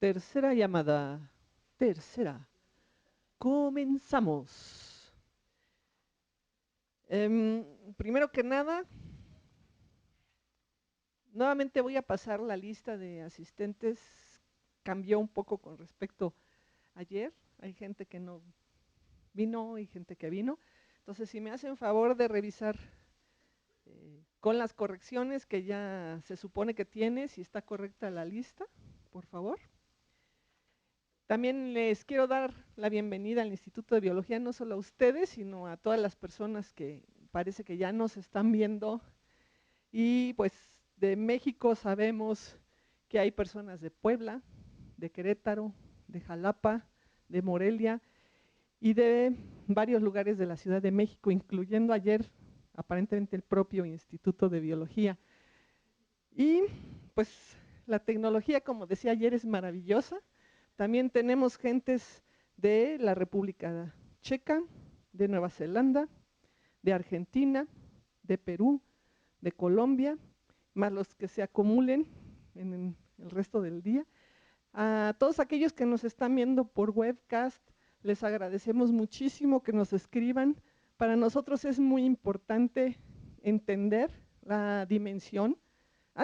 Tercera llamada. Tercera. Comenzamos. Primero que nada, nuevamente voy a pasar la lista de asistentes. Cambió un poco con respecto a ayer. Hay gente que no vino y gente que vino. Entonces, si me hacen favor de revisar con las correcciones que ya se supone que tiene, si está correcta la lista, por favor. También les quiero dar la bienvenida al Instituto de Biología, no solo a ustedes, sino a todas las personas que parece que ya nos están viendo. Y pues de México sabemos que hay personas de Puebla, de Querétaro, de Jalapa, de Morelia y de varios lugares de la Ciudad de México, incluyendo ayer aparentemente el propio Instituto de Biología. Y pues la tecnología, como decía ayer, es maravillosa. También tenemos gentes de la República Checa, de Nueva Zelanda, de Argentina, de Perú, de Colombia, más los que se acumulen en el resto del día. A todos aquellos que nos están viendo por webcast, les agradecemos muchísimo que nos escriban. Para nosotros es muy importante entender la dimensión.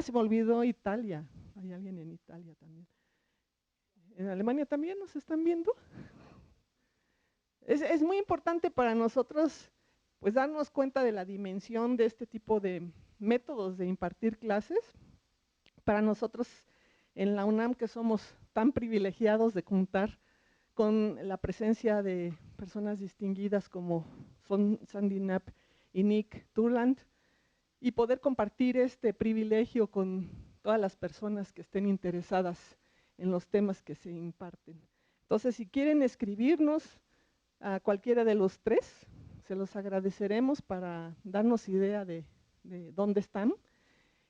Se me olvidó Italia. Hay alguien en Italia también. ¿En Alemania también nos están viendo? Es muy importante para nosotros pues darnos cuenta de la dimensión de este tipo de métodos de impartir clases. Para nosotros en la UNAM, que somos tan privilegiados de contar con la presencia de personas distinguidas como son Sandy Knapp y Nick Turland, y poder compartir este privilegio con todas las personas que estén interesadas en los temas que se imparten. Entonces, si quieren escribirnos a cualquiera de los tres, se los agradeceremos para darnos idea de dónde están.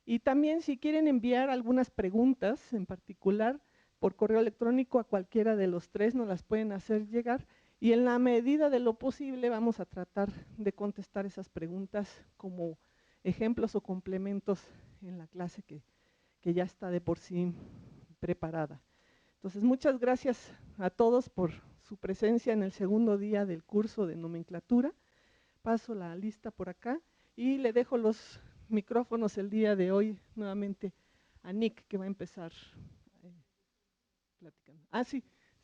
Y también si quieren enviar algunas preguntas en particular por correo electrónico a cualquiera de los tres, nos las pueden hacer llegar. Y en la medida de lo posible vamos a tratar de contestar esas preguntas como ejemplos o complementos en la clase que ya está de por sí preparada. Entonces, muchas gracias a todos por su presencia en el segundo día del curso de nomenclatura. Paso la lista por acá y le dejo los micrófonos el día de hoy nuevamente a Nick, que va a empezar platicando.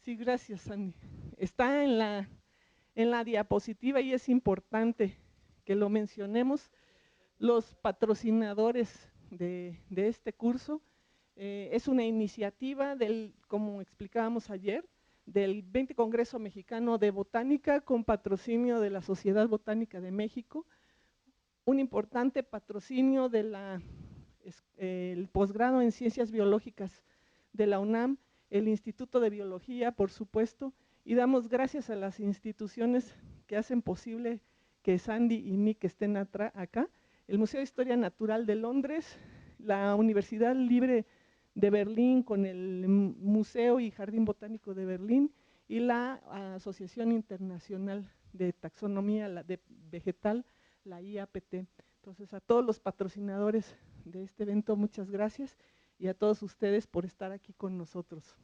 Sí, gracias, Sandy. Está en la diapositiva y es importante que lo mencionemos. Los patrocinadores de este curso es una iniciativa del, como explicábamos ayer, del 20 Congreso Mexicano de Botánica con patrocinio de la Sociedad Botánica de México, un importante patrocinio de el posgrado en Ciencias Biológicas de la UNAM, el Instituto de Biología, por supuesto, y damos gracias a las instituciones que hacen posible que Sandy y Nick estén acá, el Museo de Historia Natural de Londres, la Universidad Libre de Berlín con el Museo y Jardín Botánico de Berlín y la Asociación Internacional de Taxonomía Vegetal, la IAPT. Entonces, a todos los patrocinadores de este evento, muchas gracias, y a todos ustedes por estar aquí con nosotros.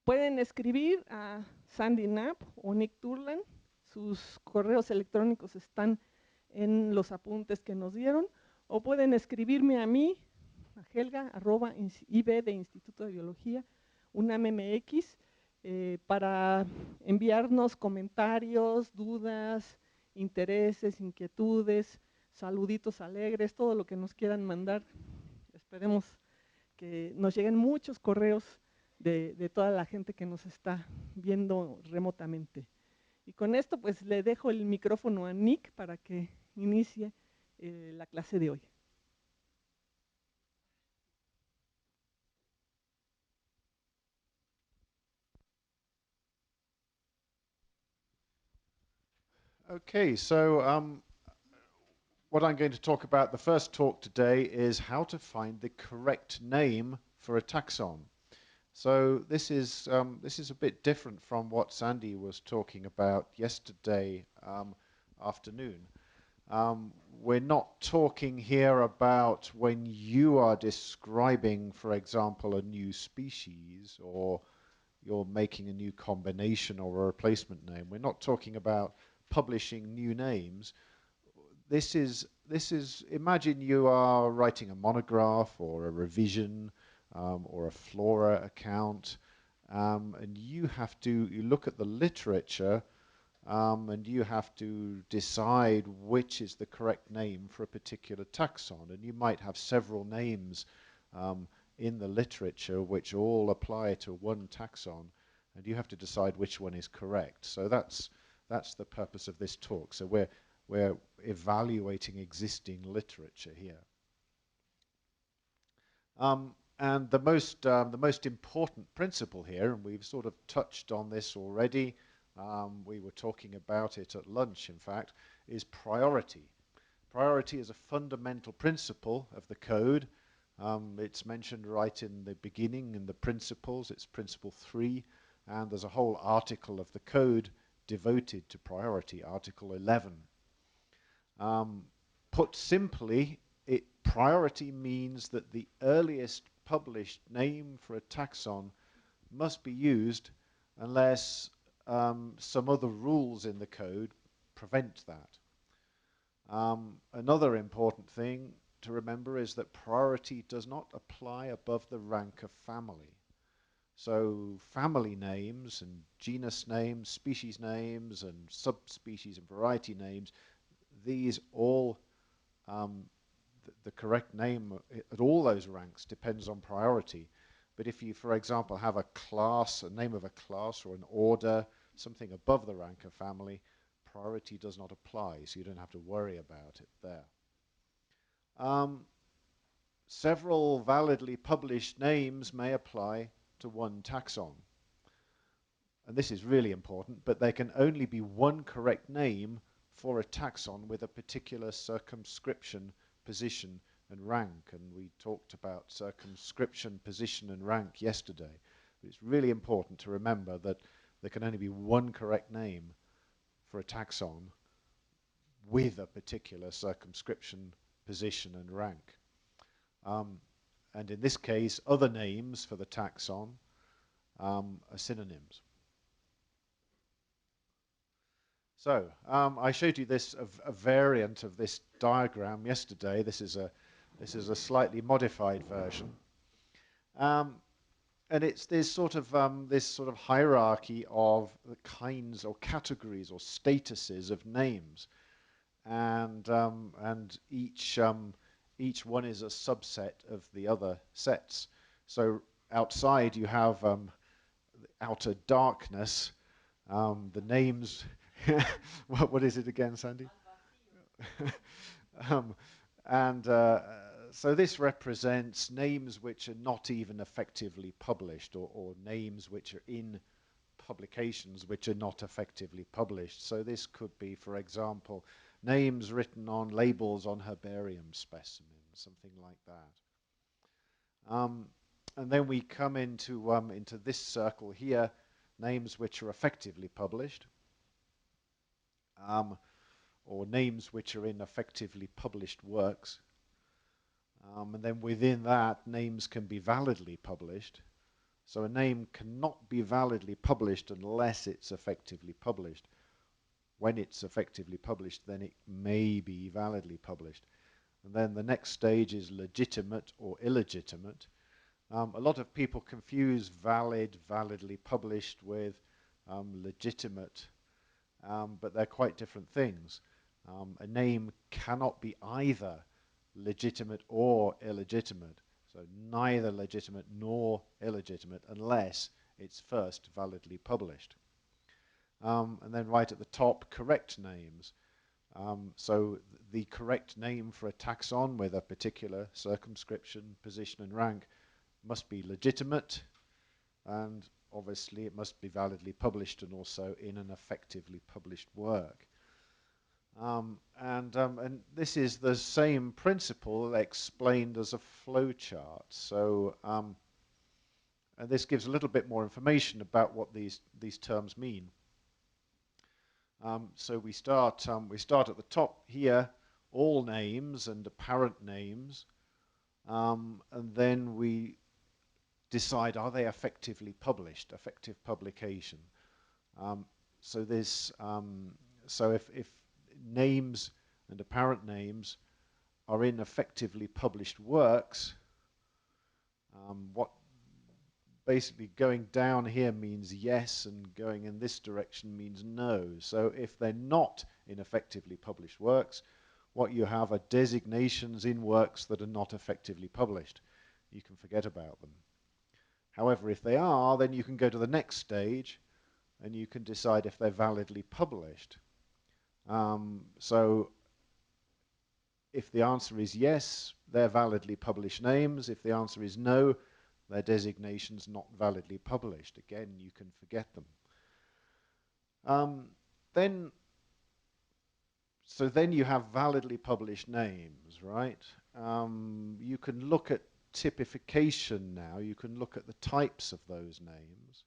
Pueden escribir a Sandy Knapp o Nick Turland, sus correos electrónicos están en los apuntes que nos dieron, o pueden escribirme a mí, a Helga, @ib de Instituto de Biología, UNAM-MX, para enviarnos comentarios, dudas, intereses, inquietudes, saluditos alegres, todo lo que nos quieran mandar. Esperemos que nos lleguen muchos correos de toda la gente que nos está viendo remotamente. Y con esto pues le dejo el micrófono a Nick para que inicie la clase de hoy. Okay, so what I'm going to talk about, the first talk today, is how to find the correct name for a taxon. So this is a bit different from what Sandy was talking about yesterday afternoon. Um, we're not talking here about when you are describing, for example, a new species or you're making a new combination or a replacement name. We're not talking about publishing new names. This is imagine you are writing a monograph or a revision or a flora account, and you look at the literature and you have to decide which is the correct name for a particular taxon. And you might have several names um, in the literature which all apply to one taxon, and you have to decide which one is correct. So that's the purpose of this talk. So we're evaluating existing literature here. And the most important principle here, and we've sort of touched on this already, we were talking about it at lunch, in fact, is priority. Priority is a fundamental principle of the code. It's mentioned right in the beginning in the principles. It's principle 3, and there's a whole article of the code devoted to priority, article 11. Put simply, priority means that the earliest published name for a taxon must be used unless some other rules in the code prevent that. Another important thing to remember is that priority does not apply above the rank of family. So family names and genus names, species names and subspecies and variety names, these all, the correct name at all those ranks depends on priority. But if you, for example, have a class, a name of a class or an order, something above the rank of family, priority does not apply, so you don't have to worry about it there. Several validly published names may apply to one taxon. And this is really important, but there can only be one correct name for a taxon with a particular circumscription, position, and rank. And we talked about circumscription, position, and rank yesterday. But it's really important to remember that there can only be one correct name for a taxon with a particular circumscription, position, and rank. And in this case, other names for the taxon are synonyms. So I showed you this a variant of this diagram yesterday. This is a slightly modified version, and it's this sort of hierarchy of the kinds or categories or statuses of names, and each one is a subset of the other sets. So outside you have outer darkness. The names. What is it again, Sandy? um, and so this represents names which are not even effectively published, or names which are in publications which are not effectively published. So this could be, for example, names written on labels on herbarium specimens, something like that. And then we come into this circle here, names which are effectively published, or names which are in effectively published works. And then within that, names can be validly published. So a name cannot be validly published unless it's effectively published. When it's effectively published, then it may be validly published. And then the next stage is legitimate or illegitimate. A lot of people confuse valid, validly published with legitimate, but they're quite different things. A name cannot be either legitimate or illegitimate. So neither legitimate nor illegitimate unless it's first validly published. And then right at the top, correct names. So the correct name for a taxon with a particular circumscription, position, and rank must be legitimate, and obviously it must be validly published and also in an effectively published work. And this is the same principle explained as a flowchart. So and this gives a little bit more information about what these terms mean. So we start at the top here, all names and apparent names, and then we decide, are they effectively published, effective publication. Um, so this, so if names and apparent names are in effectively published works, what basically going down here means yes, and going in this direction means no. So if they're not in effectively published works, what you have are designations in works that are not effectively published. You can forget about them. However, if they are, then you can go to the next stage and you can decide if they're validly published. So if the answer is yes, they're validly published names. If the answer is no, they're designations not validly published. Again, you can forget them. Then, so then you have validly published names, right? You can look at typification now. You can look at the types of those names,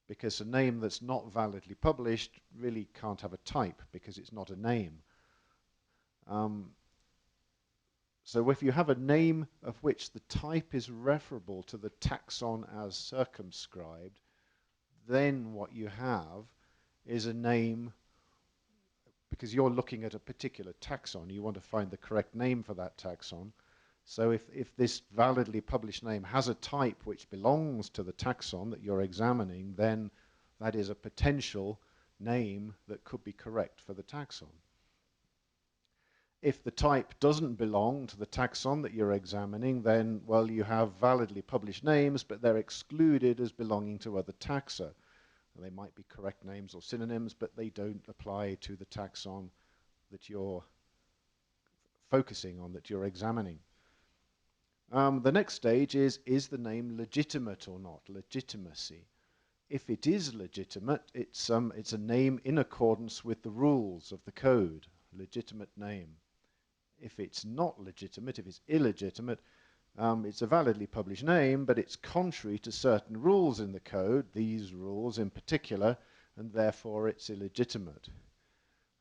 because a name that's not validly published really can't have a type because it's not a name. So if you have a name of which the type is referable to the taxon as circumscribed, then what you have is a name, because you're looking at a particular taxon, you want to find the correct name for that taxon. So if this validly published name has a type which belongs to the taxon that you're examining, then that is a potential name that could be correct for the taxon. If the type doesn't belong to the taxon that you're examining, then, well, you have validly published names, but they're excluded as belonging to other taxa. They might be correct names or synonyms, but they don't apply to the taxon that you're focusing on, that you're examining. The next stage is the name legitimate or not? Legitimacy. If it is legitimate, it's a name in accordance with the rules of the code, legitimate name. If it's not legitimate, if it's illegitimate, it's a validly published name, but it's contrary to certain rules in the code, these rules in particular, and therefore it's illegitimate.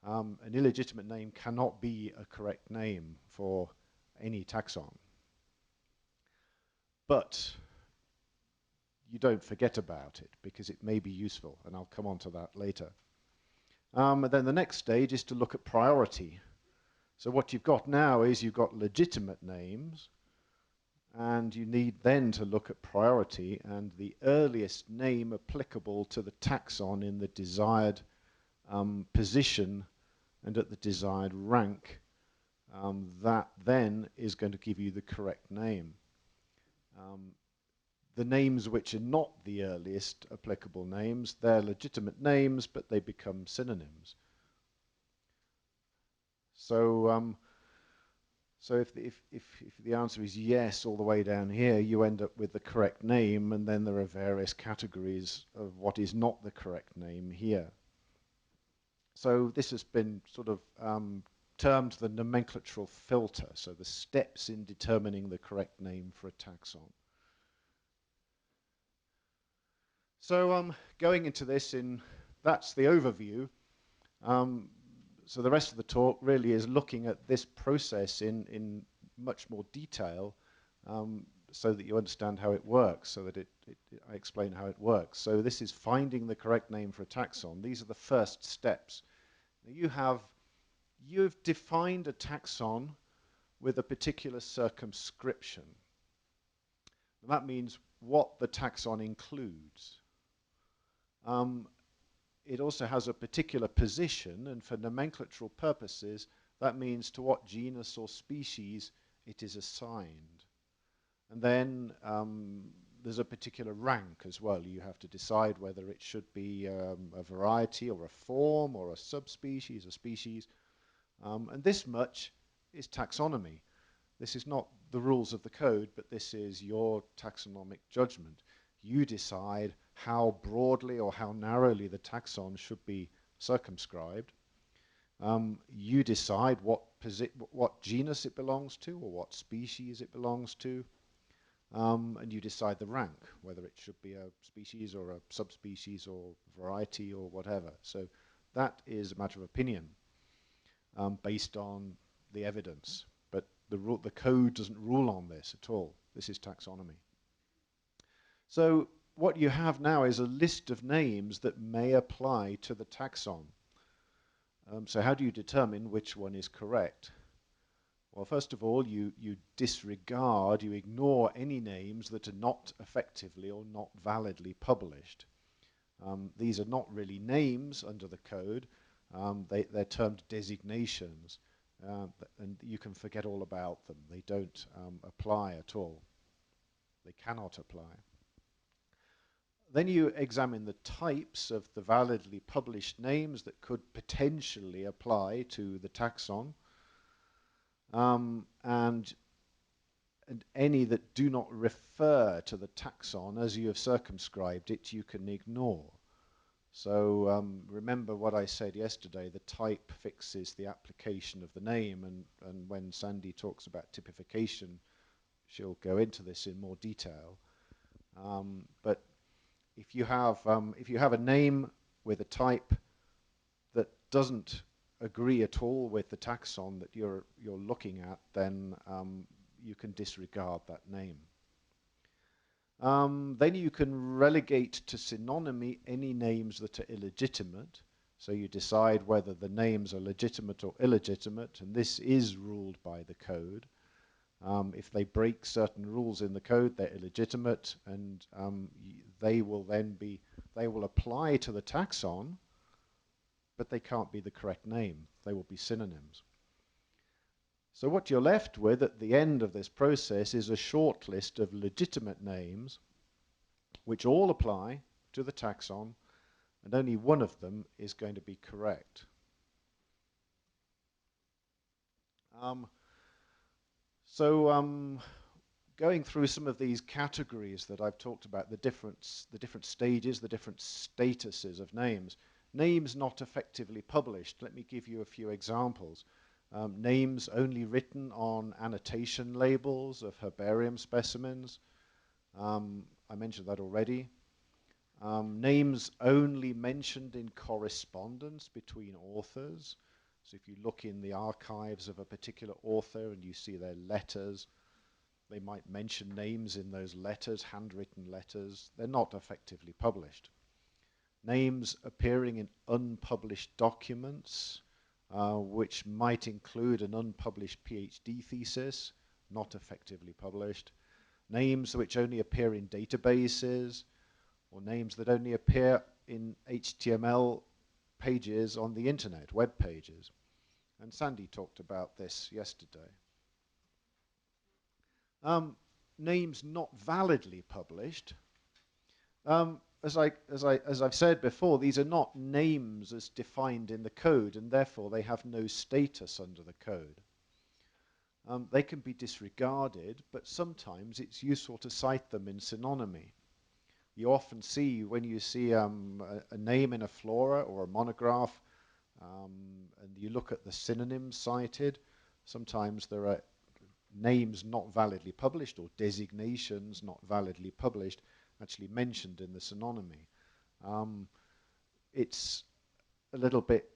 An illegitimate name cannot be a correct name for any taxon. But you don't forget about it because it may be useful, and I'll come on to that later. And then the next stage is to look at priority. So what you've got now is you've got legitimate names, and you need then to look at priority, and the earliest name applicable to the taxon in the desired position and at the desired rank, that then is going to give you the correct name. The names which are not the earliest applicable names, they're legitimate names, but they become synonyms. So so if the answer is yes all the way down here, you end up with the correct name, and then there are various categories of what is not the correct name here. So this has been sort of termed the nomenclatural filter, so the steps in determining the correct name for a taxon. So going into this, that's the overview. So the rest of the talk really is looking at this process in much more detail, so that you understand how it works, so that I explain how it works. So this is finding the correct name for a taxon. These are the first steps. You've defined a taxon with a particular circumscription. That means what the taxon includes. It also has a particular position, and for nomenclatural purposes, that means to what genus or species it is assigned. And then there's a particular rank as well. You have to decide whether it should be a variety or a form or a subspecies, a species. And this much is taxonomy. This is not the rules of the code, but this is your taxonomic judgment. You decide how broadly or how narrowly the taxon should be circumscribed. You decide what genus it belongs to or what species it belongs to. And you decide the rank, whether it should be a species or a subspecies or variety or whatever. So that is a matter of opinion based on the evidence. But the code doesn't rule on this at all. This is taxonomy. So what you have now is a list of names that may apply to the taxon. So how do you determine which one is correct? Well, first of all, you disregard, you ignore any names that are not effectively or not validly published. These are not really names under the code. They're termed designations, and you can forget all about them. They don't apply at all. They cannot apply. Then you examine the types of the validly published names that could potentially apply to the taxon, and any that do not refer to the taxon as you have circumscribed it, you can ignore. So remember what I said yesterday, the type fixes the application of the name, and when Sandy talks about typification, she'll go into this in more detail. But if you have a name with a type that doesn't agree at all with the taxon that you're looking at, then you can disregard that name. Then you can relegate to synonymy any names that are illegitimate. So you decide whether the names are legitimate or illegitimate, and this is ruled by the code. If they break certain rules in the code, they're illegitimate, and they will apply to the taxon, but they can't be the correct name. They will be synonyms. So what you're left with at the end of this process is a short list of legitimate names which all apply to the taxon, and only one of them is going to be correct. Going through some of these categories that I've talked about, the different stages, the different statuses of names. Names not effectively published. Let me give you a few examples. Names only written on annotation labels of herbarium specimens. I mentioned that already. Names only mentioned in correspondence between authors. So if you look in the archives of a particular author and you see their letters, they might mention names in those letters, handwritten letters. They're not effectively published. Names appearing in unpublished documents, which might include an unpublished PhD thesis, not effectively published. Names which only appear in databases, or names that only appear in HTML pages on the internet, web pages. And Sandy talked about this yesterday. Names not validly published. As I've said before, these are not names as defined in the code, and therefore they have no status under the code. They can be disregarded, but sometimes it's useful to cite them in synonymy. You often see, when you see a name in a flora or a monograph, and you look at the synonyms cited, sometimes there are names not validly published or designations not validly published actually mentioned in the synonymy. It's a little bit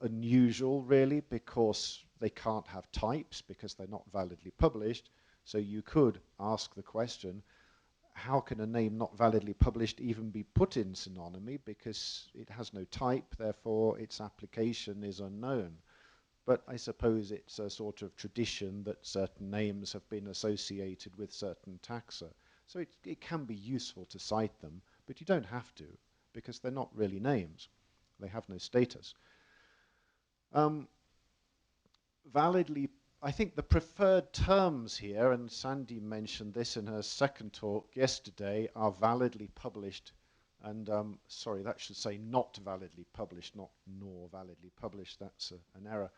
unusual, really, because they can't have types because they're not validly published. So you could ask the question, how can a name not validly published even be put in synonymy, because it has no type, therefore its application is unknown. But I suppose it's a sort of tradition that certain names have been associated with certain taxa. So it can be useful to cite them, but you don't have to, because they're not really names. They have no status. Validly, I think the preferred terms here, and Sandy mentioned this in her second talk yesterday, are validly published. And sorry, that should say not validly published, not nor validly published. That's an error.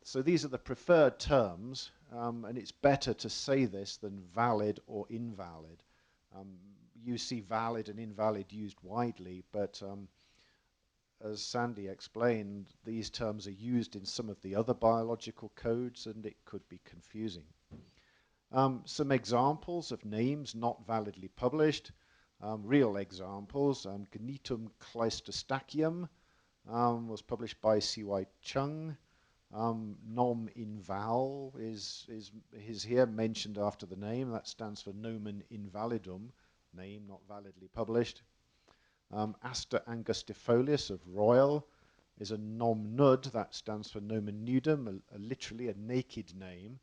So these are the preferred terms, and it's better to say this than valid or invalid. You see valid and invalid used widely, but as Sandy explained, these terms are used in some of the other biological codes, and it could be confusing. Some examples of names not validly published, real examples, Gnetum cleistostachium, was published by C.Y. Chung. Nom inval is here mentioned after the name. That stands for nomen invalidum, name not validly published. Aster angustifolius of Royal is a nom nud, that stands for nomen nudum, literally a naked name,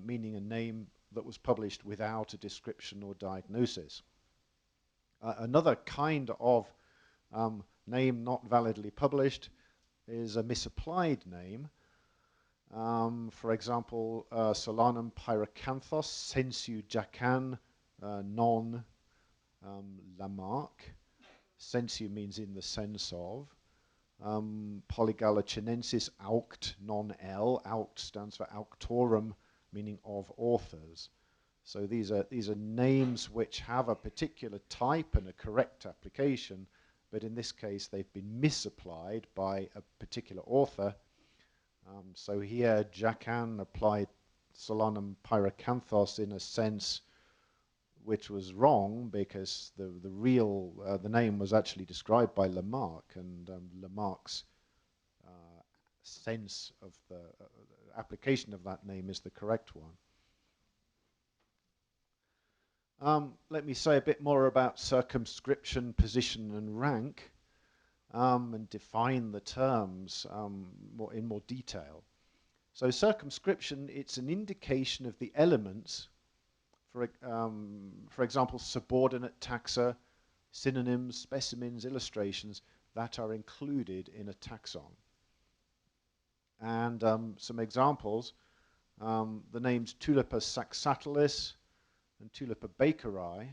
meaning a name that was published without a description or diagnosis. Another kind of name not validly published is a misapplied name. For example, Solanum pyracanthos sensu jacan non Lamarck. Sensu means in the sense of. Polygala chinensis auct non L. Auct stands for auctorum, meaning of authors. So these are names which have a particular type and a correct application, but in this case they've been misapplied by a particular author. So here Jacan applied Solanum pyracanthos in a sense which was wrong, because the name was actually described by Lamarck, and Lamarck's sense of the application of that name is the correct one. Let me say a bit more about circumscription, position, and rank, and define the terms in more detail. So circumscription, it's an indication of the elements, for example, subordinate taxa, synonyms, specimens, illustrations that are included in a taxon. And some examples, the names Tulipa saxatilis and Tulipa bakeri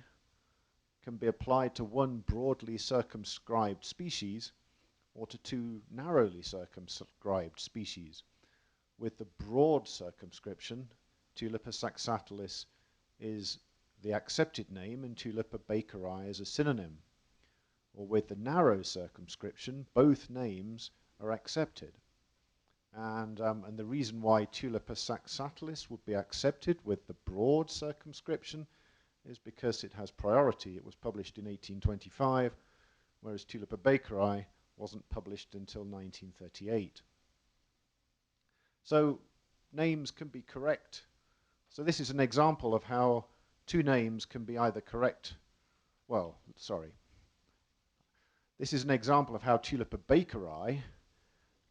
can be applied to one broadly circumscribed species or to two narrowly circumscribed species. With the broad circumscription, Tulipa saxatilis is the accepted name and Tulipa bakeri is a synonym. Or with the narrow circumscription, both names are accepted. And the reason why Tulipa saxatilis would be accepted with the broad circumscription is because it has priority. It was published in 1825, whereas Tulipa bakeri wasn't published until 1938. So names can be correct. So this is an example of how two names can be either correct. Well, sorry. This is an example of how Tulipa bakeri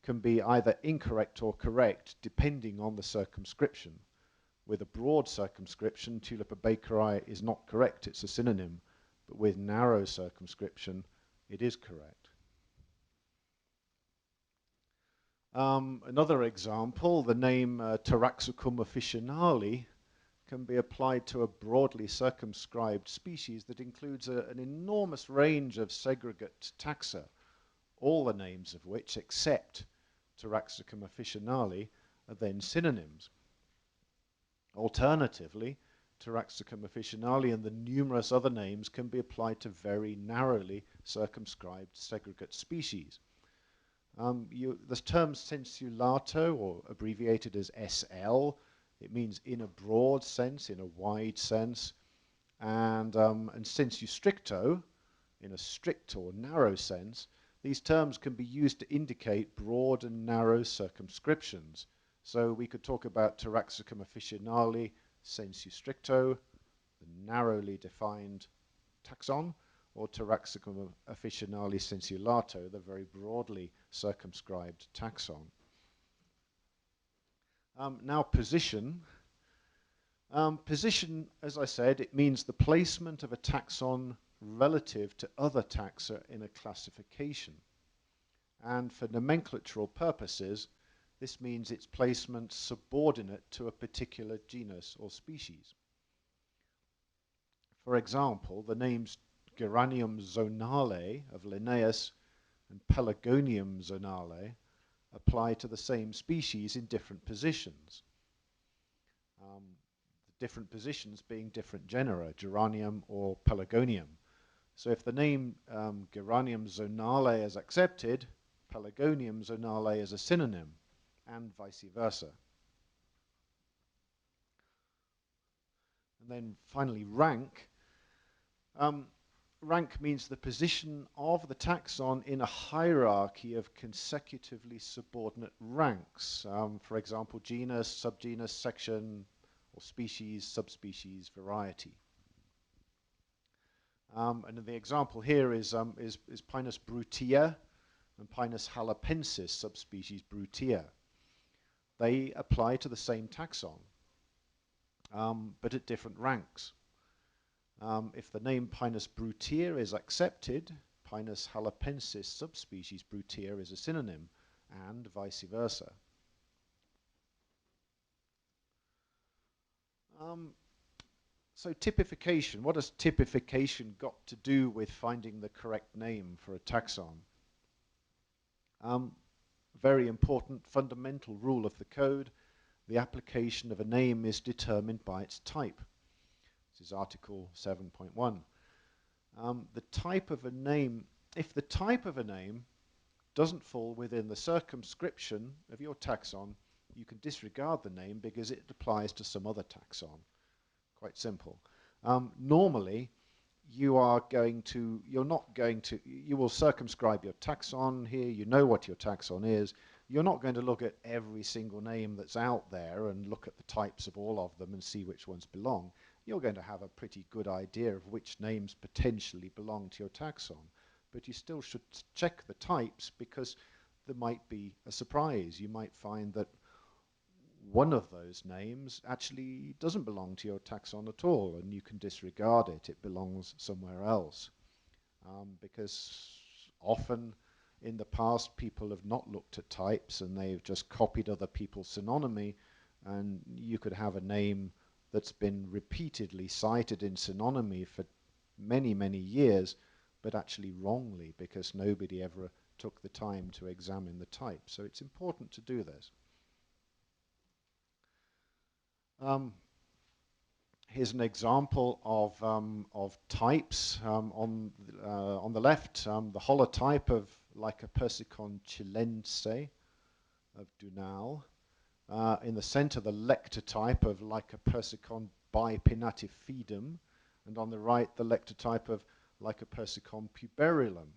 can be either incorrect or correct depending on the circumscription. With a broad circumscription, Tulipa bakeri is not correct, it's a synonym. But with narrow circumscription, it is correct. Another example, the name Taraxacum officinale can be applied to a broadly circumscribed species that includes an enormous range of segregate taxa, all the names of which, except Taraxacum officinale, are then synonyms. Alternatively, Taraxacum officinale and the numerous other names can be applied to very narrowly circumscribed segregate species. The term sensulato, or abbreviated as SL, it means in a broad sense, in a wide sense, and sensu stricto, in a strict or narrow sense. These terms can be used to indicate broad and narrow circumscriptions. So we could talk about Taraxacum officinale sensu stricto, the narrowly defined taxon, or Taraxacum officinale sensulato, the very broadly circumscribed taxon. Now position. Position, as I said, it means the placement of a taxon relative to other taxa in a classification. And for nomenclatural purposes, this means its placement subordinate to a particular genus or species. For example, the names Geranium zonale of Linnaeus and Pelargonium zonale apply to the same species in different positions. The different positions being different genera, Geranium or Pelargonium. So if the name Geranium zonale is accepted, Pelargonium zonale is a synonym, and vice versa. And then finally, rank. rank means the position of the taxon in a hierarchy of consecutively subordinate ranks. For example, genus, subgenus, section, or species, subspecies, variety. And the example here is Pinus brutia and Pinus halapensis, subspecies brutia. They apply to the same taxon, but at different ranks. If the name Pinus brutia is accepted, Pinus halapensis subspecies brutia is a synonym, and vice versa. So typification, what has typification got to do with finding the correct name for a taxon? Very important fundamental rule of the code, the application of a name is determined by its type. This is Article 7.1. The type of a name, if the type of a name doesn't fall within the circumscription of your taxon, you can disregard the name because it applies to some other taxon. Quite simple. Normally, you will circumscribe your taxon here, you know what your taxon is. You're not going to look at every single name that's out there and look at the types of all of them and see which ones belong. You're going to have a pretty good idea of which names potentially belong to your taxon. But you still should check the types because there might be a surprise. You might find that one of those names actually doesn't belong to your taxon at all, and you can disregard it. It belongs somewhere else. Because often in the past people have not looked at types and they've just copied other people's synonymy, and you could have a name that's been repeatedly cited in synonymy for many, many years, but actually wrongly because nobody ever took the time to examine the type. So it's important to do this. Here's an example of types. On the left, the holotype of Lycopersicon chilense of Dunal. In the center, the lectotype of Lycopersicon bipinnatifidum. And on the right, the lectotype of Lycopersicon puberilum.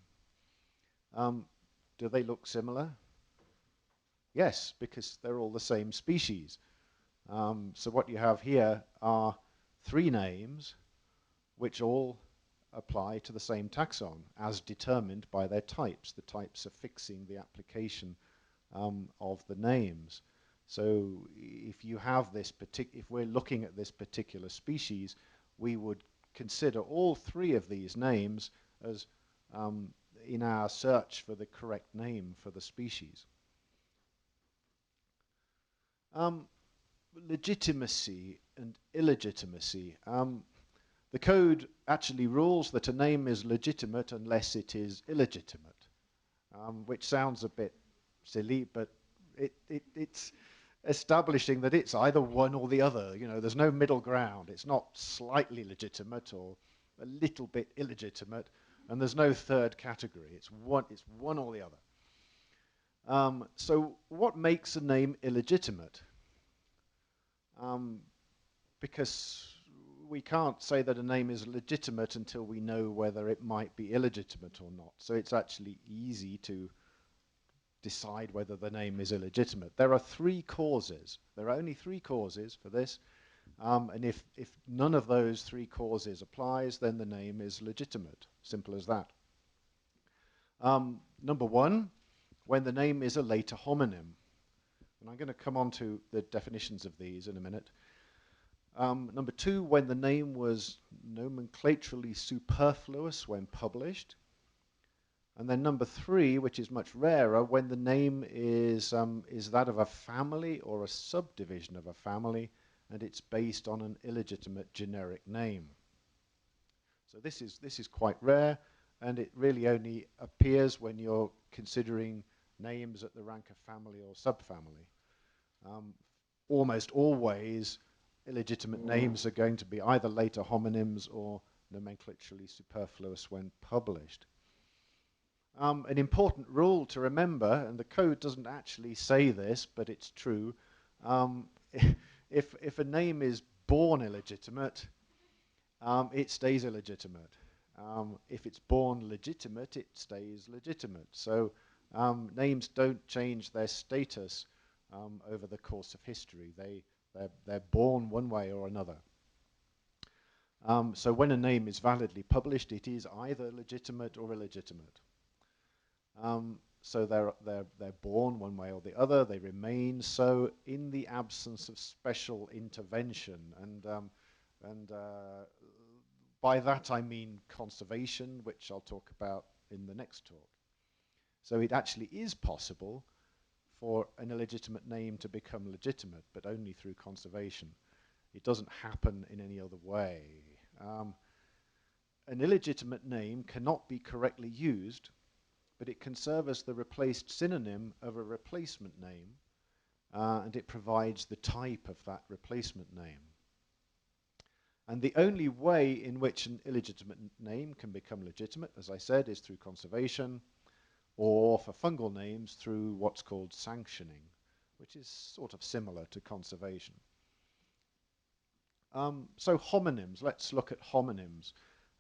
Do they look similar? Yes, because they're all the same species. So what you have here are three names which all apply to the same taxon as determined by their types. The types are fixing the application of the names. So if you have this if we're looking at this particular species, we would consider all three of these names as in our search for the correct name for the species. Legitimacy and illegitimacy. The code actually rules that a name is legitimate unless it is illegitimate, which sounds a bit silly, but it's establishing that it's either one or the other. You know, there's no middle ground. It's not slightly legitimate or a little bit illegitimate, and there's no third category. It's one or the other. So what makes a name illegitimate? Because we can't say that a name is legitimate until we know whether it might be illegitimate or not. So it's actually easy to decide whether the name is illegitimate. There are three causes. There are only three causes for this. And if none of those three causes applies, then the name is legitimate. Simple as that. Number one, when the name is a later homonym. And I'm going to come on to the definitions of these in a minute. Number two, when the name was nomenclaturally superfluous when published. And then number three, which is much rarer, when the name is that of a family or a subdivision of a family, and it's based on an illegitimate generic name. So this is quite rare, and it really only appears when you're considering names at the rank of family or subfamily. Almost always, illegitimate names are going to be either later homonyms or nomenclaturally superfluous when published. An important rule to remember, and the code doesn't actually say this, but it's true, if a name is born illegitimate, it stays illegitimate. If it's born legitimate, it stays legitimate. So names don't change their status over the course of history. They're born one way or another. So when a name is validly published, it is either legitimate or illegitimate. So they're born one way or the other. They remain so in the absence of special intervention, and by that I mean conservation, which I'll talk about in the next talk. So it actually is possible for an illegitimate name to become legitimate, but only through conservation. It doesn't happen in any other way. An illegitimate name cannot be correctly used, but it can serve as the replaced synonym of a replacement name, and it provides the type of that replacement name. And the only way in which an illegitimate name can become legitimate, as I said, is through conservation, or for fungal names through what's called sanctioning, which is sort of similar to conservation. So homonyms, let's look at homonyms.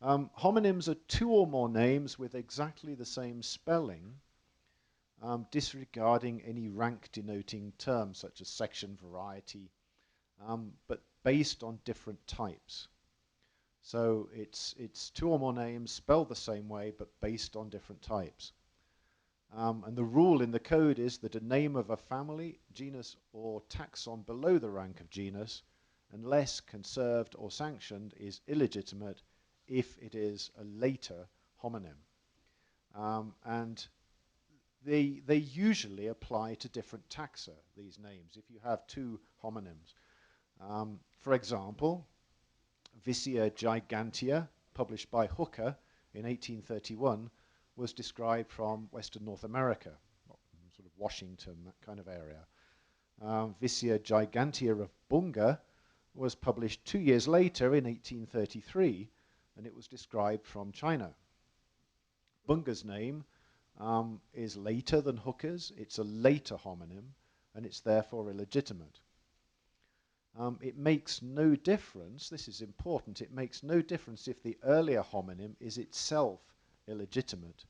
Homonyms are two or more names with exactly the same spelling, disregarding any rank denoting terms such as section, variety, but based on different types. So it's two or more names spelled the same way but based on different types. And the rule in the code is that a name of a family, genus, or taxon below the rank of genus, unless conserved or sanctioned, is illegitimate if it is a later homonym. And they usually apply to different taxa, these names, if you have two homonyms. For example, Vicia gigantea, published by Hooker in 1831, was described from Western North America, sort of Washington, that kind of area. Vicia gigantea of Bunga was published 2 years later in 1833, and it was described from China. Bunga's name is later than Hooker's. It's a later homonym, and it's therefore illegitimate. It makes no difference, this is important, it makes no difference if the earlier homonym is itself illegitimate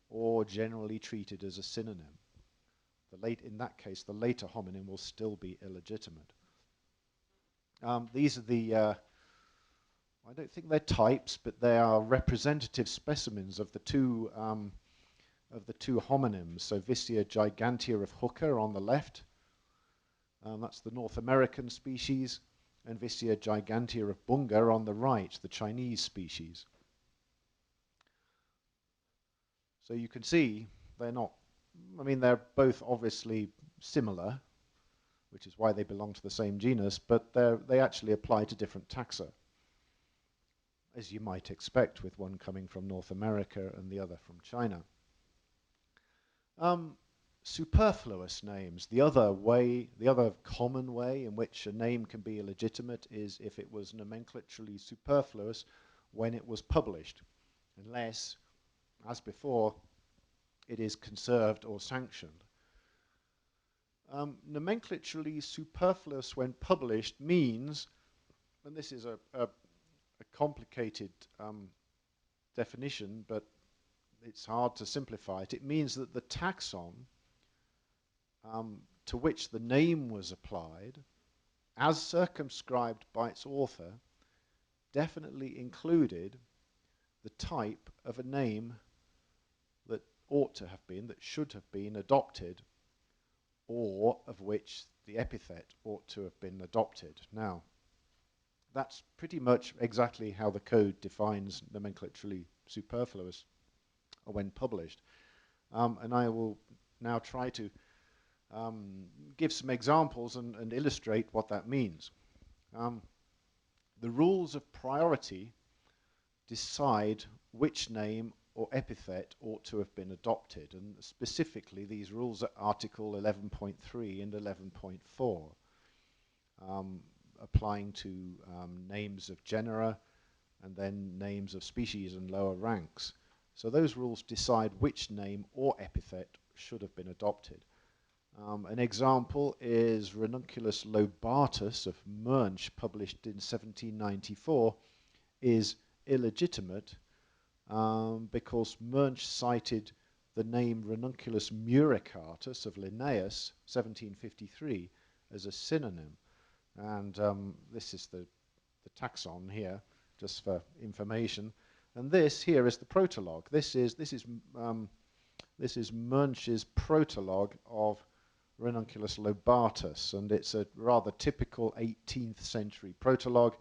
or generally treated as a synonym. In that case, the later homonym will still be illegitimate. These are the, I don't think they're types, but they are representative specimens of the two homonyms. So Vicia gigantea of Hooker on the left, that's the North American species, and Vicia gigantea of Bunga on the right, the Chinese species. So you can see they're not, I mean, they're both obviously similar, which is why they belong to the same genus, but they actually apply to different taxa, as you might expect with one coming from North America and the other from China. Superfluous names. The other common way in which a name can be illegitimate is if it was nomenclaturally superfluous when it was published, unless, as before, it is conserved or sanctioned. Nomenclaturally superfluous when published means, and this is a complicated definition, but it's hard to simplify it. It means that the taxon to which the name was applied, as circumscribed by its author, definitely included the type of a name that ought to have been, that should have been adopted, or of which the epithet ought to have been adopted. Now, that's pretty much exactly how the code defines nomenclaturally superfluous when published. And I will now try to give some examples and illustrate what that means. The rules of priority decide which name or epithet ought to have been adopted, and specifically these rules are Article 11.3 and 11.4, applying to names of genera and then names of species and lower ranks. So those rules decide which name or epithet should have been adopted. An example is Ranunculus lobatus of Munch, published in 1794, is illegitimate because Munch cited the name Ranunculus muricatus of Linnaeus, 1753, as a synonym. And this is the taxon here, just for information. And this here is the protologue. This is Munch's protologue of Ranunculus lobatus, and it's a rather typical 18th century protologue.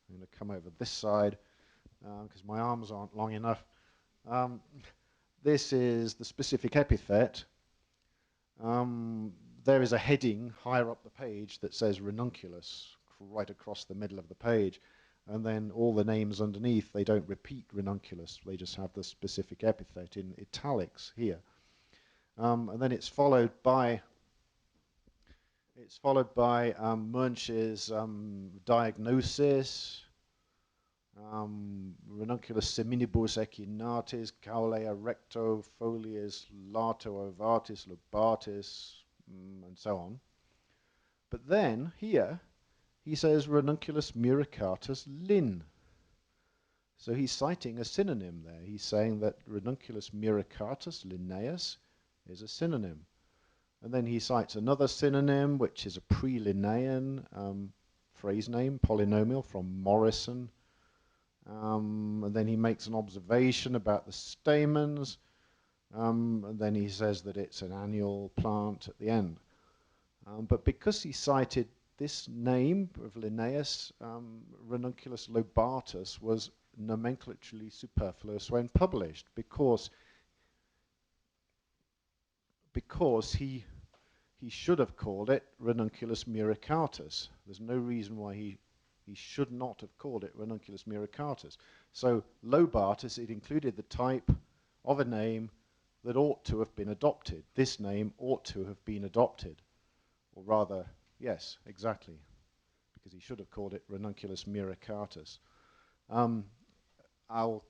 I'm going to come over this side because my arms aren't long enough. This is the specific epithet. There is a heading higher up the page that says Ranunculus right across the middle of the page, and then all the names underneath, they don't repeat Ranunculus, they just have the specific epithet in italics here. And then it's followed by Munch's diagnosis, Ranunculus seminibus echinatis, caulea recto, foliis, lato ovatis, lobatis, and so on. But then, here, he says Ranunculus muricatus Linn. So he's citing a synonym there. He's saying that Ranunculus muricatus Linnaeus is a synonym. And then he cites another synonym, which is a pre-Linnaean phrase name, polynomial, from Morrison. And then he makes an observation about the stamens. And then he says that it's an annual plant at the end. But because he cited this name of Linnaeus, Ranunculus lobatus was nomenclaturally superfluous when published because he should have called it Ranunculus muricatus. There's no reason why he should not have called it Ranunculus muricatus. So lobatus, it included the type of a name that ought to have been adopted. This name ought to have been adopted. Or rather, yes, exactly, because he should have called it Ranunculus muricatus. I'll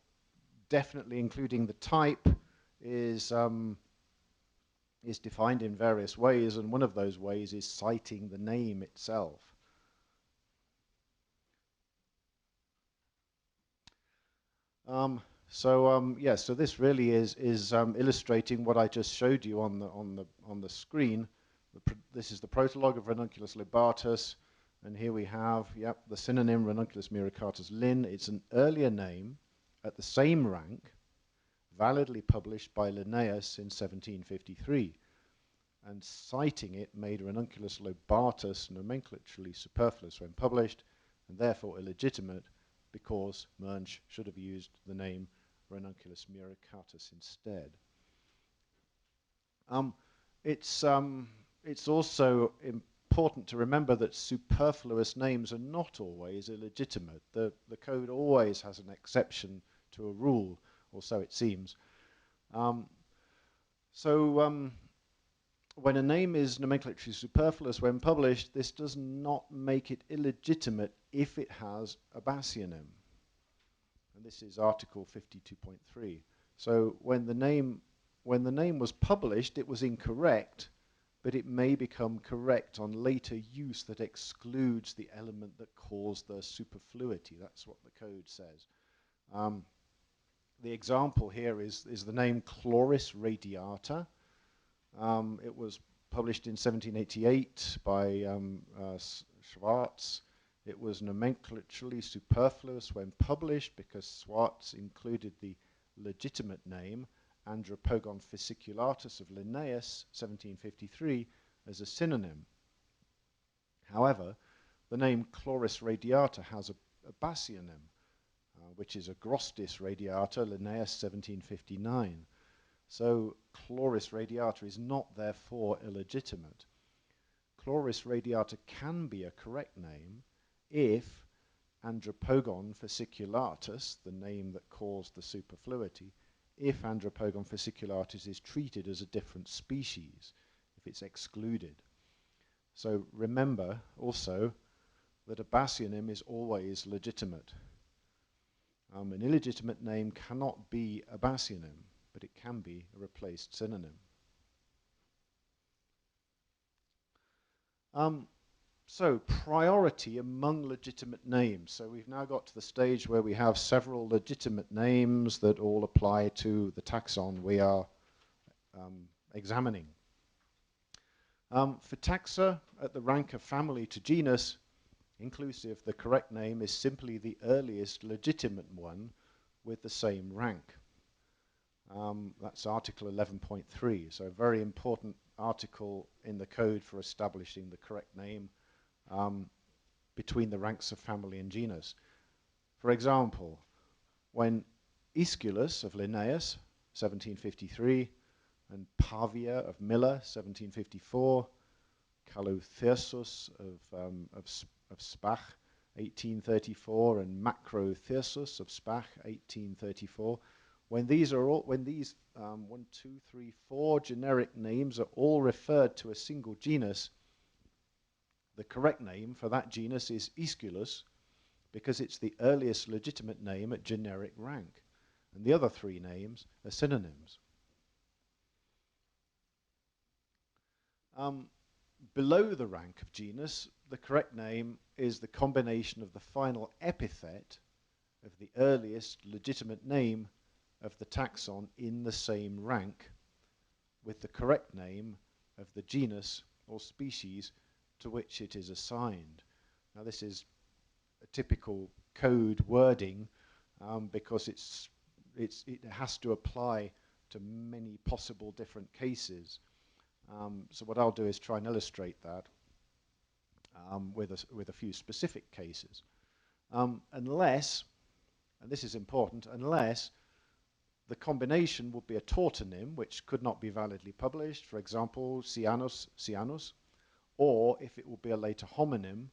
definitely including the type is defined in various ways, and one of those ways is citing the name itself. So this really is illustrating what I just showed you on the screen. This is the protologue of Ranunculus lobatus, and here we have, the synonym Ranunculus muricatus Linn. It's an earlier name at the same rank, validly published by Linnaeus in 1753, and citing it made Ranunculus lobatus nomenclaturally superfluous when published, and therefore illegitimate, because Munch should have used the name Ranunculus muricatus instead. It's also important to remember that superfluous names are not always illegitimate. The code always has an exception to a rule, or so it seems. When a name is nomenclaturally superfluous when published, this does not make it illegitimate if it has a basionym. And this is Article 52.3. So when the name was published, it was incorrect, but it may become correct on later use that excludes the element that caused the superfluity. That's what the code says. The example here is the name Chloris radiata. It was published in 1788 by Schwarz. It was nomenclaturally superfluous when published because Schwarz included the legitimate name Andropogon fasciculatus of Linnaeus, 1753, as a synonym. However, the name Chloris radiata has a basionym, which is Agrostis radiata, Linnaeus, 1759. So Chloris radiata is not therefore illegitimate. Chloris radiata can be a correct name if Andropogon fasciculatus, the name that caused the superfluity, if Andropogon fasciculatus is treated as a different species, if it's excluded. So remember also that a basionym is always legitimate. An illegitimate name cannot be a basionym, but it can be a replaced synonym. So priority among legitimate names. So we've now got to the stage where we have several legitimate names that all apply to the taxon we are examining. For taxa, at the rank of family to genus, inclusive, the correct name is simply the earliest legitimate one with the same rank. That's Article 11.3, so a very important article in the code for establishing the correct name between the ranks of family and genus. For example, when Aeschylus of Linnaeus, 1753, and Pavia of Miller, 1754, Calothersus of Spach, 1834, and Macrothyrsus of Spach, 1834. When these 4 generic names are all referred to a single genus, the correct name for that genus is Aeschylus, because it's the earliest legitimate name at generic rank, and the other 3 names are synonyms. Below the rank of genus, the correct name is the combination of the final epithet of the earliest legitimate name of the taxon in the same rank with the correct name of the genus or species to which it is assigned. Now this is a typical code wording because it has to apply to many possible different cases. So what I'll do is try and illustrate that with a few specific cases. Unless, and this is important, unless the combination would be a tautonym which could not be validly published, for example, Cianus, Cianus, or if it would be a later homonym,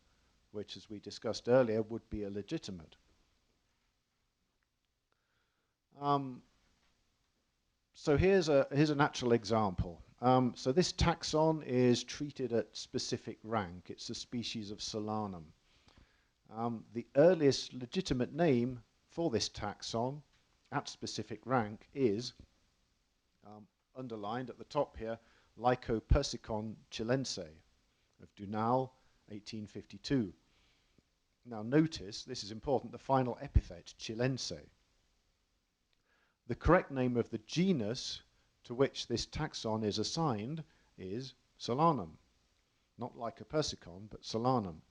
which, as we discussed earlier, would be illegitimate. So here's a natural example. So this taxon is treated at specific rank. It's a species of Solanum. The earliest legitimate name for this taxon at specific rank is, underlined at the top here, Lycopersicon chilense of Dunal, 1852. Now notice, this is important, the final epithet, chilense. The correct name of the genus to which this taxon is assigned is Solanum. Not Lycopersicon, but Solanum.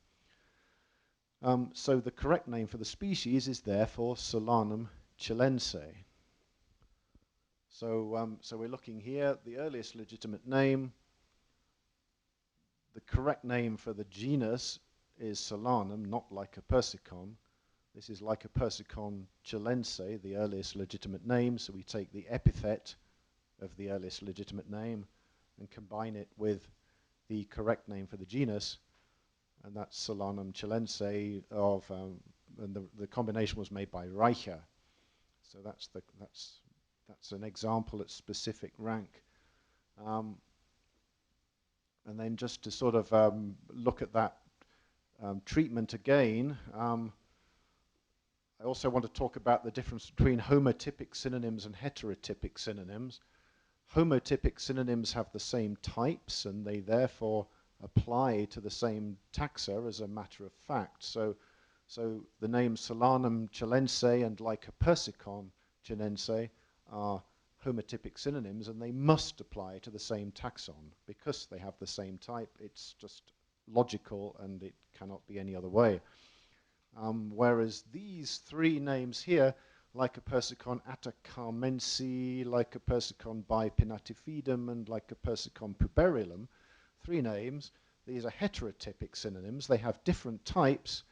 So the correct name for the species is therefore Solanum chilense. So we're looking here, the earliest legitimate name. The correct name for the genus is Solanum, not Lycopersicon. This is Lycopersicon chilense, the earliest legitimate name, so we take the epithet of the earliest legitimate name and combine it with the correct name for the genus, and that's Solanum chilense of, and the combination was made by Reicher. So that's an example at specific rank. And then just to sort of look at that treatment again, I also want to talk about the difference between homotypic synonyms and heterotypic synonyms. Homotypic synonyms have the same types and they therefore apply to the same taxa as a matter of fact. So the names Solanum chilense and Lycopersicon chilense are homotypic synonyms and they must apply to the same taxon because they have the same type. It's just logical and it cannot be any other way. Whereas these 3 names here, Lycopersicon atacamensi, Lycopersicon bipinnatifidum, and Lycopersicon puberilum, 3 names, these are heterotypic synonyms. They have different types,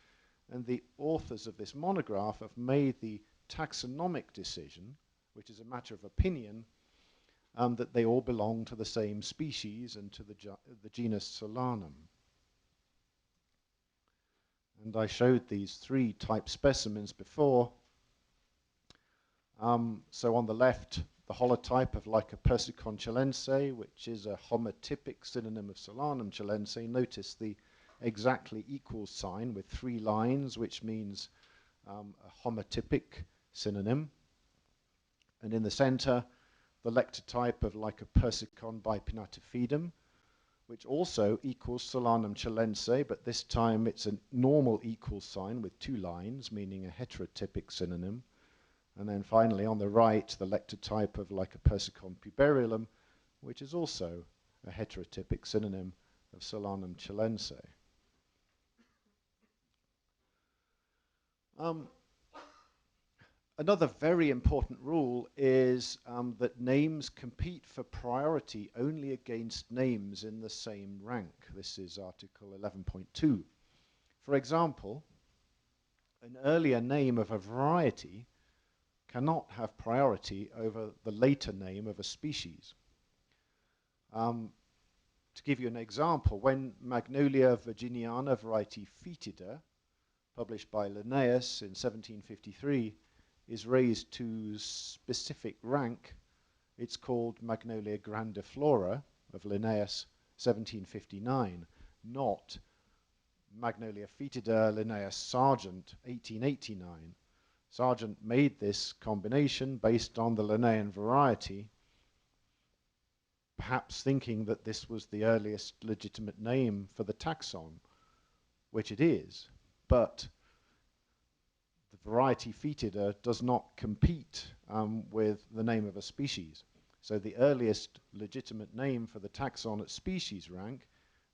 and the authors of this monograph have made the taxonomic decision, which is a matter of opinion, that they all belong to the same species and to the genus Solanum. And I showed these 3 type specimens before. So on the left, the holotype of Lycopersicon chilense, which is a homotypic synonym of Solanum chilense. Notice the exactly equal sign with 3 lines, which means a homotypic synonym. And in the center, the lectotype of Lycopersicon bipinnatifidum, which also equals Solanum chilense, but this time it's a normal equal sign with two lines, meaning a heterotypic synonym. And then finally, on the right, the lectotype of Lycopersicon puberilum, which is also a heterotypic synonym of Solanum chilense. Another very important rule is that names compete for priority only against names in the same rank. This is Article 11.2. For example, an earlier name of a variety cannot have priority over the later name of a species. To give you an example, when Magnolia virginiana variety foetida, published by Linnaeus in 1753, is raised to specific rank, it's called Magnolia grandiflora of Linnaeus 1759, not Magnolia foetida Linnaeus Sargent 1889. Sargent made this combination based on the Linnaean variety, perhaps thinking that this was the earliest legitimate name for the taxon, which it is, but the variety foetida does not compete with the name of a species. So the earliest legitimate name for the taxon at species rank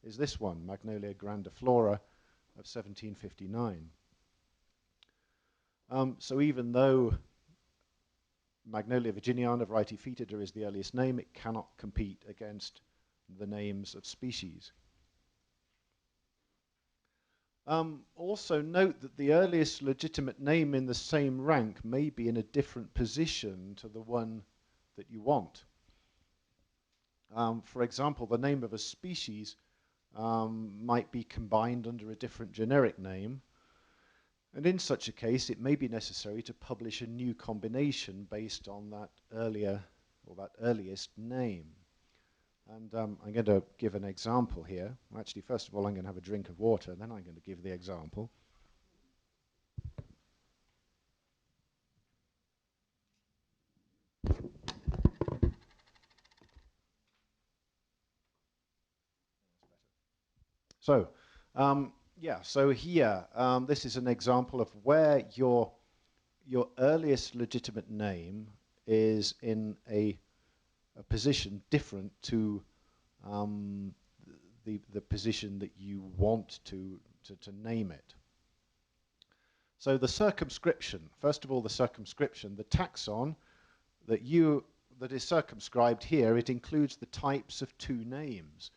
is this one, Magnolia grandiflora of 1759. So even though Magnolia virginiana variety foetida is the earliest name, it cannot compete against the names of species. Also note that the earliest legitimate name in the same rank may be in a different position to the one that you want. For example, the name of a species might be combined under a different generic name, and in such a case it may be necessary to publish a new combination based on that earlier or that earliest name. And I'm going to give an example here. Actually, first of all, I'm going to have a drink of water, then I'm going to give the example. So, so here, this is an example of where your earliest legitimate name is in a position different to the position that you want to name it. So the circumscription, first of all, the circumscription, the taxon that is circumscribed here, it includes the types of two names.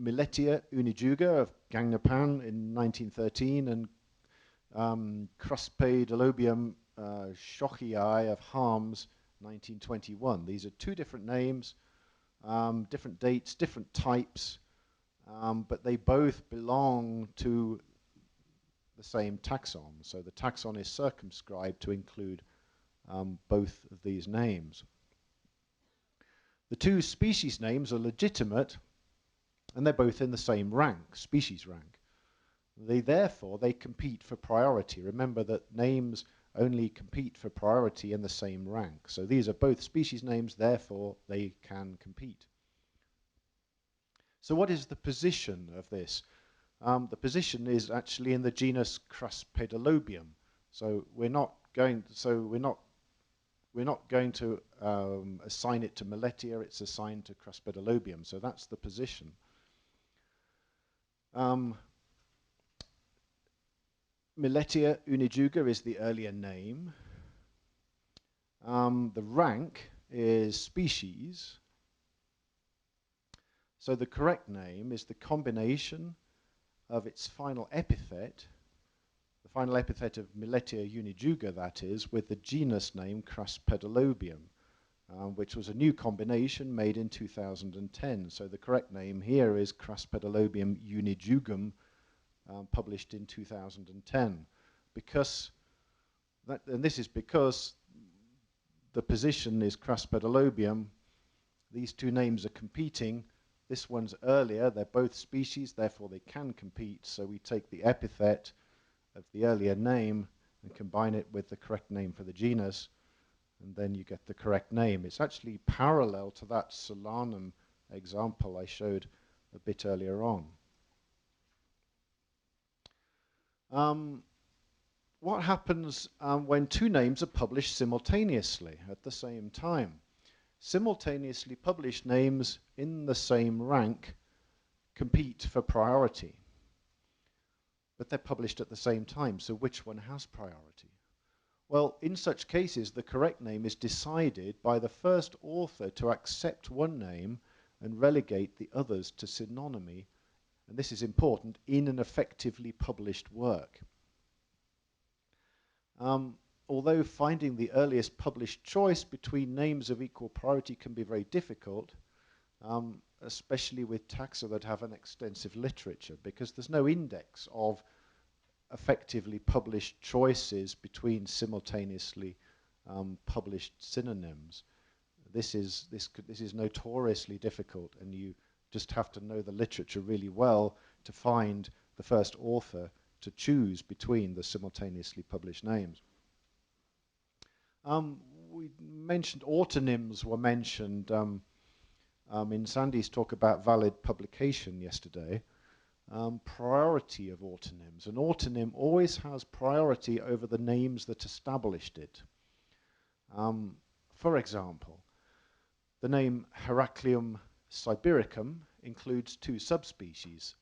Miletia unijuga of Gagnapan in 1913 and Cruspadolobium Schochii of Harms 1921. These are two different names, different dates, different types, but they both belong to the same taxon. So the taxon is circumscribed to include both of these names. The two species names are legitimate, and they're both in the same rank, species rank. Therefore, they compete for priority. Remember that names only compete for priority in the same rank. So these are both species names, therefore they can compete. So what is the position of this? The position is actually in the genus Cruspadolobium. So we're not going to assign it to Miletia, it's assigned to Cruspadolobium. So that's the position. Miletia unijuga is the earlier name. The rank is species. So the correct name is the combination of its final epithet, the final epithet of Miletia unijuga, that is, with the genus name Cruspadolobium, which was a new combination made in 2010. So the correct name here is Cruspadolobium unijugum, published in 2010. And this is because the position is Cruspadolobium, these two names are competing. This one's earlier, they're both species, therefore they can compete, so we take the epithet of the earlier name and combine it with the correct name for the genus, and then you get the correct name. It's actually parallel to that Solanum example I showed a bit earlier on. What happens when two names are published simultaneously at the same time? Simultaneously published names in the same rank compete for priority, but they're published at the same time, so which one has priority? Well, in such cases, the correct name is decided by the first author to accept one name and relegate the others to synonymy, and this is important, in an effectively published work. Although finding the earliest published choice between names of equal priority can be very difficult, especially with taxa that have an extensive literature, because there's no index of effectively published choices between simultaneously published synonyms. This is notoriously difficult, and you just have to know the literature really well to find the first author to choose between the simultaneously published names. We mentioned autonyms were mentioned in Sandy's talk about valid publication yesterday. Priority of autonyms. An autonym always has priority over the names that established it. For example, the name Heracleum sibericum includes two subspecies,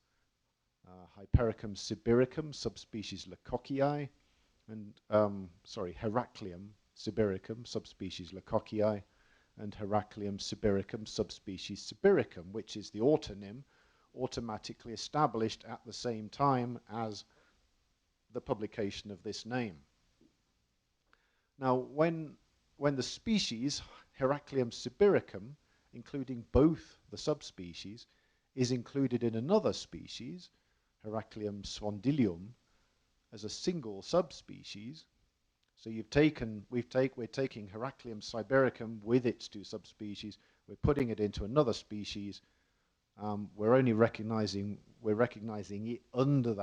Hypericum sibericum, subspecies Lecoqii, and Heracleum sibericum, subspecies Lecoqii, and Heracleum sibericum, subspecies sibericum, which is the autonym automatically established at the same time as the publication of this name. Now, when the species Heracleum sibericum, including both the subspecies, is included in another species, Heracleum swandylium, as a single subspecies, so we're taking Heracleum sibericum with its two subspecies, we're putting it into another species, we're recognizing it under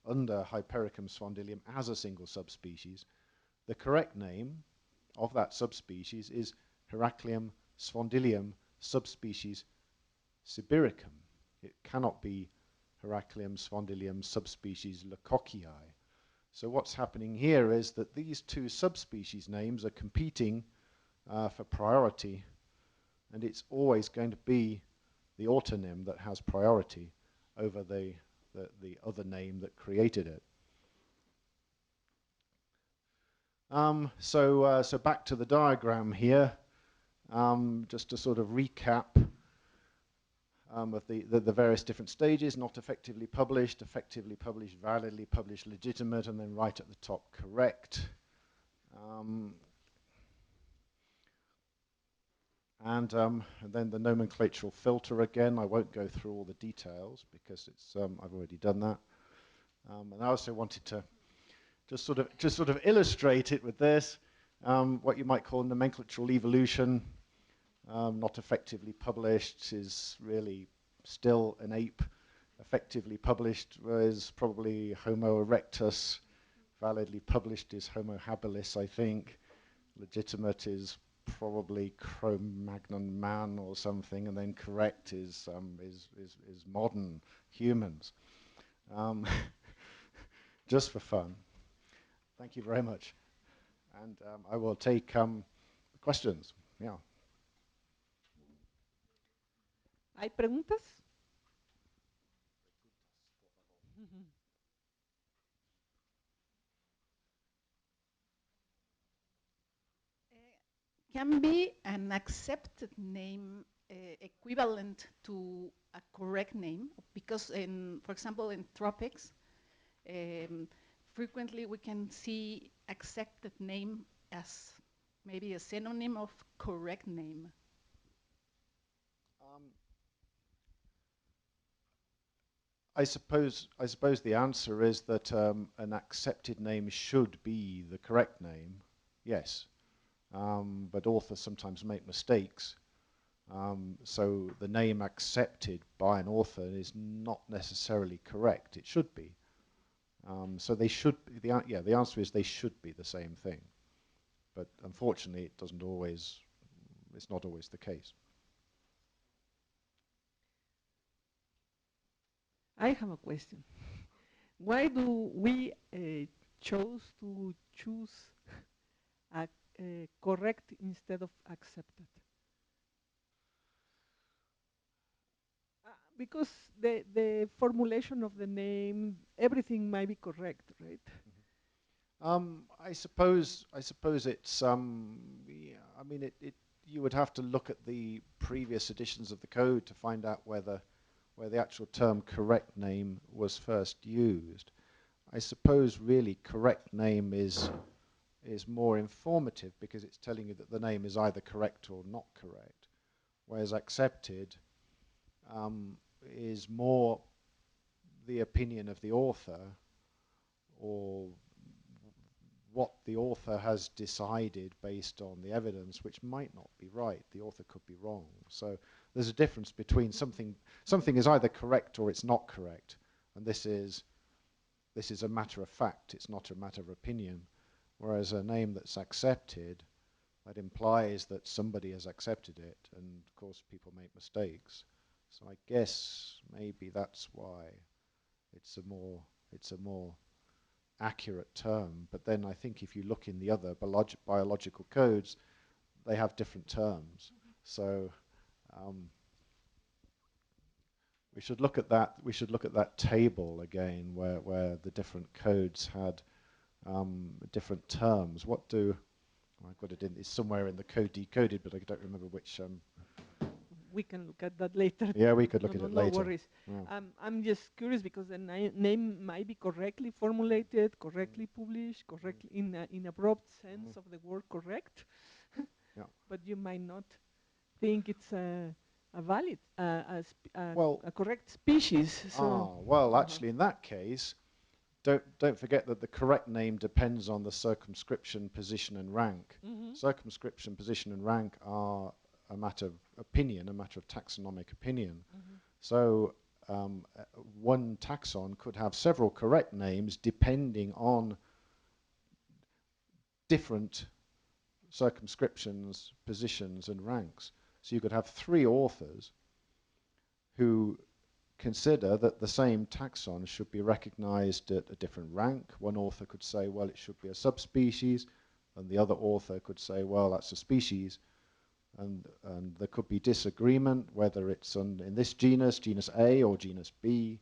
Hypericum swandylium as a single subspecies. The correct name of that subspecies is Heracleum swandylium subspecies sibericum. It cannot be Heracleum swandylium subspecies Lecoqii. So what's happening here is that these two subspecies names are competing for priority, and it's always going to be the autonym that has priority over the other name that created it. So back to the diagram here, just to sort of recap of the various different stages: not effectively published, validly published, legitimate, and then right at the top, correct. And then the nomenclatural filter again. I won't go through all the details because it's I've already done that. And I also wanted to just sort of illustrate it with this, what you might call nomenclatural evolution. Not effectively published is really still an ape. Effectively published is probably Homo erectus. Validly published is Homo habilis, I think. Legitimate is probably Cro-Magnon man or something, and then correct is modern humans. Just for fun. Thank you very much. And I will take questions. Yeah. ¿Hay preguntas? Can be an accepted name equivalent to a correct name? Because, for example, in tropics, frequently we can see accepted name as maybe a synonym of correct name. I suppose the answer is that an accepted name should be the correct name, yes. But authors sometimes make mistakes. So the name accepted by an author is not necessarily correct. It should be. So they should be, the answer is they should be the same thing. But unfortunately, it's not always the case. I have a question. Why do we choose correct instead of accepted? Because the formulation of the name, everything might be correct, right? I suppose it's yeah, I mean you would have to look at the previous editions of the code to find out where the actual term correct name was first used. I suppose really correct name is more informative because it's telling you that the name is either correct or not correct, whereas accepted is more the opinion of the author or what the author has decided based on the evidence, which might not be right. The author could be wrong. So there's a difference between something is either correct or it's not correct, and this is a matter of fact. It's not a matter of opinion. Whereas a name that's accepted, that implies that somebody has accepted it, and of course people make mistakes. So I guess maybe that's why it's a more accurate term. But then I think if you look in the other biological codes, they have different terms. So we should look at that. We should look at that table again, where the different codes had different terms. What do I've got it in? It's somewhere in the code decoded, but I don't remember which. We can look at that later. Yeah, we could look at it later. No worries. Yeah. I'm just curious because the name might be correctly formulated, correctly published, correctly in a broad sense of the word correct, Yeah. but you might not think it's a valid, Well, a correct species. So well, actually, in that case, don't forget that the correct name depends on the circumscription, position, and rank. Circumscription, position, and rank are a matter of opinion, a matter of taxonomic opinion. So one taxon could have several correct names depending on different circumscriptions, positions, and ranks. So you could have three authors who consider that the same taxon should be recognized at a different rank. One author could say, well, it should be a subspecies, and the other author could say, well, that's a species. And there could be disagreement whether it's in this genus, genus A, or genus B.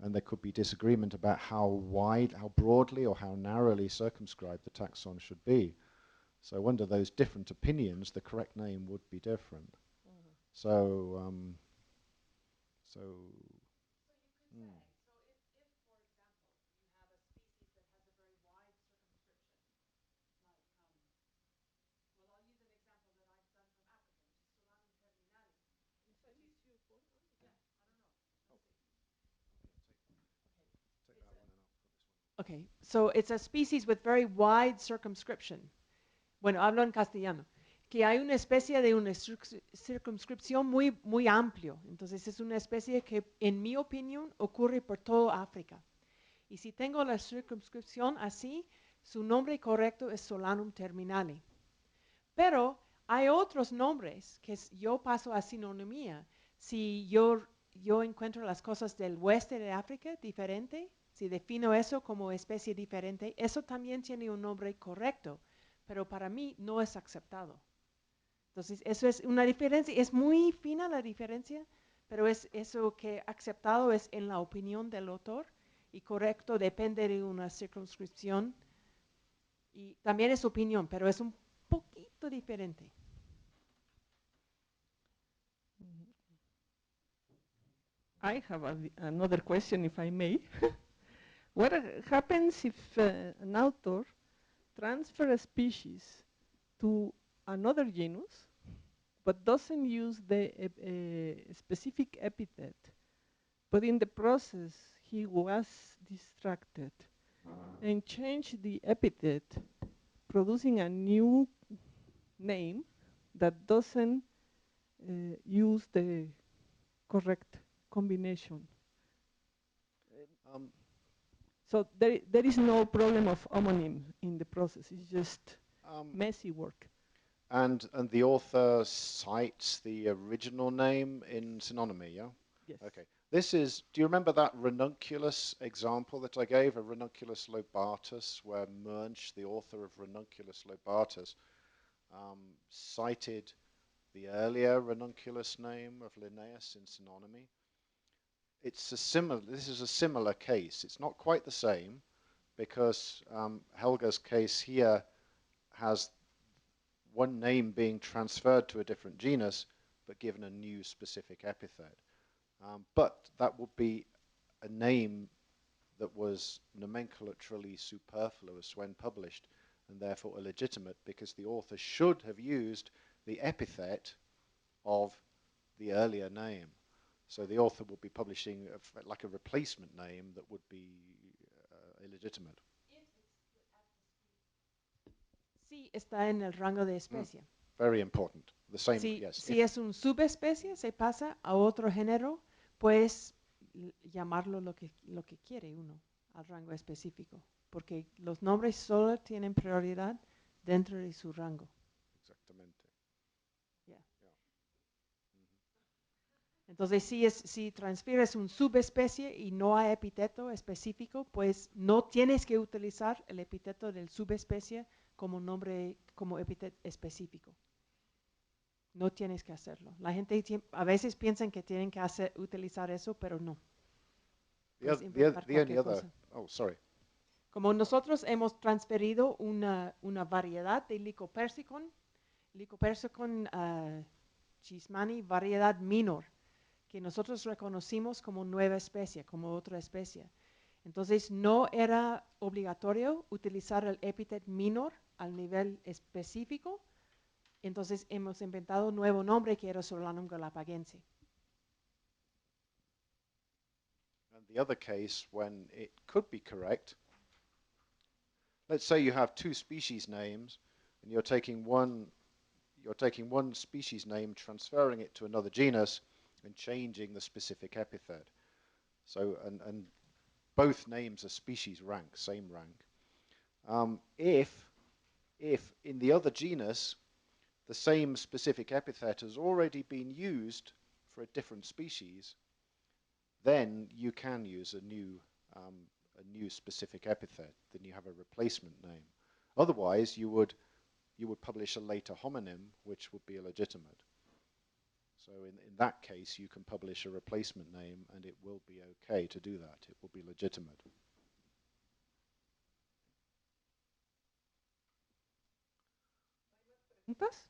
And there could be disagreement about how wide, how broadly, or how narrowly circumscribed the taxon should be. So under those different opinions, the correct name would be different. So, Okay, so it's a species with very wide circumscription. Bueno, hablo en castellano. Que hay una especie de una circunscripción muy amplio. Entonces es una especie que, en mi opinión, ocurre por toda África. Y si tengo la circunscripción así, su nombre correcto es Solanum terminale. Pero hay otros nombres que yo paso a sinonimia. Si yo encuentro las cosas del oeste de África diferente, si defino eso como especie diferente, eso también tiene un nombre correcto, pero para mí no es aceptado. Entonces, eso es una diferencia, es muy fina la diferencia, pero es eso que aceptado es en la opinión del autor y correcto depende de una circunscripción y también es opinión, pero es un poquito diferente. I have another question, if I may. What happens if an author transfers a species to another genus, but doesn't use the specific epithet, but in the process he was distracted and changed the epithet, producing a new name that doesn't use the correct combination? So there is no problem of homonym in the process. It's just messy work. and the author cites the original name in synonymy, yeah? Yes. Okay. This is, do you remember that ranunculus example that I gave, a ranunculus lobatus, where Munch, the author of ranunculus lobatus, cited the earlier ranunculus name of Linnaeus in synonymy? This is a similar case. It's not quite the same because Helga's case here has one name being transferred to a different genus but given a new specific epithet. But that would be a name that was nomenclaturally superfluous when published and therefore illegitimate because the author should have used the epithet of the earlier name. So the author would be publishing like a replacement name that would be illegitimate. Sí está en el rango de especie. Very important. The same, yes. Si es un subespecie, se pasa a otro género, pues llamarlo lo que quiere uno al rango específico, porque los nombres solo tienen prioridad dentro de su rango. Exactamente. Yeah. Entonces, si transfieres un subespecie y no hay epíteto específico, pues no tienes que utilizar el epíteto del subespecie como nombre, como epíteto específico. No tienes que hacerlo. La gente a veces piensan que tienen que utilizar eso, pero no. The only other, oh, sorry. Como nosotros hemos transferido una variedad de Lycopersicon chismani, variedad minor, que nosotros reconocimos como nueva especie, como otra especie. Entonces, no era obligatorio utilizar el epíteto minor al nivel específico. Entonces, hemos inventado un nuevo nombre que era Solanum galapagense. And the other case, when it could be correct, let's say you have two species names, and you're taking one species name, transferring it to another genus, and changing the specific epithet. So, and both names are species rank, same rank. If in the other genus, the same specific epithet has already been used for a different species, then you can use a new specific epithet. Then you have a replacement name. Otherwise, you would publish a later homonym, which would be illegitimate. So in that case, you can publish a replacement name, and it will be okay to do that. It will be legitimate. ¿Preguntas?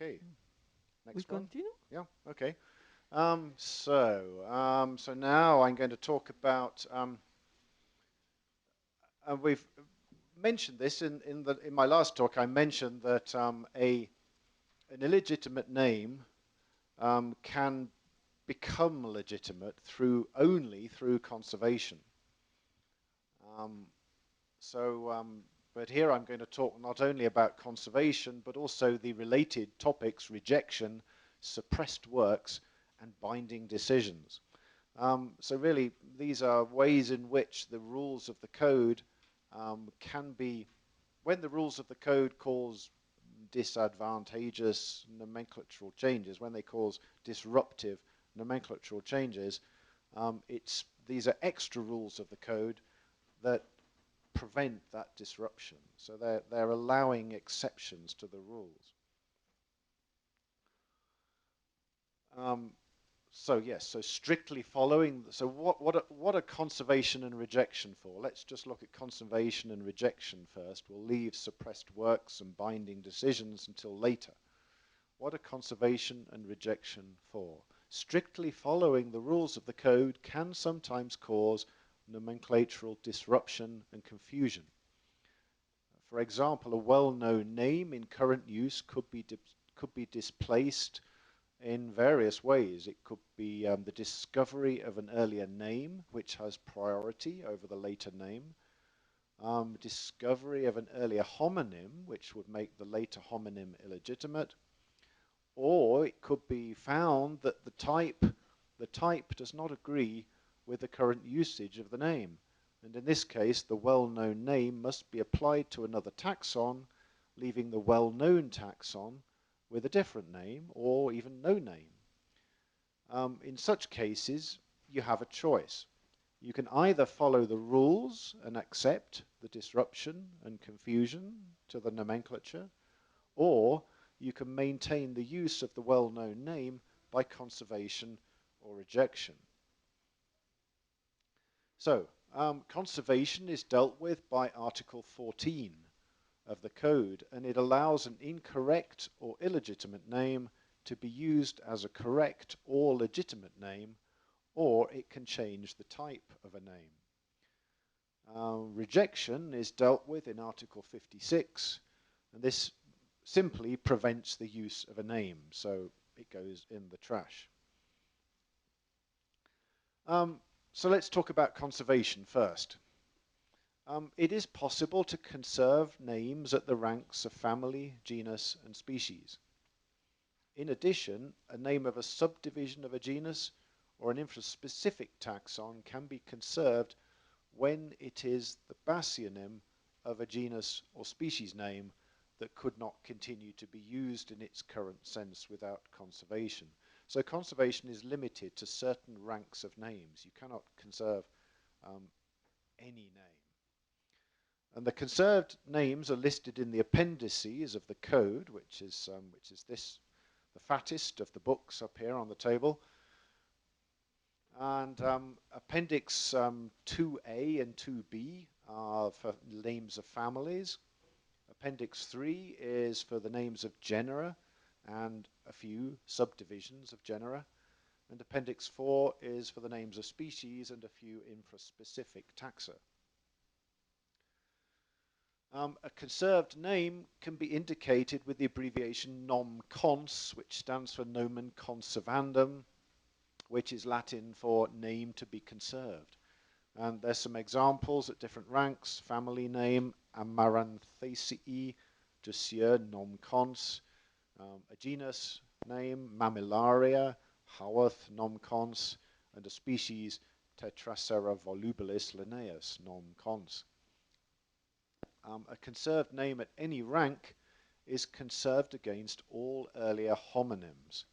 Okay. We Next one. continue? Yeah. Okay. So now I'm going to talk about. We've mentioned this in my last talk. I mentioned that an illegitimate name can become legitimate only through conservation. But here I'm going to talk not only about conservation, but also the related topics: rejection, suppressed works, and binding decisions. So really, these are ways in which the rules of the code can be, when the rules of the code cause disadvantageous nomenclatural changes, when they cause disruptive nomenclatural changes, these are extra rules of the code that prevent that disruption. So they're allowing exceptions to the rules. So strictly following. So what are conservation and rejection for? Let's just look at conservation and rejection first. We'll leave suppressed works and binding decisions until later. What are conservation and rejection for? Strictly following the rules of the code can sometimes cause nomenclatural disruption and confusion. For example, a well-known name in current use could be displaced in various ways. It could be the discovery of an earlier name which has priority over the later name, discovery of an earlier homonym which would make the later homonym illegitimate, or it could be found that the type does not agree with the current usage of the name. And in this case, the well-known name must be applied to another taxon, leaving the well-known taxon with a different name or even no name. In such cases, you have a choice. You can either follow the rules and accept the disruption and confusion to the nomenclature, or you can maintain the use of the well-known name by conservation or rejection. So, conservation is dealt with by Article 14 of the Code, and it allows an incorrect or illegitimate name to be used as a correct or legitimate name, or it can change the type of a name. Rejection is dealt with in Article 56, and this simply prevents the use of a name, so it goes in the trash. So let's talk about conservation first. It is possible to conserve names at the ranks of family, genus, and species. In addition, a name of a subdivision of a genus or an infraspecific taxon can be conserved when it is the basionym of a genus or species name that could not continue to be used in its current sense without conservation. So conservation is limited to certain ranks of names. You cannot conserve any name. And the conserved names are listed in the appendices of the code, which is this, the fattest of the books up here on the table. And Appendix 2A and 2B are for names of families. Appendix 3 is for the names of genera and a few subdivisions of genera. And Appendix 4 is for the names of species and a few infraspecific taxa. A conserved name can be indicated with the abbreviation nom-cons, which stands for nomen conservandum, which is Latin for name to be conserved. And there's some examples at different ranks. Family name, Amaranthacea, Jussieu nom-cons. A genus name, Mammillaria, Howarth nom-cons. And a species, Tetracera volubilis Linnaeus nom-cons. A conserved name at any rank is conserved against all earlier homonyms.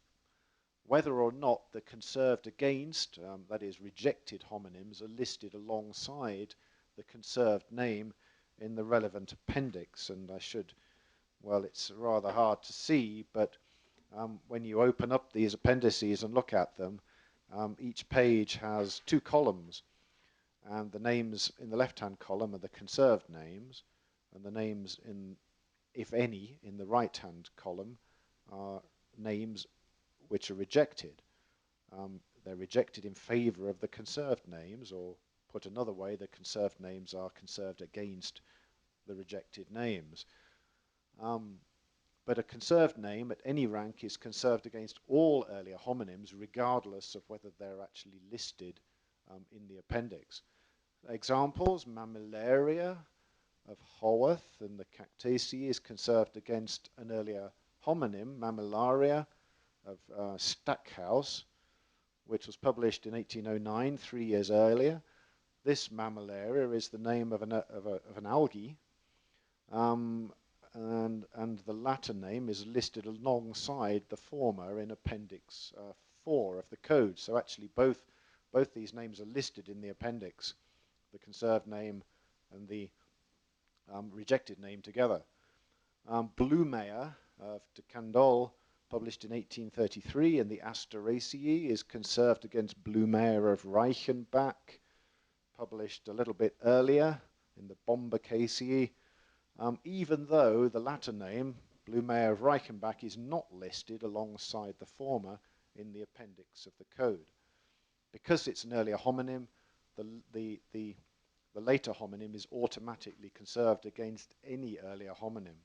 Whether or not the conserved against, that is rejected homonyms, are listed alongside the conserved name in the relevant appendix. And I should, well, it's rather hard to see, but when you open up these appendices and look at them, each page has two columns. And the names in the left-hand column are the conserved names, and the names, if any, in the right-hand column are names which are rejected. They're rejected in favor of the conserved names, or put another way, the conserved names are conserved against the rejected names. But a conserved name at any rank is conserved against all earlier homonyms, regardless of whether they're actually listed in the appendix. Examples, Mammillaria of Haworth and the Cactaceae is conserved against an earlier homonym, Mammillaria of Stackhouse, which was published in 1809, 3 years earlier. This Mammillaria is the name of an algae, and the latter name is listed alongside the former in Appendix 4 of the code. So actually both these names are listed in the appendix, the conserved name and the rejected name together. Blumeyer of de Candolle, published in 1833, and the Asteraceae is conserved against Blumeyer of Reichenbach, published a little bit earlier in the Bombycaceae, even though the latter name, Blumeyer of Reichenbach, is not listed alongside the former in the appendix of the code. Because it's an earlier homonym, the later homonym is automatically conserved against any earlier homonym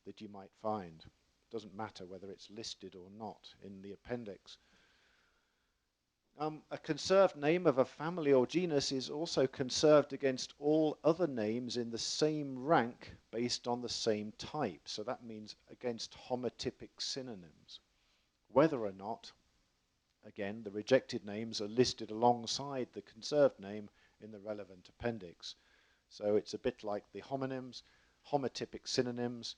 that you might find. It doesn't matter whether it's listed or not in the appendix. A conserved name of a family or genus is also conserved against all other names in the same rank based on the same type. So that means against homotypic synonyms. Whether or not, again, the rejected names are listed alongside the conserved name in the relevant appendix. So it's a bit like the homonyms, homotypic synonyms.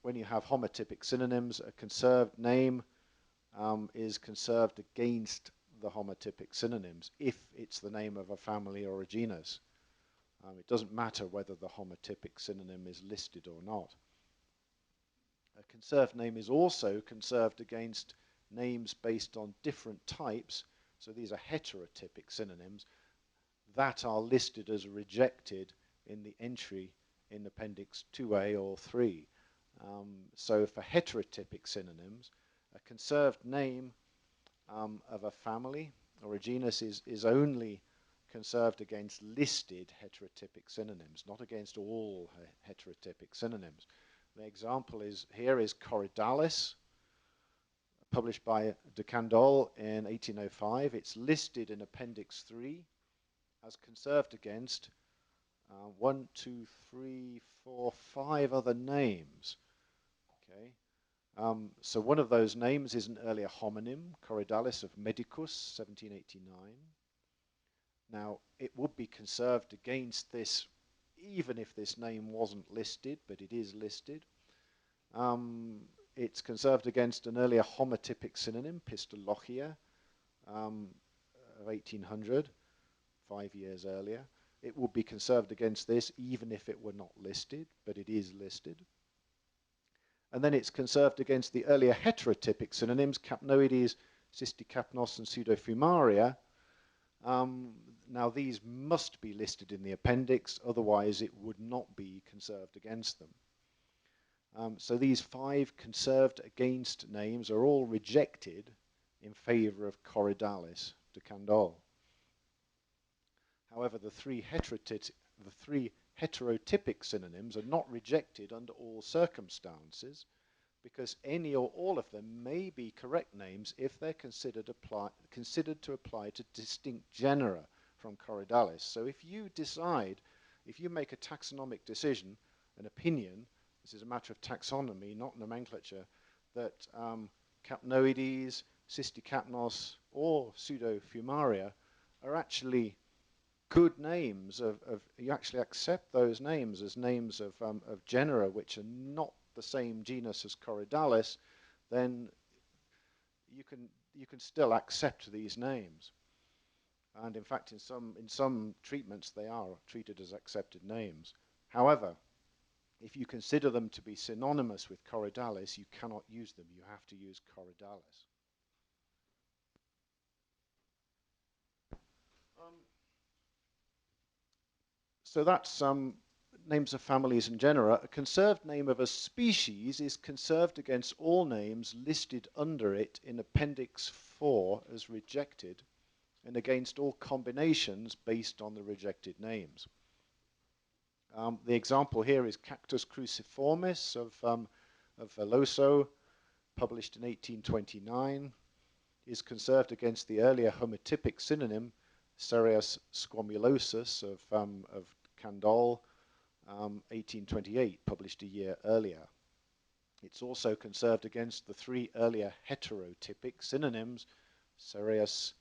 when you have homotypic synonyms, a conserved name is conserved against the homotypic synonyms if it's the name of a family or a genus. It doesn't matter whether the homotypic synonym is listed or not. A conserved name is also conserved against names based on different types, so these are heterotypic synonyms, that are listed as rejected in the entry in Appendix 2A or 3. So for heterotypic synonyms, a conserved name of a family or a genus is only conserved against listed heterotypic synonyms, not against all heterotypic synonyms. The example here is Corydalis, published by de Candolle in 1805. It's listed in Appendix 3 as conserved against 1, 2, 3, 4, 5 other names. Okay. So one of those names is an earlier homonym, Corydalis of Medicus, 1789. Now, it would be conserved against this, even if this name wasn't listed, but it is listed. It's conserved against an earlier homotypic synonym, Pistolochia, of 1800, 5 years earlier. It would be conserved against this, even if it were not listed, but it is listed. And then it's conserved against the earlier heterotypic synonyms, Capnoides, Cysticapnos, and Pseudofumaria. Now, these must be listed in the appendix, otherwise it would not be conserved against them. So these 5 conserved against names are all rejected in favor of Corydalis de Candolle. However, the three heterotypic synonyms are not rejected under all circumstances, because any or all of them may be correct names if they're considered to apply to distinct genera from Corydalis. So if you make a taxonomic decision, an opinion, this is a matter of taxonomy, not nomenclature, that Capnoides, Cysticapnos, or Pseudofumaria are actually good names you actually accept those names as names of genera which are not the same genus as Corydalis, then you can still accept these names. And in fact, in some treatments, they are treated as accepted names. However, if you consider them to be synonymous with Corydalis, you cannot use them. You have to use Corydalis. So that's names of families and genera. A conserved name of a species is conserved against all names listed under it in Appendix 4 as rejected, and against all combinations based on the rejected names. The example here is Cactus cruciformis of Veloso, published in 1829, is conserved against the earlier homotypic synonym Cereus squamulosus of Candolle, 1828, published a year earlier. It's also conserved against the 3 earlier heterotypic synonyms, Cereus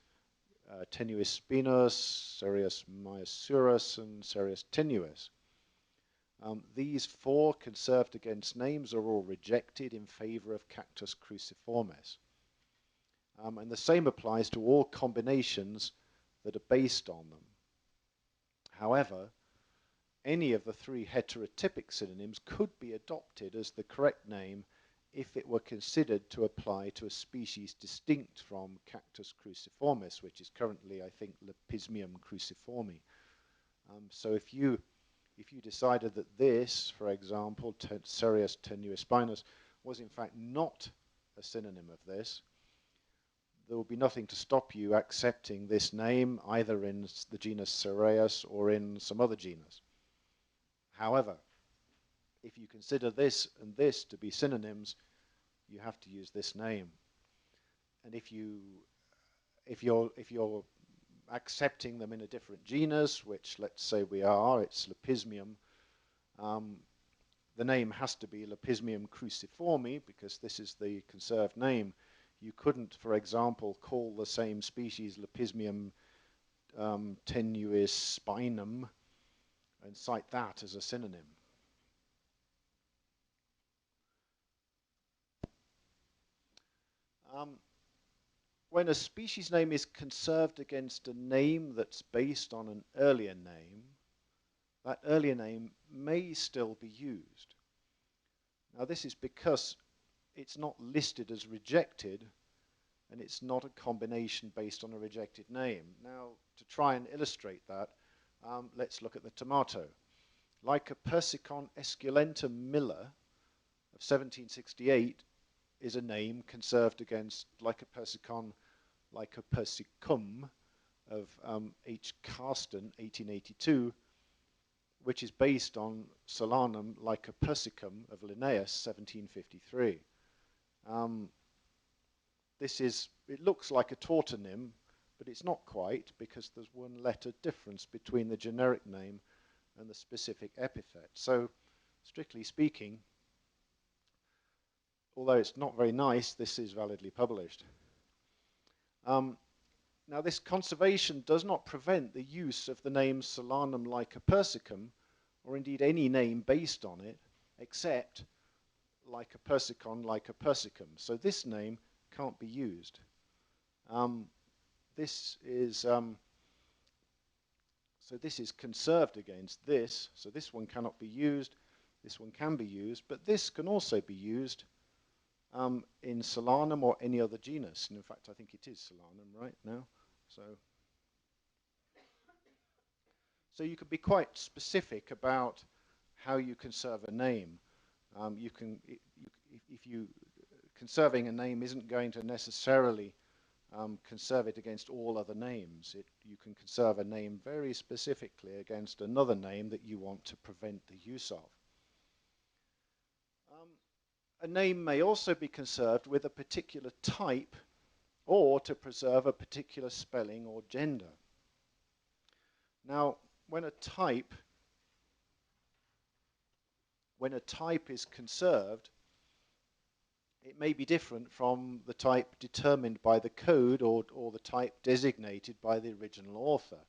tenuis spinus, Cereus myosurus, and Cereus tenuis. These 4 conserved against names are all rejected in favor of Cactus cruciformis. And the same applies to all combinations that are based on them. However, any of the 3 heterotypic synonyms could be adopted as the correct name if it were considered to apply to a species distinct from Cactus cruciformis, which is currently, I think, Lepismium cruciformi. So if you decided that this, for example, Cereus tenuispinus, was in fact not a synonym of this, there will be nothing to stop you accepting this name either in the genus Cereus or in some other genus. However, if you consider this and this to be synonyms, you have to use this name. And if you're accepting them in a different genus, which let's say we are, it's Lepismium, the name has to be Lepismium cruciformi because this is the conserved name. You couldn't, for example, call the same species Lepismium tenuis spinum and cite that as a synonym. Um, when a species name is conserved against a name that's based on an earlier name, that earlier name may still be used. Now this is because it's not listed as rejected, and it's not a combination based on a rejected name. Now, to try and illustrate that, let's look at the tomato. Lycopersicon esculentum Miller of 1768 is a name conserved against Lycopersicon lycopersicum of H. Carsten, 1882, which is based on Solanum lycopersicum of Linnaeus, 1753. It looks like a tautonym, but it's not quite, because there's one letter difference between the generic name and the specific epithet. So, strictly speaking, although it's not very nice, this is validly published. Now, this conservation does not prevent the use of the name Solanum lycopersicum, or indeed any name based on it, except Lycopersicon lycopersicum. So this name can't be used. This is so this is conserved against this. So this one cannot be used. This one can be used, but this can also be used in Solanum or any other genus. And in fact, I think it is Solanum right now. So you can be quite specific about how you conserve a name. Conserving a name isn't going to necessarily conserve it against all other names. You can conserve a name very specifically against another name that you want to prevent the use of. A name may also be conserved with a particular type or to preserve a particular spelling or gender. Now, when a type is conserved, it may be different from the type determined by the code or the type designated by the original author.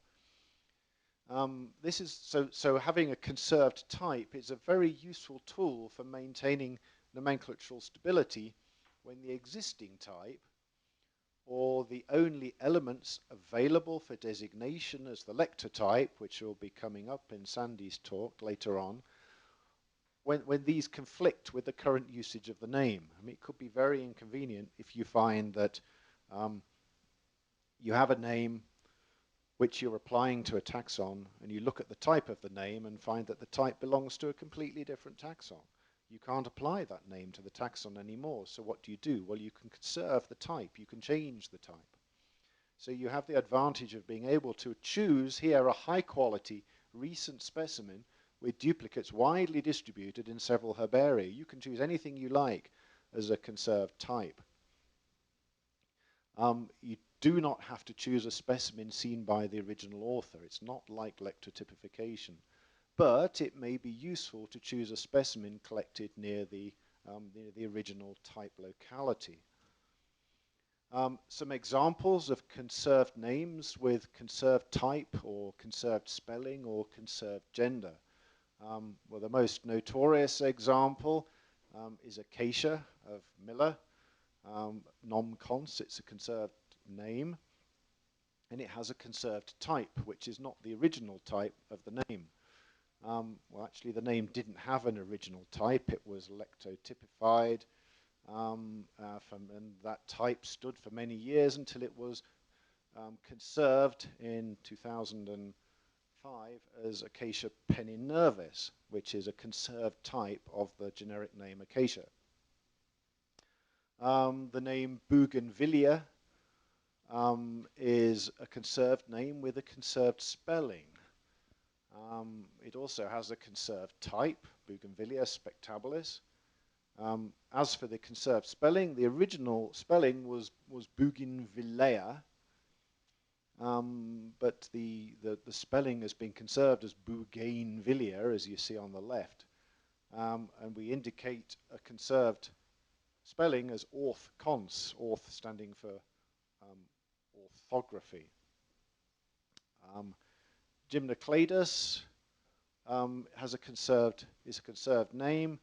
So having a conserved type is a very useful tool for maintaining nomenclatural stability when the existing type, or the only elements available for designation as the lector type, which will be coming up in Sandy's talk later on, when these conflict with the current usage of the name. I mean, it could be very inconvenient if you find that you have a name which you're applying to a taxon, and you look at the type of the name and find that the type belongs to a completely different taxon. You can't apply that name to the taxon anymore, so what do? Well, you can conserve the type, you can change the type. So you have the advantage of being able to choose here a high quality recent specimen with duplicates widely distributed in several herbaria. You can choose anything you like as a conserved type. You do not have to choose a specimen seen by the original author. It's not like lectotypification. But it may be useful to choose a specimen collected near the original type locality. Some examples of conserved names with conserved type or conserved spelling or conserved gender. Well, the most notorious example is Acacia of Miller. Nom cons, it's a conserved name, and it has a conserved type, which is not the original type of the name. Well, actually, the name didn't have an original type. It was lectotypified, and that type stood for many years until it was conserved in 2005 as Acacia penninervis, which is a conserved type of the generic name Acacia. The name Bougainvillea is a conserved name with a conserved spelling. It also has a conserved type, Bougainvillea spectabilis. As for the conserved spelling, the original spelling was Bougainvillea, but the spelling has been conserved as Bougainvillea, as you see on the left. And we indicate a conserved spelling as orth cons, orth standing for orthography. Gymnocladus is a conserved name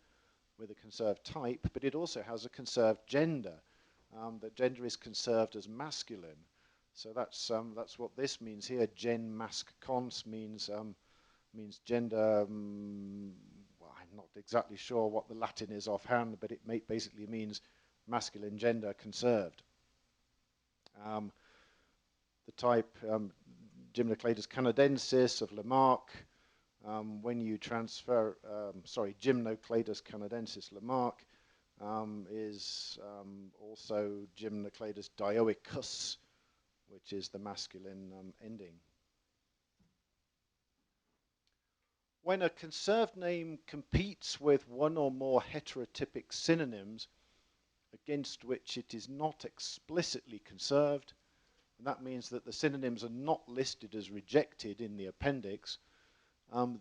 with a conserved type, but it also has a conserved gender. the gender is conserved as masculine. So that's what this means here. Gen masc cons means gender. Well, I'm not exactly sure what the Latin is offhand, but it basically means masculine gender conserved. The type Gymnocladus canadensis of Lamarck. When you transfer, Gymnocladus canadensis Lamarck is also Gymnocladus dioicus, which is the masculine ending. When a conserved name competes with one or more heterotypic synonyms against which it is not explicitly conserved, and that means that the synonyms are not listed as rejected in the appendix,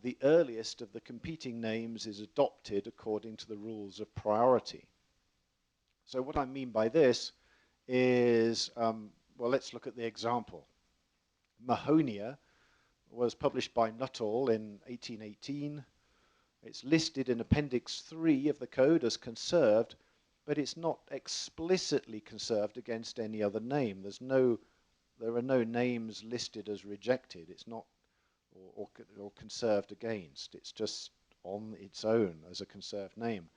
the earliest of the competing names is adopted according to the rules of priority. So what I mean by this is, well, let's look at the example. Mahonia was published by Nuttall in 1818. It's listed in Appendix 3 of the code as conserved, but it's not explicitly conserved against any other name. There are no names listed as rejected. It's not or conserved against. It's just on its own as a conserved name.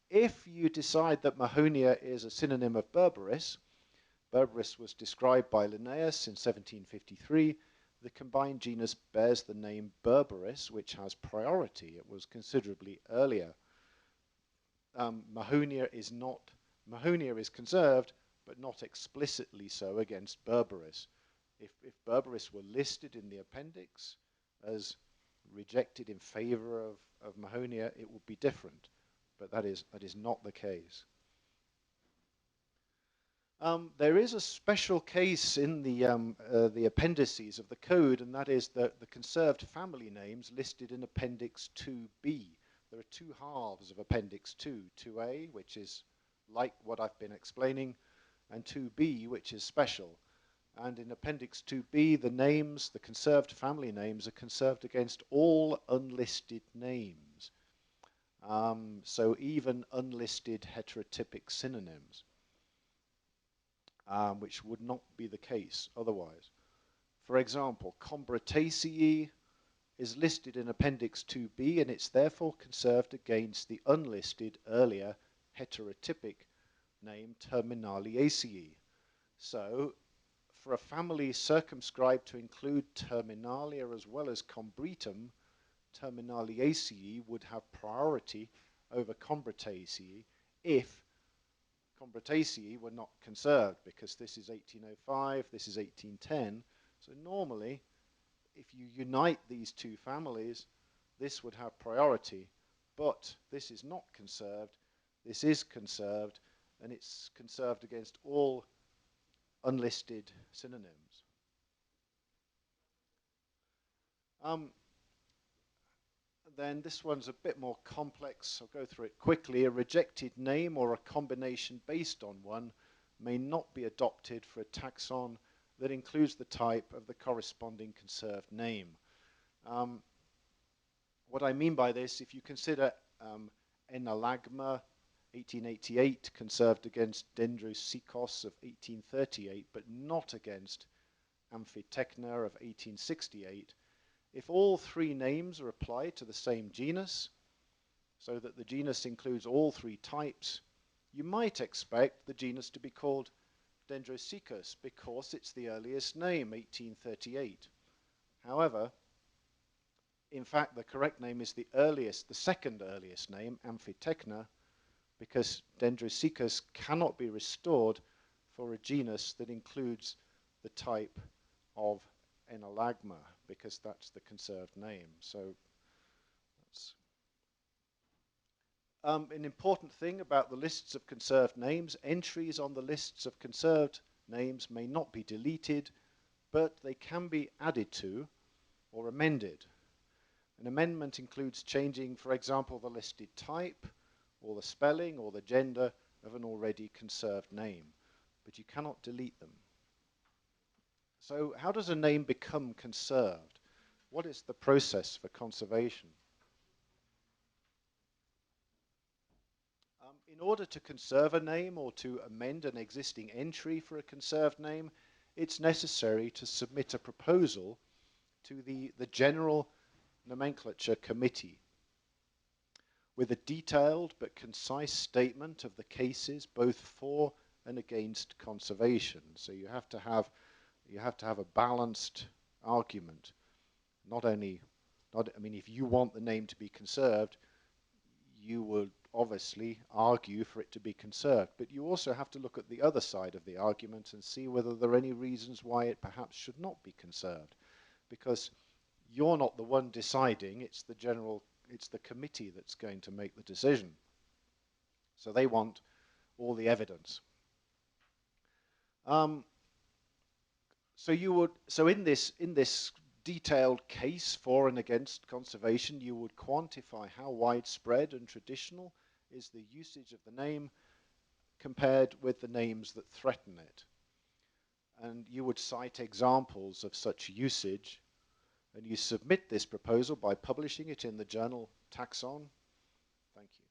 If you decide that Mahonia is a synonym of Berberis, Berberis was described by Linnaeus in 1753. The combined genus bears the name Berberis, which has priority. It was considerably earlier. Mahonia is conserved, but not explicitly so against Berberis. If Berberis were listed in the appendix as rejected in favor of Mahonia, it would be different, but that is not the case. There is a special case in the appendices of the code, and that is the conserved family names listed in Appendix 2b. There are two halves of Appendix 2, 2a, which is like what I've been explaining, and 2b, which is special. And in Appendix 2b, the conserved family names are conserved against all unlisted names. So even unlisted heterotypic synonyms. Which would not be the case otherwise. For example, Combretaceae is listed in Appendix 2b, and it's therefore conserved against the unlisted earlier heterotypic name Terminaliaceae. So, for a family circumscribed to include Terminalia as well as Combretum, Terminaliaceae would have priority over Combretaceae if Combretaceae were not conserved, because this is 1805, this is 1810. So normally, if you unite these two families, this would have priority, but this is not conserved, this is conserved, and it's conserved against all unlisted synonyms. Then this one's a bit more complex. I'll go through it quickly. A rejected name or a combination based on one may not be adopted for a taxon that includes the type of the corresponding conserved name. What I mean by this, if you consider Enalagma, 1888, conserved against Dendrosikos of 1838, but not against Amphitechna of 1868, if all three names are applied to the same genus, so that the genus includes all three types, you might expect the genus to be called Dendrosikos because it's the earliest name, 1838. However, in fact, the correct name is the second earliest name, Amphitechna, because Dendrosikos cannot be restored for a genus that includes the type of Enalagma, because that's the conserved name. So that's an important thing about the lists of conserved names. Entries on the lists of conserved names may not be deleted, but they can be added to or amended. An amendment includes changing, for example, the listed type or the spelling or the gender of an already conserved name, but you cannot delete them. So how does a name become conserved? What is the process for conservation? in order to conserve a name or to amend an existing entry for a conserved name, it's necessary to submit a proposal to the General Nomenclature Committee with a detailed but concise statement of the cases both for and against conservation. So you have to have a balanced argument. I mean, if you want the name to be conserved, you would obviously argue for it to be conserved. But you also have to look at the other side of the argument and see whether there are any reasons why it perhaps should not be conserved. Because you're not the one deciding, it's the committee that's going to make the decision. So they want all the evidence. So in this detailed case for and against conservation, you would quantify how widespread and traditional is the usage of the name compared with the names that threaten it. And you would cite examples of such usage, and you submit this proposal by publishing it in the journal Taxon. Thank you.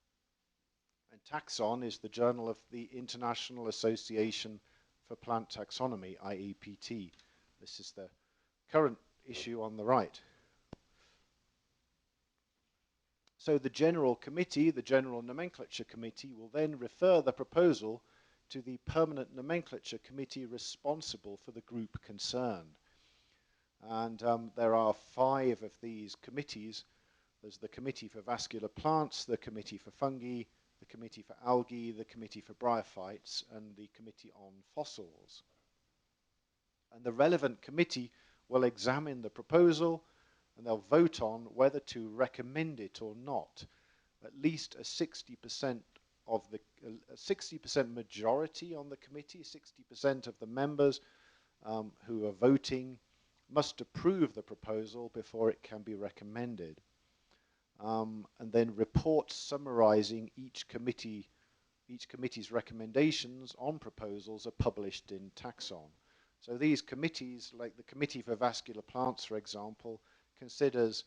And Taxon is the journal of the International Association for Plant Taxonomy, IAPT. This is the current issue on the right. So the General Committee, the General Nomenclature Committee, will then refer the proposal to the Permanent Nomenclature Committee responsible for the group concerned. And there are 5 of these committees. There's the Committee for Vascular Plants, the Committee for Fungi, the Committee for Algae, the Committee for Bryophytes, and the Committee on Fossils. And the relevant committee will examine the proposal and they'll vote on whether to recommend it or not. At least a 60% majority on the committee, 60% of the members who are voting must approve the proposal before it can be recommended. And then reports summarizing each committee's recommendations on proposals are published in Taxon. So these committees, like the Committee for Vascular Plants, for example, considers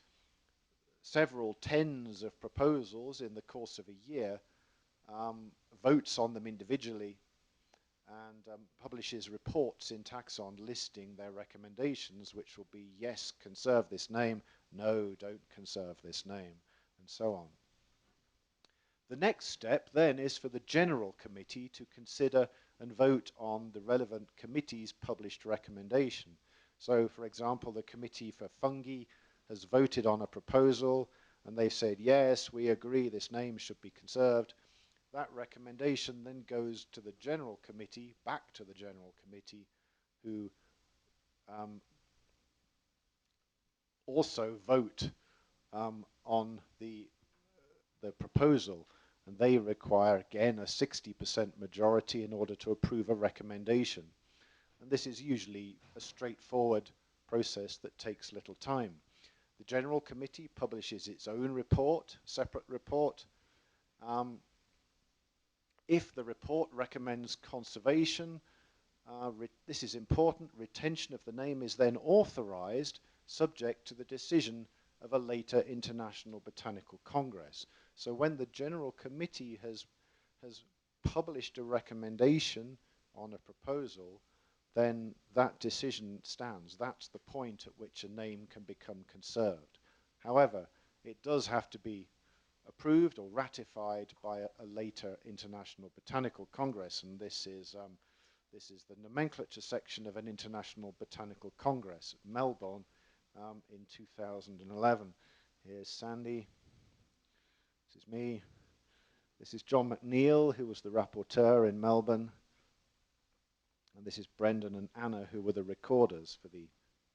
several tens of proposals in the course of a year, votes on them individually, and publishes reports in Taxon listing their recommendations, which will be, yes, conserve this name, no, don't conserve this name, and so on. The next step then is for the General Committee to consider and vote on the relevant committee's published recommendation. So, for example, the Committee for Fungi has voted on a proposal and they've said, yes, we agree this name should be conserved. That recommendation then goes to the General Committee, back to the General Committee, who also vote on the proposal. And they require, again, a 60% majority in order to approve a recommendation. And this is usually a straightforward process that takes little time. The General Committee publishes its own report, separate report. If the report recommends conservation, this is important, retention of the name is then authorized subject to the decision of a later International Botanical Congress. So when the General Committee has published a recommendation on a proposal, then that decision stands. That's the point at which a name can become conserved. However, it does have to be approved or ratified by a later International Botanical Congress, and this is the nomenclature section of an International Botanical Congress at Melbourne in 2011. Here's Sandy. This is me. This is John McNeil, who was the rapporteur in Melbourne. And this is Brendan and Anna, who were the recorders for the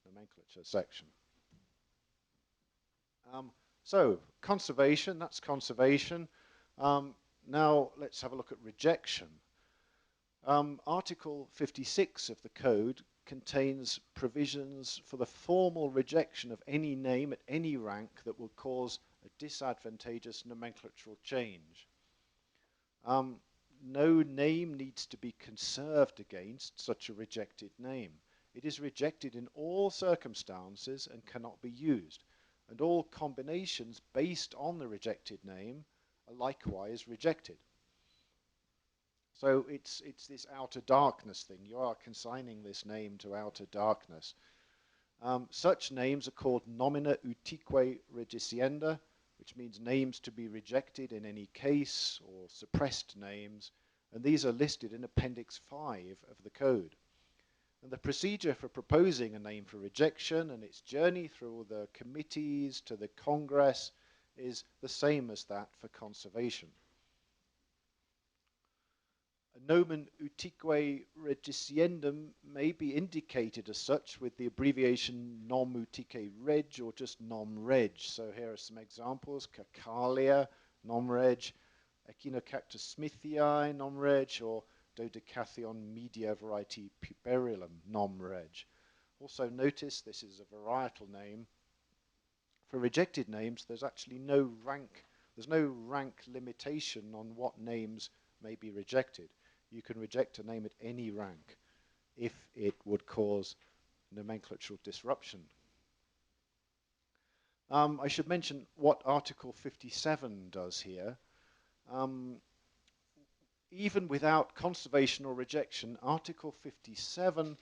nomenclature section. So, conservation, that's conservation. Now, let's have a look at rejection. Article 56 of the Code contains provisions for the formal rejection of any name at any rank that will cause a disadvantageous nomenclatural change. No name needs to be conserved against such a rejected name. It is rejected in all circumstances and cannot be used, and all combinations based on the rejected name are likewise rejected. So it's this outer darkness thing. You are consigning this name to outer darkness. Such names are called nomina utique regicienda, which means names to be rejected in any case, or suppressed names, and these are listed in Appendix 5 of the Code. And the procedure for proposing a name for rejection and its journey through the committees to the Congress is the same as that for conservation. A nomen utique regiciendum may be indicated as such with the abbreviation nom utique reg or just nom reg. So here are some examples: Cacalia, nom reg; Echinocactus smithii, nom reg; or Dodecatheon media variety puberilum, nom reg. Also notice this is a varietal name. For rejected names, there's actually no rank limitation on what names may be rejected. You can reject a name at any rank if it would cause nomenclatural disruption. I should mention what Article 57 does here. Even without conservation or rejection, Article 57.1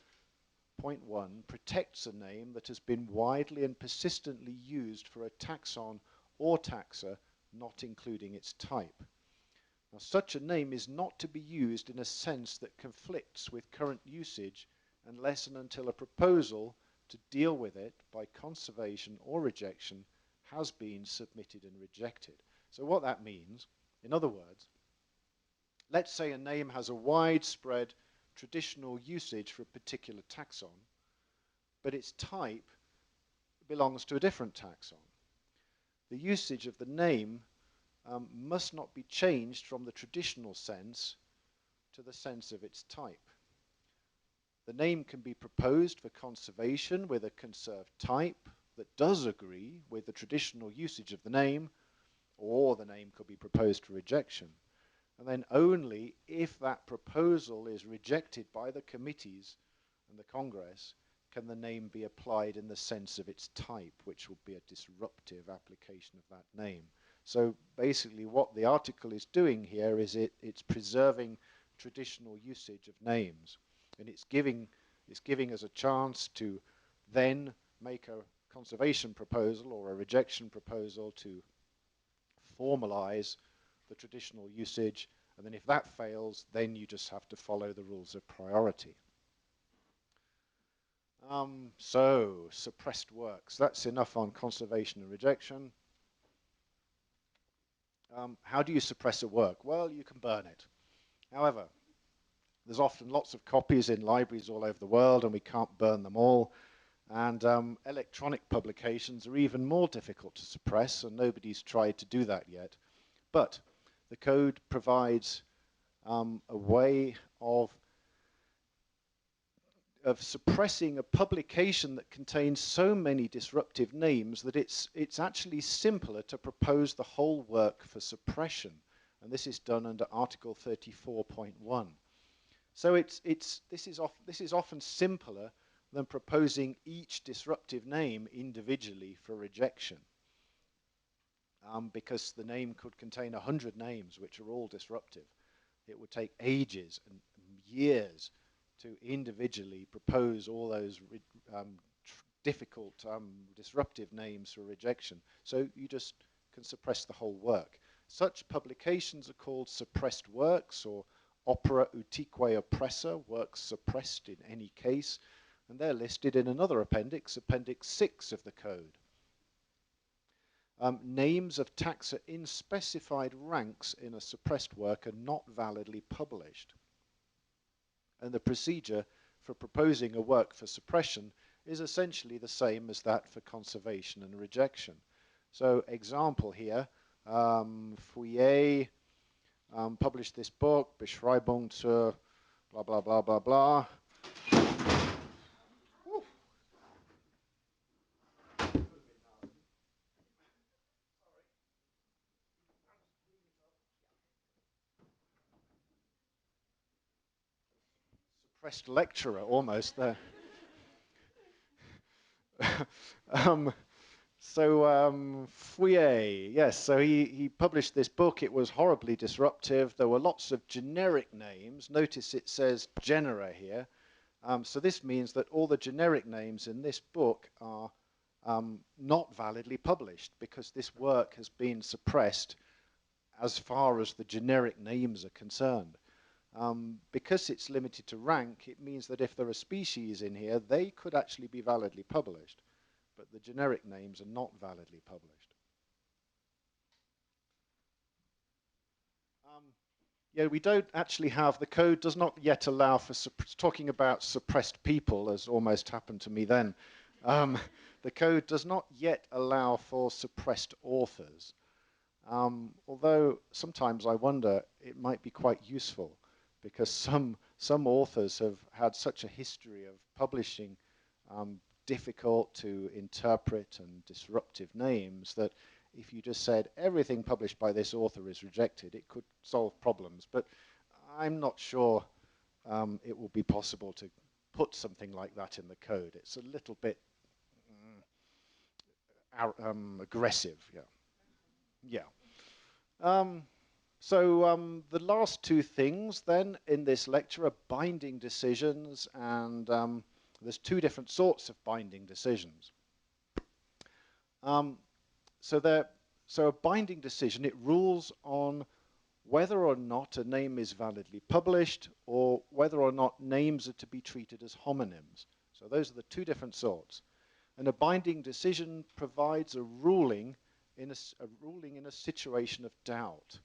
protects a name that has been widely and persistently used for a taxon or taxa, not including its type. Now, such a name is not to be used in a sense that conflicts with current usage unless and until a proposal to deal with it by conservation or rejection has been submitted and rejected. So what that means, in other words, let's say a name has a widespread traditional usage for a particular taxon, but its type belongs to a different taxon. The usage of the name must not be changed from the traditional sense to the sense of its type. The name can be proposed for conservation with a conserved type that does agree with the traditional usage of the name, or the name could be proposed for rejection. And then only if that proposal is rejected by the committees and the Congress can the name be applied in the sense of its type, which will be a disruptive application of that name. So basically what the article is doing here is it's preserving traditional usage of names, and it's giving us a chance to then make a conservation proposal or a rejection proposal to formalize the traditional usage, and then if that fails, then you just have to follow the rules of priority. So, suppressed works. That's enough on conservation and rejection. How do you suppress a work? Well, you can burn it. However, there's often lots of copies in libraries all over the world, and we can't burn them all. And electronic publications are even more difficult to suppress, and nobody's tried to do that yet. But the code provides a way of suppressing a publication that contains so many disruptive names that it's actually simpler to propose the whole work for suppression. And this is done under Article 34.1. So this is often simpler than proposing each disruptive name individually for rejection. Because the name could contain 100 names which are all disruptive. It would take ages and years to individually propose all those difficult, disruptive names for rejection. So you just can suppress the whole work. Such publications are called suppressed works, or opera utique oppressa, works suppressed in any case, and they're listed in another appendix, Appendix 6 of the Code. Names of taxa in specified ranks in a suppressed work are not validly published. And the procedure for proposing a work for suppression is essentially the same as that for conservation and rejection. So example here, Fouillet published this book, Beschreibung zur blah blah blah blah blah. Suppressed lecturer almost there. Fouillet, yes, so he published this book. It was horribly disruptive. There were lots of generic names. Notice it says genera here. So this means that all the generic names in this book are not validly published because this work has been suppressed as far as the generic names are concerned. Because it's limited to rank, it means that if there are species in here, they could actually be validly published, but the generic names are not validly published. Yeah, we don't actually have, the code does not yet allow for, talking about suppressed people, as almost happened to me then, the code does not yet allow for suppressed authors. Although sometimes I wonder it might be quite useful because some authors have had such a history of publishing difficult to interpret and disruptive names that if you just said everything published by this author is rejected, it could solve problems. But I'm not sure it will be possible to put something like that in the code. It's a little bit aggressive, yeah. Yeah. The last two things then in this lecture are binding decisions, and there's two different sorts of binding decisions. So a binding decision, it rules on whether or not a name is validly published or whether or not names are to be treated as homonyms. So those are the two different sorts. And a binding decision provides a ruling in a situation of doubt.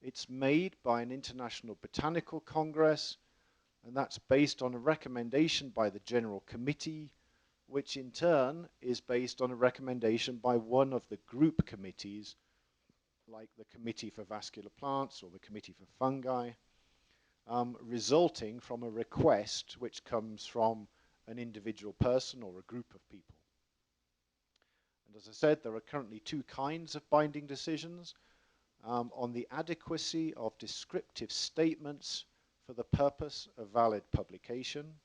It's made by an international botanical congress, and that's based on a recommendation by the General Committee, which in turn is based on a recommendation by one of the group committees, like the Committee for Vascular Plants or the Committee for Fungi, resulting from a request which comes from an individual person or a group of people. And as I said, there are currently two kinds of binding decisions. On the adequacy of descriptive statements for the purpose of valid publication,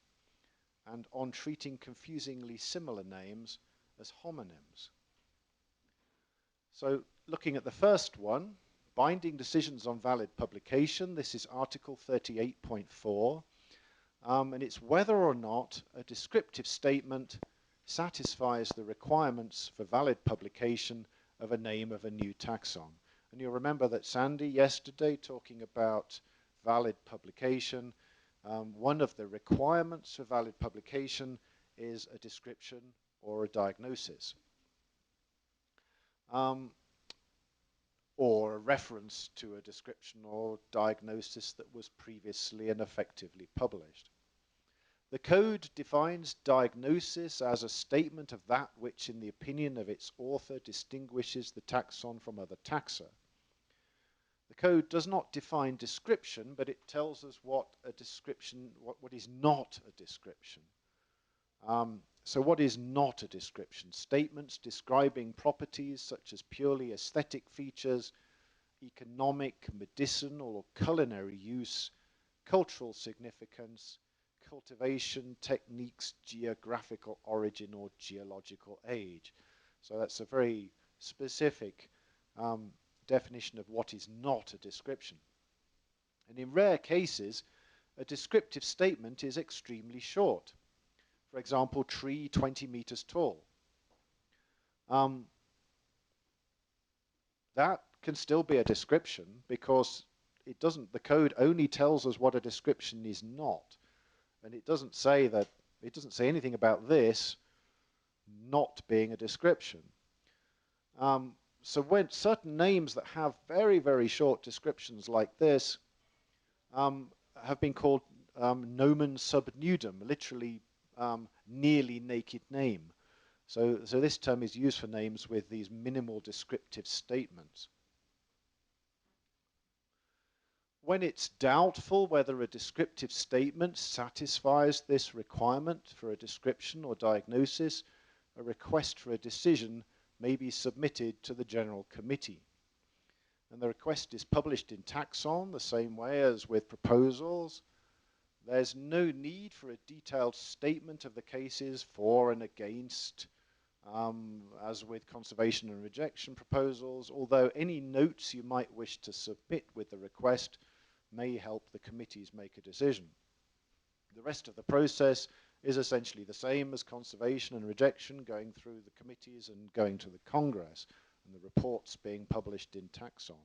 and on treating confusingly similar names as homonyms. So looking at the first one, binding decisions on valid publication, this is Article 38.4, and it's whether or not a descriptive statement satisfies the requirements for valid publication of a name of a new taxon. And you'll remember that Sandy yesterday talking about valid publication, one of the requirements for valid publication is a description or a diagnosis, or a reference to a description or diagnosis that was previously and effectively published. The code defines diagnosis as a statement of that which, in the opinion of its author, distinguishes the taxon from other taxa. The code does not define description, but it tells us what a description, what is not a description. So what is not a description? Statements describing properties such as purely aesthetic features, economic, medicinal, or culinary use, cultural significance, cultivation techniques, geographical origin, or geological age. So that's a very specific definition of what is not a description. And in rare cases, a descriptive statement is extremely short. For example, tree 20 meters tall. That can still be a description because it doesn't, the code only tells us what a description is not. And it doesn't say that, it doesn't say anything about this not being a description. So when certain names that have very, very short descriptions like this have been called nomen sub nudum, literally nearly naked name. So this term is used for names with these minimal descriptive statements. When it's doubtful whether a descriptive statement satisfies this requirement for a description or diagnosis, a request for a decision may be submitted to the General Committee. And the request is published in taxon the same way as with proposals. There's no need for a detailed statement of the cases for and against as with conservation and rejection proposals, although any notes you might wish to submit with the request may help the committees make a decision. The rest of the process is essentially the same as conservation and rejection, going through the committees and going to the Congress, and the reports being published in Taxon.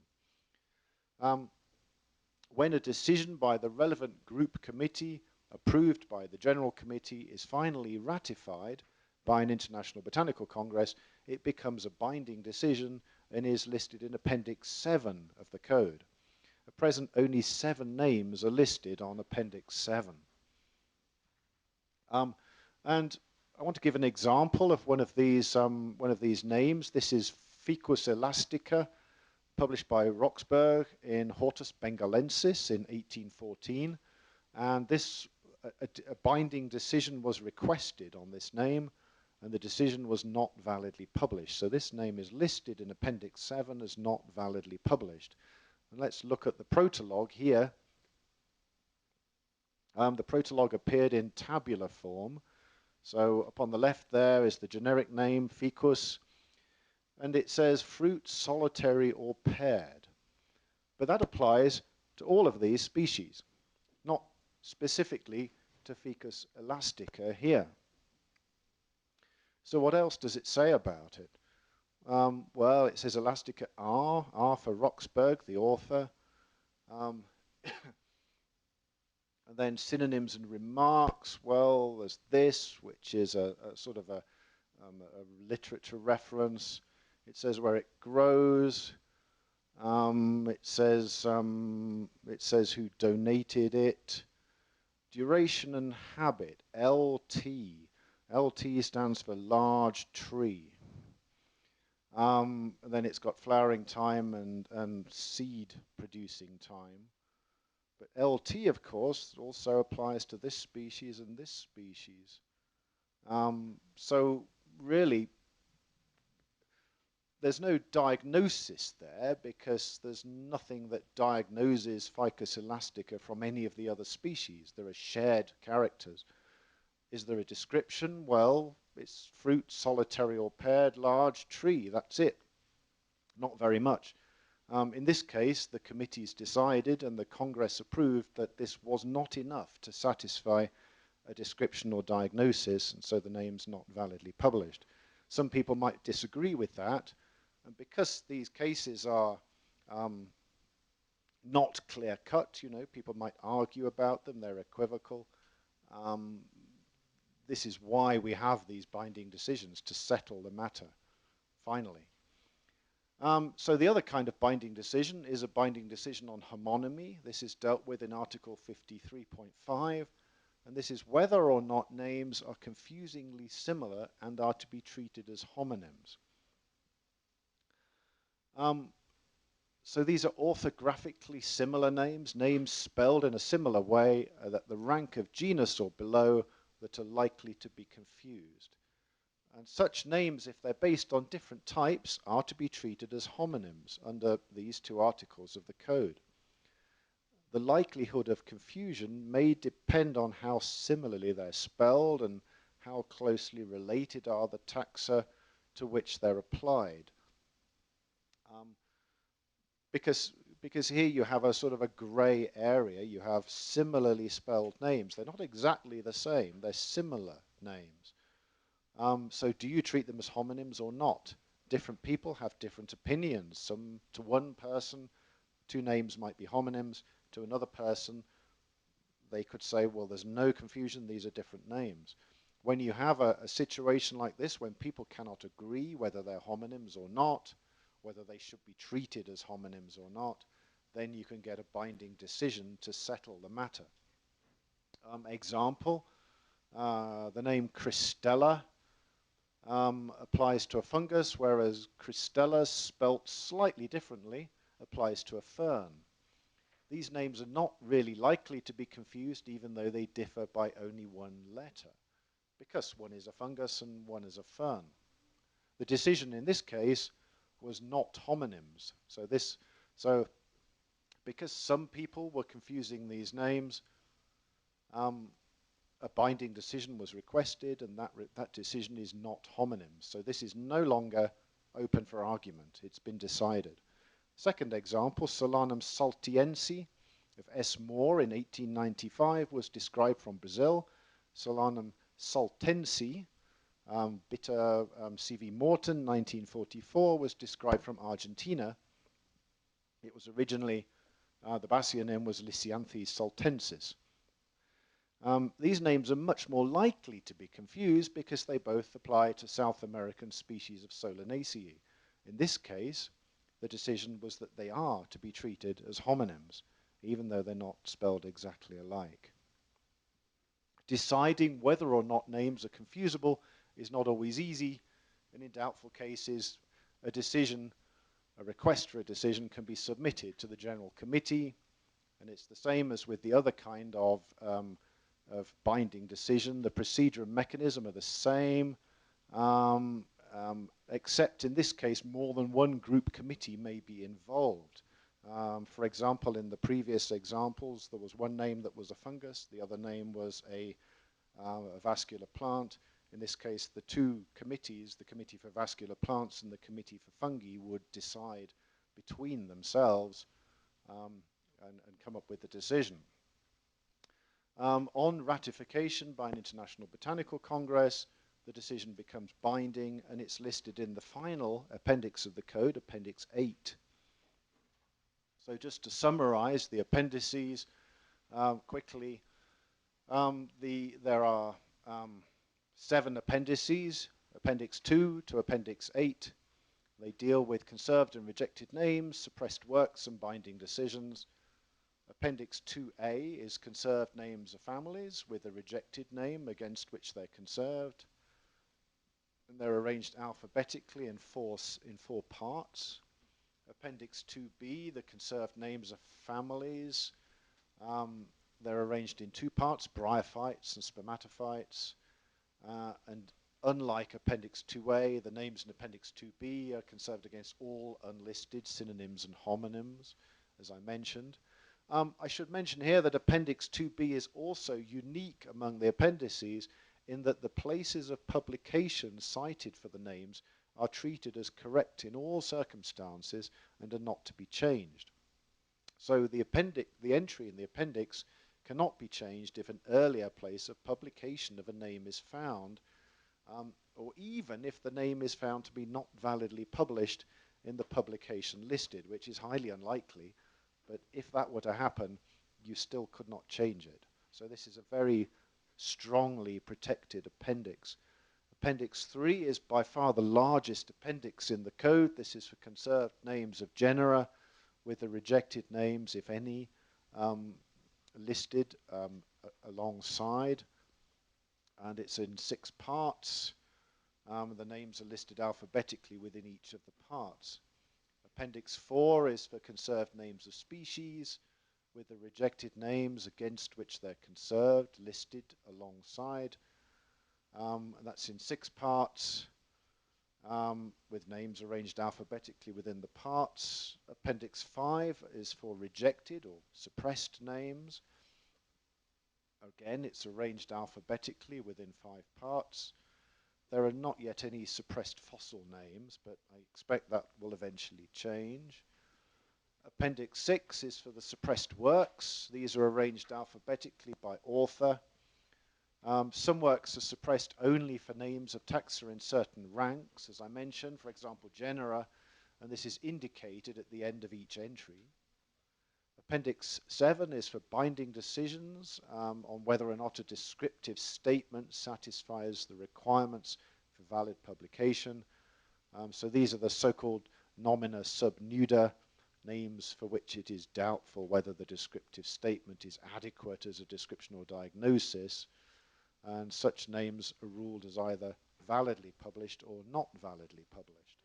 When a decision by the relevant group committee, approved by the General Committee, is finally ratified by an International Botanical Congress, it becomes a binding decision and is listed in Appendix 7 of the Code. At present, only 7 names are listed on Appendix 7. And I want to give an example of one of these names. This is Ficus elastica, published by Roxburgh in Hortus bengalensis in 1814. And this, a binding decision was requested on this name, and the decision was not validly published. So this name is listed in Appendix 7 as not validly published. And let's look at the protologue here. The protologue appeared in tabular form. So upon the left there is the generic name, Ficus, and it says fruit solitary or paired. But that applies to all of these species, not specifically to Ficus elastica here. So what else does it say about it? Well, it says elastica R for Roxburgh, the author. And then synonyms and remarks. Well, there's this, which is a sort of a literature reference. It says where it grows. It says who donated it. Duration and habit, LT. LT stands for large tree. And then it's got flowering time and seed producing time. But LT, of course, also applies to this species and this species. So really, there's no diagnosis there because there's nothing that diagnoses Ficus elastica from any of the other species. There are shared characters. Is there a description? Well, it's fruit, solitary or paired, large tree. That's it. Not very much. In this case, the committees decided and the Congress approved that this was not enough to satisfy a description or diagnosis, and so the name's not validly published. Some people might disagree with that, and because these cases are not clear-cut, people might argue about them, they're equivocal. This is why we have these binding decisions, to settle the matter, finally. So the other kind of binding decision is a binding decision on homonymy. This is dealt with in Article 53.5, and this is whether or not names are confusingly similar and are to be treated as homonyms. So these are orthographically similar names, names spelled in a similar way that the rank of genus or below that are likely to be confused. And such names, if they're based on different types, are to be treated as homonyms under these 2 articles of the Code. The likelihood of confusion may depend on how similarly they're spelled and how closely related are the taxa to which they're applied. Because here you have a sort of a grey area. You have similarly spelled names. They're not exactly the same. They're similar names. So do you treat them as homonyms or not? Different people have different opinions. To one person, 2 names might be homonyms. To another person, they could say, well, there's no confusion. These are different names. When you have a situation like this, when people cannot agree whether they're homonyms or not, whether they should be treated as homonyms or not, then you can get a binding decision to settle the matter. Example, the name Cristella applies to a fungus, whereas Cristella, spelt slightly differently, applies to a fern. These names are not really likely to be confused, even though they differ by only 1 letter, because one is a fungus and one is a fern. The decision in this case was not homonyms. So because some people were confusing these names, a binding decision was requested, and that decision is not homonyms. So this is no longer open for argument. It's been decided. Second example, Solanum saltiense of S. Moore in 1895 was described from Brazil. Solanum saltense, Bitter C.V. Morton, 1944, was described from Argentina. It was originally, the Bassian name was Lysianthes saltensis. These names are much more likely to be confused because they both apply to South American species of Solanaceae. In this case, the decision was that they are to be treated as homonyms, even though they're not spelled exactly alike. Deciding whether or not names are confusable is not always easy, and in doubtful cases, a request for a decision can be submitted to the General Committee, and it's the same as with the other kind of binding decision. The procedure and mechanism are the same, except in this case, more than one group committee may be involved. For example, in the previous examples, there was one name that was a fungus, the other name was a vascular plant. In this case, the two committees, the Committee for Vascular Plants and the Committee for Fungi, would decide between themselves and come up with a decision. On ratification by an International Botanical Congress, the decision becomes binding, and it's listed in the final appendix of the code, Appendix 8. So just to summarize the appendices quickly, there are 7 appendices, Appendix 2 to Appendix 8. They deal with conserved and rejected names, suppressed works, and binding decisions. Appendix 2A is conserved names of families with a rejected name against which they're conserved. And they're arranged alphabetically in four parts. Appendix 2B, the conserved names of families. They're arranged in 2 parts, bryophytes and spermatophytes. And unlike Appendix 2A, the names in Appendix 2B are conserved against all unlisted synonyms and homonyms, as I mentioned. I should mention here that Appendix 2B is also unique among the appendices in that the places of publication cited for the names are treated as correct in all circumstances and are not to be changed. So the entry in the appendix cannot be changed if an earlier place of publication of a name is found, or even if the name is found to be not validly published in the publication listed, which is highly unlikely. But if that were to happen, you still could not change it. So this is a very strongly protected appendix. Appendix 3 is by far the largest appendix in the code. This is for conserved names of genera with the rejected names, if any, listed alongside. And it's in 6 parts. The names are listed alphabetically within each of the parts. Appendix 4 is for conserved names of species with the rejected names against which they're conserved, listed alongside. And that's in 6 parts, with names arranged alphabetically within the parts. Appendix 5 is for rejected or suppressed names. Again, it's arranged alphabetically within 5 parts. There are not yet any suppressed fossil names, but I expect that will eventually change. Appendix 6 is for the suppressed works. These are arranged alphabetically by author. Some works are suppressed only for names of taxa in certain ranks, as I mentioned, for example, genera, and this is indicated at the end of each entry. Appendix 7 is for binding decisions on whether or not a descriptive statement satisfies the requirements for valid publication. So these are the so-called nomina sub nuda, names for which it is doubtful whether the descriptive statement is adequate as a description or diagnosis, and such names are ruled as either validly published or not validly published.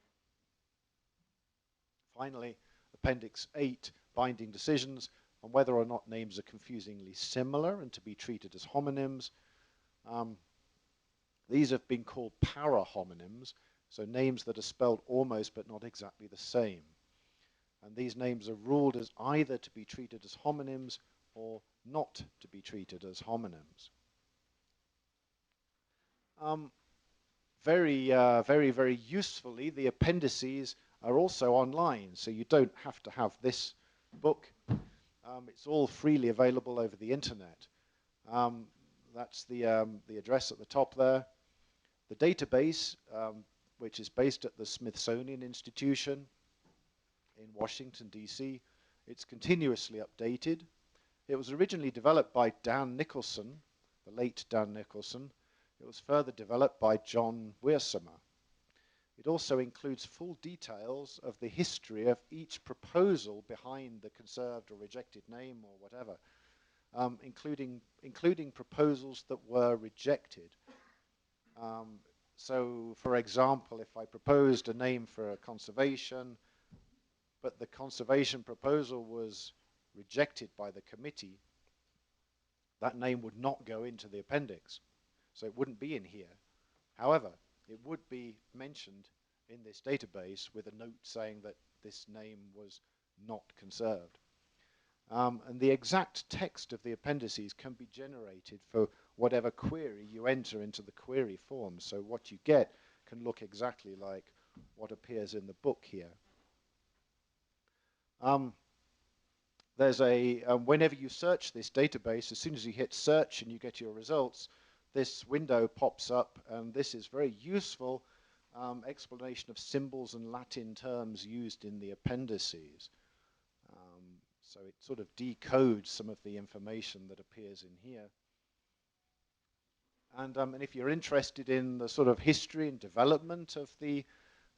Finally, Appendix 8, binding decisions on whether or not names are confusingly similar and to be treated as homonyms. These have been called parahomonyms, so names that are spelled almost but not exactly the same. And these names are ruled as either to be treated as homonyms or not to be treated as homonyms. very usefully, the appendices are also online, so you don't have to have this book. It's all freely available over the internet. That's the address at the top there. The database, which is based at the Smithsonian Institution in Washington, D.C., it's continuously updated. It was originally developed by Dan Nicholson, the late Dan Nicholson. It was further developed by John Weirsomer. It also includes full details of the history of each proposal behind the conserved or rejected name or whatever, including proposals that were rejected. So, for example, if I proposed a name for a conservation, but the conservation proposal was rejected by the committee, that name would not go into the appendix. So it wouldn't be in here. However, it would be mentioned in this database with a note saying that this name was not conserved. And the exact text of the appendices can be generated for whatever query you enter into the query form. So what you get can look exactly like what appears in the book here. There's whenever you search this database, as soon as you hit search and you get your results, this window pops up, and this is very useful explanation of symbols and Latin terms used in the appendices. So it sort of decodes some of the information that appears in here. And if you're interested in the sort of history and development of the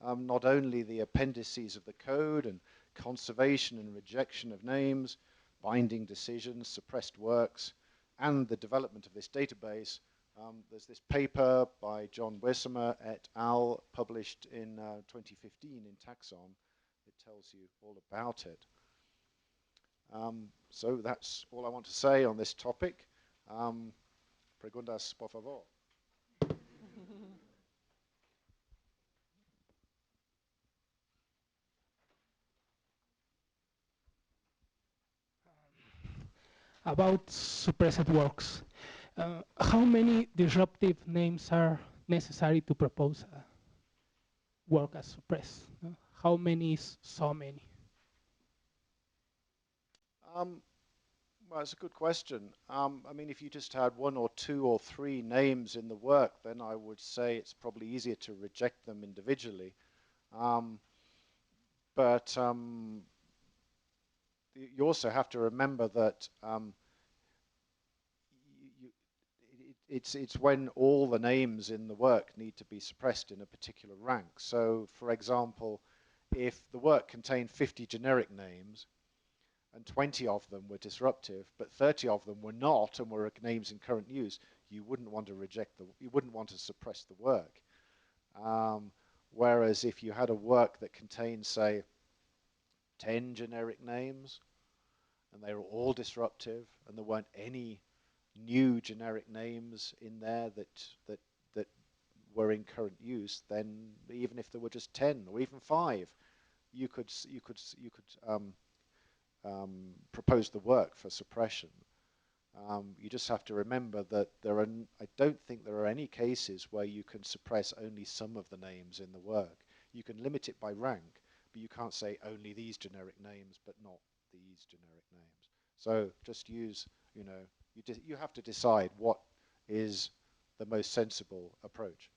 not only the appendices of the code and conservation and rejection of names, binding decisions, suppressed works, and the development of this database, there's this paper by John Weirsomer et al. Published in 2015 in Taxon. It tells you all about it. So that's all I want to say on this topic. Preguntas, por favor. About suppressed works. How many disruptive names are necessary to propose a work as suppressed? How many is so many? Well, it's a good question. I mean, if you just had one or two or three names in the work, then I would say it's probably easier to reject them individually. But you also have to remember that it's when all the names in the work need to be suppressed in a particular rank. So, for example, if the work contained 50 generic names, and 20 of them were disruptive, but 30 of them were not and were names in current use, you wouldn't want to you wouldn't want to suppress the work. Whereas if you had a work that contained, say, 10 generic names, and they were all disruptive, and there weren't any new generic names in there that were in current use, then even if there were just 10 or even 5, you could propose the work for suppression. You just have to remember that I don't think there are any cases where you can suppress only some of the names in the work. You can limit it by rank, but you can't say only these generic names, but not these generic names. So just use, you have to decide what is the most sensible approach.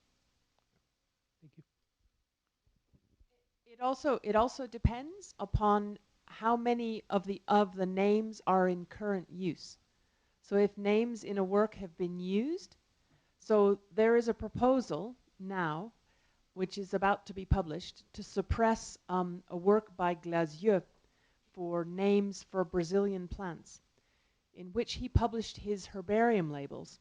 Thank you. It also depends upon how many of the names are in current use. So if names in a work have been used, so there is a proposal now, which is about to be published, to suppress a work by Glazieux for names for Brazilian plants, in which he published his herbarium labels.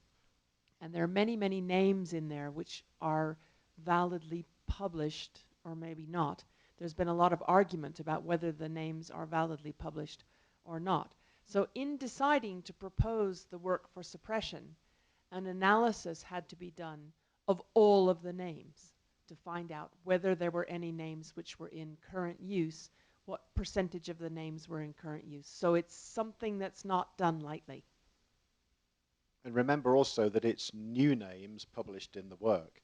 And there are many, many names in there which are validly published, or maybe not. There's been a lot of argument about whether the names are validly published or not. So in deciding to propose the work for suppression, an analysis had to be done of all of the names to find out whether there were any names which were in current use, what percentage of the names were in current use. So it's something that's not done lightly. And remember also that it's new names published in the work.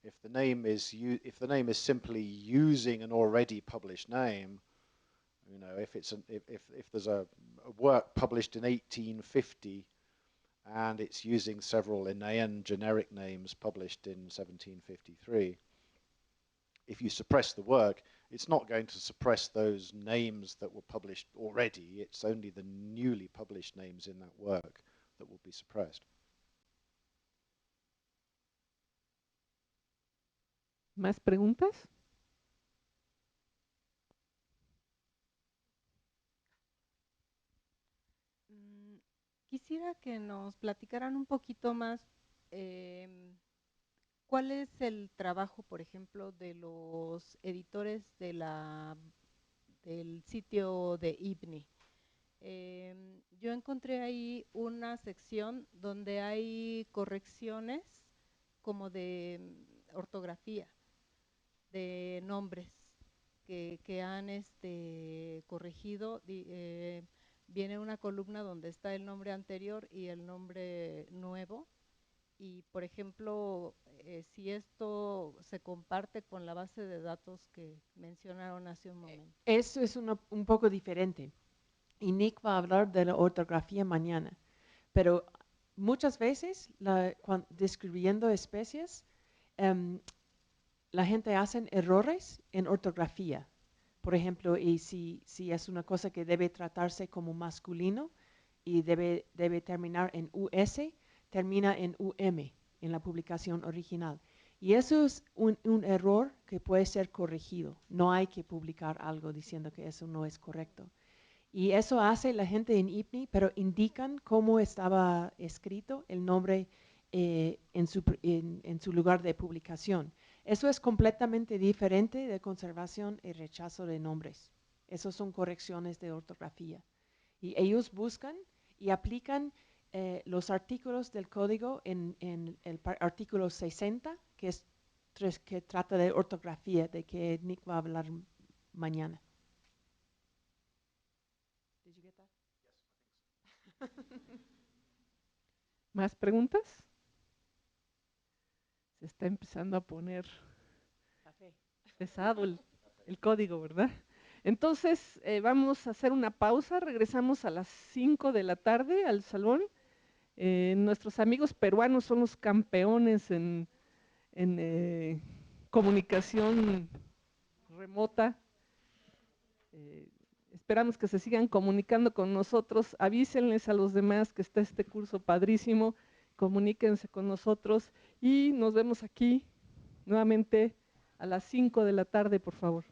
If the name is simply using an already published name, if there's a work published in 1850 and it's using several Linnaean generic names published in 1753, if you suppress the work, it's not going to suppress those names that were published already. It's only the newly published names in that work that will be suppressed. ¿Más preguntas? Quisiera que nos platicaran un poquito más cuál es el trabajo, por ejemplo, de los editores del sitio de IBNI. Yo encontré ahí una sección donde hay correcciones como de ortografía, de nombres que han corregido. Viene una columna donde está el nombre anterior y el nombre nuevo. Y, por ejemplo, si esto se comparte con la base de datos que mencionaron hace un momento. Eso es un poco diferente. Y Nick va a hablar de la ortografía mañana. Pero muchas veces, describiendo especies, la gente hace errores en ortografía. Por ejemplo, y si es una cosa que debe tratarse como masculino y debe terminar en US, termina en UM en la publicación original. Y eso es un error que puede ser corregido. No hay que publicar algo diciendo que eso no es correcto. Y eso hace la gente en IPNI, pero indican cómo estaba escrito el nombre en su lugar de publicación. Eso es completamente diferente de conservación y rechazo de nombres. Esas son correcciones de ortografía. Y ellos buscan y aplican los artículos del código en el artículo 60, que trata de ortografía, de que Nick va a hablar mañana. Did you get that? Yes, I think so. ¿Más preguntas? Se está empezando a poner pesado el código, ¿verdad? Entonces, vamos a hacer una pausa, regresamos a las 5 de la tarde al salón. Nuestros amigos peruanos son los campeones en comunicación remota. Esperamos que se sigan comunicando con nosotros. Avísenles a los demás que está este curso padrísimo. Comuníquense con nosotros y nos vemos aquí nuevamente a las 5 de la tarde, por favor.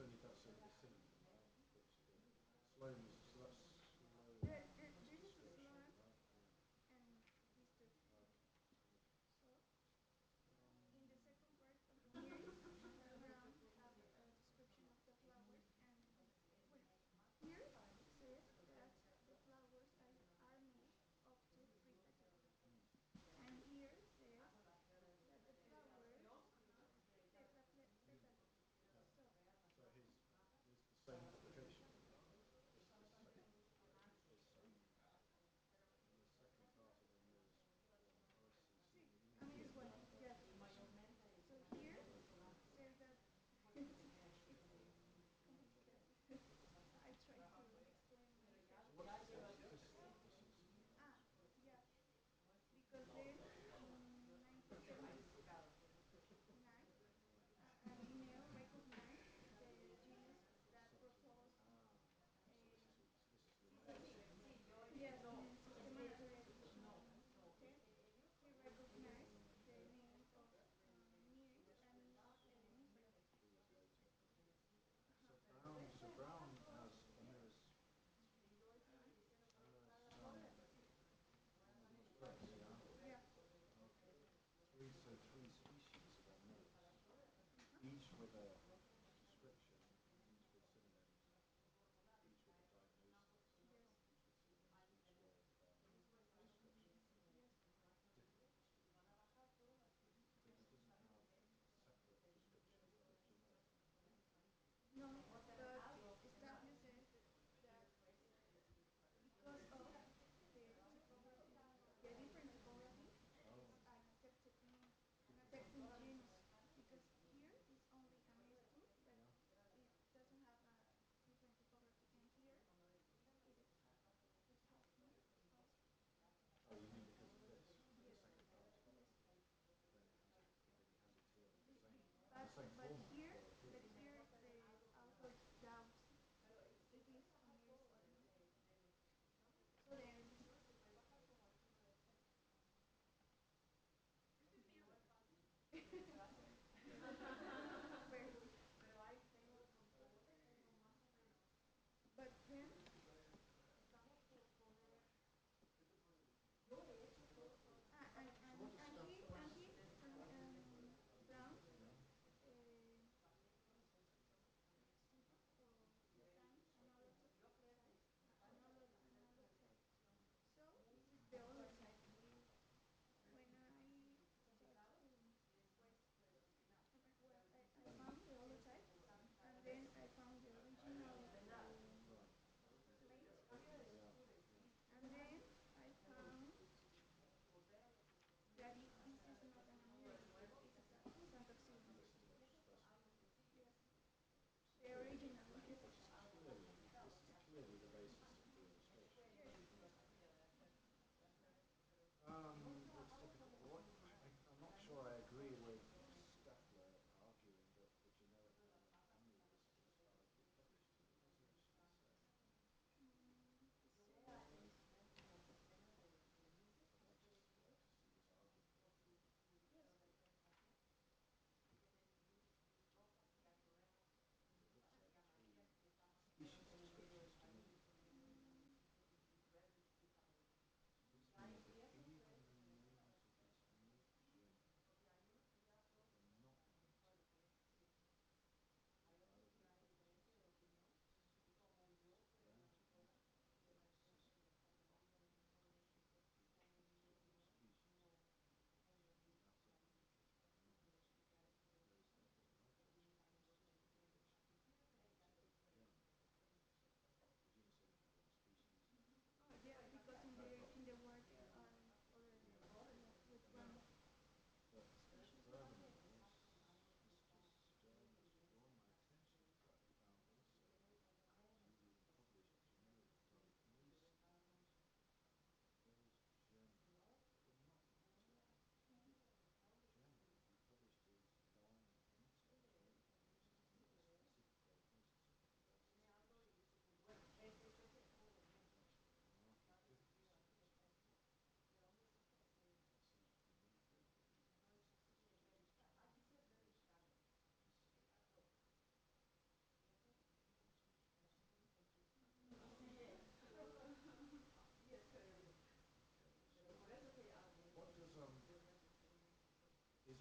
only that's a synonym, right? But slowness, so that's slow This is a description, slow right? Yeah. and distant. Okay. Okay. So, in the second part of the lyrics, Brown have a description of the flowers, and well, here says that the flowers are made up to three petals, and here says that the flowers petals. Yeah. So, So here's the same application. This second is in the second part of the mirrors verses. sí, You I mean mean here, it's what, right? yeah. So here says that it's complicated. I try to explain So myself. what's this then? This is Ah, yeah, because then in 1979, an email recognized the genius that proposed so this is the sí, mail sí, sequence. yes, in Systematic Edition 10, he recognized the name of Miri and Nifera. Two years later. Uh-huh. So Brown has a mirror's Amos Press, yeah. Yeah. Okay. Three species of mirrors, Uh-huh. each with a description, each with synonyms, each with a diagnosis, Yes. each with synonyms, each with description, Yes. different description. But he doesn't have a separate description for the generic name. No, but establishes that because of the typography, the different typography is Oh, accepted name, an accepted genus, because here is only an S2 that yeah. it doesn't have a different typography, and here it has name also. Oh, you mean because of this, for the Yes, second part? yes. Then he has it here with Be- be- the same but format here, for but approval. here the author doubts if it's an S2. So then, where, but then, So what and he, Brown, yeah. signs another side. So this is the other side. When I start to, well,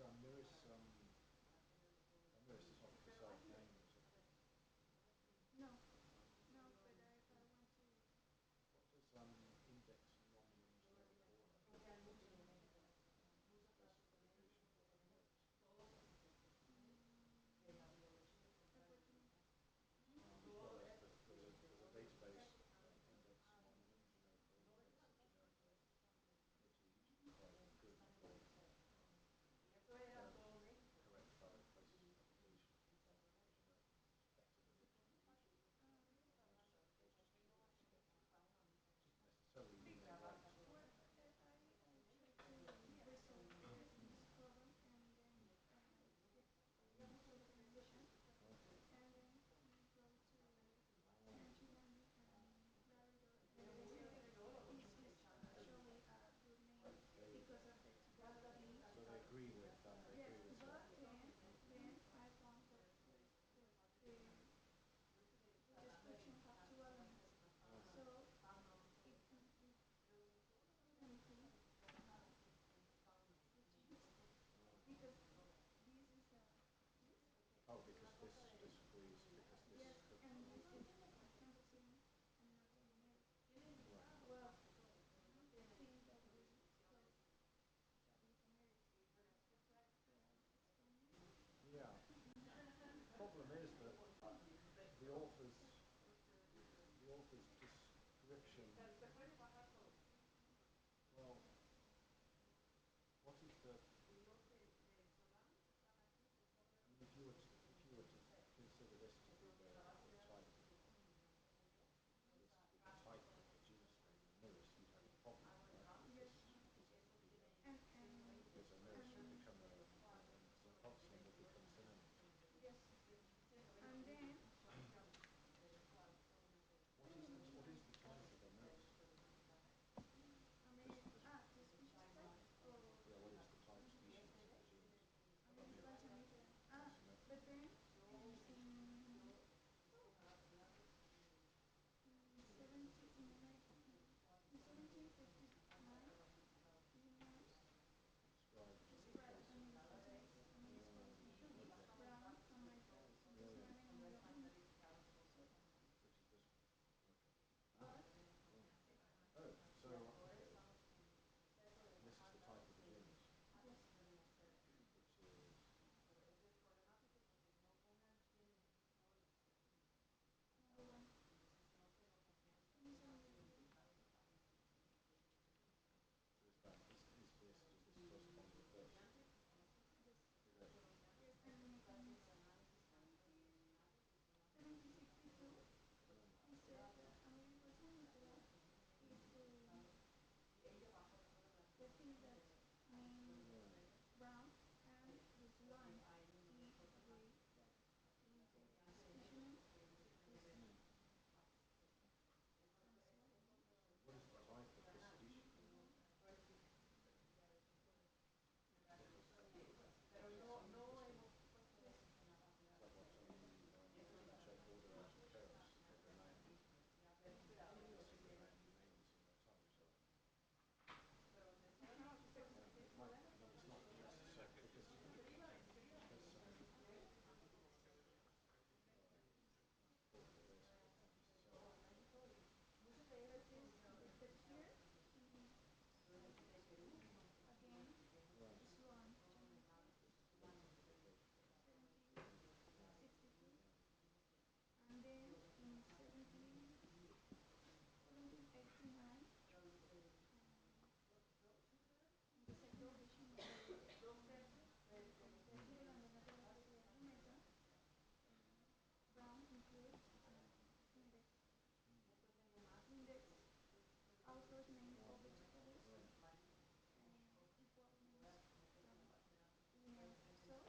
Amiris is not a precise name, is it? No, no, but if I want to, What does index nominum stand for? Specification of Amiris. mm, opportunity. Well, there's a database index nominum generico, index generico motifs, provides a good for correct valid places of publication. Generico is better than distribution. Those just keywords. Doesn't necessarily mean they're right. Well, I try to resolve this problem, and then get the full definition, and then go to machine learning and validate, validate that this is actually a good name because of the typology. So they agree with Yes, but then I found that the description have two elements. So it couldn't be the cheapest because this is a this. Oh, because this disagrees, because this Yes, and this is campesine and not the numeric. right. Well, the thing that we call that is numeric. Could I explain it? Yeah. The problem is that the author's the author's description. Well, what is the? I mean, if you were to consider this to be the type with the type of the genus name Amiris, you'd have a problem, right? Yes, Because Amiris would become and Symphoxylum would become a synonym. yes, and then What is the type of Amiris? Americ the species type or Yeah, what is the type species of the genus of Ameris Amiris? balsamifera. But then in 1759, Linnaeus Described described Ameris balsamifera. Ameris balsamifera is brown, America balsamifera, yeah. and America. So, Which is this one. Okay. but Oh, so okay. And this is the type of the genus, yes, which is number one. This is America. so is that is this does this correspond with this? Yes. With it? Yes, and in 1762, he said that Ameris balsamifera is the thing that means brown, and this line he agreed that is the specimen is What is the type of the species? What does yes, is that what check order out of chaos that the names the names and their types are? It might. I mean, it's not necessary because according to this, but not necessarily. but this but here he said again Right. Sloan Jamaica 1762, and then in 1789, in the second edition of the Turland nomenclatura de Jamaica, Brown includes index. Index author's name of the topolist equal names from Linnaeus. So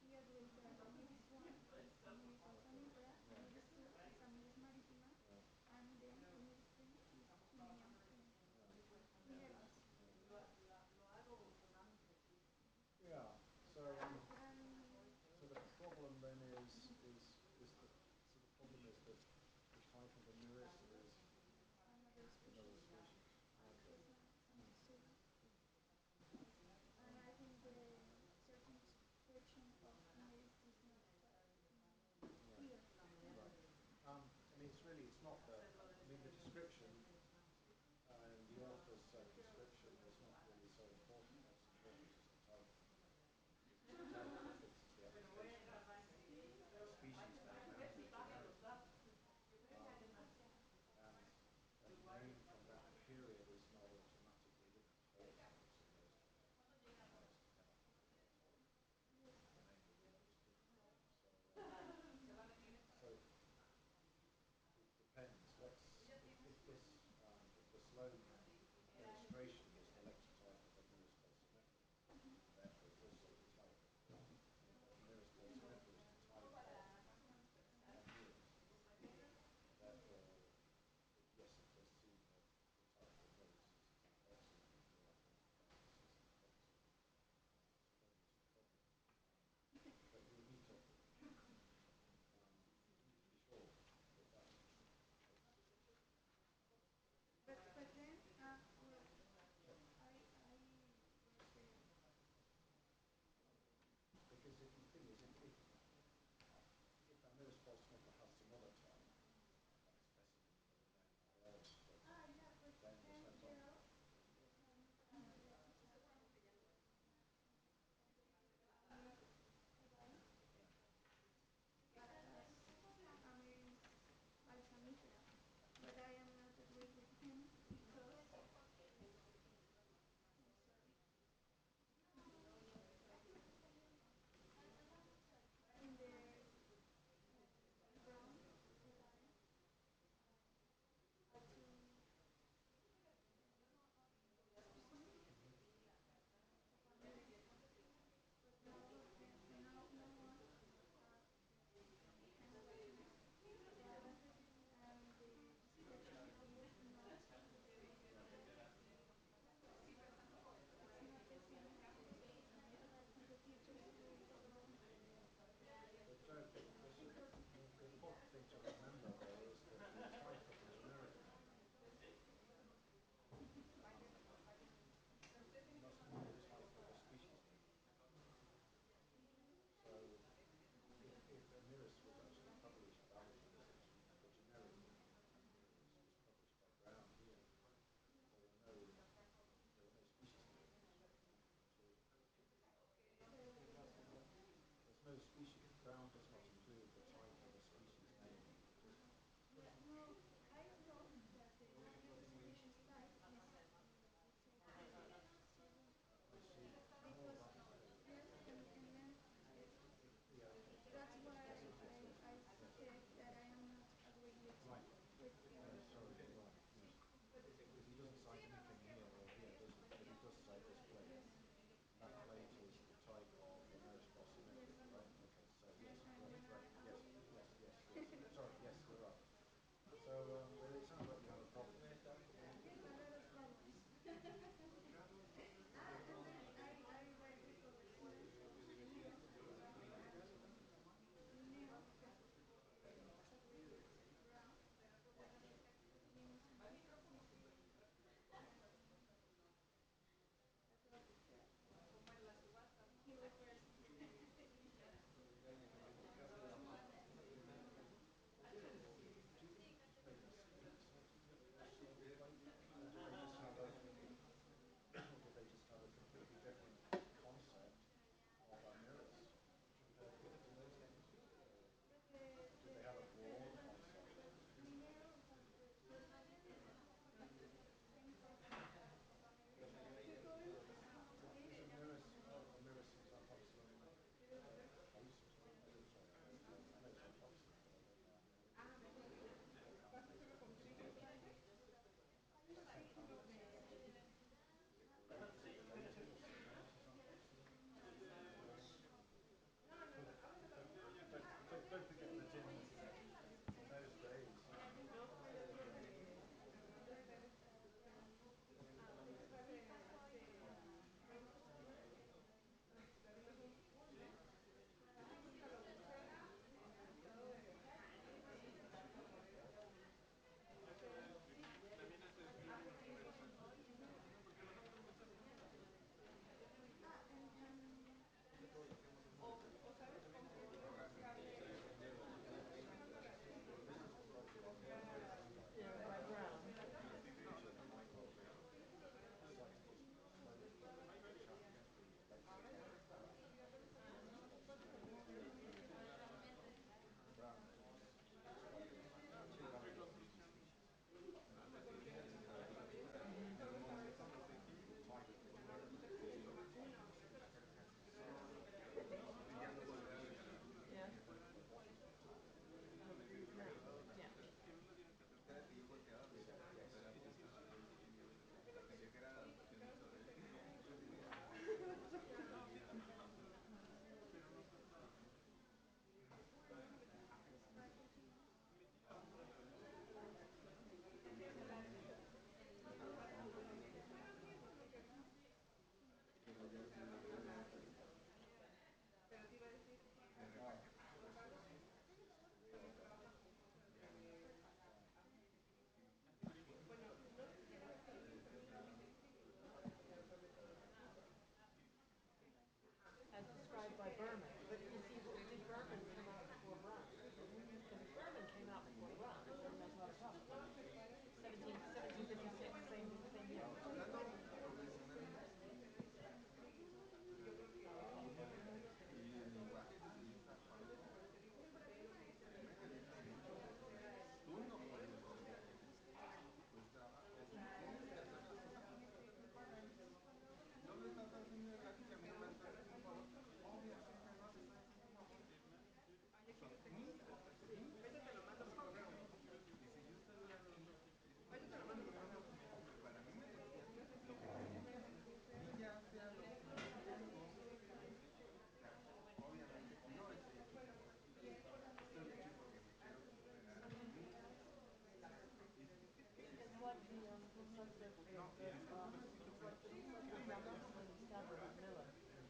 he agreed that Amiris 1 is Amiris balsamifera, Amiris 2 is Amiris maritima, and then Amiris 3 is Guinea Minervis. Yeah. So And so the problem then is that so the problem is that the type of the Amiris is another another species species. Okay. is not necessary. And I think the certain so important. What's important is the type of the name, because it's the type that fixes the application of the species name and the generic name. Um, and a name from that period is not automatically written whole house in most the name will be a different name. So it depends. If the Sloan illustration was the lexotype of a Mirror's falsimeter, and therefore also the type of a Mirror's falsimeter is the type of a mirrors, and therefore yes, it does seem that the type of a mirrors is absolutely more identified as a proxy. So then what's the problem? But we need to be sure that that helps. But then, well, I was Because if the thing is, if a Mirror's falsimeter has some other type, like specimen for the name Averroes, for example, yeah, but then there's then no problem. Gerald Yeah. as Ameris balsamifera, but I am not agree with him because in the brown line are two species Mm-hmm. of Ameris, but no one kind of balsamifera, and the description is not it's not the same. And the teachers will go wrong But the important thing to remember, though, is that the type of the generic name must be the type of a species name. So if Amiris was actually published, Balogen is actually the generic name, and Amiris was published by Brown here, there were no species names included. There's no species. Brown does not include the type of a species name in the description. no, I thought that the real species type is I see. Oh, because right. Okay. yes, and then Yeah. that's why Yes. I Yes. said that I am not agreeing Right. with Yes. Sorry. Right. Yes. Because he doesn't cite anything here or here, does he? But he does cite this plate. yes, And that plate is the type of the Mirror's falsimeter, yes, right? Okay. So yes, and right. As described by Berman. But you see, did Berman come out before Brown? Because if Berman came out before Brown, then there's not a problem. 1756, same year. It's like the sunset, it's like the sunset diamonds when Sandra with Miller,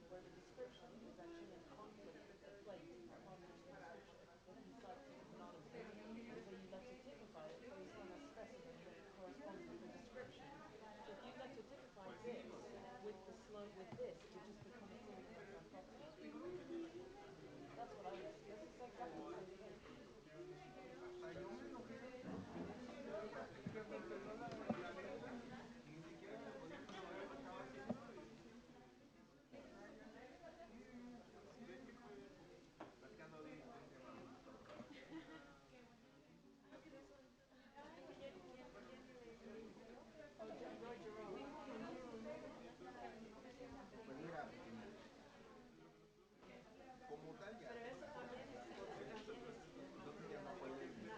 where the description is actually in conflict with the plate upon which the description that he cites is anonymous. And so you let to typify it based on a specimen that corresponds with the description. If you let to typify this with the slow with this, it would just become a fully verified copy. That's what I would do. That's exactly the same thing. Roy Jerome. Pero eso también es Knapp.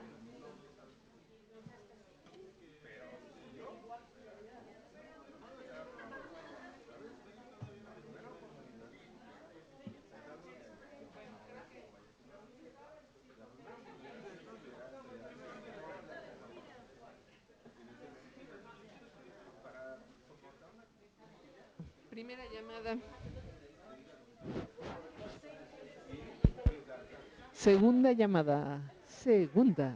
Igual prioridad. Primera llamada. Segunda llamada. Segunda.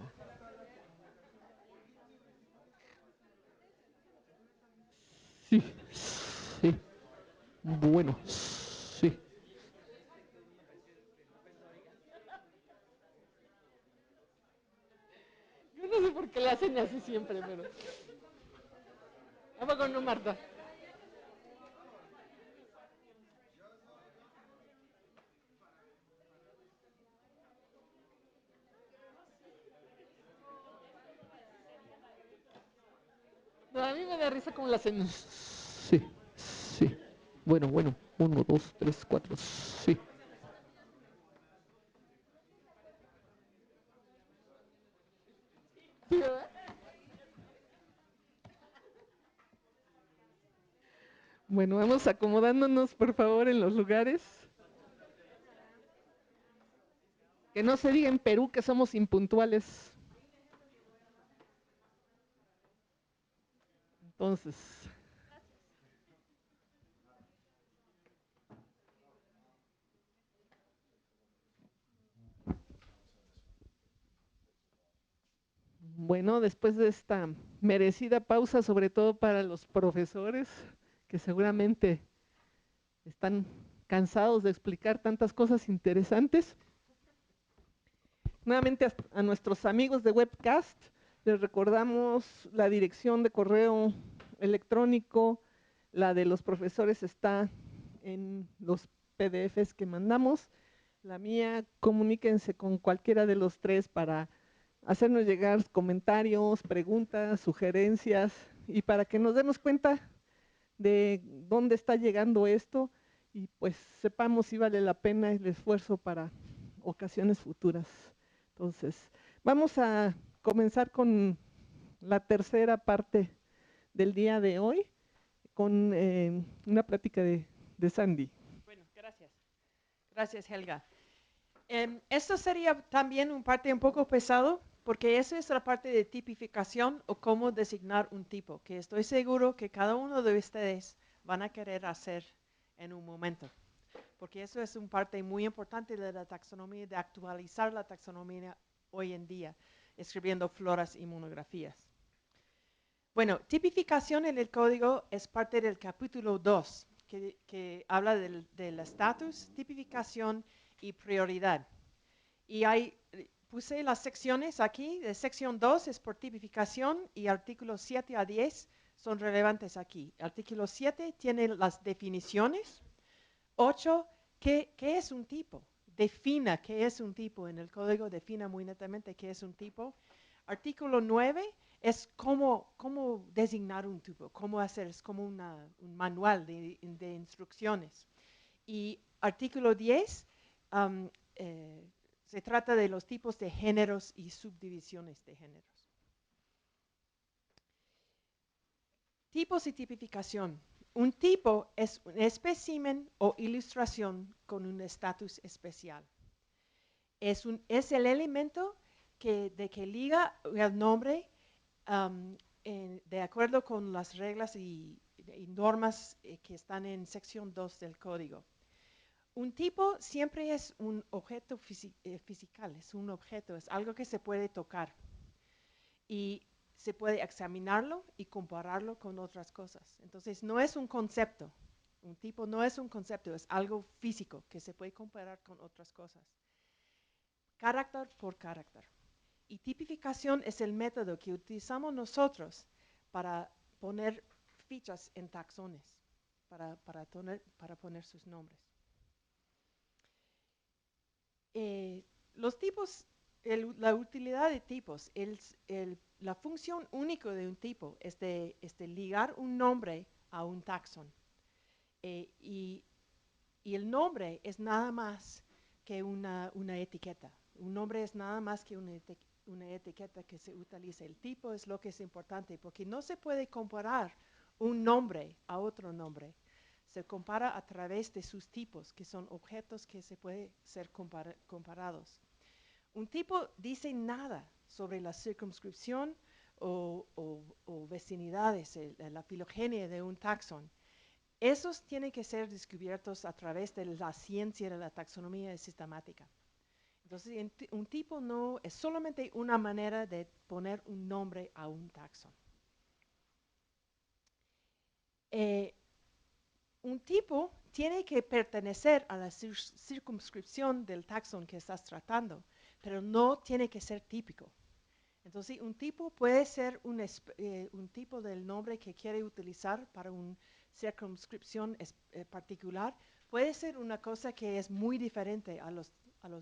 Sí, sí. Bueno, sí. Yo no sé por qué le hacen así siempre, pero. ¿A poco no, Marta? No, a mí me da risa como la hacen. Sí, sí. Bueno, bueno. 1, 2, 3, 4. Sí. ¿Sí, verdad? Bueno, vamos acomodándonos, por favor, en los lugares. Que no se diga en Perú que somos impuntuales. Entonces. Bueno, después de esta merecida pausa, sobre todo para los profesores, que seguramente están cansados de explicar tantas cosas interesantes. Nuevamente a nuestros amigos de Webcast, les recordamos la dirección de correo electrónico, la de los profesores está en los PDFs que mandamos. La mía, comuníquense con cualquiera de los tres para hacernos llegar comentarios, preguntas, sugerencias y para que nos demos cuenta de dónde está llegando esto y pues sepamos si vale la pena el esfuerzo para ocasiones futuras. Entonces, vamos a comenzar con la tercera parte del día de hoy, con una plática de Sandy. Bueno, gracias. Gracias, Helga. Esto sería también un parte un poco pesado, porque esa es la parte de tipificación o cómo designar un tipo, que estoy seguro que cada uno de ustedes van a querer hacer en un momento, porque eso es una parte muy importante de la taxonomía, de actualizar la taxonomía hoy en día, escribiendo floras y monografías. Bueno, tipificación en el código es parte del capítulo 2, que habla del estatus, tipificación y prioridad. Y puse las secciones aquí, de sección 2 es por tipificación y artículos 7 a 10 son relevantes aquí. Artículo 7 tiene las definiciones. 8, ¿qué es un tipo? Defina qué es un tipo en el código, defina muy netamente qué es un tipo. Artículo 9 es cómo designar un tipo, cómo hacer, es como un manual de instrucciones. Y artículo 10 se trata de los tipos de géneros y subdivisiones de géneros. Tipos y tipificación. Un tipo es un espécimen o ilustración con un estatus especial. Es el elemento que liga el nombre de acuerdo con las reglas y normas que están en sección 2 del código. Un tipo siempre es un objeto fisical, es un objeto, es algo que se puede tocar y se puede examinarlo y compararlo con otras cosas. Entonces no es un concepto, un tipo no es un concepto, es algo físico que se puede comparar con otras cosas. Carácter por carácter. Y tipificación es el método que utilizamos nosotros para poner fichas en taxones, para poner sus nombres. Los tipos, la utilidad de tipos, la función única de un tipo es de ligar un nombre a un taxón. Y el nombre es nada más que una etiqueta. Un nombre es nada más que una etiqueta que se utiliza. El tipo es lo que es importante porque no se puede comparar un nombre a otro nombre. Se compara a través de sus tipos, que son objetos que se pueden ser comparados. Un tipo dice nada sobre la circunscripción o vecinidades, la filogenia de un taxón. Esos tienen que ser descubiertos a través de la ciencia de la taxonomía sistemática. Entonces, un tipo no es solamente una manera de poner un nombre a un taxón. Un tipo tiene que pertenecer a la circunscripción del taxón que estás tratando, pero no tiene que ser típico. Entonces, un tipo puede ser un tipo del nombre que quiere utilizar para una circunscripción particular. Puede ser una cosa que es muy diferente a los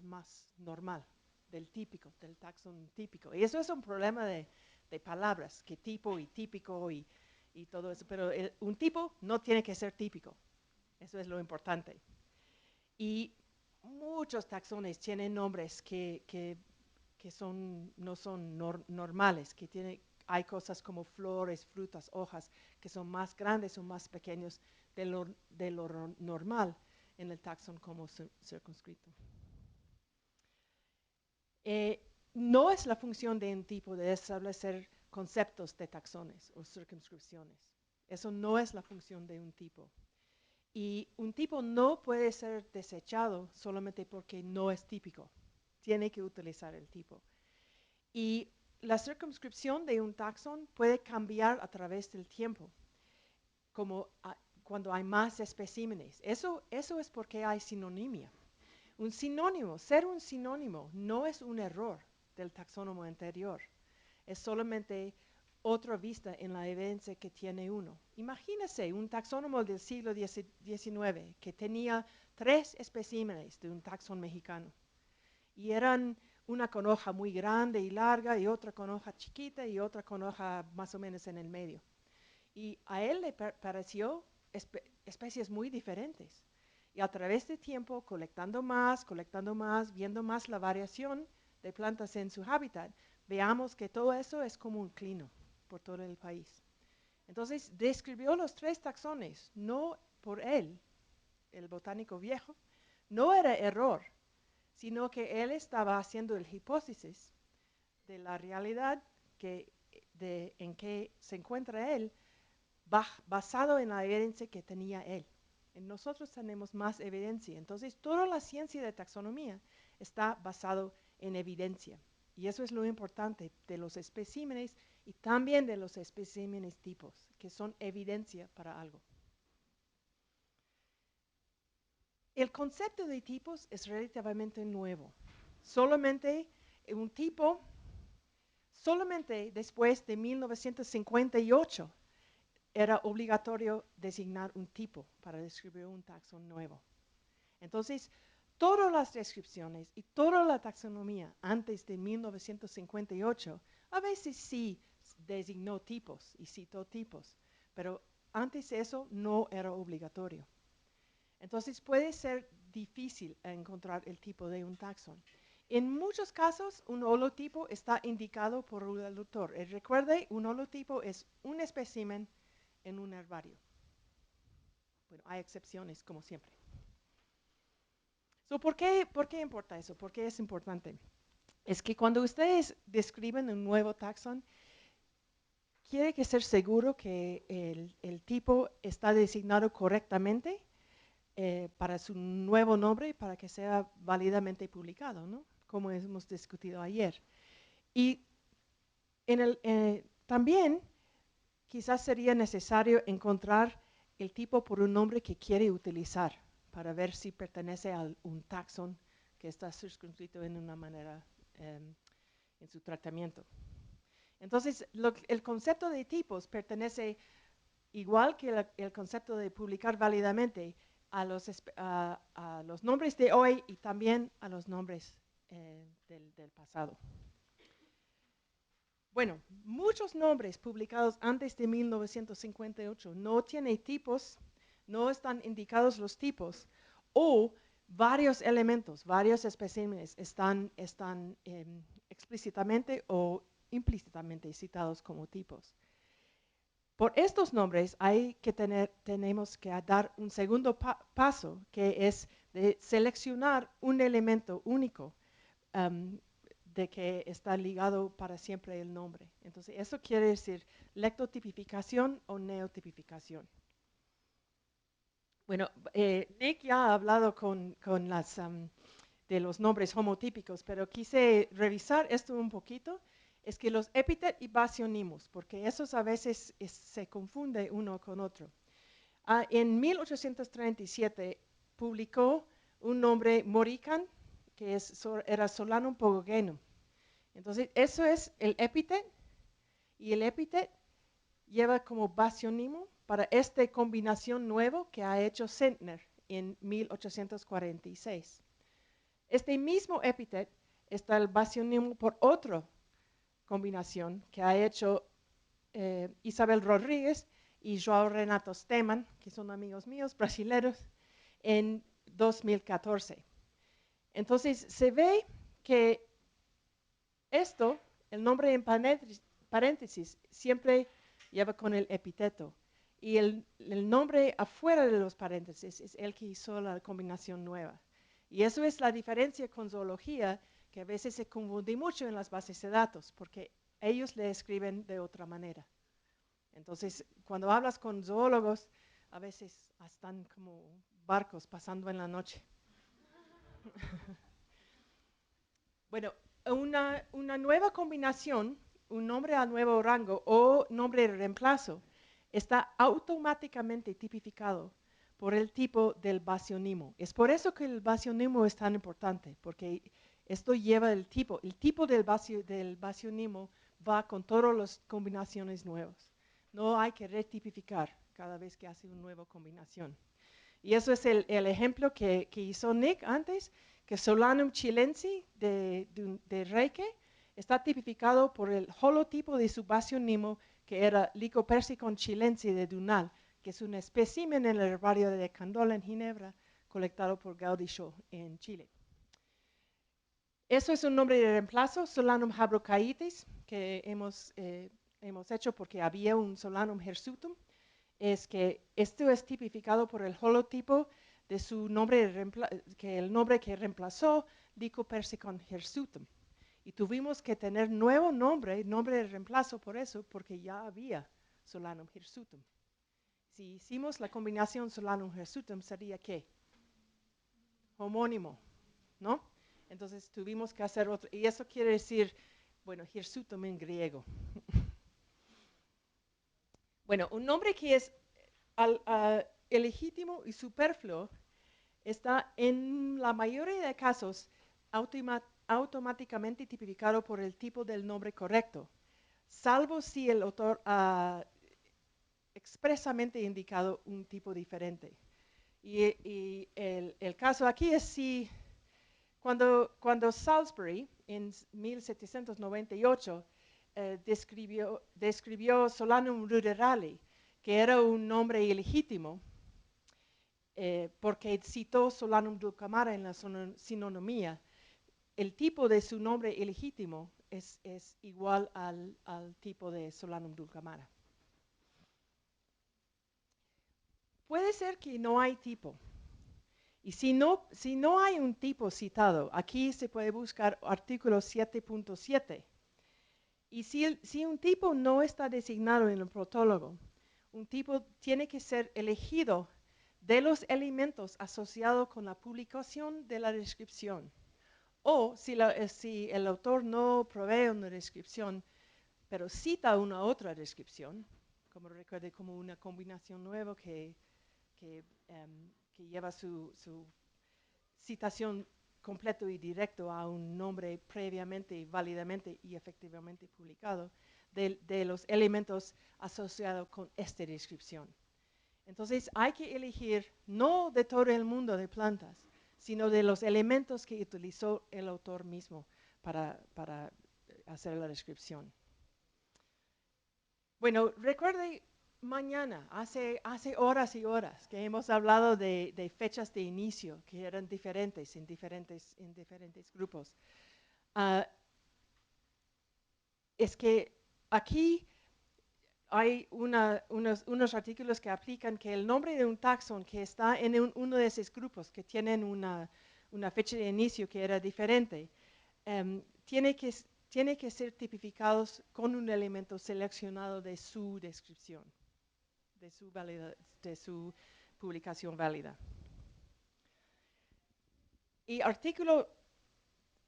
más normal, del típico, del taxón típico. Y eso es un problema de palabras, que tipo y típico y todo eso. Pero un tipo no tiene que ser típico. Eso es lo importante. Y muchos taxones tienen nombres que no son normales, hay cosas como flores, frutas, hojas, que son más grandes o más pequeños de lo normal en el taxón como circunscrito. No es la función de un tipo de establecer conceptos de taxones o circunscripciones. Eso no es la función de un tipo. Y un tipo no puede ser desechado solamente porque no es típico. Tiene que utilizar el tipo. Y la circunscripción de un taxón puede cambiar a través del tiempo, como cuando hay más especímenes. Eso es porque hay sinonimia. Un sinónimo, ser un sinónimo, no es un error del taxónomo anterior. Es solamente otra vista en la evidencia que tiene uno. Imagínese un taxónomo del siglo XIX que tenía 3 especímenes de un taxón mexicano. Y eran una con hoja muy grande y larga y otra con hoja chiquita y otra con hoja más o menos en el medio. Y a él le pareció especies muy diferentes. Y a través del tiempo, colectando más, viendo más la variación de plantas en su hábitat, veamos que todo eso es como un clino por todo el país. Entonces, describió los 3 taxones, no por él, el botánico viejo, no era error, sino que él estaba haciendo la hipótesis de la realidad en que se encuentra él, basado en la evidencia que tenía él. nosotros tenemos más evidencia. Entonces, toda la ciencia de taxonomía está basado en evidencia. Y eso es lo importante de los especímenes y también de los especímenes tipos, que son evidencia para algo. El concepto de tipos es relativamente nuevo. Solamente un tipo, solamente después de 1958 era obligatorio designar un tipo para describir un taxón nuevo. Entonces, todas las descripciones y toda la taxonomía antes de 1958 a veces sí designó tipos y citó tipos, pero antes de eso no era obligatorio. Entonces puede ser difícil encontrar el tipo de un taxón. En muchos casos, un holotipo está indicado por el autor. Recuerde, un holotipo es un espécimen en un herbario. Bueno, hay excepciones, como siempre. ¿Por qué importa eso? ¿Por qué es importante? Es que cuando ustedes describen un nuevo taxón, quiere que ser seguro que el tipo está designado correctamente para su nuevo nombre para que sea válidamente publicado, ¿no? Como hemos discutido ayer. Y también quizás sería necesario encontrar el tipo por un nombre que quiere utilizar para ver si pertenece a un taxón que está circunscrito en una manera en su tratamiento. Entonces, el concepto de tipos pertenece, igual que el concepto de publicar válidamente, a los nombres de hoy y también a los nombres del pasado. Bueno, muchos nombres publicados antes de 1958 no tienen tipos, no están indicados los tipos, o varios elementos, varios especímenes están explícitamente o implícitamente citados como tipos. Por estos nombres tenemos que dar un segundo paso, que es de seleccionar un elemento único de que está ligado para siempre el nombre. Entonces, eso quiere decir lectotipificación o neotipificación. Bueno, Nick ya ha hablado de los nombres homotípicos, pero quise revisar esto un poquito. Es que los epítetos y basionimos, porque esos a veces se confunde uno con otro. En 1837 publicó un nombre Morican, que era Solanum pogogenum. Entonces, eso es el epíteto, y el epíteto lleva como basionimo para esta combinación nueva que ha hecho Sentner en 1846. Este mismo epíteto está el basionimo por otra combinación que ha hecho Isabel Rodríguez y João Renato Stemann, que son amigos míos brasileños, en 2014. Entonces se ve que esto, el nombre en paréntesis, siempre lleva con el epíteto. Y el nombre afuera de los paréntesis es el que hizo la combinación nueva. Y eso es la diferencia con zoología, que a veces se confunde mucho en las bases de datos, porque ellos le escriben de otra manera. Entonces, cuando hablas con zoólogos, a veces están como barcos pasando en la noche. Bueno, una nueva combinación, un nombre a nuevo rango o nombre de reemplazo, está automáticamente tipificado por el tipo del basionimo. Es por eso que el basionimo es tan importante, porque esto lleva el tipo. El tipo del basionimo va con todas las combinaciones nuevas. No hay que retipificar cada vez que hace una nueva combinación. Y eso es el ejemplo que hizo Nick antes, que Solanum chilensis de Reike está tipificado por el holotipo de su basionimo, que era Lycopersicon chilensis de Dunal, que es un espécimen en el herbario de Candola en Ginebra, colectado por Gaudicho en Chile. Eso es un nombre de reemplazo, Solanum habrocaitis, que hemos hecho porque había un Solanum hirsutum. Es que esto es tipificado por el holotipo de su nombre, que el nombre que reemplazó, Lycopersicon hirsutum. Y tuvimos que tener nuevo nombre de reemplazo por eso, porque ya había Solanum hirsutum. si hicimos la combinación solanum hirsutum, sería ¿qué? Homónimo, ¿no? Entonces tuvimos que hacer otro, y eso quiere decir, bueno, hirsutum en griego. Bueno, un nombre que es ilegítimo y superfluo está en la mayoría de casos automáticamente tipificado por el tipo del nombre correcto, salvo si el autor ha expresamente indicado un tipo diferente. Y el caso aquí es si cuando Salisbury en 1798 describió Solanum ruderale, que era un nombre ilegítimo, porque citó Solanum dulcamara en la sinonimia, el tipo de su nombre ilegítimo es igual al tipo de Solanum dulcamara. Puede ser que no hay tipo. Y si no hay un tipo citado, aquí se puede buscar artículo 7.7. Y si un tipo no está designado en el protólogo, un tipo tiene que ser elegido de los elementos asociados con la publicación de la descripción. O si el autor no provee una descripción, pero cita una otra descripción, como recuerde, como una combinación nueva que lleva su citación completo y directo a un nombre previamente, válidamente y efectivamente publicado de los elementos asociados con esta descripción. Entonces hay que elegir no de todo el mundo de plantas, sino de los elementos que utilizó el autor mismo para hacer la descripción. Bueno, recuerde mañana, hace horas y horas, que hemos hablado de fechas de inicio que eran diferentes en diferentes grupos. Es que aquí hay unos artículos que aplican que el nombre de un taxón que está en uno de esos grupos que tienen una fecha de inicio que era diferente, tiene que ser tipificados con un elemento seleccionado de su descripción, de su publicación válida. Y artículo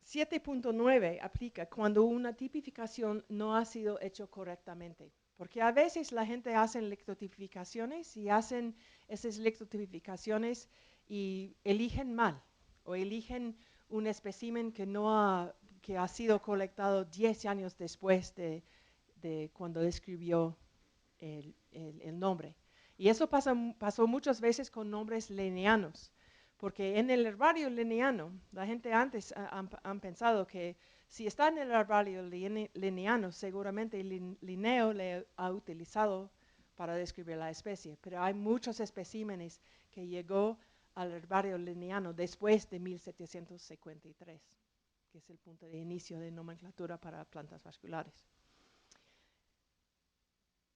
7.9 aplica cuando una tipificación no ha sido hecha correctamente. Porque a veces la gente hace lectotipificaciones y hacen esas lectotipificaciones y eligen mal o eligen un espécimen que ha sido colectado 10 años después de cuando describió el nombre. Y eso pasó muchas veces con nombres lineanos, porque en el herbario lineano, la gente antes han pensado que si está en el herbario lineano, seguramente Linneo le ha utilizado para describir la especie, pero hay muchos especímenes que llegó al herbario lineano después de 1753, que es el punto de inicio de nomenclatura para plantas vasculares.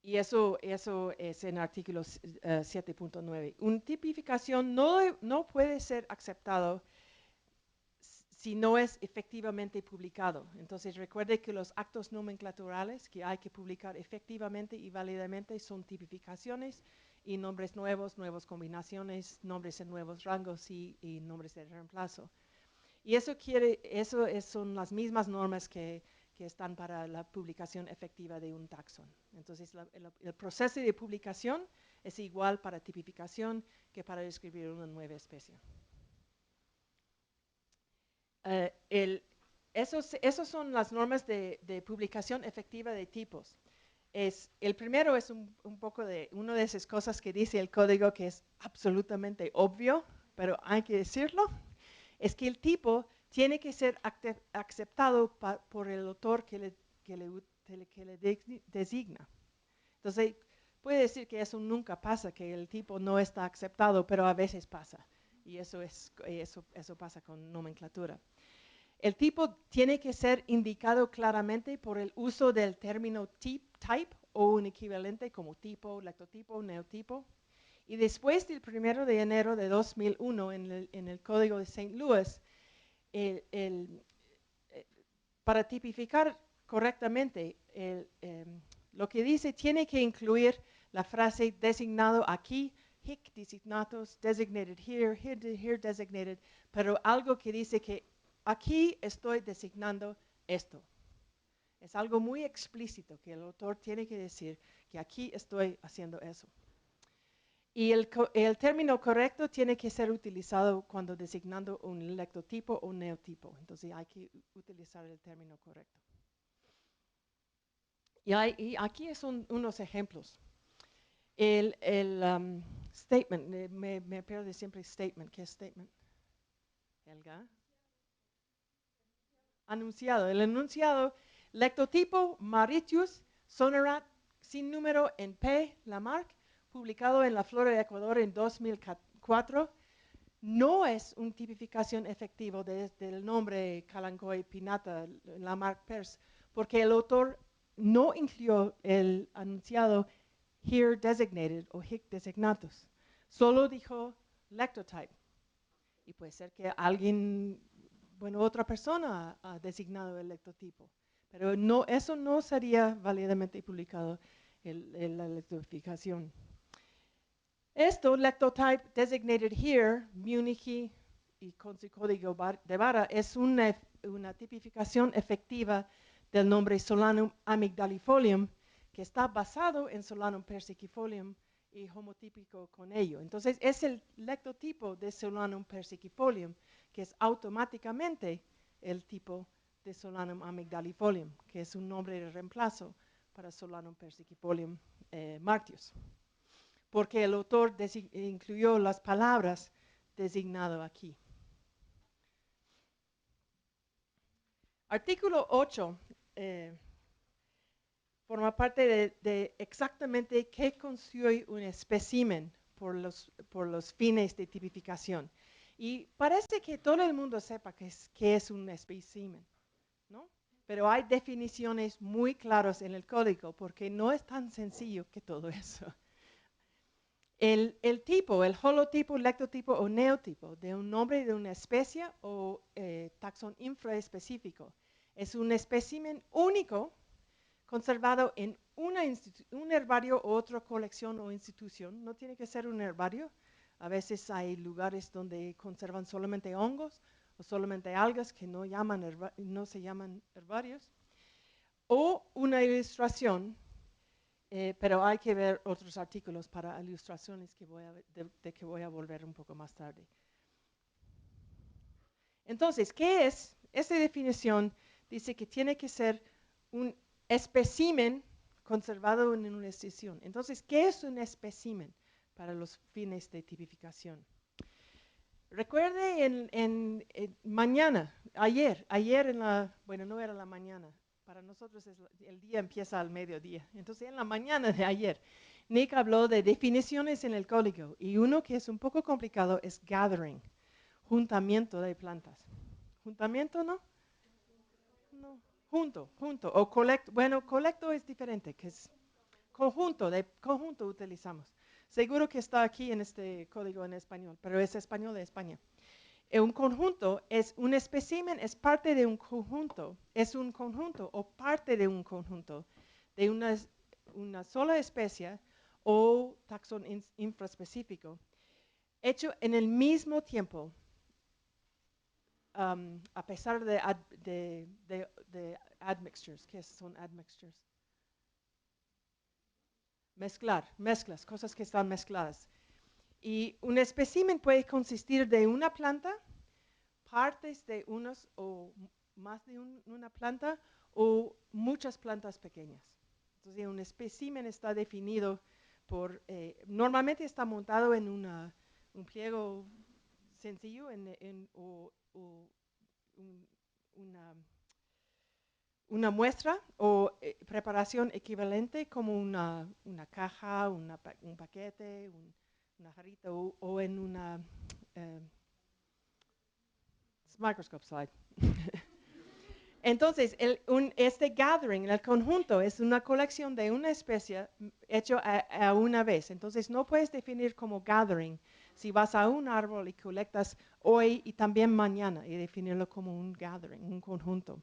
Y eso es en artículo 7.9. Una tipificación no puede ser aceptado si no es efectivamente publicado. Entonces recuerde que los actos nomenclaturales que hay que publicar efectivamente y válidamente son tipificaciones y nombres nuevas combinaciones, nombres en nuevos rangos y nombres de reemplazo. Y son las mismas normas que están para la publicación efectiva de un taxón. Entonces, el proceso de publicación es igual para tipificación que para describir una nueva especie. Esas son las normas de publicación efectiva de tipos. El primero es un poco de una de esas cosas que dice el código que es absolutamente obvio, pero hay que decirlo, es que el tipo tiene que ser aceptado por el autor que le designa. Entonces, puede decir que eso nunca pasa, que el tipo no está aceptado, pero a veces pasa. Y eso pasa con nomenclatura. El tipo tiene que ser indicado claramente por el uso del término type o un equivalente como tipo, lectotipo, neotipo. Y después del 1 de enero de 2001, en el Código de St. Louis, para tipificar correctamente, lo que dice tiene que incluir la frase designado aquí, hic designatus, designated here designated, pero algo que dice que aquí estoy designando esto. Es algo muy explícito que el autor tiene que decir que aquí estoy haciendo eso. Y el término correcto tiene que ser utilizado cuando designando un lectotipo o neotipo. Entonces hay que utilizar el término correcto. Y aquí son unos ejemplos. El statement, me pierdo siempre statement. ¿Qué es statement? Helga. Anunciado. El enunciado, lectotipo Mauritius Sonorat sin número en P. Lamarck, publicado en la Flora de Ecuador en 2004, no es una tipificación efectiva del nombre Calancoy Pinata Lamarck Pers, porque el autor no incluyó el anunciado here designated o hic designatus, solo dijo lectotype. Y puede ser que alguien, otra persona ha designado el lectotipo, pero no, eso no sería válidamente publicado en la lectificación. Esto, lectotype designated here, Munich y con su código de barra, es una tipificación efectiva del nombre Solanum amygdalifolium, que está basado en Solanum persicifolium y homotípico con ello. Entonces, es el lectotipo de Solanum persicifolium, que es automáticamente el tipo de Solanum amygdalifolium, que es un nombre de reemplazo para Solanum persicifolium martius, porque el autor incluyó las palabras designado aquí. Artículo 8 forma parte de exactamente qué constituye un espécimen por los fines de tipificación. Y parece que todo el mundo sepa qué es un espécimen, ¿no? Pero hay definiciones muy claras en el código porque no es tan sencillo que todo eso. El tipo, el holotipo, lectotipo o neotipo de un nombre de una especie o taxón infraespecífico es un espécimen único conservado en un herbario o otra colección o institución. No tiene que ser un herbario. A veces hay lugares donde conservan solamente hongos o solamente algas que no se llaman herbarios. O una ilustración, pero hay que ver otros artículos para ilustraciones de que voy a volver un poco más tarde. Entonces, ¿qué es? Esta definición dice que tiene que ser un espécimen conservado en una institución. Entonces, ¿qué es un espécimen para los fines de tipificación? Recuerde mañana, ayer no era la mañana, para nosotros el día empieza al mediodía. Entonces, en la mañana de ayer, Nick habló de definiciones en el código y uno que es un poco complicado es gathering, juntamiento de plantas. ¿Juntamiento no? No. Junto, o colecto. Bueno, colecto es diferente, que es conjunto utilizamos. Seguro que está aquí en este código en español, pero es español de España. Un conjunto es un espécimen, es parte de un conjunto, es un conjunto o parte de un conjunto de una sola especie o taxón infraespecífico, hecho en el mismo tiempo. A pesar de admixtures. ¿Qué son admixtures? Mezclas, cosas que están mezcladas. Y un espécimen puede consistir de una planta, partes de unos o más de una planta o muchas plantas pequeñas. Entonces, un espécimen está definido normalmente está montado en un pliego sencillo una muestra o preparación equivalente como una caja, un paquete, una jarrita o en una microscope slide. Entonces, este gathering, el conjunto, es una colección de una especie hecho a una vez. Entonces, no puedes definir como gathering si vas a un árbol y colectas hoy y también mañana y definirlo como un gathering, un conjunto.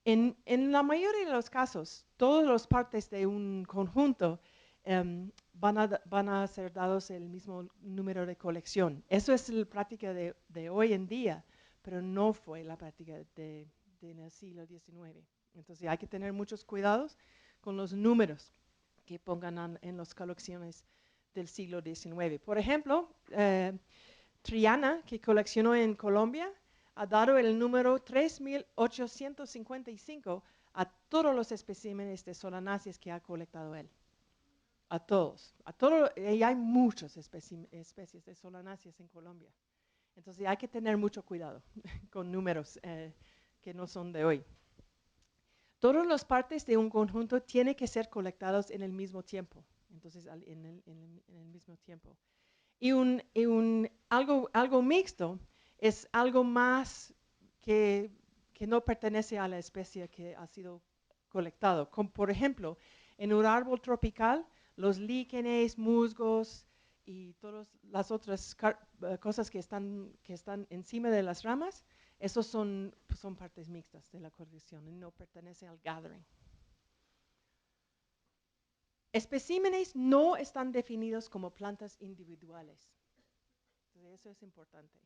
En la mayoría de los casos, todas las partes de un conjunto van a ser dados el mismo número de colección. Eso es la práctica de hoy en día, pero no fue la práctica en el siglo XIX. Entonces hay que tener muchos cuidados con los números que pongan en las colecciones del siglo XIX. Por ejemplo, Triana, que coleccionó en Colombia, ha dado el número 3855 a todos los especímenes de solanáceas que ha colectado él. A todos. Y hay muchas especies de solanáceas en Colombia. Entonces hay que tener mucho cuidado con números que no son de hoy. Todas las partes de un conjunto tienen que ser colectadas en el mismo tiempo. Entonces, en el mismo tiempo. Y algo mixto es algo más que no pertenece a la especie que ha sido colectado. Como por ejemplo, en un árbol tropical, los líquenes, musgos y todas las otras cosas que están encima de las ramas, esos son partes mixtas de la colección y no pertenecen al gathering. Especímenes no están definidos como plantas individuales. Entonces, eso es importante.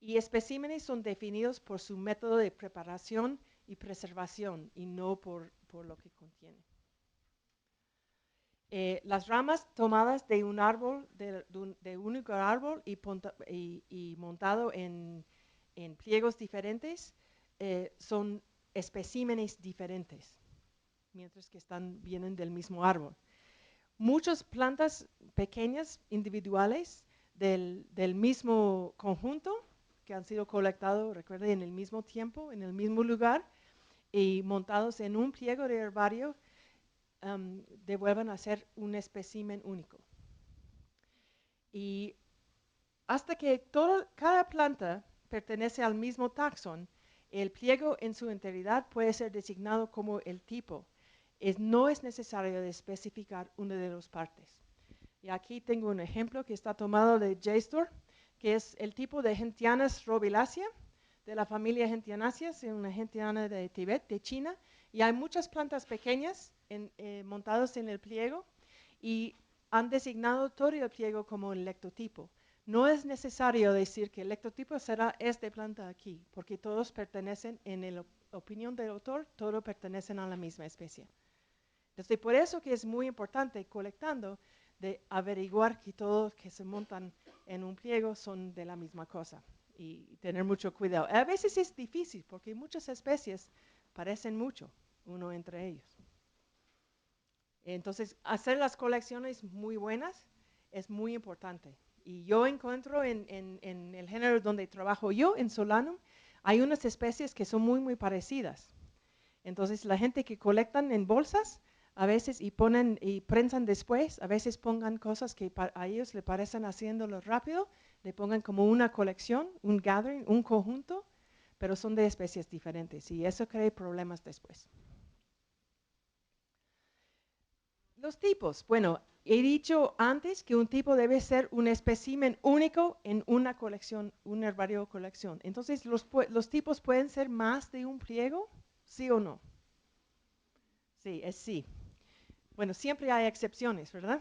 Y especímenes son definidos por su método de preparación y preservación y no por lo que contiene. Las ramas tomadas de un árbol, de un único árbol y montado en pliegos diferentes, son especímenes diferentes, mientras que vienen del mismo árbol. Muchas plantas pequeñas, individuales, del mismo conjunto, que han sido colectados, recuerden, en el mismo tiempo, en el mismo lugar, y montados en un pliego de herbario, devuelven a ser un espécimen único. Y hasta que cada planta pertenece al mismo taxón, el pliego en su integridad puede ser designado como el tipo. No es necesario especificar una de las partes. Y aquí tengo un ejemplo que está tomado de JSTOR, que es el tipo de Gentianas robilacea, de la familia Gentianaceae, es una gentiana de Tibet, de China, y hay muchas plantas pequeñas montadas en el pliego y han designado todo el pliego como el lectotipo. No es necesario decir que el lectotipo será esta planta aquí, porque todos pertenecen, en la opinión del autor, todos pertenecen a la misma especie. Entonces, por eso que es muy importante colectando de averiguar que todos que se montan en un pliego son de la misma cosa y tener mucho cuidado. A veces es difícil porque muchas especies parecen mucho uno entre ellos. Entonces, hacer las colecciones muy buenas es muy importante. Y yo encuentro en el género donde trabajo yo, en Solanum, hay unas especies que son muy, muy parecidas. Entonces, la gente que colectan en bolsas, a veces y prensan después, a veces pongan cosas que a ellos le parecen haciéndolo rápido, le pongan como una colección, un gathering, un conjunto, pero son de especies diferentes y eso crea problemas después. Los tipos. Bueno, he dicho antes que un tipo debe ser un espécimen único en una colección, un herbario colección. Entonces, los tipos pueden ser más de un pliego, ¿sí o no? Sí, es sí. Bueno, siempre hay excepciones, ¿verdad?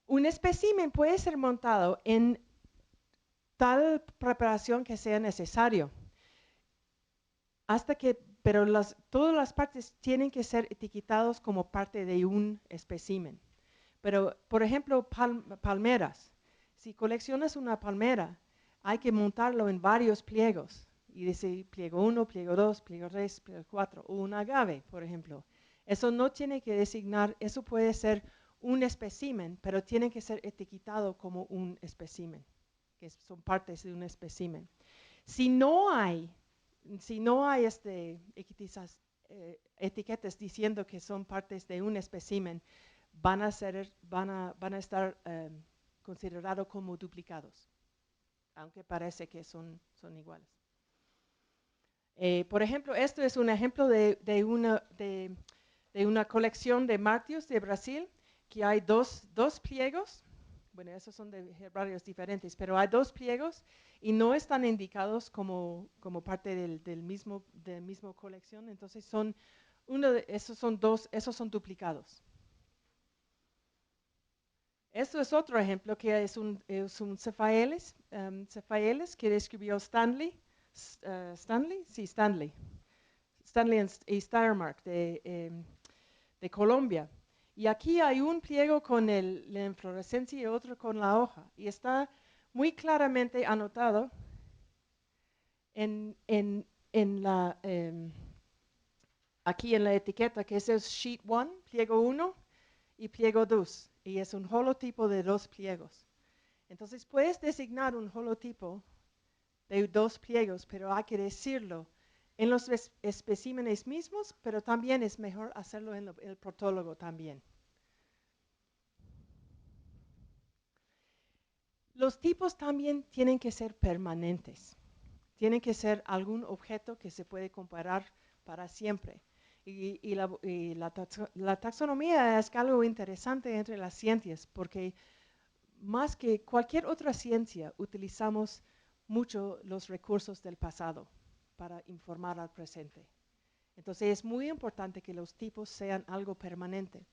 Un espécimen puede ser montado en tal preparación que sea necesario. Pero todas las partes tienen que ser etiquetadas como parte de un espécimen. Pero, por ejemplo, palmeras. Si coleccionas una palmera, hay que montarlo en varios pliegos. Y dice pliego 1, pliego 2, pliego 3, pliego 4. O un agave, por ejemplo. Eso no tiene que designar, eso puede ser un espécimen, pero tiene que ser etiquetado como un espécimen, que son partes de un espécimen. Si no hay etiquetas diciendo que son partes de un espécimen, van a estar considerados como duplicados, aunque parece que son iguales. Por ejemplo, esto es un ejemplo de una colección de martios de Brasil, que hay dos pliegos. Bueno, esos son de herbarios diferentes, pero hay dos pliegos y no están indicados como parte del mismo colección. Entonces esos son duplicados. Esto es otro ejemplo que es un Cefaelis, Cefaelis que describió Stanley, Stanley, sí, Stanley, Stanley y Steiermark de Colombia. Y aquí hay un pliego con la inflorescencia y otro con la hoja. Y está muy claramente anotado en la, aquí en la etiqueta, que es el sheet 1, pliego 1 y pliego 2. Y es un holotipo de 2 pliegos. Entonces puedes designar un holotipo de 2 pliegos, pero hay que decirlo en los especímenes mismos, pero también es mejor hacerlo en el protólogo también. Los tipos también tienen que ser permanentes. Tienen que ser algún objeto que se puede comparar para siempre. Y la taxonomía es algo interesante entre las ciencias, porque más que cualquier otra ciencia, utilizamos mucho los recursos del pasado para informar al presente. Entonces es muy importante que los tipos sean algo permanente.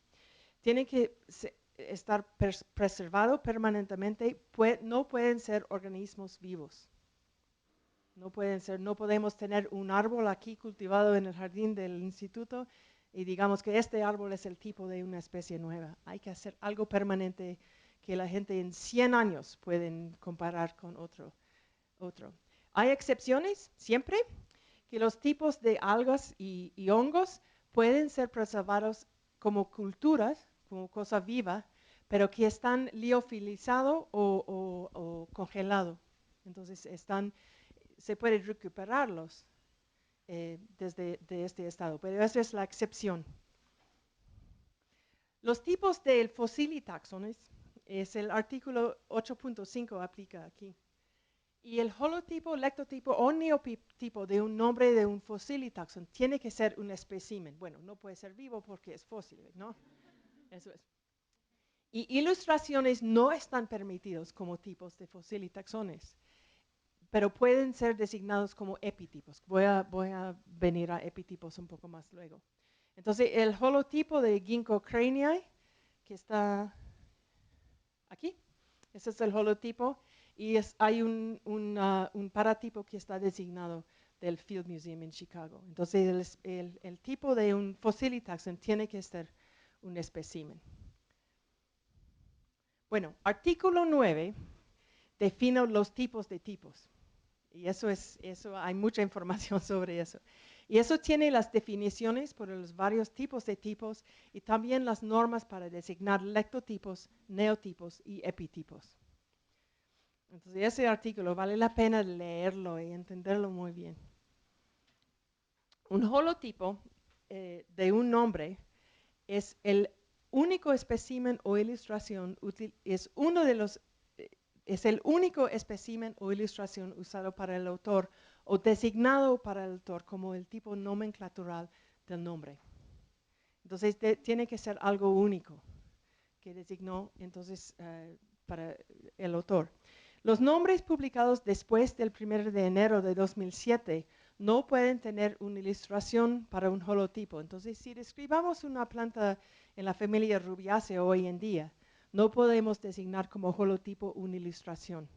Tienen que estar preservados permanentemente, no pueden ser organismos vivos. No pueden ser, no podemos tener un árbol aquí cultivado en el jardín del instituto y digamos que este árbol es el tipo de una especie nueva. Hay que hacer algo permanente que la gente en 100 años pueden comparar con otro. Hay excepciones siempre, que los tipos de algas y hongos pueden ser preservados como culturas, como cosa viva, pero que están liofilizados o congelados. Entonces se puede recuperarlos desde este estado, pero esa es la excepción. Los tipos del fosilitaxones, es el artículo 8.5 aplica aquí. Y el holotipo, lectotipo o neotipo de un nombre de un fosilitaxon tiene que ser un espécimen. Bueno, no puede ser vivo porque es fósil, ¿no? Eso es. Y ilustraciones no están permitidos como tipos de fosilitaxones, pero pueden ser designados como epitipos. Voy a venir a epitipos un poco más luego. Entonces, el holotipo de Ginkgo cranii, que está aquí, ese es el holotipo, y hay un paratipo que está designado del Field Museum en Chicago. Entonces, el tipo de un fosilitaxon tiene que ser un espécimen. Bueno, artículo 9 define los tipos de tipos. Y eso hay mucha información sobre eso. Y eso tiene las definiciones por los varios tipos de tipos y también las normas para designar lectotipos, neotipos y epitipos. Entonces ese artículo vale la pena leerlo y entenderlo muy bien. Un holotipo de un nombre es el único espécimen o ilustración es el único espécimen o ilustración usado para el autor o designado para el autor como el tipo nomenclatural del nombre. Entonces tiene que ser algo único que designó entonces para el autor. Los nombres publicados después del 1 de enero de 2007 no pueden tener una ilustración para un holotipo. Entonces, si describamos una planta en la familia Rubiaceae hoy en día, no podemos designar como holotipo una ilustración.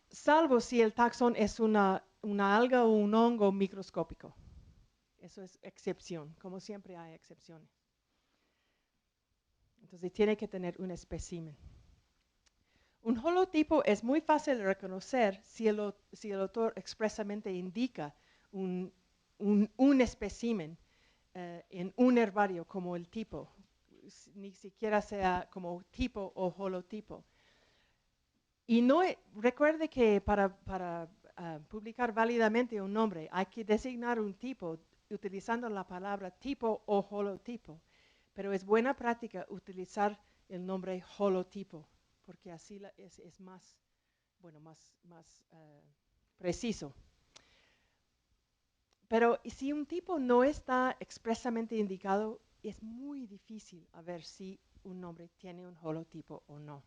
Salvo si el taxón es una alga o un hongo microscópico. Eso es excepción, como siempre hay excepciones. Entonces tiene que tener un espécimen. Un holotipo es muy fácil de reconocer si el autor expresamente indica un espécimen en un herbario como el tipo, ni siquiera sea como tipo o holotipo. Y recuerde que para publicar válidamente un nombre hay que designar un tipo utilizando la palabra tipo o holotipo, pero es buena práctica utilizar el nombre holotipo, porque así es más preciso. Pero si un tipo no está expresamente indicado, es muy difícil a ver si un nombre tiene un holotipo o no.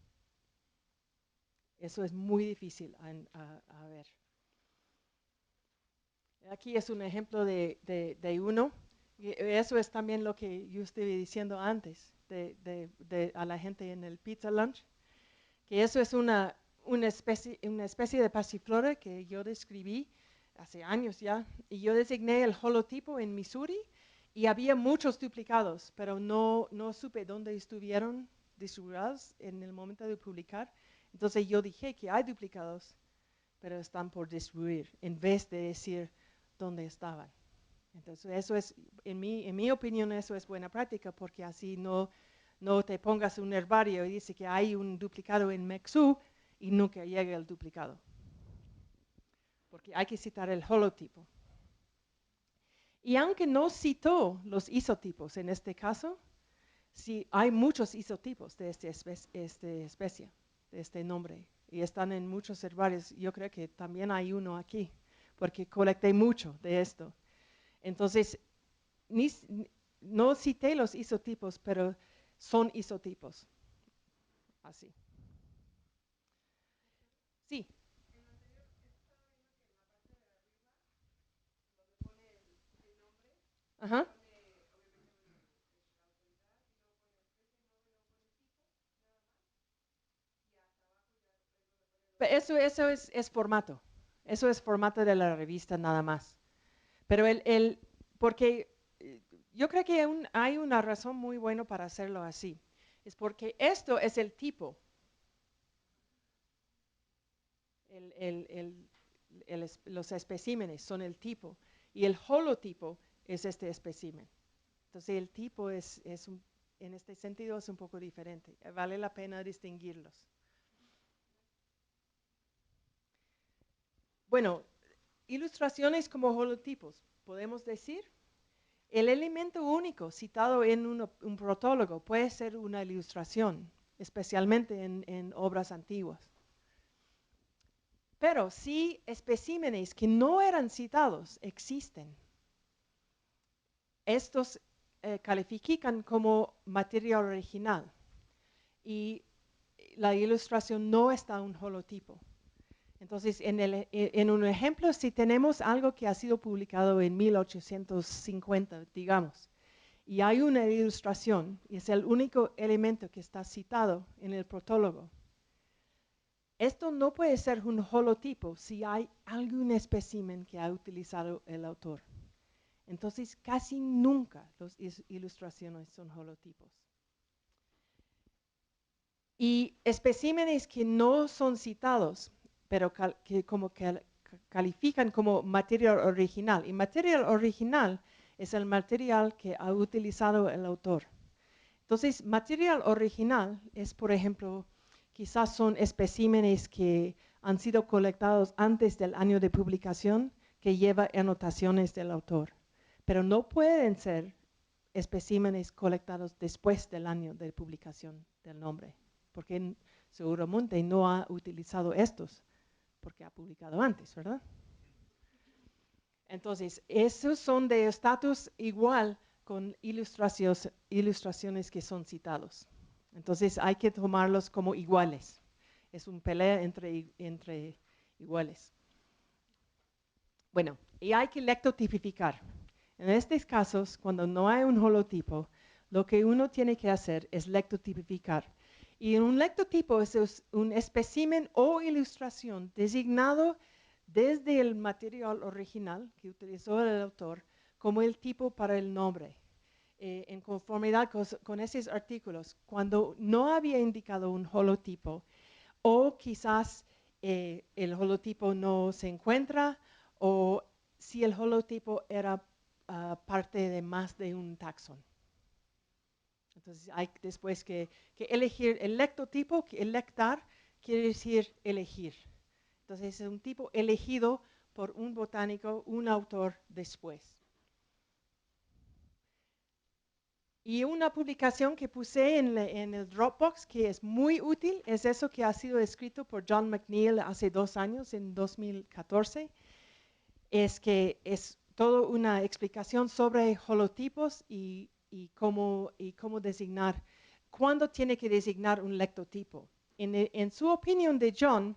Eso es muy difícil a ver. Aquí es un ejemplo de uno. Y eso es también lo que yo estuve diciendo antes. a la gente en el pizza lunch, que eso es una especie de pasiflora que yo describí hace años ya, y yo designé el holotipo en Missouri, y había muchos duplicados, pero no supe dónde estuvieron distribuidos en el momento de publicar. Entonces yo dije que hay duplicados, pero están por distribuir, en vez de decir dónde estaban. Entonces eso es, en mi opinión, eso es buena práctica, porque así no te pongas un herbario y dice que hay un duplicado en Mexú y nunca llega el duplicado. Porque hay que citar el holotipo. Y aunque no citó los isotipos en este caso, sí hay muchos isotipos de esta especie, de este nombre, y están en muchos herbarios. Yo creo que también hay uno aquí, porque colecté mucho de esto. Entonces, no cité los isotipos, pero son isotipos. Así. Sí. Ajá. Eso es formato. Eso es formato de la revista nada más. Pero porque yo creo que hay una razón muy buena para hacerlo así. Es porque esto es el tipo. Los especímenes son el tipo. Y el holotipo es este espécimen. Entonces el tipo en este sentido es un poco diferente. Vale la pena distinguirlos. Bueno, ilustraciones como holotipos, podemos decir. El elemento único citado en un protólogo puede ser una ilustración, especialmente en obras antiguas. Pero si especímenes que no eran citados existen, estos califican como material original y la ilustración no está en un holotipo. Entonces, en un ejemplo, si tenemos algo que ha sido publicado en 1850, digamos, y hay una ilustración, y es el único elemento que está citado en el protólogo, esto no puede ser un holotipo si hay algún espécimen que ha utilizado el autor. Entonces, casi nunca las ilustraciones son holotipos. Y especímenes que no son citados, pero que califican como material original. Y material original es el material que ha utilizado el autor. Entonces, material original es, por ejemplo, quizás son especímenes que han sido colectados antes del año de publicación, que lleva anotaciones del autor. Pero no pueden ser especímenes colectados después del año de publicación del nombre, porque seguramente no ha utilizado estos, porque ha publicado antes, ¿verdad? Entonces, esos son de estatus igual con ilustraciones que son citados. Entonces, hay que tomarlos como iguales. Es una pelea entre iguales. Bueno, y hay que lectotipificar. En estos casos, cuando no hay un holotipo, lo que uno tiene que hacer es lectotipificar. Y un lectotipo es un espécimen o ilustración designado desde el material original que utilizó el autor como el tipo para el nombre. En conformidad con esos artículos, cuando no había indicado un holotipo, o quizás el holotipo no se encuentra, o si el holotipo era parte de más de un taxón. Entonces hay después que elegir el lectotipo, que electar quiere decir elegir. Entonces es un tipo elegido por un botánico, un autor después. Y una publicación que puse en el Dropbox que es muy útil es eso que ha sido escrito por John McNeil hace 2 años, en 2014. Es que es toda una explicación sobre holotipos y cómo designar, cuándo tiene que designar un lectotipo. En su opinión de John,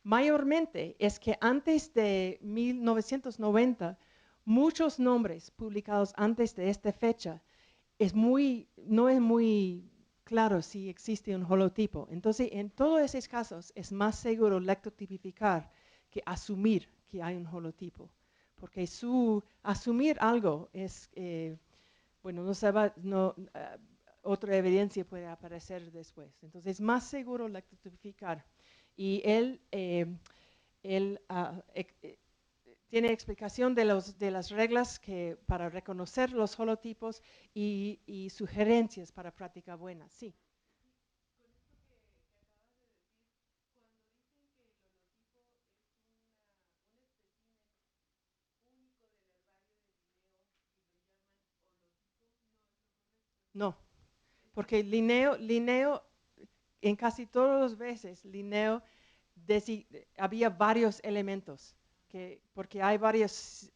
mayormente es que antes de 1990, muchos nombres publicados antes de esta fecha no es muy claro si existe un holotipo. Entonces, en todos esos casos es más seguro lectotipificar que asumir que hay un holotipo, porque asumir algo es, bueno, no se va, no, otra evidencia puede aparecer después. Entonces, es más seguro lectotipificar. Y él tiene explicación de las reglas para reconocer los holotipos y sugerencias para práctica buena. Sí. No, porque Linneo en casi todas las veces, había varios elementos, porque hay varios,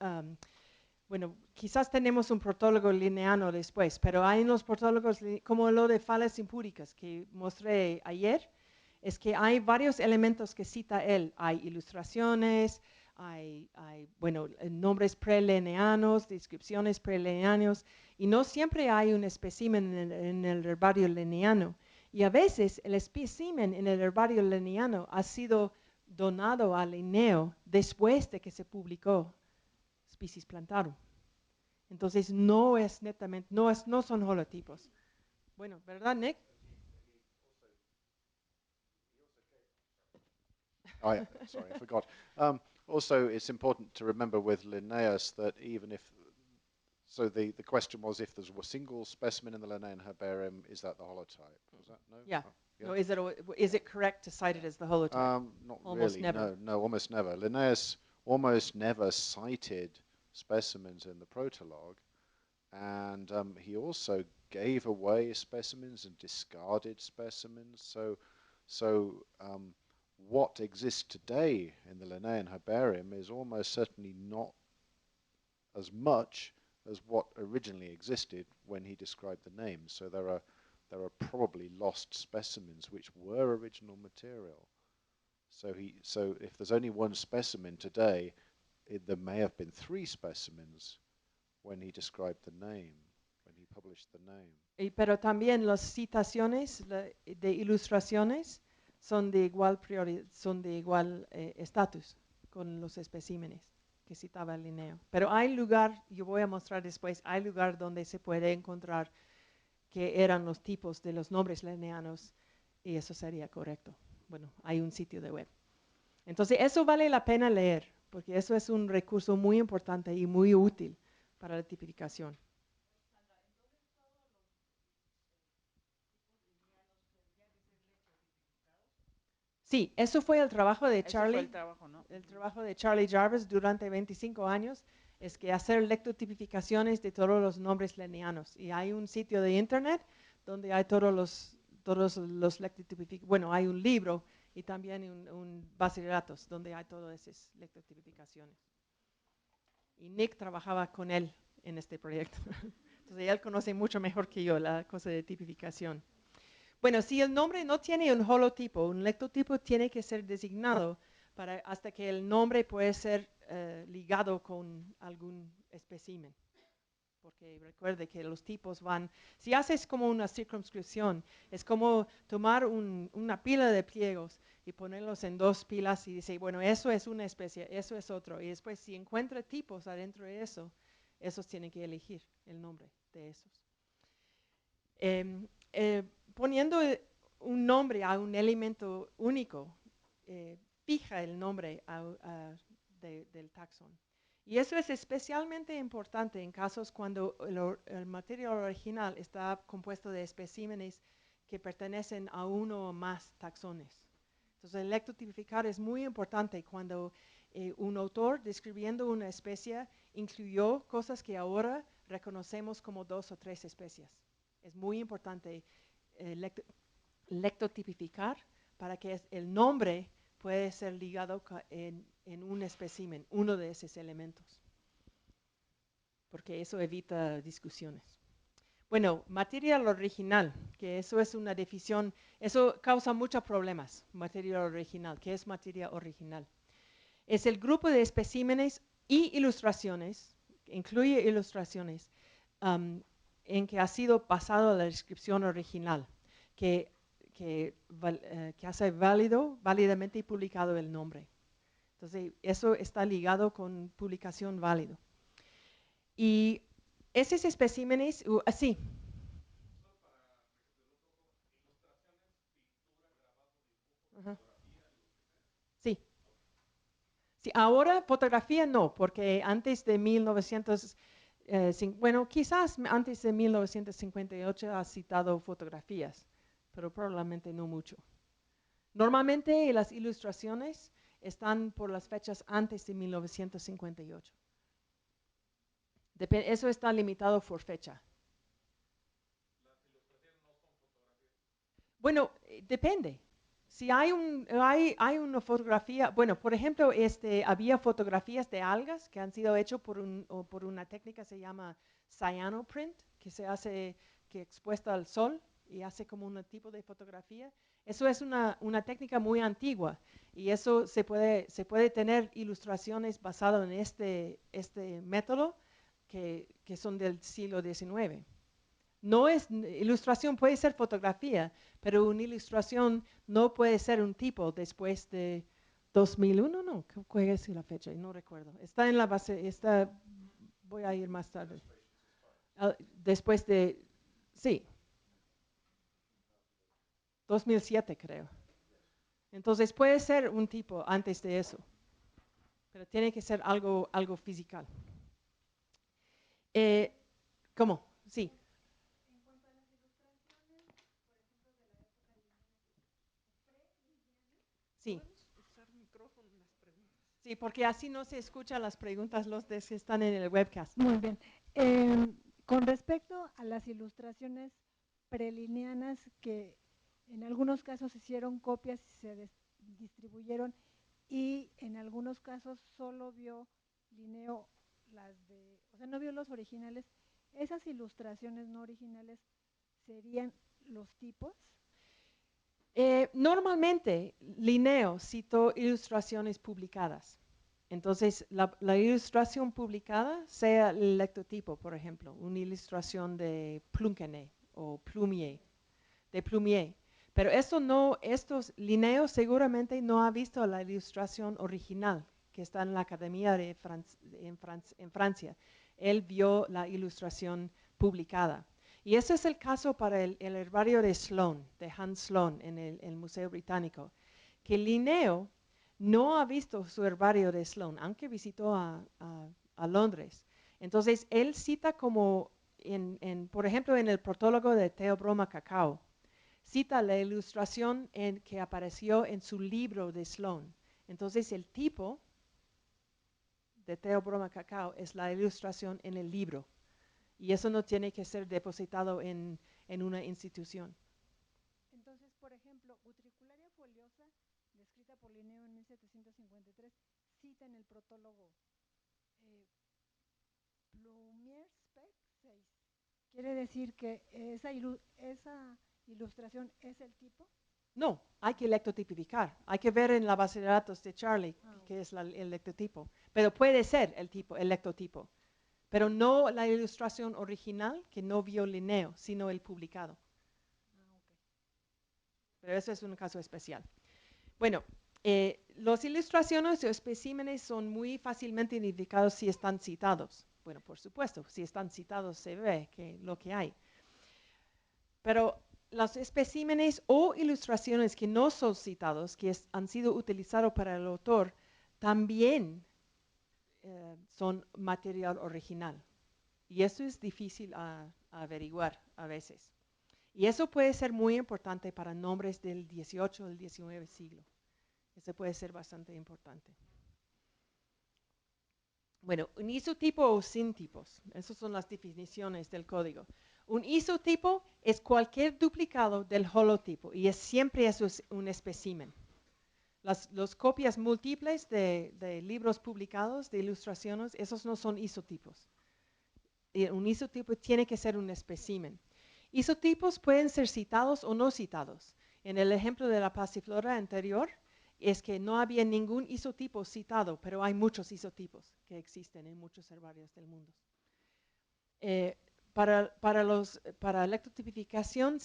bueno, quizás tenemos un protólogo lineano después, pero hay unos protólogos como lo de falas impúdicas que mostré ayer, es que hay varios elementos que cita él. Hay ilustraciones, hay bueno, nombres prelineanos, descripciones prelineanos, y no siempre hay un espécimen en el herbario lineano. Y a veces el espécimen en el herbario lineano ha sido donado a Linneo después de que se publicó Species Plantarum. Entonces no es netamente, no son holotipos. Bueno, ¿verdad, Nick? Oh, yeah, sorry, I forgot. Also, it's important to remember with Linnaeus that even if, so the question was if there's a single specimen in the Linnaean herbarium, is that the holotype? Was that no? Yeah. Oh, yeah. No, is it correct to cite it as the holotype? Not Almost really. never. No, almost never. Linnaeus almost never cited specimens in the protologue, and he also gave away specimens and discarded specimens. So what exists today in the Linnaean herbarium is almost certainly not as much as what originally existed when he described the names. So there are probably lost specimens which were original material. So if there's only one specimen today, there may have been 3 specimens when he described the name, when he published the name. Pero también las citaciones de ilustraciones son de igual estatus con los especímenes que citaba Linneo. Pero hay lugar, yo voy a mostrar después, hay lugar donde se puede encontrar que eran los tipos de los nombres linneanos y eso sería correcto. Bueno, hay un sitio de web. Entonces, eso vale la pena leer, porque eso es un recurso muy importante y muy útil para la tipificación. Sí, eso fue el trabajo de Charlie. Ese fue el trabajo, ¿no? El trabajo de Charlie Jarvis durante 25 años es que hacer lectotipificaciones de todos los nombres linneanos. Y hay un sitio de internet donde hay todos los lectotipificaciones. Bueno, hay un libro y también un base de datos donde hay todas esas lectotipificaciones. Y Nick trabajaba con él en este proyecto. Entonces él conoce mucho mejor que yo la cosa de tipificación. Bueno, si el nombre no tiene un holotipo, un lectotipo tiene que ser designado hasta que el nombre puede ser ligado con algún espécimen. Porque recuerde que los tipos si haces como una circunscripción, es como tomar una pila de pliegos y ponerlos en 2 pilas y decir, bueno, eso es una especie, eso es otro. Y después si encuentra tipos adentro de eso, esos tienen que elegir el nombre de esos. Poniendo un nombre a un elemento único, fija el nombre del taxón. Y eso es especialmente importante en casos cuando el material original está compuesto de especímenes que pertenecen a uno o más taxones. Entonces, el lectotipificar es muy importante cuando un autor describiendo una especie incluyó cosas que ahora reconocemos como 2 o 3 especies. Es muy importante lectotipificar para que el nombre pueda ser ligado en un espécimen, uno de esos elementos, porque eso evita discusiones. Bueno, material original, que eso es una definición, eso causa muchos problemas, material original. ¿Qué es materia original? Es el grupo de especímenes y ilustraciones, incluye ilustraciones, en que ha sido pasado a la descripción original, que hace válidamente publicado el nombre. Entonces, eso está ligado con publicación válido. Y esos especímenes, así. Sí. Sí, ahora fotografía no, porque antes de 1900, bueno, quizás antes de 1958 ha citado fotografías, pero probablemente no mucho. Normalmente las ilustraciones están por las fechas antes de 1958. Eso está limitado por fecha. Bueno, depende. Si hay una fotografía, bueno, por ejemplo, había fotografías de algas que han sido hechas por una técnica que se llama cyanoprint, que se hace, que expuesta al sol y hace como un tipo de fotografía. Eso es una técnica muy antigua y eso se puede tener ilustraciones basadas en este método que son del siglo XIX. No es ilustración, puede ser fotografía, pero una ilustración no puede ser un tipo después de 2001, no, ¿cuál es la fecha? No recuerdo. Está en la base, voy a ir más tarde. Después de, sí, 2007 creo. Entonces puede ser un tipo antes de eso, pero tiene que ser algo físico. ¿Cómo? Sí. En cuanto a las ilustraciones, por ejemplo, de la época pre-lineales. Sí. ¿Podemos usar micrófono en las preguntas? Sí, porque así no se escuchan las preguntas los que están en el webcast. Muy bien. Con respecto a las ilustraciones prelineanas que en algunos casos hicieron copias y se distribuyeron y en algunos casos solo vio Linneo o sea, no vio los originales, esas ilustraciones no originales serían los tipos. Normalmente, Linneo citó ilustraciones publicadas. Entonces, la ilustración publicada sea el lectotipo, por ejemplo, una ilustración de Plunkene o Plumier, de Plumier. Pero Linneo seguramente no ha visto la ilustración original que está en la Academia en Francia. Él vio la ilustración publicada. Y ese es el caso para el herbario de Sloan, de Hans Sloan, en el Museo Británico, que Linneo no ha visto su herbario de Sloan, aunque visitó a Londres. Entonces, él cita como, por ejemplo, en el protólogo de Theobroma Cacao, cita la ilustración que apareció en su libro de Sloan. Entonces, el tipo de Theobroma Cacao es la ilustración en el libro. Y eso no tiene que ser depositado en una institución. Entonces, por ejemplo, Utricularia foliosa, descrita por Linneo en 1753, cita en el protólogo Plumier Spec 6. ¿Quiere decir que esa ilustración es el tipo? No, hay que lectotipificar. Hay que ver en la base de datos de Charlie qué es el lectotipo. Pero puede ser el lectotipo. Pero no la ilustración original que no vio Linneo, sino el publicado. Pero eso es un caso especial. Bueno, las ilustraciones o especímenes son muy fácilmente identificados si están citados. Bueno, por supuesto, si están citados se ve lo que hay. Pero los especímenes o ilustraciones que no son citados, que han sido utilizados para el autor, también son material original. Y eso es difícil a averiguar a veces. Y eso puede ser muy importante para nombres del 18 o del 19 siglo. Eso puede ser bastante importante. Bueno, un isotipo o sin tipos. Esas son las definiciones del código. Un isotipo es cualquier duplicado del holotipo y siempre eso es un espécimen. Las copias múltiples de libros publicados, de ilustraciones, esos no son isotipos. Y un isotipo tiene que ser un espécimen. Isotipos pueden ser citados o no citados. En el ejemplo de la pasiflora anterior, es que no había ningún isotipo citado, pero hay muchos isotipos que existen en muchos herbarios del mundo. para lectotipificación,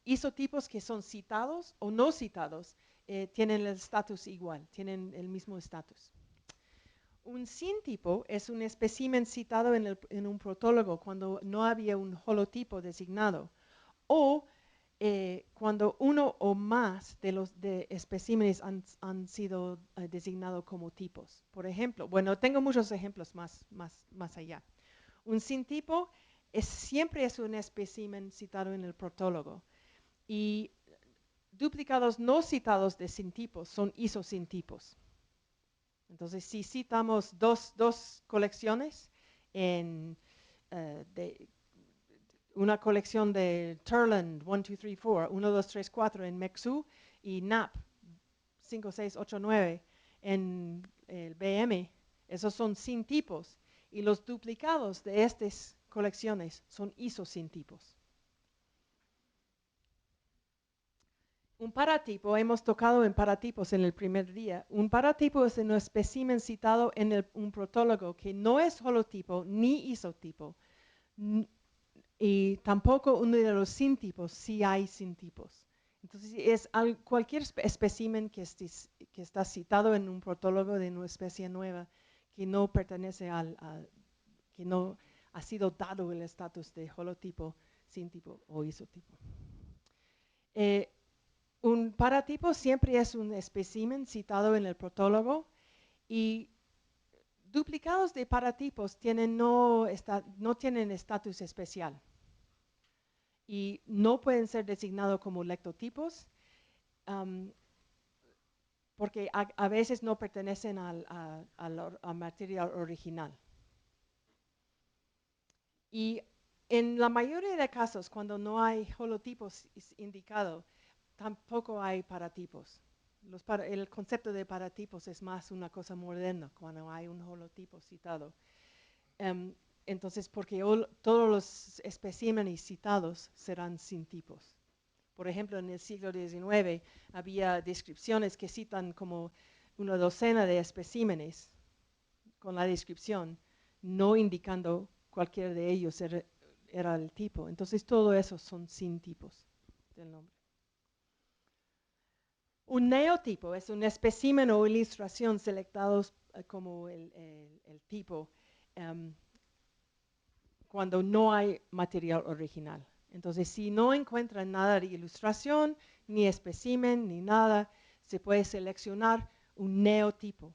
isotipos que son citados o no citados tienen el estatus igual, tienen el mismo estatus. Un sintipo es un espécimen citado en un protólogo cuando no había un holotipo designado, o cuando uno o más de los especímenes han sido designados como tipos. Por ejemplo, bueno, tengo muchos ejemplos más allá. Un sintipo siempre es un espécimen citado en el protólogo, y duplicados no citados de sintipos son isosintipos. Entonces, si citamos dos colecciones en una colección de Turland 1, 2, 3, 4, 1, 2, 3, 4 en Mexu y Knapp 5, 6, 8, 9 en el BM, esos son sintipos, y los duplicados de estas colecciones son isosintipos. Un paratipo, hemos tocado en paratipos en el primer día. Un paratipo es un espécimen citado en un protólogo que no es holotipo ni isotipo, y tampoco uno de los sintipos si hay sintipos. Entonces, es cualquier espécimen que está citado en un protólogo de una especie nueva que no pertenece que no ha sido dado el estatus de holotipo, sintipo o isotipo. Un paratipo siempre es un espécimen citado en el protólogo, y duplicados de paratipos no tienen estatus especial y no pueden ser designados como lectotipos porque a veces no pertenecen al material original. Y en la mayoría de casos, cuando no hay holotipos indicados, tampoco hay paratipos. El concepto de paratipos es más una cosa moderna cuando hay un holotipo citado. Entonces, porque todos los especímenes citados serán sintipos. Por ejemplo, en el siglo XIX había descripciones que citan como una docena de especímenes con la descripción, no indicando cualquiera de ellos era el tipo. Entonces, todo eso son sintipos del nombre. Un neotipo es un espécimen o ilustración selectados como el tipo cuando no hay material original. Entonces, si no encuentran nada de ilustración, ni espécimen, ni nada, se puede seleccionar un neotipo.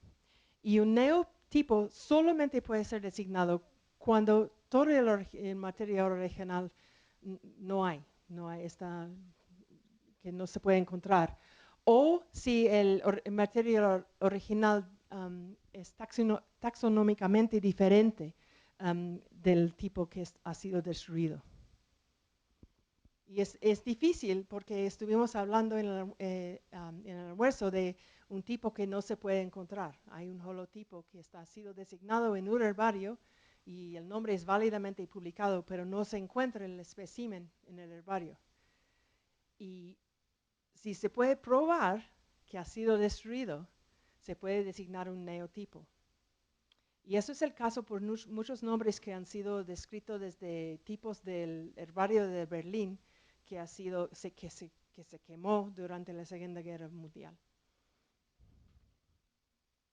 Y un neotipo solamente puede ser designado cuando todo el material original no hay que no se puede encontrar. O si el material original es taxonómicamente diferente del tipo que ha sido destruido. Y es difícil porque estuvimos hablando en el almuerzo de un tipo que no se puede encontrar. Hay un holotipo que ha sido designado en un herbario y el nombre es válidamente publicado, pero no se encuentra el espécimen en el herbario. Y si se puede probar que ha sido destruido, se puede designar un neotipo. Y eso es el caso por muchos nombres que han sido descritos desde tipos del herbario de Berlín que se quemó durante la Segunda Guerra Mundial.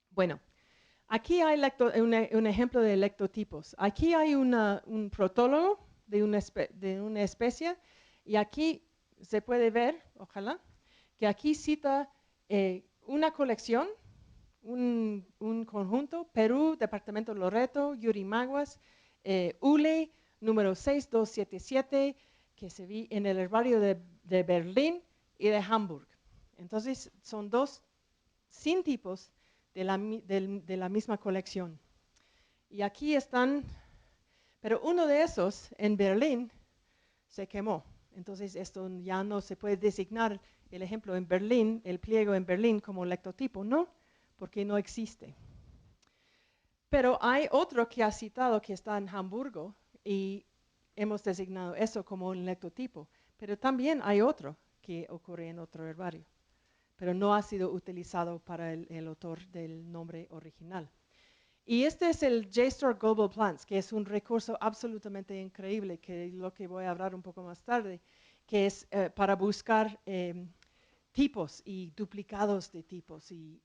Bueno, aquí hay un ejemplo de lectotipos. Aquí hay un protólogo de una especie, y aquí se puede ver, ojalá, que aquí cita una colección, un conjunto, Perú, Departamento Loreto, Yurimaguas, ULE, número 6277, que se vi en el herbario de Berlín y de Hamburg. Entonces, son dos sintipos de la misma colección. Y aquí están, pero uno de esos en Berlín se quemó. Entonces, esto ya no se puede designar el ejemplo en Berlín, el pliego en Berlín como lectotipo, no, porque no existe. Pero hay otro que ha citado que está en Hamburgo y hemos designado eso como un lectotipo. Pero también hay otro que ocurre en otro herbario, pero no ha sido utilizado para el autor del nombre original. Y este es el JSTOR Global Plants, que es un recurso absolutamente increíble, que es lo que voy a hablar un poco más tarde, que es para buscar tipos y duplicados de tipos y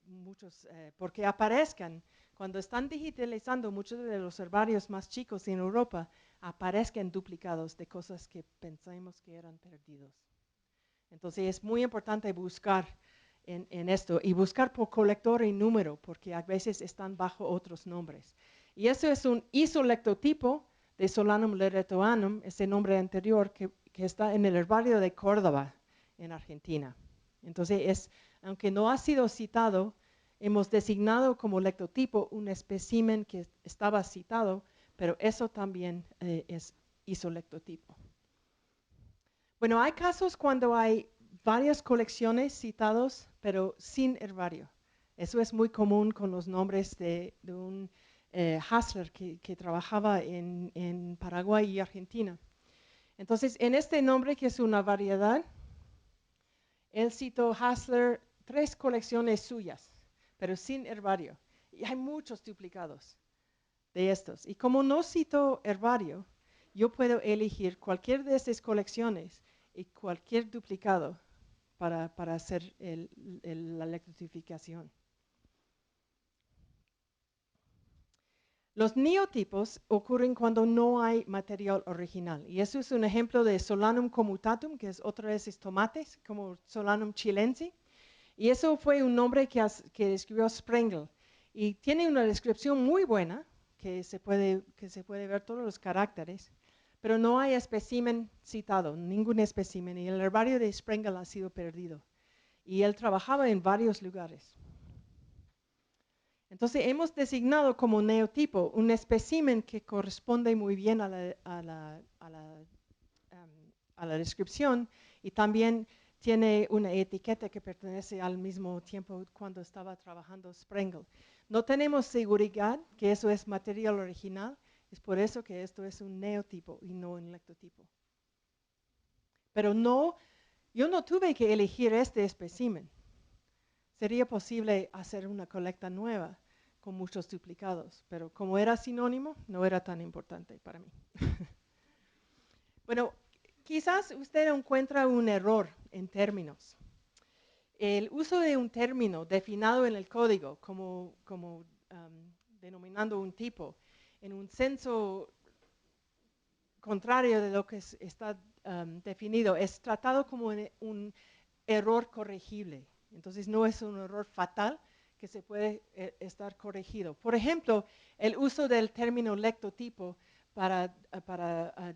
muchos, porque aparezcan, cuando están digitalizando muchos de los herbarios más chicos en Europa, aparezcan duplicados de cosas que pensamos que eran perdidos. Entonces es muy importante buscar en esto y buscar por colector y número, porque a veces están bajo otros nombres. Y eso es un isolectotipo de Solanum leretoanum, ese nombre anterior que está en el herbario de Córdoba, en Argentina. Entonces, aunque no ha sido citado, hemos designado como lectotipo un espécimen que estaba citado, pero eso también es isolectotipo. Bueno, hay casos cuando hay varias colecciones citados, pero sin herbario. Eso es muy común con los nombres de un Hassler que trabajaba en Paraguay y Argentina. Entonces, en este nombre, que es una variedad, él citó Hassler 3 colecciones suyas, pero sin herbario. Y hay muchos duplicados de estos. Y como no citó herbario, yo puedo elegir cualquier de estas colecciones y cualquier duplicado para hacer la lectotificación. Los neotipos ocurren cuando no hay material original. Y eso es un ejemplo de Solanum commutatum, que es otra vez tomates, como Solanum chilense. Y eso fue un nombre que escribió Sprengel. Y tiene una descripción muy buena, que se puede ver todos los caracteres, pero no hay espécimen citado, ningún espécimen. Y el herbario de Sprengel ha sido perdido. Y él trabajaba en varios lugares. Entonces hemos designado como neotipo un espécimen que corresponde muy bien a la descripción y también tiene una etiqueta que pertenece al mismo tiempo cuando estaba trabajando Sprengel. No tenemos seguridad que eso es material original, es por eso que esto es un neotipo y no un lectotipo. Pero yo no tuve que elegir este espécimen. Sería posible hacer una colecta nueva con muchos duplicados, pero como era sinónimo, no era tan importante para mí. Bueno, quizás usted encuentra un error en términos. El uso de un término definido en el código como denominando un tipo en un senso contrario de lo que está definido es tratado como un error corregible. Entonces no es un error fatal que se puede estar corregido. Por ejemplo, el uso del término lectotipo para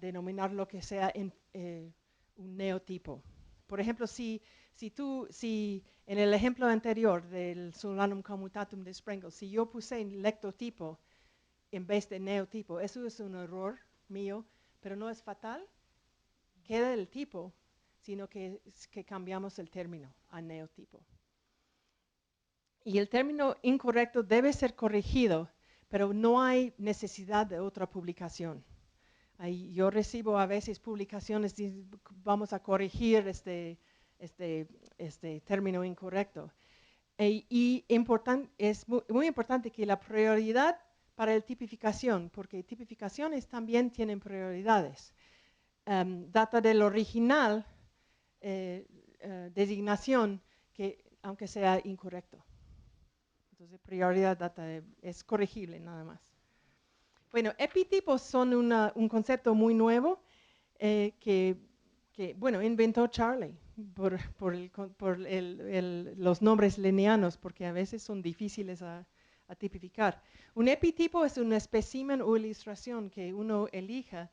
denominar lo que sea un neotipo. Por ejemplo, si en el ejemplo anterior del Solanum commutatum de Sprengel, si yo puse lectotipo en vez de neotipo, eso es un error mío, pero no es fatal, queda el tipo, sino que cambiamos el término a neotipo. Y el término incorrecto debe ser corregido, pero no hay necesidad de otra publicación. Yo recibo a veces publicaciones y vamos a corregir este término incorrecto. Y es muy importante que la prioridad para la tipificación, porque tipificaciones también tienen prioridades. Data del original designación, que aunque sea incorrecto. Entonces, prioridad data es corregible nada más. Bueno, epitipos son un concepto muy nuevo que inventó Charlie por los nombres lineanos, porque a veces son difíciles a tipificar. Un epitipo es un espécimen o ilustración que uno elija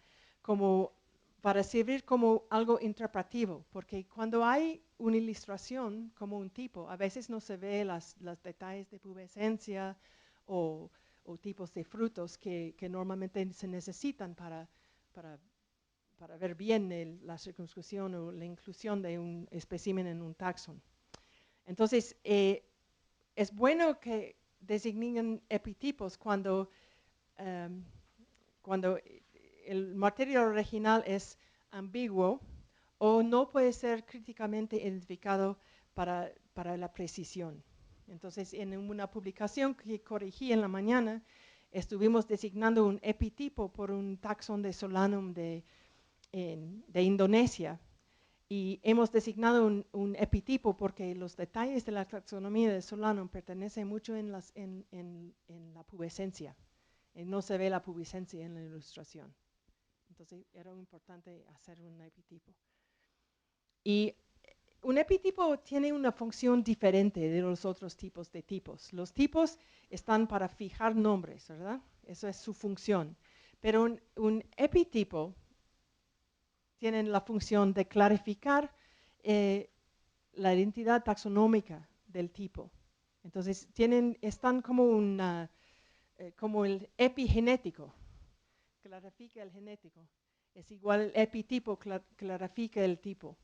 para servir como algo interpretativo, porque cuando hay una ilustración como un tipo, a veces no se ve los detalles de pubescencia o tipos de frutos que normalmente se necesitan para ver bien la circunscripción o la inclusión de un espécimen en un taxón. Entonces, es bueno que designen epitipos cuando el material original es ambiguo o no puede ser críticamente identificado para la precisión. Entonces, en una publicación que corregí en la mañana, estuvimos designando un epitipo por un taxón de Solanum de Indonesia. Y hemos designado un epitipo porque los detalles de la taxonomía de Solanum pertenecen mucho en la pubescencia. No se ve la pubescencia en la ilustración. Entonces, era importante hacer un epitipo. Y un epitipo tiene una función diferente de los otros tipos de tipos. Los tipos están para fijar nombres, ¿verdad? Eso es su función. Pero un epitipo tiene la función de clarificar la identidad taxonómica del tipo. Entonces, están como el epigenético, clarifica el genético. Es igual el epitipo, clarifica el tipo.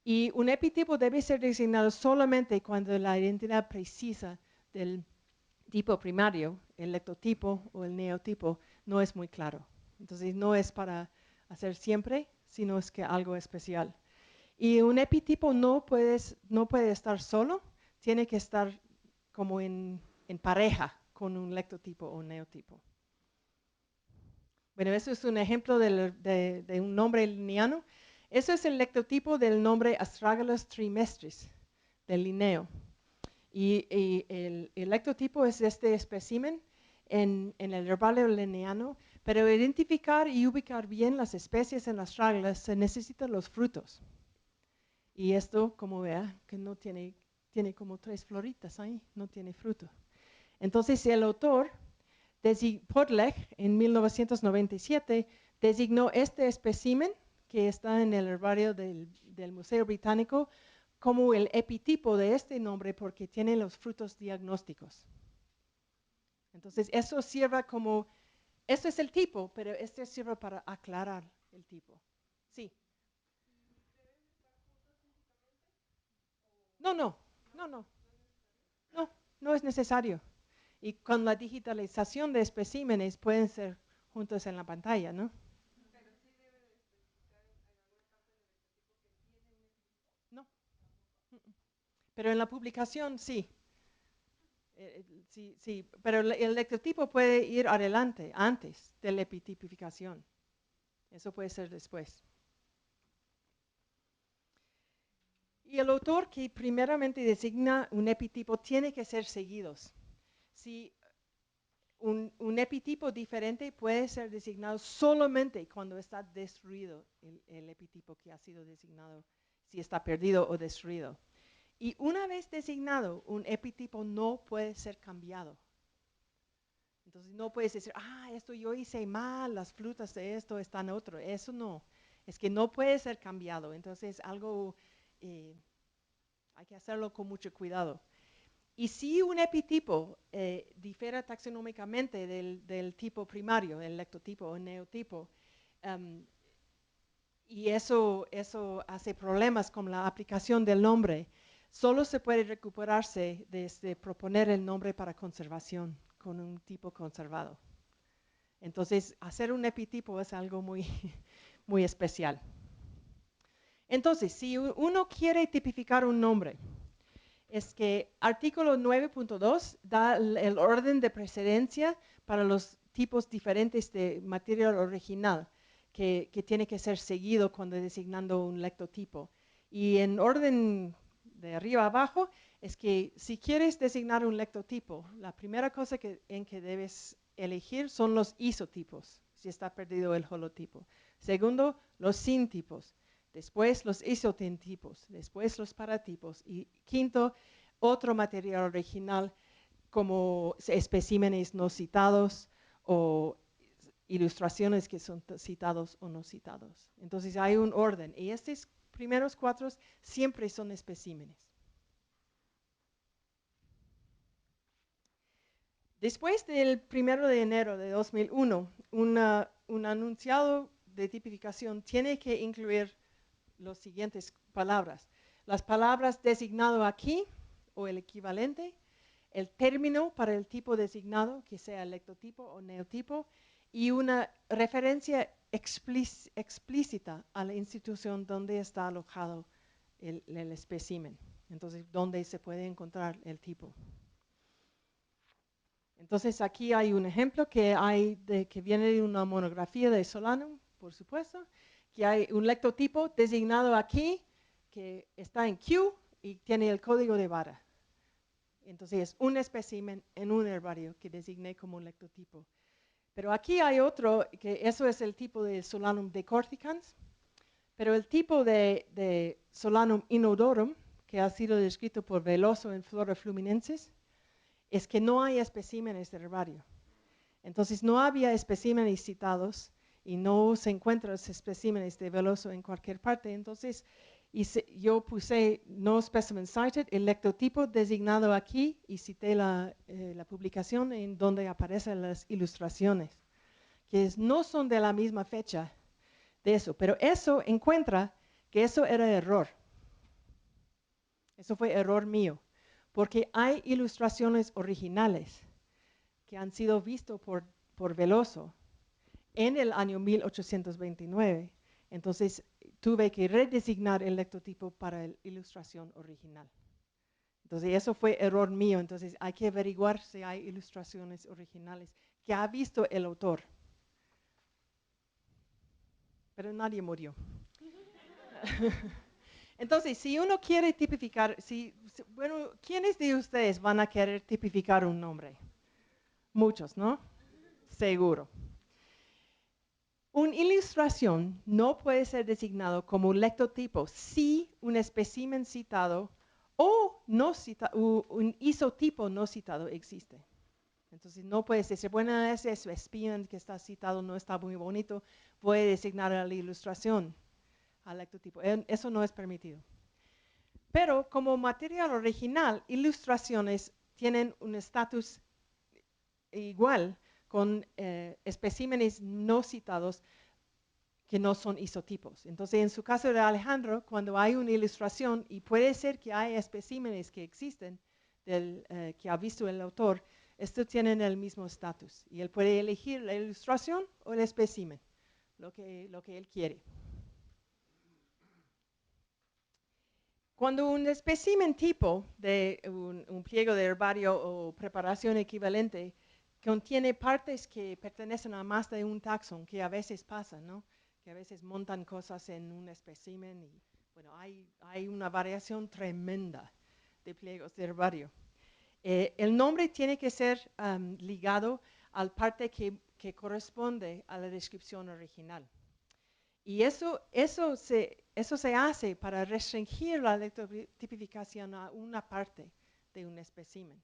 Y un epitipo debe ser designado solamente cuando la identidad precisa del tipo primario, el lectotipo o el neotipo, no es muy claro. Entonces no es para hacer siempre, sino es que algo especial. Y un epitipo no puede estar solo, tiene que estar como en pareja con un lectotipo o neotipo. Bueno, eso es un ejemplo de un nombre linneano. Eso es el lectotipo del nombre Astragalus trimestris, del Linneo. Y el lectotipo es este espécimen en el herbario linneano, pero identificar y ubicar bien las especies en Astragalus se necesitan los frutos. Y esto, como vea, que no tiene como 3 floritas ahí, no tiene fruto. Entonces el autor Podlech, en 1997, designó este espécimen que está en el herbario del Museo Británico como el epitipo de este nombre porque tiene los frutos diagnósticos. Entonces, eso sirve como, esto es el tipo, pero este sirve para aclarar el tipo. Sí. No es necesario. Y con la digitalización de especímenes pueden ser juntos en la pantalla, ¿no? Pero sí debe de especificar en alguna parte del lectotipo que tiene un epitipo. No. Pero en la publicación sí. Sí, pero el lectotipo puede ir adelante, antes de la epitipificación. Eso puede ser después. Y el autor que primeramente designa un epitipo tiene que ser seguidos. Si un epitipo diferente puede ser designado solamente cuando está destruido el epitipo que ha sido designado, si está perdido o destruido. Y una vez designado, un epitipo no puede ser cambiado. Entonces no puedes decir, esto yo hice mal, las frutas de esto están otro. Eso no, es que no puede ser cambiado. Entonces algo, hay que hacerlo con mucho cuidado. Y si un epitipo difiere taxonómicamente del tipo primario, el lectotipo o neotipo, y eso hace problemas con la aplicación del nombre, solo se puede recuperarse desde proponer el nombre para conservación con un tipo conservado. Entonces, hacer un epitipo es algo muy, muy especial. Entonces, si uno quiere tipificar un nombre, es que artículo 9.2 da el orden de precedencia para los tipos diferentes de material original que tiene que ser seguido cuando designando un lectotipo. Y en orden de arriba a abajo es que si quieres designar un lectotipo, la primera cosa en que debes elegir son los isotipos, si está perdido el holotipo. Segundo, los sintipos. Después los isotentipos, después los paratipos y quinto, otro material original como especímenes no citados o ilustraciones que son citados o no citados. Entonces hay un orden y estos primeros 4 siempre son especímenes. Después del 1 de enero de 2001, un anunciado de tipificación tiene que incluir las siguientes palabras. Las palabras designado aquí o el equivalente, el término para el tipo designado, que sea lectotipo o neotipo, y una referencia explícita a la institución donde está alojado el espécimen. Entonces, ¿dónde se puede encontrar el tipo? Entonces, aquí hay un ejemplo que viene de una monografía de Solanum, por supuesto, que hay un lectotipo designado aquí, que está en Q y tiene el código de vara. Entonces, es un espécimen en un herbario que designé como un lectotipo. Pero aquí hay otro, que eso es el tipo de Solanum decorticans, pero el tipo de Solanum inodorum, que ha sido descrito por Veloso en Flora Fluminensis, es que no hay especímenes de herbario. Entonces no había especímenes citados y no se encuentran los especímenes de Veloso en cualquier parte. Entonces yo puse no specimen cited, el lectotipo designado aquí y cité la publicación en donde aparecen las ilustraciones, que no son de la misma fecha de eso, pero eso encuentra que eso era error. Eso fue error mío, porque hay ilustraciones originales que han sido vistos por Veloso en el año 1829. Entonces tuve que redesignar el lectotipo para la ilustración original. Entonces eso fue error mío. Entonces hay que averiguar si hay ilustraciones originales que ha visto el autor. Pero nadie murió. Entonces, si uno quiere tipificar, bueno, ¿quiénes de ustedes van a querer tipificar un nombre? Muchos, ¿no? Seguro. Una ilustración no puede ser designado como un lectotipo si un espécimen citado o un isotipo no citado existe. Entonces no puedes decir, bueno, ese espécimen que está citado no está muy bonito, voy a designar a la ilustración al lectotipo. Eso no es permitido. Pero como material original, ilustraciones tienen un estatus igual con especímenes no citados que no son isotipos. Entonces, en su caso de Alejandro, cuando hay una ilustración, y puede ser que hay especímenes que existen, que ha visto el autor, estos tienen el mismo estatus. Y él puede elegir la ilustración o el espécimen, lo que él quiere. Cuando un espécimen tipo de un pliego de herbario o preparación equivalente contiene partes que pertenecen a más de un taxón, que a veces pasa, ¿no? Que a veces montan cosas en un espécimen y, bueno, hay una variación tremenda de pliegos de herbario. El nombre tiene que ser ligado al parte que corresponde a la descripción original. Y eso se hace para restringir la lectotipificación a una parte de un espécimen.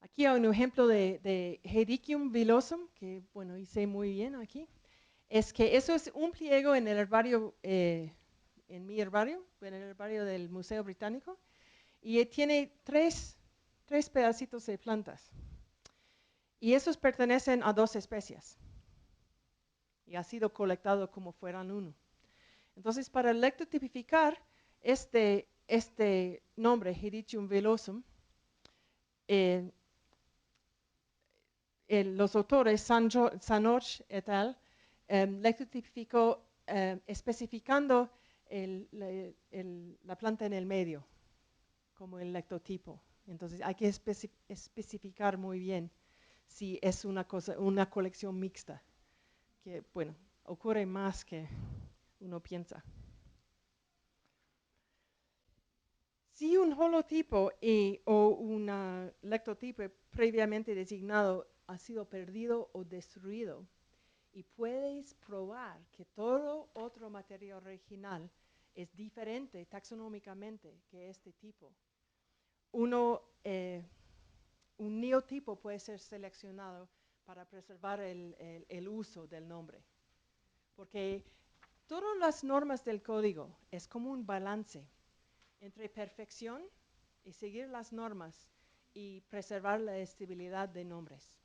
Aquí hay un ejemplo de Hedychium villosum, que bueno, hice muy bien aquí. Es que eso es un pliego en el herbario, en mi herbario, en el herbario del Museo Británico, y tiene tres pedacitos de plantas. Y esos pertenecen a 2 especies. Y ha sido colectado como fueran uno. Entonces, para lectotipificar este nombre, Hedychium villosum, los autores, Sanoch et al., lectotipificó especificando la planta en el medio, como el lectotipo. Entonces, hay que especificar muy bien si es una colección mixta, que, bueno, ocurre más que uno piensa. Si un holotipo o un lectotipo previamente designado ha sido perdido o destruido y puedes probar que todo otro material original es diferente taxonómicamente que este tipo, un neotipo puede ser seleccionado para preservar el uso del nombre. Porque todas las normas del código es como un balance entre perfección y seguir las normas y preservar la estabilidad de nombres.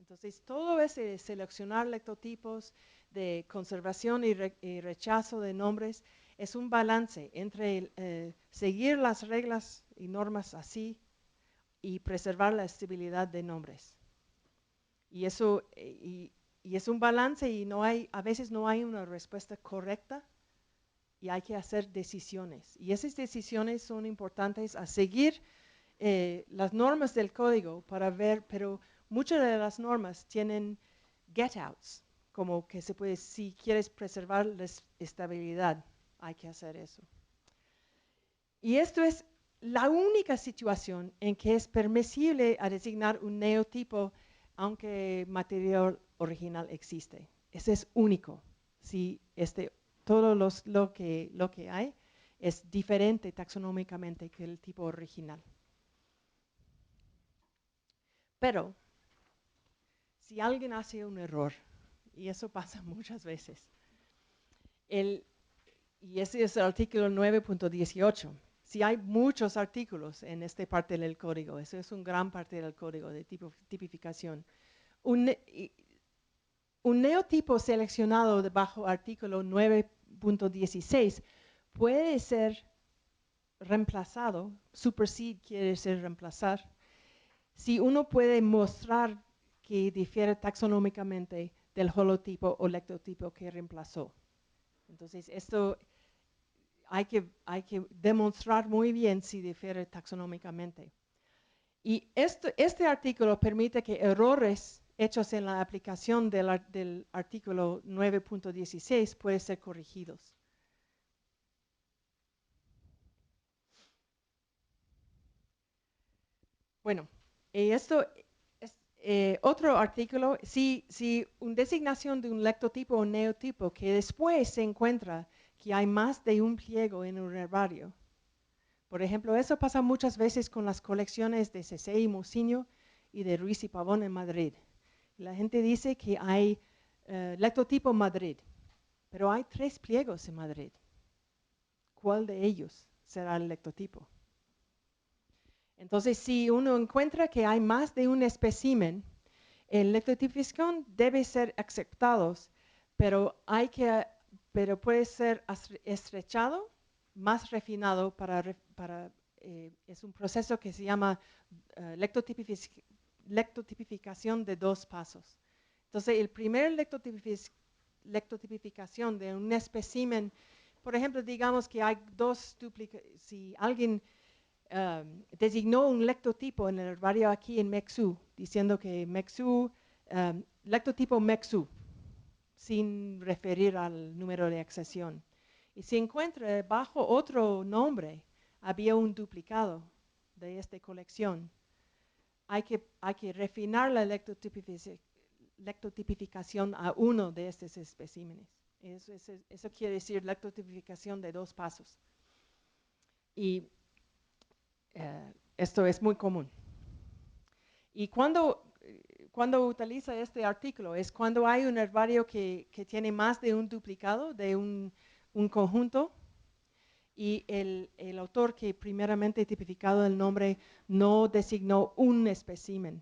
Entonces, todo ese de seleccionar lectotipos, de conservación y rechazo de nombres, es un balance entre seguir las reglas y normas así y preservar la estabilidad de nombres. Y eso y es un balance y a veces no hay una respuesta correcta y hay que hacer decisiones. Y esas decisiones son importantes a seguir las normas del código para ver, pero muchas de las normas tienen get-outs, como que se puede, si quieres preservar la estabilidad, hay que hacer eso. Y esto es la única situación en que es permisible a designar un neotipo aunque material original existe. Ese es único. Si todo lo que hay es diferente taxonómicamente que el tipo original. Pero si alguien hace un error, y eso pasa muchas veces, y ese es el artículo 9.18. Si hay muchos artículos en esta parte del código, eso es una gran parte del código de tipificación. Un neotipo seleccionado debajo artículo 9.16 puede ser reemplazado, supersede quiere decir reemplazar, si uno puede mostrar que difiere taxonómicamente del holotipo o lectotipo que reemplazó. Entonces, esto hay que demostrar muy bien si difiere taxonómicamente. Y este artículo permite que errores hechos en la aplicación del artículo 9.16 pueden ser corregidos. Bueno, esto es otro artículo. Si una designación de un lectotipo o neotipo que después se encuentra que hay más de un pliego en un herbario. Por ejemplo, eso pasa muchas veces con las colecciones de Cecé y Mousinho y de Ruiz y Pavón en Madrid. La gente dice que hay lectotipo Madrid, pero hay 3 pliegos en Madrid. ¿Cuál de ellos será el lectotipo? Entonces, si uno encuentra que hay más de un espécimen, el lectotificación debe ser aceptado, pero puede ser estrechado, más refinado es un proceso que se llama lectotipificación de 2 pasos. Entonces, el primer lectotipificación de un espécimen, por ejemplo, digamos que hay 2 duplicados, si alguien designó un lectotipo en el herbario aquí en Mexú, diciendo que lectotipo Mexú, sin referir al número de accesión. Y si encuentra bajo otro nombre, había un duplicado de esta colección, hay que refinar la lectotipificación a uno de estos especímenes. Eso quiere decir lectotipificación de 2 pasos. Y esto es muy común. Y cuando utiliza este artículo es cuando hay un herbario que tiene más de un duplicado de un conjunto y el autor que primeramente tipificado el nombre no designó un espécimen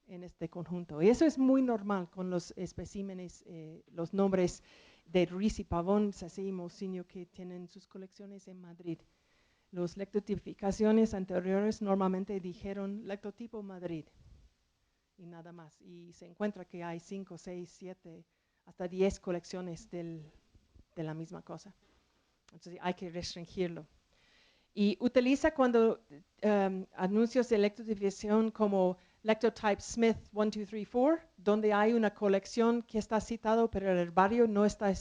en este conjunto. Y eso es muy normal con los especímenes, los nombres de Ruiz y Pavón, Cecé y Mousinho que tienen sus colecciones en Madrid. Las lectotipificaciones anteriores normalmente dijeron lectotipo Madrid y nada más. Y se encuentra que hay 5, 6, 7, hasta 10 colecciones de la misma cosa. Entonces hay que restringirlo. Y utiliza cuando anuncios de lectotipificación como lectotype Smith 1, 2, 3, 4, donde hay una colección que está citado, pero el herbario no está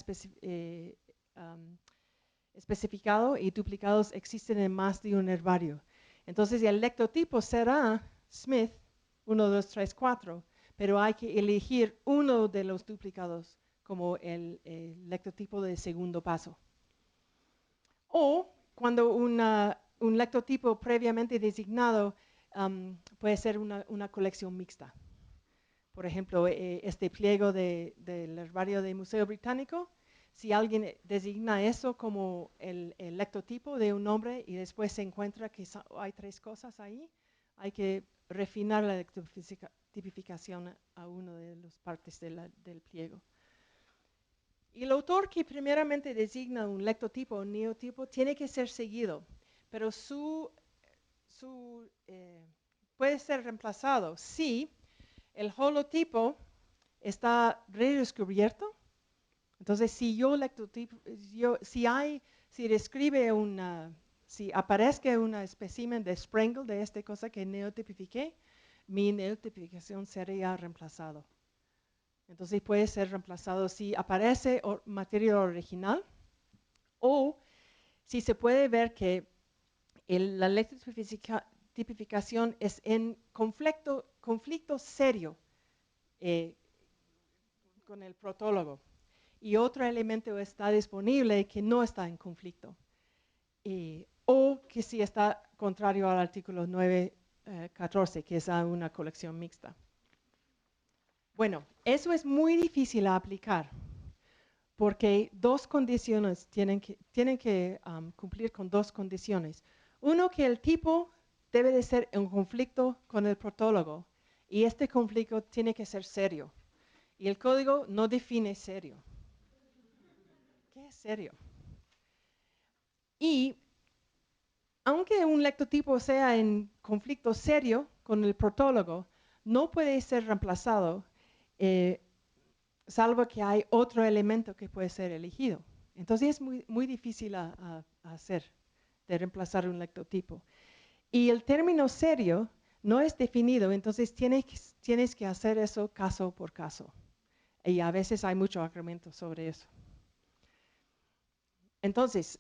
especificado y duplicados existen en más de un herbario. Entonces el lectotipo será Smith 1, 2, 3, 4, pero hay que elegir uno de los duplicados como el lectotipo de segundo paso. O cuando un lectotipo previamente designado puede ser una colección mixta. Por ejemplo, este pliego del herbario del Museo Británico, si alguien designa eso como el lectotipo de un nombre y después se encuentra que hay 3 cosas ahí, hay que refinar la lectotipificación a una de las partes del pliego. Y el autor que primeramente designa un lectotipo o neotipo tiene que ser seguido, pero puede ser reemplazado si el holotipo está redescubierto. Entonces, si hay si describe si aparezca un espécimen de Sprengel de esta cosa que neotipifiqué, mi neotipificación sería reemplazado. Entonces puede ser reemplazado si aparece material original o si se puede ver que la lectotipificación es en conflicto serio con el protólogo y otro elemento está disponible que no está en conflicto. O que si está contrario al artículo 9.14, que es una colección mixta. Bueno, eso es muy difícil de aplicar, porque dos condiciones tienen que cumplir con dos condiciones. Uno, que el tipo debe de ser en conflicto con el protólogo, y este conflicto tiene que ser serio. Y el código no define serio. ¿Qué es serio? Y aunque un lectotipo sea en conflicto serio con el protólogo, no puede ser reemplazado, salvo que hay otro elemento que puede ser elegido. Entonces es muy difícil a hacer, de reemplazar un lectotipo. Y el término serio no es definido, entonces tienes que hacer eso caso por caso. Y a veces hay mucho argumento sobre eso. Entonces,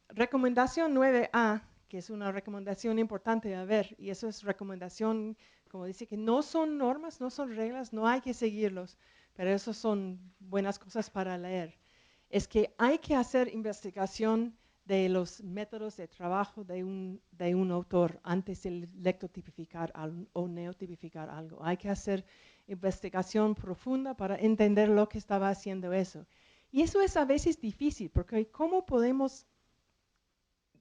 recomendación 9A, que es una recomendación importante a ver, y eso es recomendación, como dice, que no son normas, no son reglas, no hay que seguirlos, pero eso son buenas cosas para leer. Es que hay que hacer investigación de los métodos de trabajo de un autor antes de lectotipificar o neotipificar algo. Hay que hacer investigación profunda para entender lo que estaba haciendo eso. Y eso es a veces difícil, porque ¿cómo podemos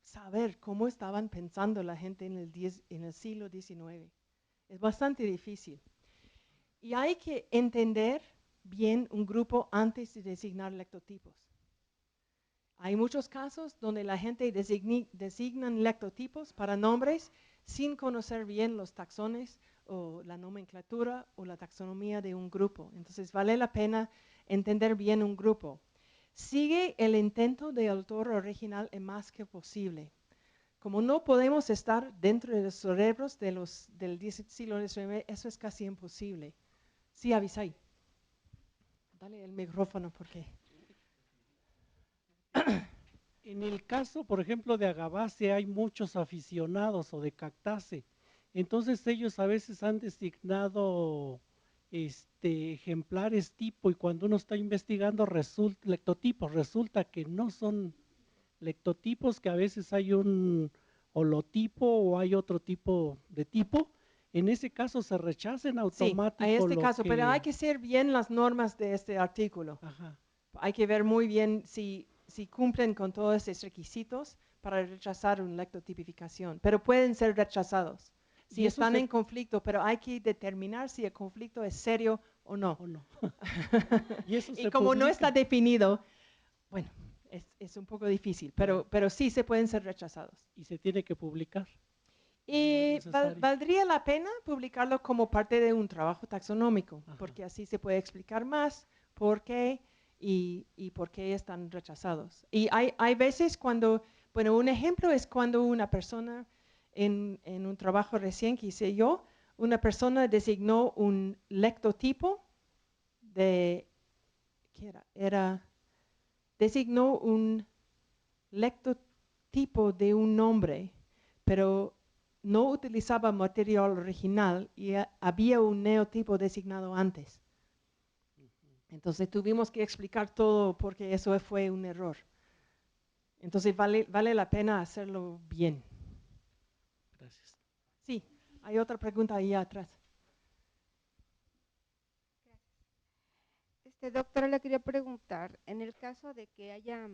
saber cómo estaban pensando la gente en el siglo XIX? Es bastante difícil. Y hay que entender bien un grupo antes de designar lectotipos. Hay muchos casos donde la gente designan lectotipos para nombres sin conocer bien los taxones o la nomenclatura o la taxonomía de un grupo. Entonces vale la pena entender bien un grupo. Sigue el intento del autor original el más que posible. Como no podemos estar dentro de los cerebros del siglo XIX, eso es casi imposible. Sí, avisai. Dale el micrófono porque... En el caso, por ejemplo, de Agabace hay muchos aficionados o de Cactace. Entonces ellos a veces han designado ejemplares tipo y cuando uno está investigando lectotipos, resulta que no son lectotipos, que a veces hay un holotipo o hay otro tipo de tipo. En ese caso se rechaza en automático. Sí, en este caso, pero hay que ser bien las normas de este artículo. Ajá. Hay que ver muy bien si cumplen con todos esos requisitos para rechazar una lectotipificación, pero pueden ser rechazados si están en conflicto, pero hay que determinar si el conflicto es serio o no. Y como no está definido, bueno, es un poco difícil, pero sí se pueden ser rechazados. Y se tiene que publicar. Y valdría la pena publicarlo como parte de un trabajo taxonómico, porque así se puede explicar más por qué y por qué están rechazados. Y hay veces cuando, bueno, un ejemplo es cuando una persona en un trabajo recién que hice yo, una persona designó un lectotipo de, ¿qué era? Designó un lectotipo de un nombre, pero no utilizaba material original y había un neotipo designado antes. Entonces tuvimos que explicar todo porque eso fue un error. Entonces vale la pena hacerlo bien. Gracias. Sí, hay otra pregunta ahí atrás. Doctora, le quería preguntar, en el caso de que haya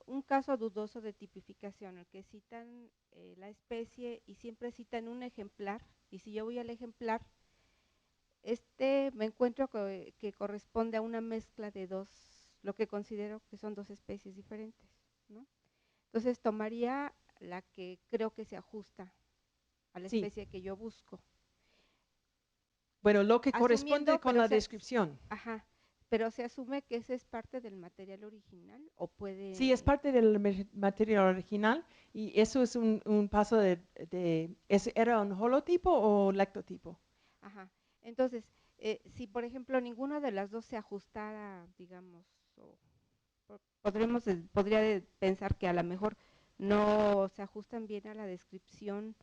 un caso dudoso de tipificación, el que citan la especie y siempre citan un ejemplar, y si yo voy al ejemplar, me encuentro que corresponde a una mezcla de dos, lo que considero que son dos especies diferentes, ¿no? Entonces tomaría la que creo que se ajusta a la especie que yo busco. Bueno, lo que corresponde con la descripción. Ajá, Pero se asume que ese es parte del material original o puede... Sí, es parte del material original y eso es un paso ¿era un holotipo o lectotipo? Ajá. Entonces, si por ejemplo ninguna de las dos se ajustara, digamos, podría pensar que a lo mejor no se ajustan bien a la descripción,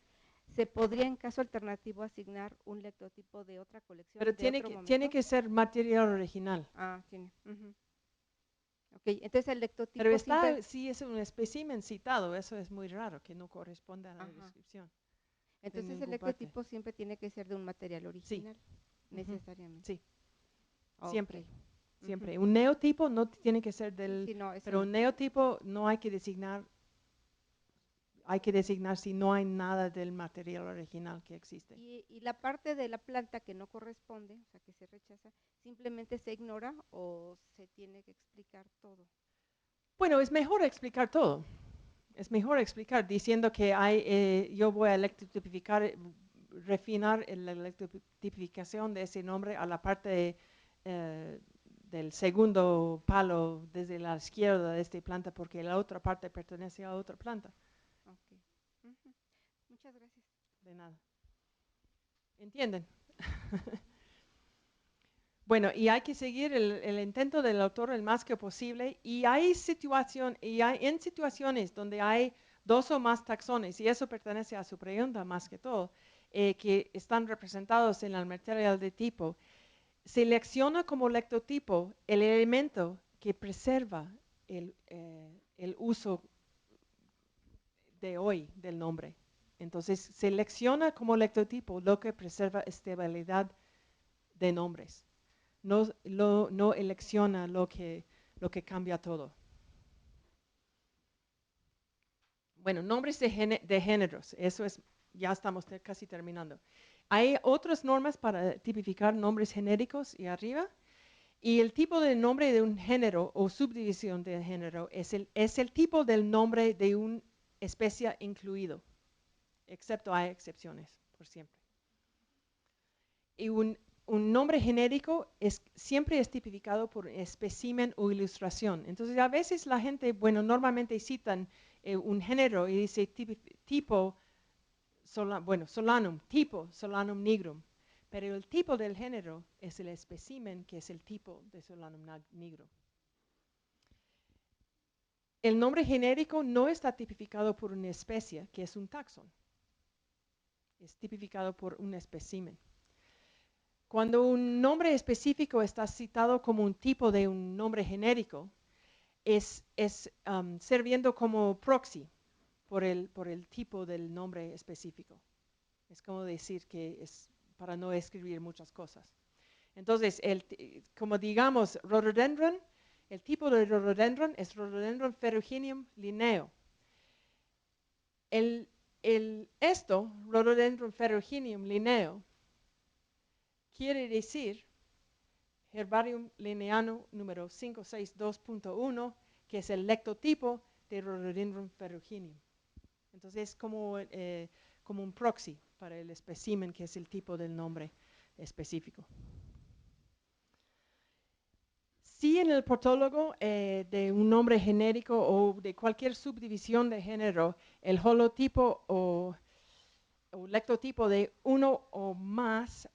se podría en caso alternativo asignar un lectotipo de otra colección Pero de otro momento. tiene que ser material original. Ah, tiene. Ok, entonces el lectotipo Pero siempre... sí es un espécimen citado, eso es muy raro, que no corresponde a la descripción. Entonces el lectotipo siempre tiene que ser de un material original, necesariamente. Sí, Okay. siempre. Siempre. Un neotipo no tiene que ser Sí, no, pero un neotipo no hay que designar si no hay nada del material original que existe. Y la parte de la planta que no corresponde, o sea, que se rechaza, simplemente se ignora o se tiene que explicar todo. Bueno, es mejor explicar todo. Es mejor explicar diciendo que yo voy a refinar la lectotipificación de ese nombre a la parte del segundo palo desde la izquierda de esta planta porque la otra parte pertenece a otra planta. Okay. Muchas gracias. De nada. ¿Entienden? Bueno, y hay que seguir el intento del autor el más que posible y en situaciones donde hay dos o más taxones, y eso pertenece a su pregunta más que todo, que están representados en el material de tipo, selecciona como lectotipo el elemento que preserva el uso de hoy del nombre. Entonces, selecciona como lectotipo lo que preserva estabilidad de nombres. No elecciona lo que cambia todo. Bueno, nombres de géneros, eso es, ya estamos casi terminando. Hay otras normas para tipificar nombres genéricos y arriba, y el tipo de nombre de un género o subdivisión de género es el tipo del nombre de una especie incluido, excepto hay excepciones, por siempre. Y un nombre genérico siempre es tipificado por espécimen o ilustración. Entonces, a veces la gente, normalmente citan un género y dice tipo, solanum, tipo solanum nigrum. Pero el tipo del género es el espécimen, que es el tipo de solanum nigrum. El nombre genérico no está tipificado por una especie, que es un taxón. Es tipificado por un espécimen. Cuando un nombre específico está citado como un tipo de un nombre genérico, es sirviendo como proxy por el tipo del nombre específico. Es como decir que es para no escribir muchas cosas. Entonces, como digamos rhododendron, el tipo de rhododendron es rhododendron ferruginum linneo. Rhododendron ferruginum linneo, quiere decir Herbarium linneano número 562.1, que es el lectotipo de Rhododendron ferruginum. Entonces es como un proxy para el espécimen, que es el tipo del nombre específico. Si en el protólogo de un nombre genérico o de cualquier subdivisión de género, el holotipo o lectotipo de uno o más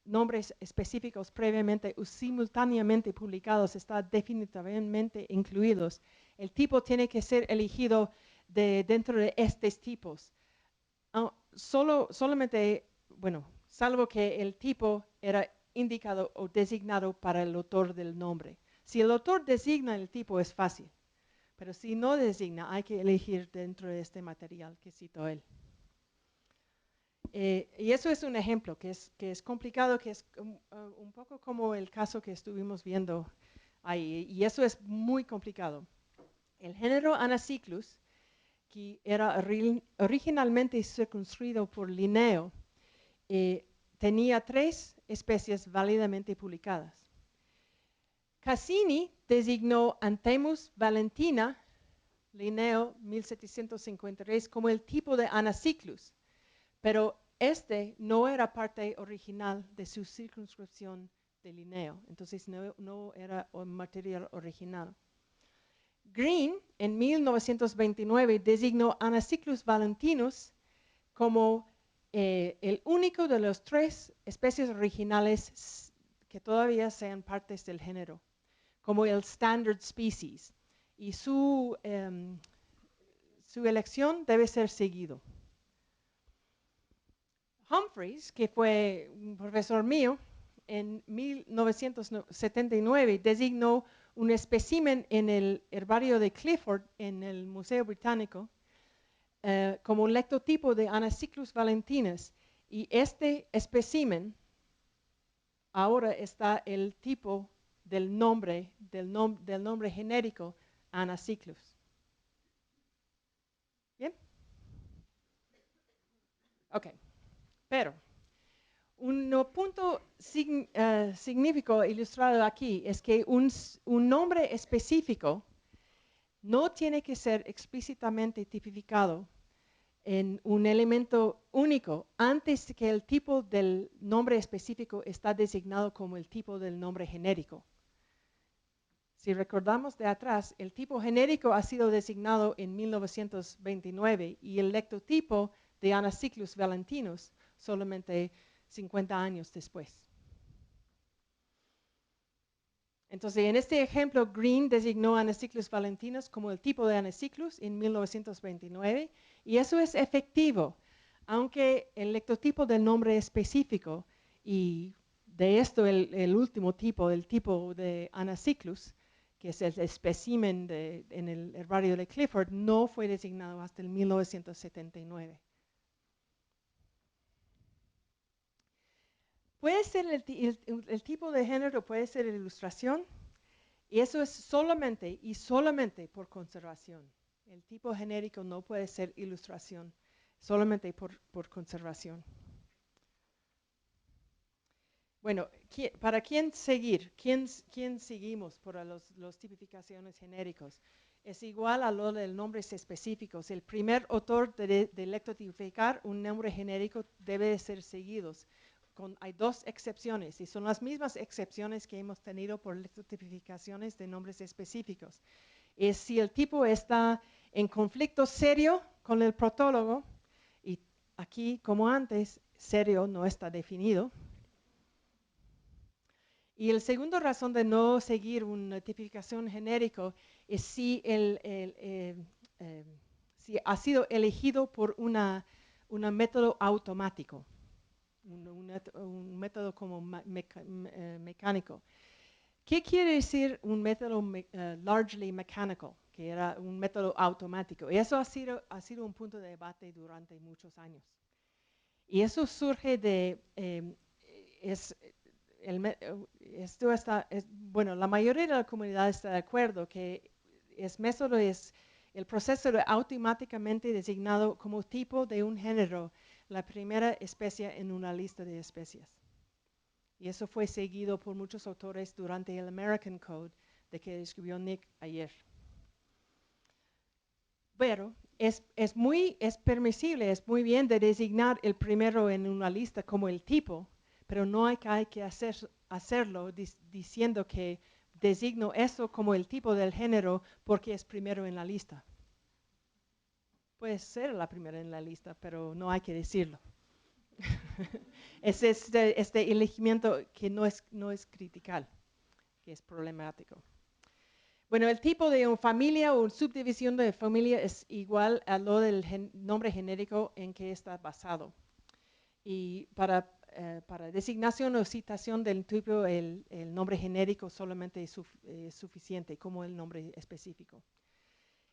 nombres específicos previamente o simultáneamente publicados están definitivamente incluidos, el tipo tiene que ser elegido dentro de estos tipos. Solamente, salvo que el tipo era indicado o designado para el autor del nombre. Si el autor designa el tipo es fácil, pero si no designa hay que elegir dentro de este material que citó él. Y eso es un ejemplo que es complicado, que es un poco como el caso que estuvimos viendo ahí, y eso es muy complicado. El género Anacyclus, que era originalmente circunscrito por Linneo, tenía 3 especies válidamente publicadas. Cassini designó Anthemus valentina, Linneo 1753, como el tipo de Anacyclus, pero este no era parte original de su circunscripción de lineo, entonces no era un material original. Green, en 1929, designó Anacyclus valentinus como el único de los 3 especies originales que todavía sean partes del género, como el standard species, y su elección debe ser seguido. Humphreys, que fue un profesor mío, en 1979 designó un espécimen en el herbario de Clifford en el Museo Británico como un lectotipo de Anacyclus valentinus, y este espécimen ahora está el tipo del nombre genérico Anacyclus. ¿Bien? Ok, pero un punto significativo ilustrado aquí es que un nombre específico no tiene que ser explícitamente tipificado en un elemento único antes de que el tipo del nombre específico está designado como el tipo del nombre genérico. Si recordamos de atrás, el tipo genérico ha sido designado en 1929 y el lectotipo de Anacyclus valentinus solamente 50 años después. Entonces, en este ejemplo, Green designó Anacyclus valentinus como el tipo de Anacyclus en 1929, y eso es efectivo, aunque el lectotipo del nombre específico, y de esto el último tipo, el tipo de Anacyclus, que es el espécimen en el herbario de Clifford, no fue designado hasta el 1979. Puede ser el tipo de género, puede ser la ilustración, y eso es solamente y solamente por conservación. El tipo genérico no puede ser ilustración, solamente por conservación. Bueno, ¿para quién seguir? ¿Quién seguimos por las tipificaciones genéricos? Es igual a lo de los nombres específicos. El primer autor de lectotipificar un nombre genérico debe de ser seguidos. Hay 2 excepciones, y son las mismas excepciones que hemos tenido por lectotipificaciones de nombres específicos. Es si el tipo está en conflicto serio con el protólogo, y aquí, como antes, serio no está definido. Y la segunda razón de no seguir una tipificación genérica es si ha sido elegido por un método automático, un método como mecánico. ¿Qué quiere decir un método largely mechanical, que era un método automático? Y eso ha sido un punto de debate durante muchos años. Y eso surge de, bueno, la mayoría de la comunidad está de acuerdo que el proceso de automáticamente designado como tipo de un género, la primera especie en una lista de especies. Y eso fue seguido por muchos autores durante el American Code, de que escribió Nick ayer. Pero es permisible, es muy bien de designar el primero en una lista como el tipo, pero no hay que hacerlo diciendo que designo eso como el tipo del género porque es primero en la lista. Puede ser la primera en la lista, pero no hay que decirlo. Es este elegimiento que no es critical, que es problemático. Bueno, el tipo de una familia o una subdivisión de familia es igual a lo del nombre genérico en que está basado. Y para designación o citación del tipo, el nombre genérico solamente es suficiente como el nombre específico.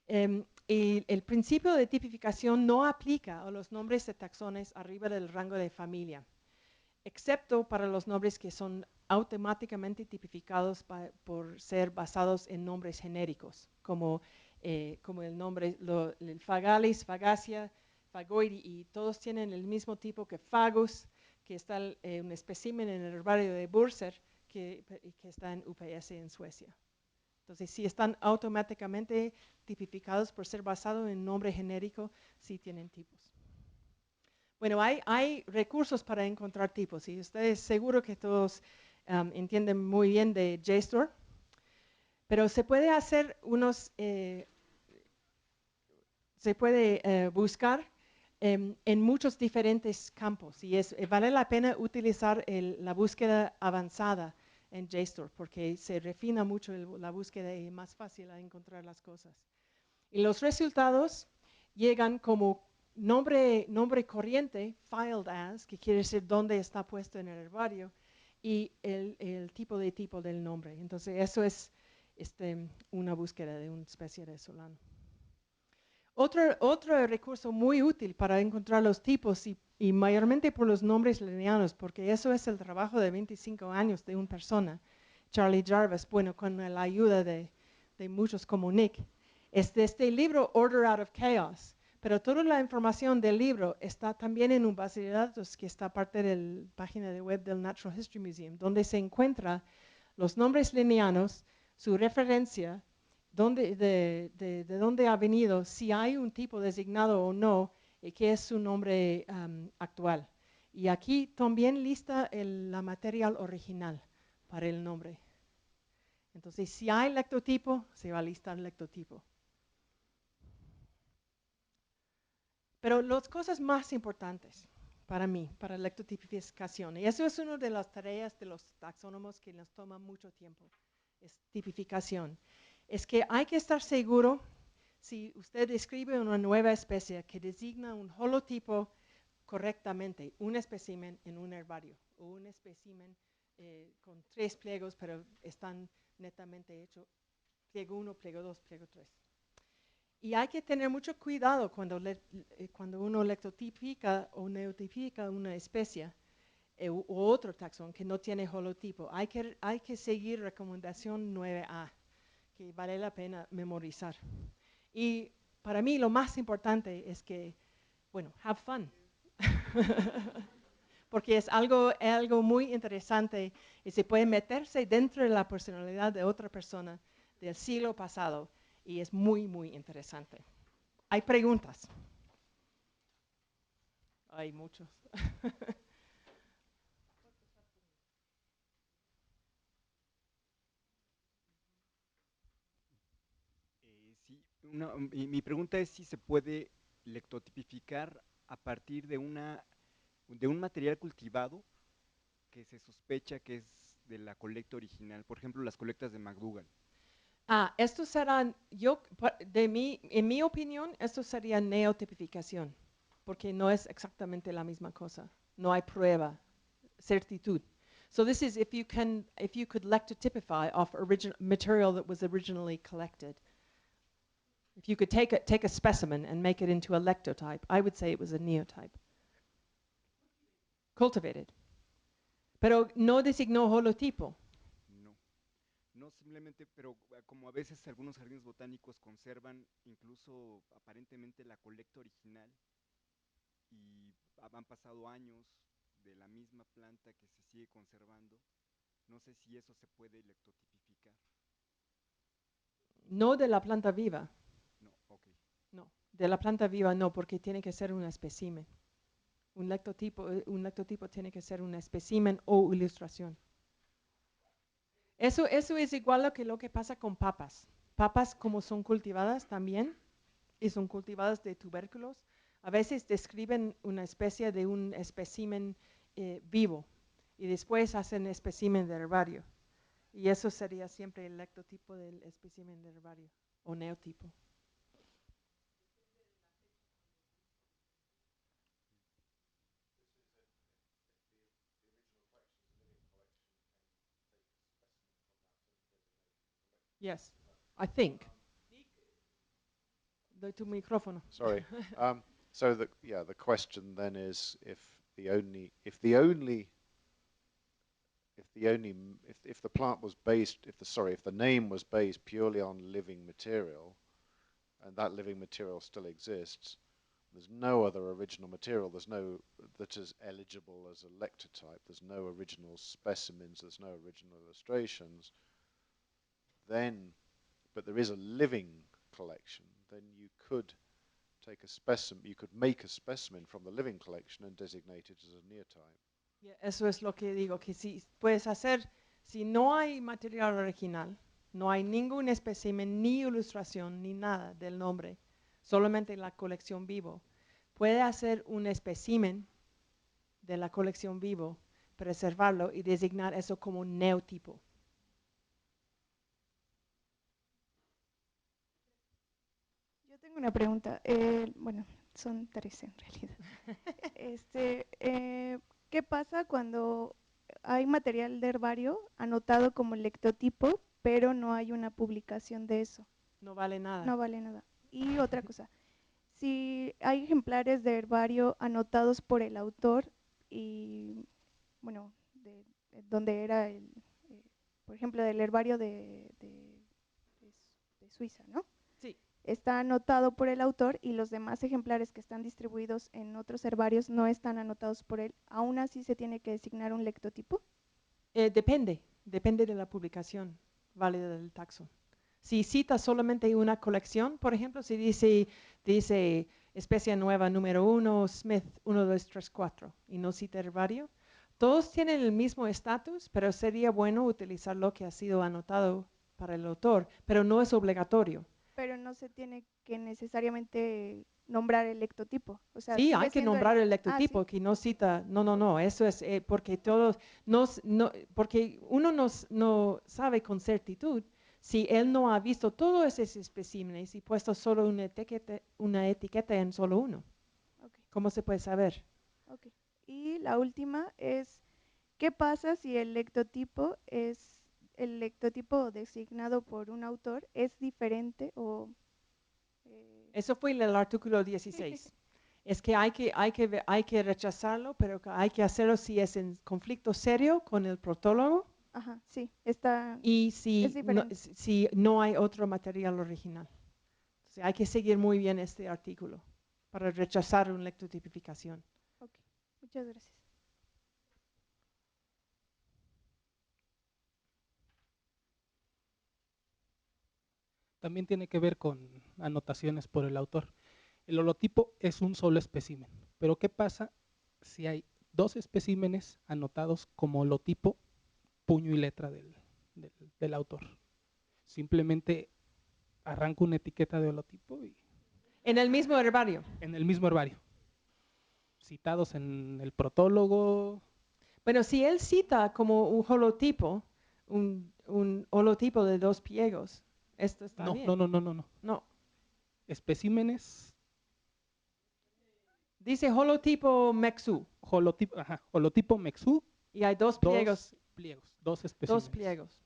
Y el principio de tipificación no aplica a los nombres de taxones arriba del rango de familia, excepto para los nombres que son automáticamente tipificados por ser basados en nombres genéricos, como el nombre, el Fagalis, Fagacia, Fagoidi, y todos tienen el mismo tipo que Fagus, que está un espécimen en el herbario de Burser, que está en UPS en Suecia. Entonces, si están automáticamente tipificados por ser basados en nombre genérico, sí tienen tipos. Bueno, hay recursos para encontrar tipos, y ustedes seguro que todos entienden muy bien de JSTOR, pero se puede hacer se puede buscar en muchos diferentes campos y vale la pena utilizar la búsqueda avanzada en JSTOR porque se refina mucho la búsqueda y es más fácil a encontrar las cosas. Y los resultados llegan como nombre corriente, filed as, que quiere decir dónde está puesto en el herbario, y el tipo del nombre. Entonces eso es una búsqueda de una especie de solano. Otro recurso muy útil para encontrar los tipos y mayormente por los nombres lineanos, porque eso es el trabajo de 25 años de una persona, Charlie Jarvis, bueno, con la ayuda de muchos como Nick, es de este libro Order Out of Chaos, pero toda la información del libro está también en un base de datos que está parte de la página de web del Natural History Museum, donde se encuentra los nombres lineanos, su referencia, de dónde ha venido, si hay un tipo designado o no, y qué es su nombre actual. Y aquí también lista la material original para el nombre. Entonces, si hay lectotipo, se va a listar el lectotipo. Pero las cosas más importantes para mí, para la lectotipificación, y eso es una de las tareas de los taxónomos que nos toma mucho tiempo, es tipificación. Es que hay que estar seguro si usted describe una nueva especie que designa un holotipo correctamente, un espécimen en un herbario o un espécimen con 3 pliegos, pero están netamente hechos, pliego 1, pliego 2, pliego 3. Y hay que tener mucho cuidado cuando uno lectotipica o neotipica una especie u otro taxón que no tiene holotipo. Hay que seguir recomendación 9A, que vale la pena memorizar. Y para mí lo más importante es que, bueno, have fun. Porque es algo muy interesante y se puede meterse dentro de la personalidad de otra persona del siglo pasado y es muy, muy interesante. ¿Hay preguntas? Hay muchos. Sí, mi pregunta es si se puede lectotipificar a partir de un material cultivado que se sospecha que es de la colecta original, por ejemplo, las colectas de McDougall. Estos serán, en mi opinión, esto sería neotipificación, porque no es exactamente la misma cosa. No hay prueba, certitud. So this is if you could lectotypify off material that was originally collected. If you could take a specimen and make it into a lectotype, I would say it was a neotype. Cultivated. Pero no designó holotipo. No simplemente, pero como a veces algunos jardines botánicos conservan incluso aparentemente la colecta original y han pasado años de la misma planta que se sigue conservando, no sé si eso se puede lectotipificar. No de la planta viva. No, ok. No, de la planta viva no, porque tiene que ser un espécimen. Un lectotipo tiene que ser un espécimen o ilustración. Eso es igual a lo que pasa con papas. Papas como son cultivadas también, y son cultivadas de tubérculos, a veces describen una especie de un espécimen vivo y después hacen espécimen de herbario. Y eso sería siempre el lectotipo del espécimen de herbario o neotipo. Yes, I think. Doy tu micrófono. Sorry. So the question then is if the plant was based, if the name was based purely on living material, and that living material still exists, there's no other original material. There's no that is eligible as a lectotype. There's no original specimens. There's no original illustrations. But there is a living collection. Then you could take a specimen. You could make a specimen from the living collection and designate it as a neotype. Eso es lo que digo, que si puedes hacer, si no hay material original, no hay ningún espécimen, ni ilustración, ni nada del nombre, solamente la colección vivo, puede hacer un espécimen de la colección vivo, preservarlo y designar eso como un neotipo. Yo tengo una pregunta. Bueno, son tres en realidad. ¿Qué pasa cuando hay material de herbario anotado como lectotipo, pero no hay una publicación de eso? No vale nada. No vale nada. Y otra cosa, si hay ejemplares de herbario anotados por el autor y, bueno, donde era por ejemplo, del herbario de Suiza, ¿no? Sí. Está anotado por el autor y los demás ejemplares que están distribuidos en otros herbarios no están anotados por él, ¿aún así se tiene que designar un lectotipo? Depende de la publicación válida del taxón. Si cita solamente una colección, por ejemplo, si dice especie nueva número 1, Smith 1, 2, 3, 4, y no cita herbario, todos tienen el mismo estatus, pero sería bueno utilizar lo que ha sido anotado para el autor, pero no es obligatorio. Pero no se tiene que necesariamente nombrar el lectotipo. O sea, Sí, sigue hay que siendo nombrar el ¿sí? lectotipo que no cita, no, eso es porque todos, porque uno no sabe con certitud si él no ha visto todos esos especímenes y puesto solo una etiqueta en solo uno. Okay. ¿Cómo se puede saber? Okay. Y la última es, ¿qué pasa si el lectotipo designado por un autor es diferente o... Eso fue el artículo 16. Es que hay que rechazarlo, pero hay que hacerlo si es en conflicto serio con el protólogo. Ajá, sí, Y es diferente. si no hay otro material original. Entonces hay que seguir muy bien este artículo para rechazar una lectotipificación. Ok, muchas gracias. También tiene que ver con anotaciones por el autor. El holotipo es un solo espécimen, pero ¿qué pasa si hay dos especímenes anotados como holotipo, puño y letra del autor? Simplemente arranco una etiqueta de holotipo y En el mismo herbario. en el mismo herbario, citados en el protólogo. Bueno, si él cita como un holotipo, un holotipo de 2 pliegos, esto está bien. No. Especímenes. Dice holotipo Mexú. Holotipo Mexú. Y hay 2 pliegos. Dos especímenes. 2 pliegos.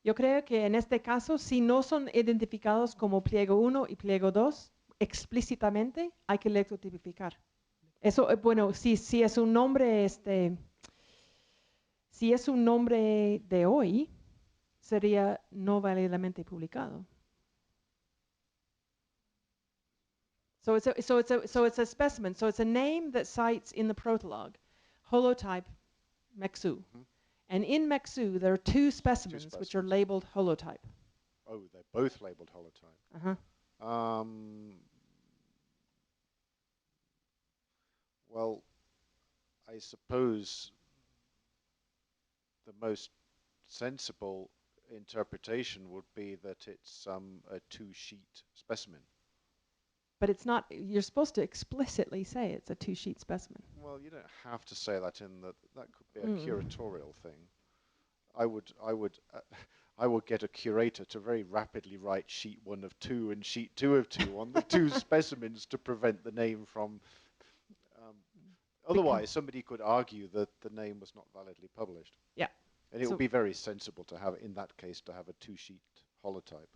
Yo creo que en este caso, si no son identificados como pliego 1 y pliego 2, explícitamente hay que lectotipificar. Eso, bueno, si es un nombre, si es un nombre de hoy, sería no válidamente publicado. So it's a specimen. So it's a name that cites in the protologue, holotype Mexu. And in Mexu, there are 2 specimens which are labeled holotype. Oh, they're both labeled holotype. Well, I suppose the most sensible interpretation would be that it's a 2-sheet specimen. But it's not, you're supposed to explicitly say it's a 2-sheet specimen. Well, you don't have to say that in that could be a curatorial thing. I would get a curator to very rapidly write sheet 1 of 2 and sheet 2 of 2 on the 2 specimens to prevent the name from... otherwise, somebody could argue that the name was not validly published. Yeah. And it would be very sensible to have, in that case, to have a 2-sheet holotype.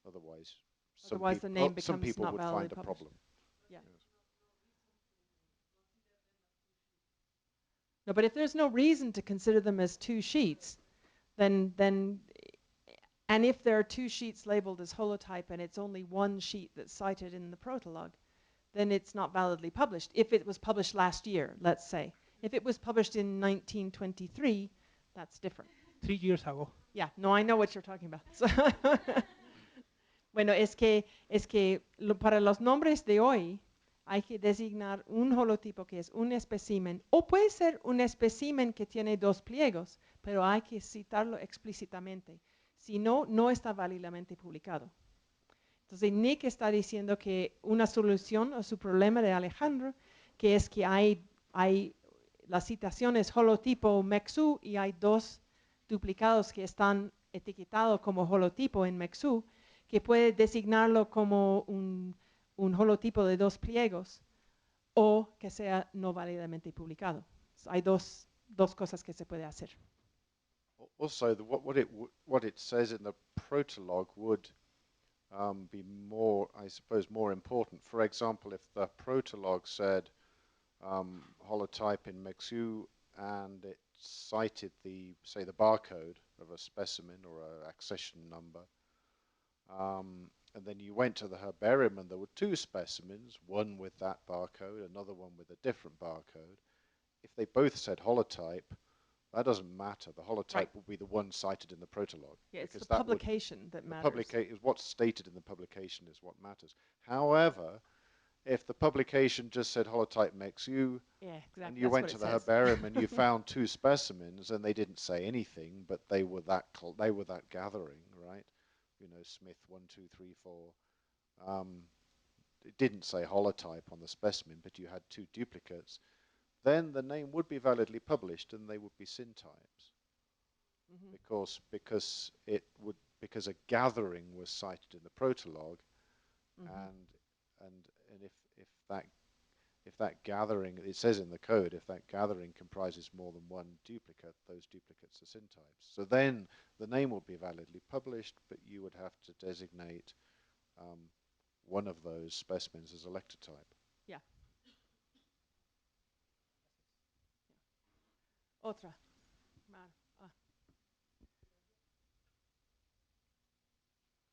Otherwise, the name becomes some people not would validly find a published. problem. Yeah. Yes. No, but if there's no reason to consider them as 2 sheets, then and if there are 2 sheets labeled as holotype and it's only 1 sheet that's cited in the protologue, then it's not validly published. If it was published last year, let's say. If it was published in 1923, that's different. 3 years ago. Yeah, no, I know what you're talking about. So bueno, es que para los nombres de hoy hay que designar un holotipo que es un espécimen, o puede ser un espécimen que tiene dos pliegos, pero hay que citarlo explícitamente. Si no, no está válidamente publicado. Entonces, Nick está diciendo que una solución a su problema de Alejandro, que es que la citación es holotipo Mexu y hay dos duplicados que están etiquetados como holotipo en Mexu, que puede designarlo como un holotipo de dos pliegos o que sea no válidamente publicado. Hay dos cosas que se puede hacer. Also, what it says in the protologue would be more, I suppose, more important. For example, if the protologue said holotype in Mexu and it cited the, say, the barcode of a specimen or an accession number, and then you went to the herbarium and there were two specimens, one with that barcode, another one with a different barcode. If they both said holotype, that doesn't matter. The holotype will be the one cited in the protologue. Yeah, it's the publication that matters. What's stated in the publication is what matters. However, if the publication just said holotype Mexu, and you went to the herbarium and you found two specimens and they didn't say anything, but they were that gathering, right? You know, Smith 1, 2, 3, 4. It didn't say holotype on the specimen, but you had two duplicates. Then the name would be validly published and they would be syntypes, because a gathering was cited in the protologue, and if that gathering, it says in the code, if that gathering comprises more than one duplicate, those duplicates are syntypes. So then the name would be validly published, but you would have to designate one of those specimens as a lectotype. Yeah. Otra.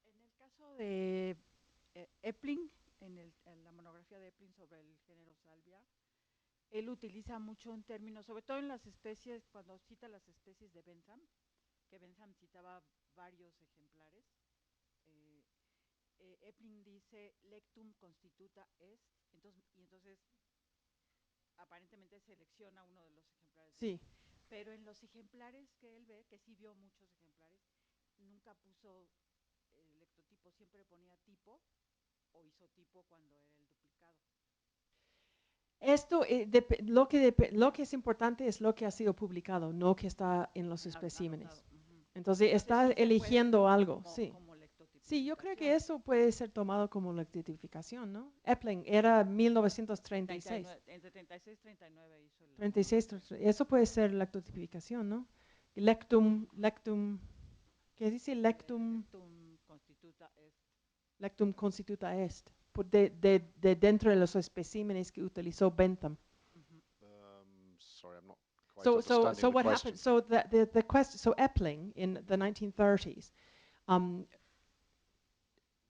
En el caso de Epling, en la monografía de Epling sobre el género Salvia, él utiliza mucho un término, sobre todo en las especies, cuando cita las especies de Bentham, que Bentham citaba varios ejemplares. Epling dice lectum constituta est, entonces aparentemente selecciona uno de los ejemplares. Sí. Pero en los ejemplares que él ve, que sí vio muchos ejemplares, nunca puso el lectotipo, siempre ponía tipo o isotipo cuando era el duplicado. Esto, lo que es importante es lo que ha sido publicado, no que está en los especímenes. Entonces está eligiendo algo. Sí. Sí, yo creo que eso puede ser tomado como lectificación, ¿no? Epling era 1936. Entre 36 y 39 hizo el... 36, eso puede ser lectotipificación, ¿no? Lectum, ¿qué dice? Lectum constituta est. Lectum constituta est. De dentro de los especímenes que utilizó Bentham. Sorry, I'm not quite understanding so the what question. happened? So the question. So Epling in the 1930s,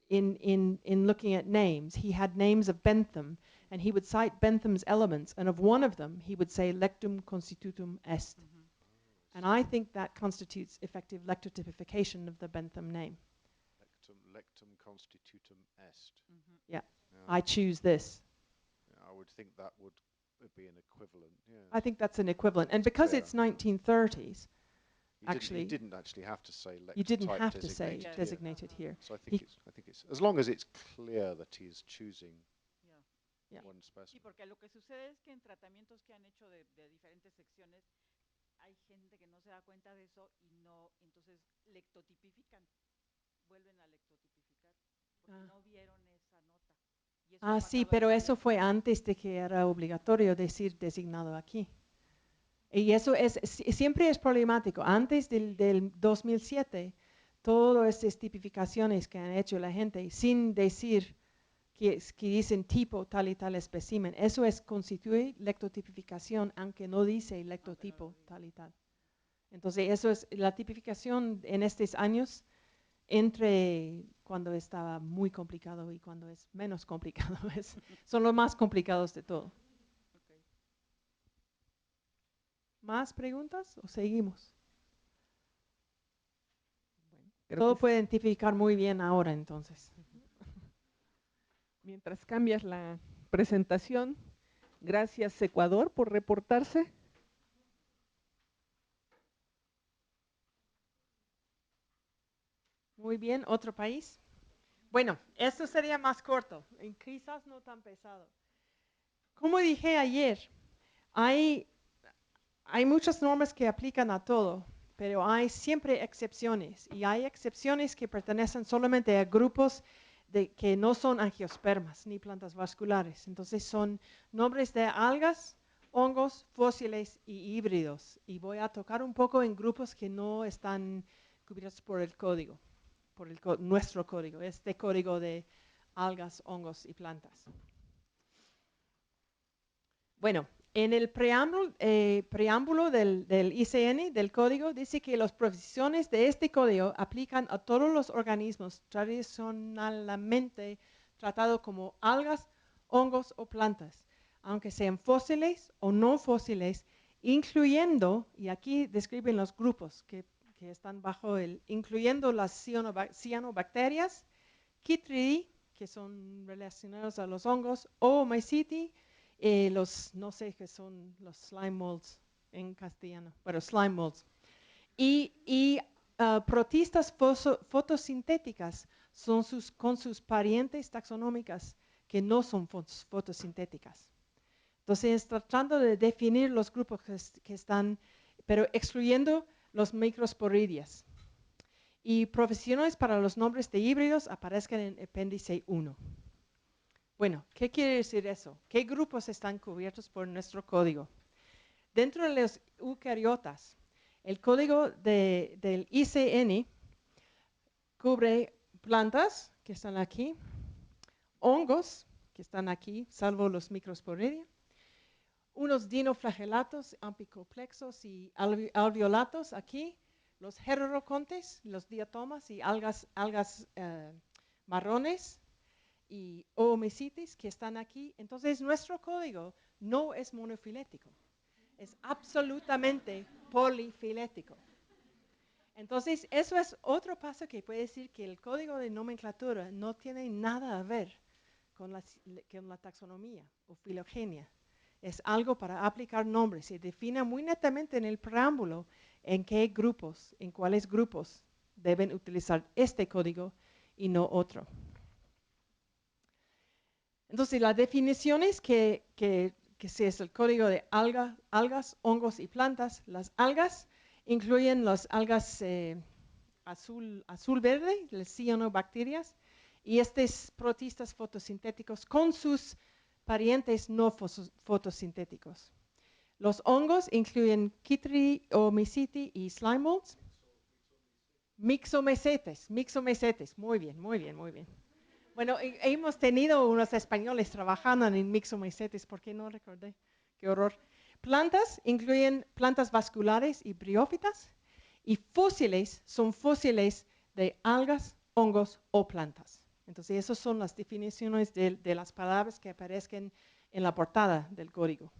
in looking at names, he had names of Bentham, and he would cite Bentham's elements, and of one of them he would say lectum constitutum est. And I think that constitutes effective lectotypification of the Bentham name. Lectum constitutum est. Yeah. I choose this. Yeah, I would think that would be an equivalent. Yeah. I think that's an equivalent. And because it's 1930s, you didn't actually have to say lectotype. You didn't have to say designated here. So I think it's as long as it's clear that he's choosing one specimen. Sí, porque lo que sucede es que en tratamientos que han hecho de diferentes secciones hay gente que no se da cuenta de eso y no, entonces lectotipifican, vuelven a lectotipificar porque no vieron esa nota. Sí, pero eso fue antes de que era obligatorio decir designado aquí. Y eso siempre es problemático. Antes del 2007, todas estas tipificaciones que han hecho la gente sin decir que dicen tipo tal y tal espécimen, eso constituye lectotipificación, aunque no dice lectotipo tal y tal. Entonces, eso es la tipificación en estos años entre cuando estaba muy complicado y cuando es menos complicado. Son los más complicados de todo. Okay. ¿Más preguntas o seguimos? Bueno, todo puede identificar muy bien ahora, entonces. Mientras cambias la presentación. Gracias, Ecuador, por reportarse. Muy bien, otro país. Bueno, esto sería más corto, quizás no tan pesado. Como dije ayer, hay muchas normas que aplican a todo, pero hay siempre excepciones, y hay excepciones que pertenecen solamente a grupos que no son angiospermas ni plantas vasculares. Entonces son nombres de algas, hongos, fósiles y híbridos. Y voy a tocar un poco en grupos que no están cubiertos por el código, nuestro código, este código de algas, hongos y plantas. Bueno, en el preámbulo del ICN, del código, dice que las provisiones de este código aplican a todos los organismos tradicionalmente tratados como algas, hongos o plantas, aunque sean fósiles o no fósiles, incluyendo, y aquí describen los grupos que están bajo incluyendo las cianobacterias, Chytridae, que son relacionados a los hongos, o Myceti, no sé qué son los slime molds en castellano, pero slime molds. Y protistas fotosintéticas son con sus parientes taxonómicas que no son fotosintéticas. Entonces, tratando de definir los grupos que están, pero excluyendo los microsporidias. Y profesiones para los nombres de híbridos aparezcan en el apéndice 1. Bueno, ¿qué quiere decir eso? ¿Qué grupos están cubiertos por nuestro código? Dentro de los eucariotas, el código del ICN cubre plantas, que están aquí, hongos, que están aquí, salvo los microsporidia, unos dinoflagelatos, ampicoplexos y alveolatos aquí, los heterocontes, los diatomas y algas marrones y oomycetes que están aquí. Entonces, nuestro código no es monofilético, es absolutamente polifilético. Entonces, eso es otro paso que puede decir que el código de nomenclatura no tiene nada a ver con la taxonomía o filogenia. Es algo para aplicar nombres. Se define muy netamente en el preámbulo en cuáles grupos deben utilizar este código y no otro. Entonces, las definiciones que es el código de algas, hongos y plantas. Las algas incluyen las algas azul-verde, las cianobacterias, y estos protistas fotosintéticos con sus parientes no fotosintéticos. Los hongos incluyen Chytridae o Myceti y slime molds. Mixomesetes, muy bien, muy bien, muy bien. Bueno, hemos tenido unos españoles trabajando en mixomesetes, ¿por qué no recordé? Qué horror. Plantas incluyen plantas vasculares y briófitas, y fósiles son fósiles de algas, hongos o plantas. Entonces, esas son las definiciones de las palabras que aparecen en la portada del código.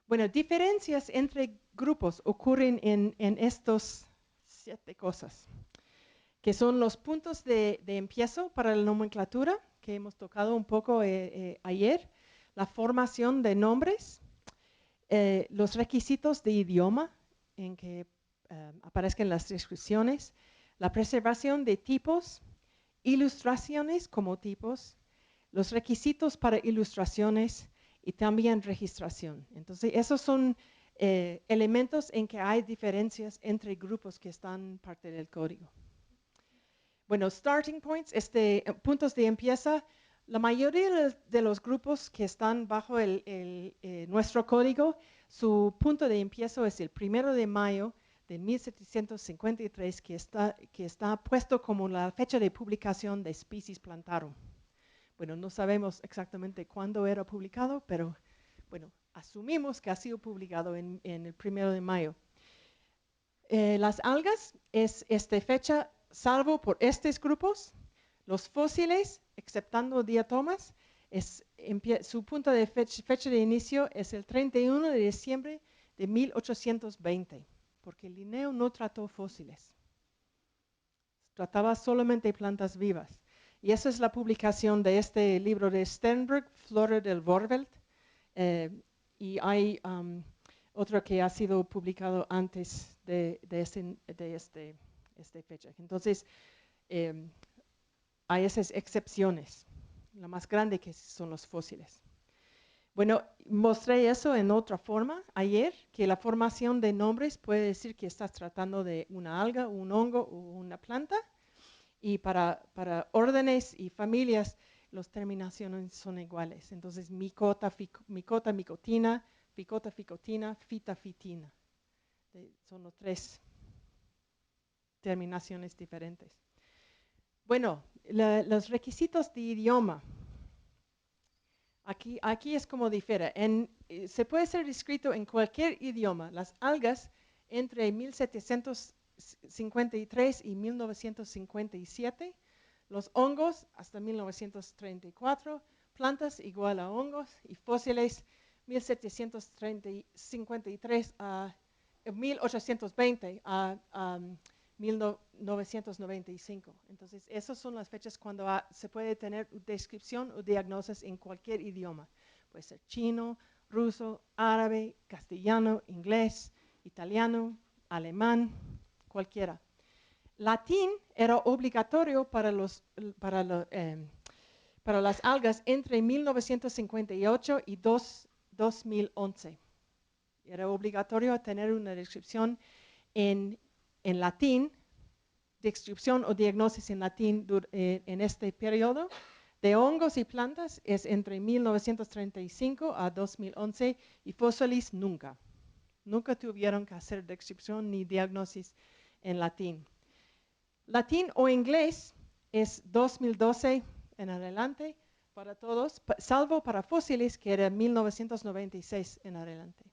Bueno, diferencias entre grupos ocurren en estos 7 cosas, que son los puntos de empiezo para la nomenclatura, que hemos tocado un poco ayer, la formación de nombres, los requisitos de idioma en que aparezcan las descripciones, la preservación de tipos, ilustraciones como tipos, los requisitos para ilustraciones y también registración. Entonces, esos son elementos en que hay diferencias entre grupos que están parte del código. Bueno, starting points, puntos de empieza. La mayoría de los grupos que están bajo nuestro código, su punto de empiezo es el 1 de mayo de 1753, que está puesto como la fecha de publicación de Species Plantarum. Bueno, no sabemos exactamente cuándo era publicado, pero bueno, asumimos que ha sido publicado en el 1 de mayo. Las algas es esta fecha, salvo por estos grupos. Los fósiles, exceptando diatomas, su punto de fecha de inicio es el 31 de diciembre de 1820, porque Linneo no trató fósiles, trataba solamente plantas vivas. Y esa es la publicación de este libro de Sternberg, Flora del Vorwelt. Y hay otro que ha sido publicado antes de esta fecha. Entonces, hay esas excepciones. La más grande que son los fósiles. Bueno, mostré eso en otra forma ayer, que la formación de nombres puede decir que estás tratando de una alga, un hongo o una planta. Y para órdenes y familias, las terminaciones son iguales. Entonces, micota, micotina, ficota, ficotina, fita, fitina. Son los 3 terminaciones diferentes. Bueno, los requisitos de idioma. Aquí es como difiere. Se puede ser escrito en cualquier idioma. Las algas entre 1753 y 1957. Los hongos hasta 1934. Plantas igual a hongos. Y fósiles 1753 a 1820 a 1995. Entonces, esas son las fechas cuando se puede tener descripción o diagnosis en cualquier idioma. Puede ser chino, ruso, árabe, castellano, inglés, italiano, alemán, cualquiera. Latín era obligatorio para las algas entre 1958 y 2011. Era obligatorio tener una descripción en latín, descripción o diagnosis en latín en este periodo. De hongos y plantas es entre 1935 a 2011 y fósiles nunca. Nunca tuvieron que hacer descripción ni diagnosis en latín. Latín o inglés es 2012 en adelante para todos, salvo para fósiles que era 1996 en adelante.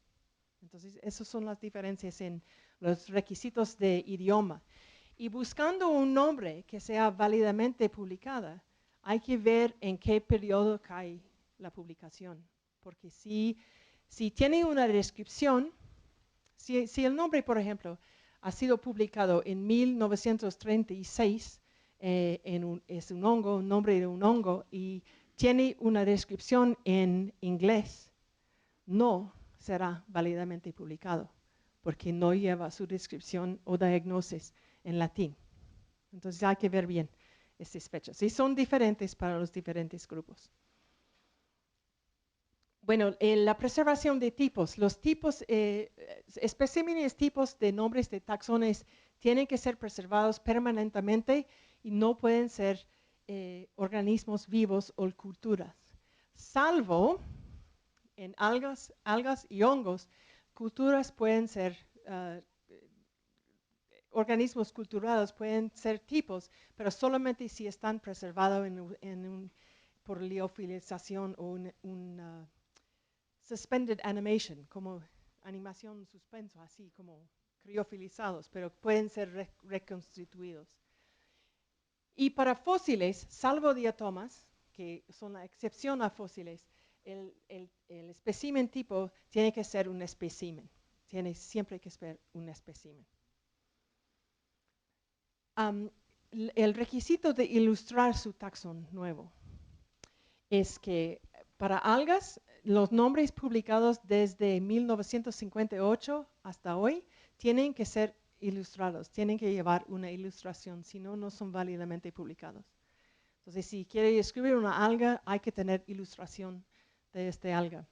Entonces, esas son las diferencias en los requisitos de idioma. Y buscando un nombre que sea válidamente publicada, hay que ver en qué periodo cae la publicación. Porque si tiene una descripción, si el nombre, por ejemplo, ha sido publicado en 1936, es un hongo, un nombre de un hongo, y tiene una descripción en inglés, no será válidamente publicado, porque no lleva su descripción o diagnosis en latín. Entonces hay que ver bien estas fechas. Y son diferentes para los diferentes grupos. Bueno, la preservación de tipos. Los tipos, especímenes tipos de nombres de taxones tienen que ser preservados permanentemente y no pueden ser organismos vivos o culturas, salvo en algas y hongos. Culturas pueden ser, organismos culturados pueden ser tipos, pero solamente si están preservados por liofilización o una suspended animation, como animación suspenso, así como criofilizados, pero pueden ser reconstituidos. Y para fósiles, salvo diatomas, que son la excepción a fósiles, el espécimen tipo tiene que ser un espécimen. Tiene siempre que ser un espécimen. El requisito de ilustrar su taxón nuevo es que para algas, los nombres publicados desde 1958 hasta hoy tienen que ser ilustrados, tienen que llevar una ilustración, si no, no son válidamente publicados. Entonces, si quiere escribir una alga, hay que tener ilustración de esta alga.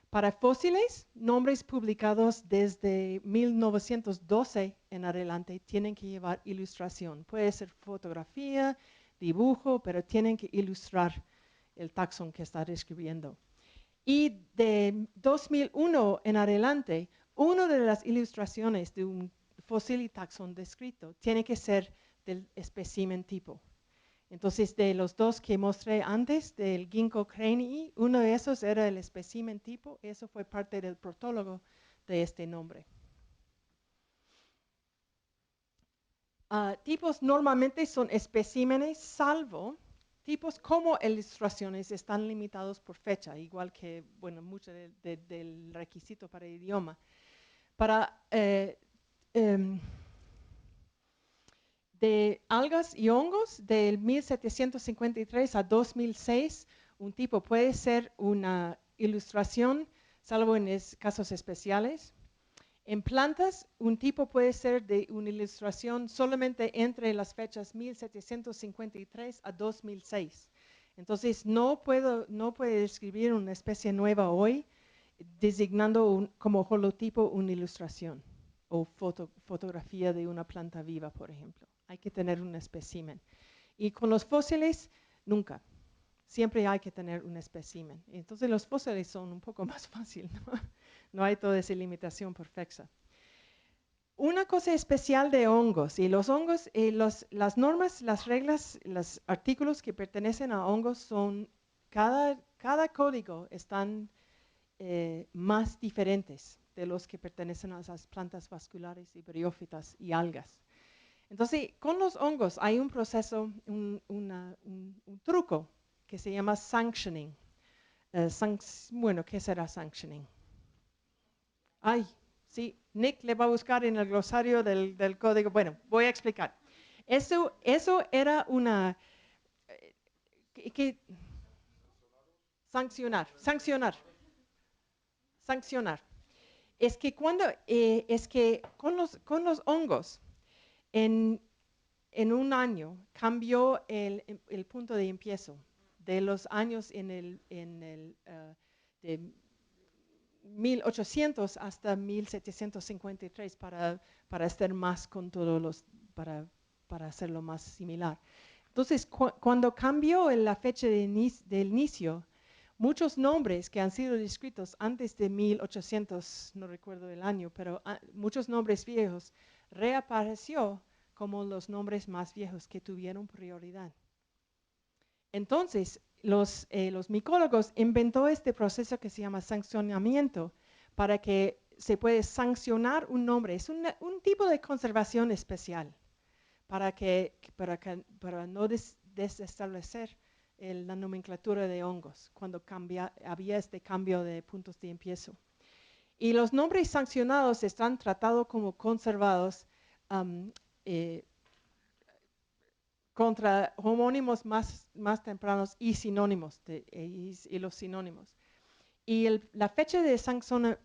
Para fósiles, nombres publicados desde 1912 en adelante tienen que llevar ilustración. Puede ser fotografía, dibujo, pero tienen que ilustrar el taxón que está describiendo. Y de 2001 en adelante, una de las ilustraciones de un fósil y taxón descrito tiene que ser del espécimen tipo. Entonces, de los dos que mostré antes, del ginkgo cranii, uno de esos era el espécimen tipo, eso fue parte del protólogo de este nombre. Tipos normalmente son especímenes, salvo tipos como ilustraciones están limitados por fecha, igual que, bueno, mucho del requisito para idioma. de algas y hongos del 1753 a 2006, un tipo puede ser una ilustración, salvo en casos especiales. En plantas, un tipo puede ser de una ilustración solamente entre las fechas 1753 a 2006. Entonces, no puede describir una especie nueva hoy designando como holotipo una ilustración o fotografía de una planta viva, por ejemplo. Hay que tener un espécimen. Y con los fósiles, nunca. Siempre hay que tener un espécimen. Entonces los fósiles son un poco más fáciles, ¿no? No hay toda esa limitación perfecta. Una cosa especial de hongos, y los hongos, las normas, las reglas, los artículos que pertenecen a hongos son, cada código están más diferentes de los que pertenecen a esas plantas vasculares y briófitas y algas. Entonces, con los hongos hay un proceso, un truco que se llama sanctioning. Bueno, ¿qué será sanctioning? Ay, sí, Nick le va a buscar en el glosario del código. Bueno, voy a explicar. Eso era una... sancionar. Es que con los hongos, en un año cambió el punto de empiezo de los años de 1800 hasta 1753 para estar más con todos para hacerlo más similar. Entonces, cuando cambió la fecha del inicio, muchos nombres que han sido descritos antes de 1800, no recuerdo el año, pero muchos nombres viejos, reapareció como los nombres más viejos que tuvieron prioridad. Entonces, los micólogos inventó este proceso que se llama sancionamiento para que se pueda sancionar un nombre. Es un tipo de conservación especial para no desestablecer la nomenclatura de hongos cuando había este cambio de puntos de empiezo. Y los nombres sancionados están tratados como conservados contra homónimos más tempranos y sinónimos, y los sinónimos. Y la fecha de sancionar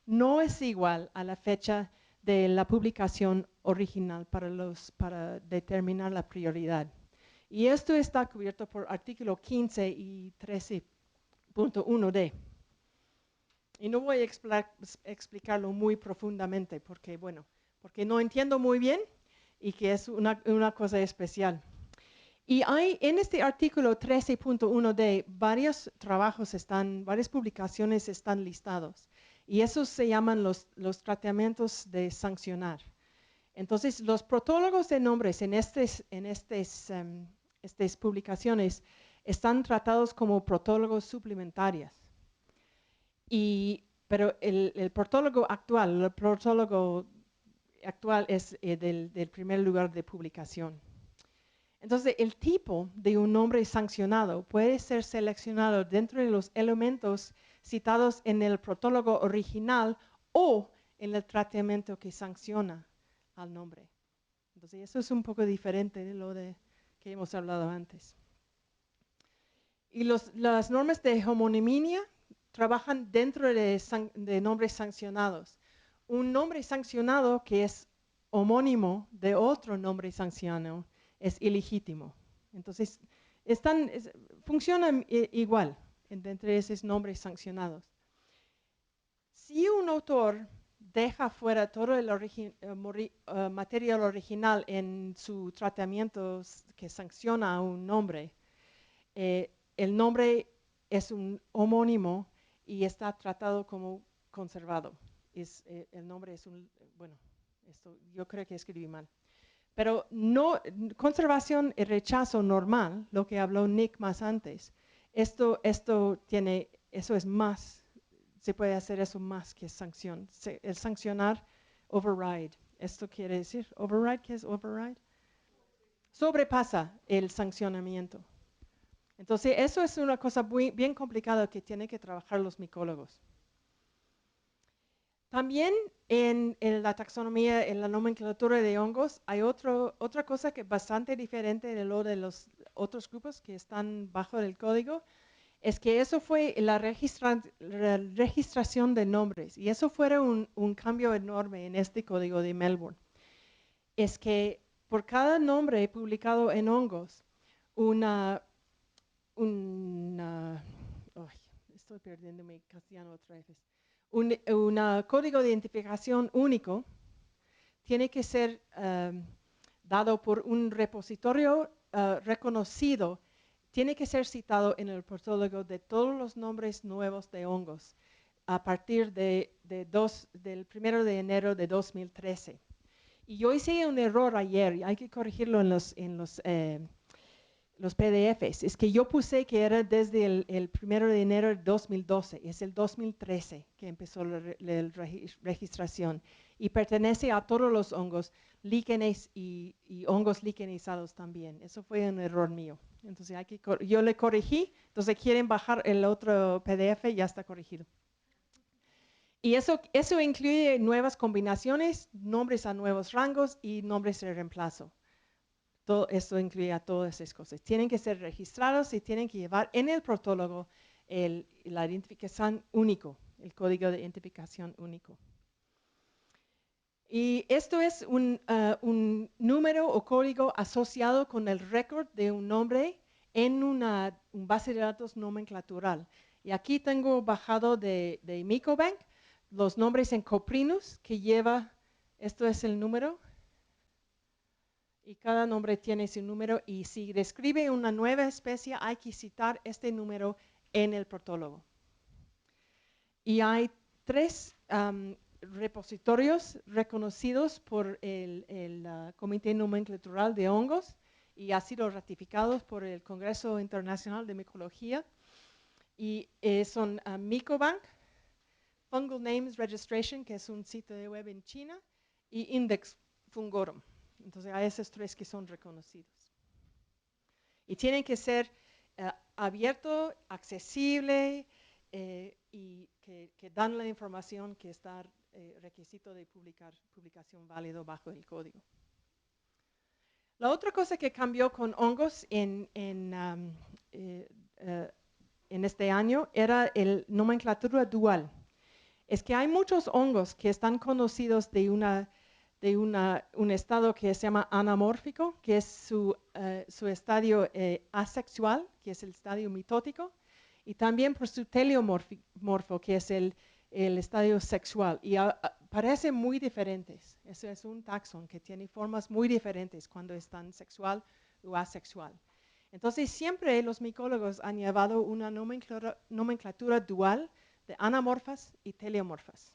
no es igual a la fecha de la publicación original para determinar la prioridad. Y esto está cubierto por artículo 15 y 13.1d. Y no voy a explicarlo muy profundamente porque no entiendo muy bien y que es una cosa especial. Y hay en este artículo 13.1d varios trabajos varias publicaciones están listados. Y esos se llaman los tratamientos de sancionar. Entonces, los protólogos de nombres en estas publicaciones están tratados como protólogos suplementarios. Pero el protólogo actual es del primer lugar de publicación. Entonces, el tipo de un nombre sancionado puede ser seleccionado dentro de los elementos citados en el protólogo original o en el tratamiento que sanciona al nombre. Entonces, eso es un poco diferente de lo que hemos hablado antes. Y las normas de homonimia trabajan dentro de nombres sancionados. Un nombre sancionado que es homónimo de otro nombre sancionado es ilegítimo. Entonces, funcionan igual entre esos nombres sancionados. Si un autor deja fuera todo el material original en su tratamiento que sanciona a un nombre, el nombre es un homónimo y está tratado como conservado. El nombre es yo creo que escribí mal. Pero conservación y rechazo normal, lo que habló Nick más antes, eso es más, se puede hacer eso más que sanción. El sancionar, override. ¿Esto quiere decir override? ¿Qué es override? Sobrepasa el sancionamiento. Entonces, eso es una cosa bien complicada que tienen que trabajar los micólogos. También en la taxonomía, en la nomenclatura de hongos, hay otra cosa que es bastante diferente de lo de los otros grupos que están bajo el código, es que eso fue la registración de nombres, y eso fue un cambio enorme en este código de Melbourne. Es que por cada nombre publicado en hongos, estoy perdiendo mi castellano otra vez. Un código de identificación único tiene que ser dado por un repositorio reconocido, tiene que ser citado en el portólogo de todos los nombres nuevos de hongos a partir del 1 de enero de 2013. Y yo hice un error ayer, y hay que corregirlo en los PDFs. Es que yo puse que era desde el 1 de enero de 2012, es el 2013 que empezó la registración, y pertenece a todos los hongos líquenes y hongos liquenizados también. Eso fue un error mío. Entonces yo le corregí, entonces quieren bajar el otro PDF, ya está corregido. Y eso incluye nuevas combinaciones, nombres a nuevos rangos y nombres de reemplazo. Todo esto incluye a todas esas cosas. Tienen que ser registrados y tienen que llevar en el protólogo la identificación único, el código de identificación único. Y esto es un número o código asociado con el récord de un nombre en una base de datos nomenclatural. Y aquí tengo bajado de Micobank los nombres en Coprinus, que lleva, esto es el número, y cada nombre tiene su número, y si describe una nueva especie hay que citar este número en el protólogo. Y hay 3 repositorios reconocidos por el Comité Nomenclatural de Hongos, y ha sido ratificados por el Congreso Internacional de Micología, y son Micobank, Fungal Names Registration, que es un sitio de web en China, y Index Fungorum. Entonces hay esos 3 que son reconocidos. Y tienen que ser abierto, accesible, y que dan la información que está requisito de publicación válido bajo el código. La otra cosa que cambió con hongos en este año era el nomenclatura dual. Es que hay muchos hongos que están conocidos de un estado que se llama anamórfico, que es su estadio asexual, que es el estadio mitótico, y también por su teleomorfo, que es el estadio sexual. Y parecen muy diferentes. Eso es un taxón que tiene formas muy diferentes cuando están sexual o asexual. Entonces siempre los micólogos han llevado una nomenclatura dual de anamorfas y teleomorfas.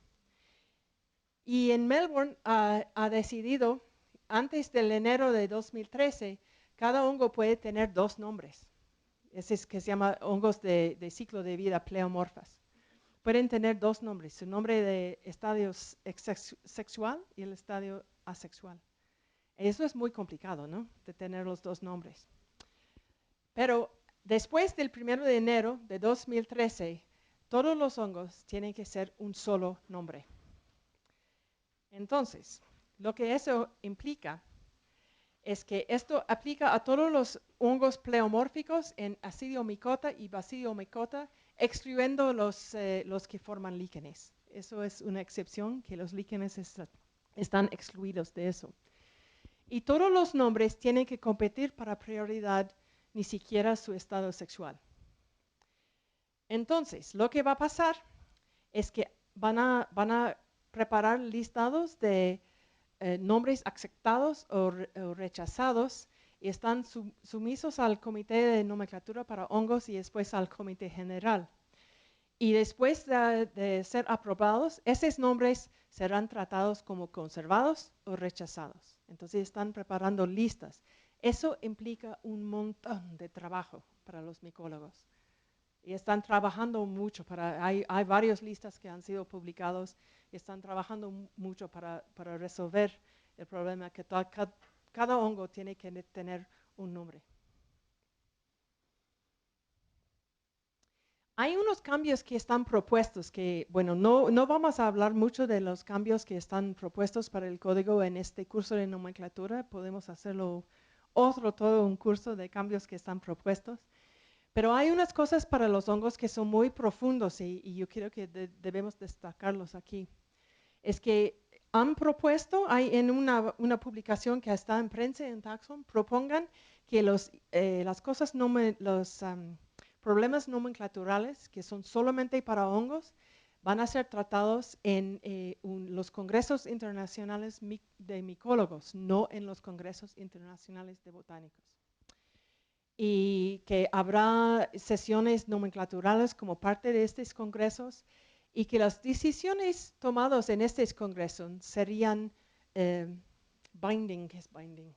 Y en Melbourne ha decidido, antes del enero de 2013, cada hongo puede tener 2 nombres. Ese es que se llama hongos de ciclo de vida pleomorfas. Pueden tener 2 nombres, su nombre de estadio sexual y el estadio asexual. Eso es muy complicado, ¿no? De tener los 2 nombres. Pero después del 1 de enero de 2013, todos los hongos tienen que ser un solo nombre. Entonces, lo que eso implica es que esto aplica a todos los hongos pleomórficos en acidiomicota y basidiomicota, excluyendo los que forman líquenes. Eso es una excepción, que los líquenes están excluidos de eso. Y todos los nombres tienen que competir para prioridad, ni siquiera su estado sexual. Entonces, lo que va a pasar es que van a preparar listados de nombres aceptados o rechazados, y están sumisos al Comité de Nomenclatura para Hongos y después al Comité General. Y después de ser aprobados, esos nombres serán tratados como conservados o rechazados. Entonces están preparando listas. Eso implica un montón de trabajo para los micólogos. Y están trabajando mucho. Hay varias listas que han sido publicados y están trabajando mucho para resolver el problema que cada hongo tiene que tener un nombre. Hay unos cambios que están propuestos que, bueno, no vamos a hablar mucho de los cambios que están propuestos para el código en este curso de nomenclatura. Podemos hacerlo todo un curso de cambios que están propuestos. Pero hay unas cosas para los hongos que son muy profundos y yo creo que debemos destacarlos aquí. Es que han propuesto, hay en una publicación que está en prensa en Taxon, propongan que las cosas, los problemas nomenclaturales que son solamente para hongos, van a ser tratados en los congresos internacionales de micólogos, no en los congresos internacionales de botánicos. Y que habrá sesiones nomenclaturales como parte de estos congresos y que las decisiones tomadas en estos congresos serían binding. ¿Qué es binding?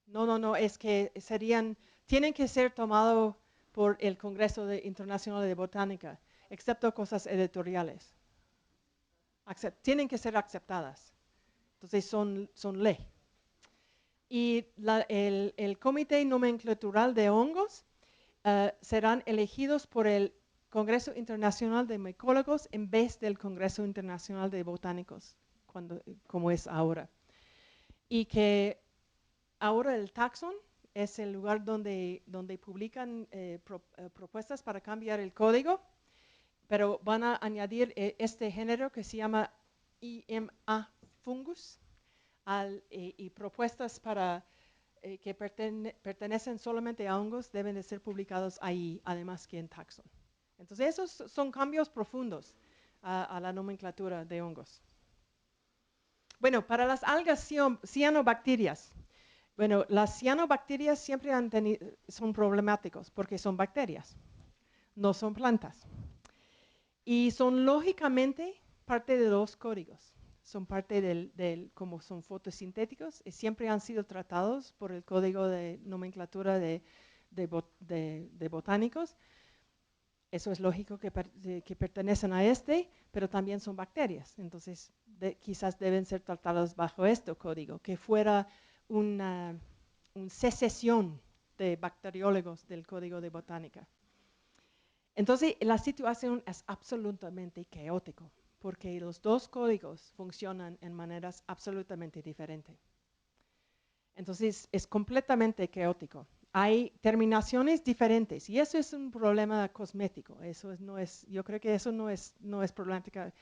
Bueno, no, es que tienen que ser tomados por el Congreso Internacional de Botánica, excepto cosas editoriales. Tienen que ser aceptadas. Entonces son ley. Y el Comité Nomenclatural de Hongos serán elegidos por el Congreso Internacional de Micólogos en vez del Congreso Internacional de Botánicos, como es ahora. Y que ahora el taxón es el lugar donde publican propuestas para cambiar el código, pero van a añadir este género que se llama IMA fungus y propuestas que pertenecen solamente a hongos deben de ser publicados ahí, además que en taxón. Entonces esos son cambios profundos a la nomenclatura de hongos. Bueno, para las algas cianobacterias. Bueno, las cianobacterias siempre son problemáticos porque son bacterias, no son plantas. Y son lógicamente parte de dos códigos. Son parte como son fotosintéticos, y siempre han sido tratados por el código de nomenclatura de botánicos. Eso es lógico que pertenecen a pero también son bacterias. Entonces, quizás deben ser tratados bajo este código, que fuera una secesión de bacteriólogos del código de botánica. Entonces, la situación es absolutamente caótica, porque los dos códigos funcionan en maneras absolutamente diferentes. Entonces, es completamente caótico. Hay terminaciones diferentes y eso es un problema cosmético. Yo creo que eso no es problemática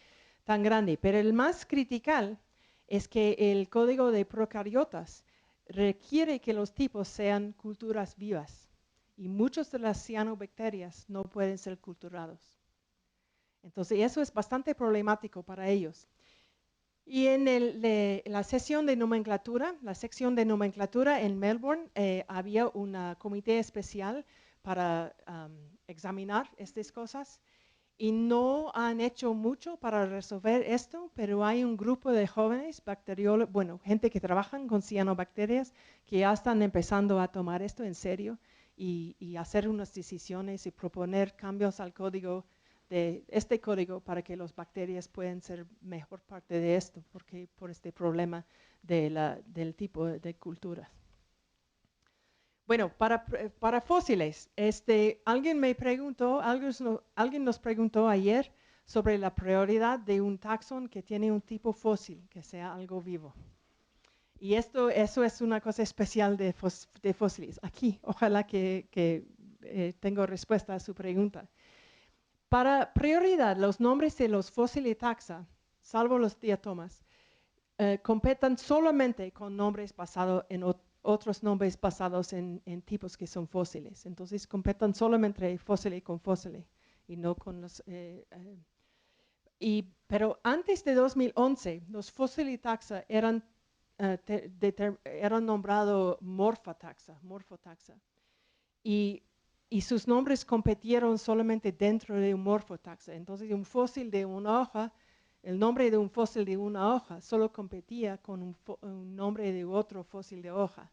tan grande, pero el más critical es que el código de procariotas requiere que los tipos sean culturas vivas y muchas de las cianobacterias no pueden ser culturados. Entonces eso es bastante problemático para ellos. Y en la sección de nomenclatura en Melbourne, había un comité especial para examinar estas cosas y no han hecho mucho para resolver esto, pero hay un grupo de jóvenes bacteriólogos, gente que trabajan con cianobacterias que ya están empezando a tomar esto en serio y hacer unas decisiones y proponer cambios al código de este código para que las bacterias puedan ser mejor parte de esto, porque por este problema del tipo de culturas. Bueno, para fósiles, alguien nos preguntó ayer sobre la prioridad de un taxón que tiene un tipo fósil, que sea algo vivo. Y eso es una cosa especial de fósiles. Aquí, ojalá que tenga respuesta a su pregunta. Para prioridad, los nombres de los fósiles taxa, salvo los diatomas, competen solamente con nombres basados en otros nombres basados en tipos que son fósiles. Entonces, competen solamente fósiles con fósiles y no con los... pero antes de 2011, los fósiles taxa eran nombrados morfotaxa. Y sus nombres competieron solamente dentro de un morfotaxa. Entonces, un fósil de una hoja, el nombre de un fósil de una hoja solo competía con un nombre de otro fósil de hoja.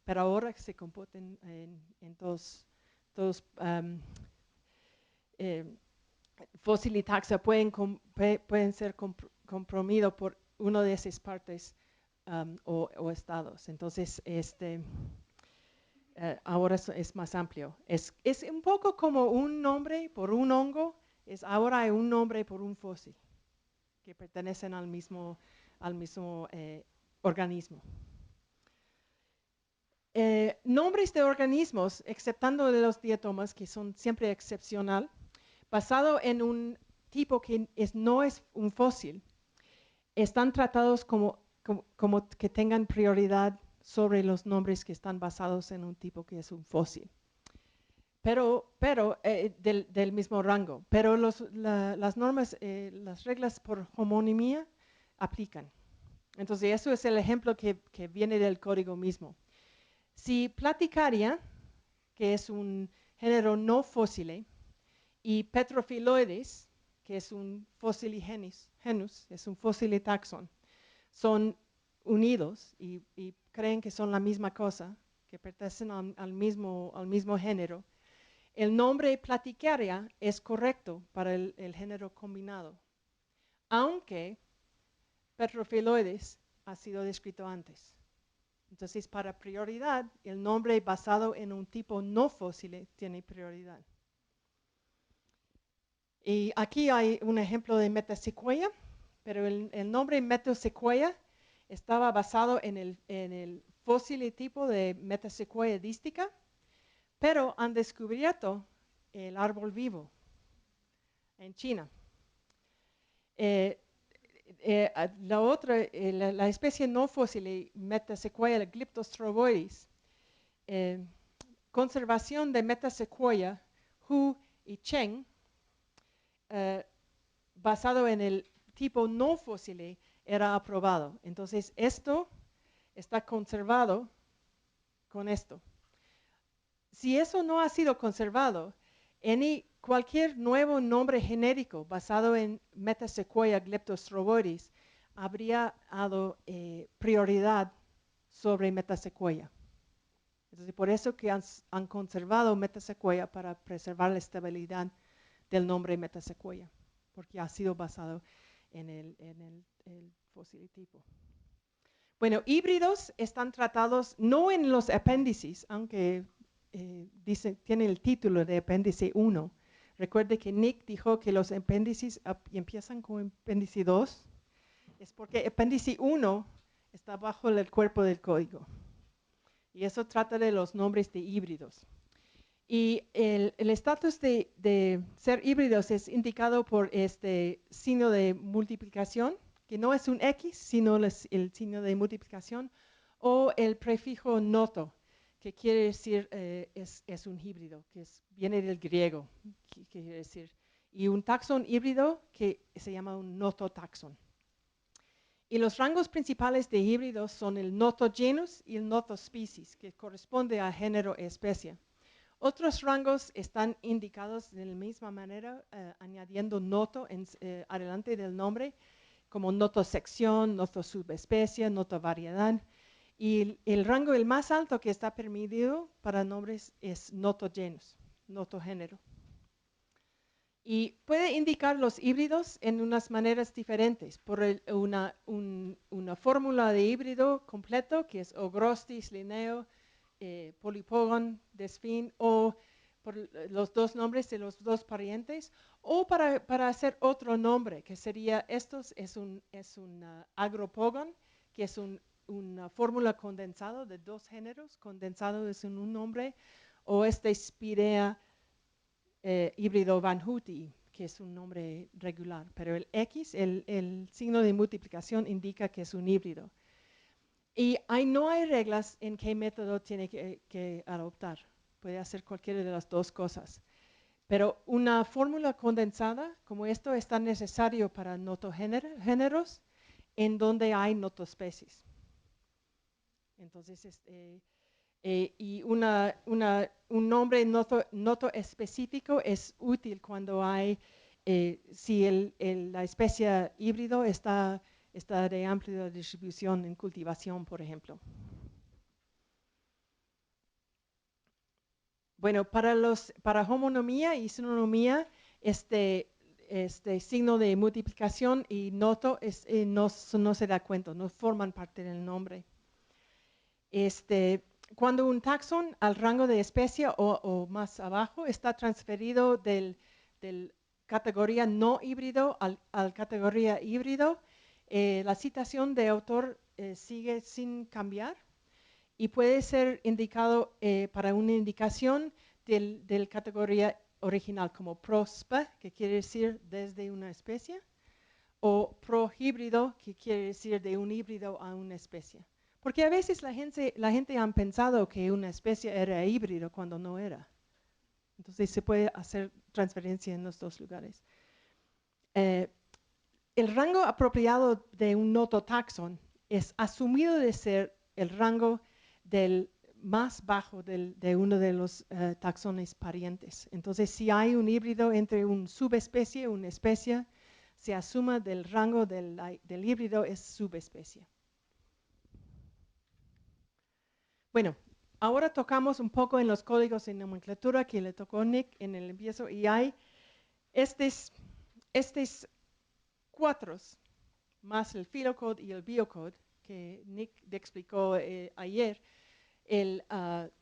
Pero ahora se computen en todos fósiles taxa pueden ser comprimidos por una de esas partes o estados. Entonces, ahora es más amplio. Es un poco como un nombre por un hongo, ahora hay un nombre por un fósil, que pertenecen al mismo organismo. Nombres de organismos, exceptando de los diatomas, que son siempre excepcional, basado en un tipo que no es un fósil, están tratados como que tengan prioridad sobre los nombres que están basados en un tipo que es un fósil. Pero del mismo rango. Pero las normas, las reglas por homonimia aplican. Entonces, eso es el ejemplo que viene del código mismo. Si Platicaria, que es un género no fósil, y Petrophyloides, que es un fósil genus, es un fósil taxon, son unidos y creen que son la misma cosa, que pertenecen al mismo género, el nombre Platicaria es correcto para el género combinado, aunque Petrophyloides ha sido descrito antes. Entonces, para prioridad, el nombre basado en un tipo no fósil tiene prioridad. Y aquí hay un ejemplo de metasequoia, pero el nombre metasequoia estaba basado en el fósil tipo de metasequoia dística, pero han descubierto el árbol vivo en China. La especie no fósil, Metasequoia glyptostroboides, conservación de Metasequoia Hu y Cheng, basado en el tipo no fósil, era aprobado. Entonces, esto está conservado con esto. Si eso no ha sido conservado, cualquier nuevo nombre genérico basado en Metasequoia glyptostroboides habría dado prioridad sobre Metasequoia. Entonces, por eso que han conservado Metasequoia para preservar la estabilidad del nombre Metasequoia, porque ha sido basado en el fósil tipo. Bueno, híbridos están tratados no en los apéndices, aunque tiene el título de apéndice 1. Recuerde que Nick dijo que los apéndices empiezan con apéndice 2. Es porque apéndice 1 está bajo el cuerpo del código. Y eso trata de los nombres de híbridos. Y el estatus de ser híbridos es indicado por este signo de multiplicación, que no es un X, sino el signo de multiplicación, o el prefijo noto, que quiere decir es un híbrido, viene del griego, que quiere decir, y un taxón híbrido que se llama un nototaxón. Y los rangos principales de híbridos son el notogenus y el notospecies, que corresponde a género e especie. Otros rangos están indicados de la misma manera, añadiendo noto adelante del nombre, como notosección, notosubespecie, notovariedad. Y el rango, el más alto que está permitido para nombres es notogenus, notogénero. Y puede indicar los híbridos en unas maneras diferentes, por una fórmula de híbrido completo, que es Ogrostis, Linneo, Polypogon, Desfin, o por los dos nombres de los dos parientes, o para hacer otro nombre, que sería, es un agropogon, que es una fórmula condensado de dos géneros, condensado es en un nombre, o Spirea híbrido Van Houti, que es un nombre regular, pero el X, el signo de multiplicación, indica que es un híbrido. Y no hay reglas en qué método tiene que adoptar. Puede hacer cualquiera de las dos cosas. Pero una fórmula condensada como esto es tan necesario para notogéneros en donde hay notospecies. Entonces, y un nombre noto específico es útil cuando hay, si la especie híbrido está de amplia distribución en cultivación, por ejemplo. Bueno, para homonimia y sinonimia, este signo de multiplicación y noto no se da cuenta, no forman parte del nombre. cuando un taxón al rango de especie o más abajo está transferido del categoría no híbrido al categoría híbrido, la citación de autor sigue sin cambiar y puede ser indicado para una indicación del categoría original como prospa, que quiere decir desde una especie, o prohíbrido, que quiere decir de un híbrido a una especie. Porque a veces la gente ha pensado que una especie era híbrido cuando no era. Entonces se puede hacer transferencia en los dos lugares. El rango apropiado de un nototaxón es asumido de ser el rango del más bajo de uno de los taxones parientes. Entonces, si hay un híbrido entre una subespecie y una especie, se asuma del rango del híbrido es subespecie. Bueno, ahora tocamos un poco en los códigos de nomenclatura que le tocó Nick en el empiezo y hay estos 4 más el filocode y el biocode que Nick explicó ayer, el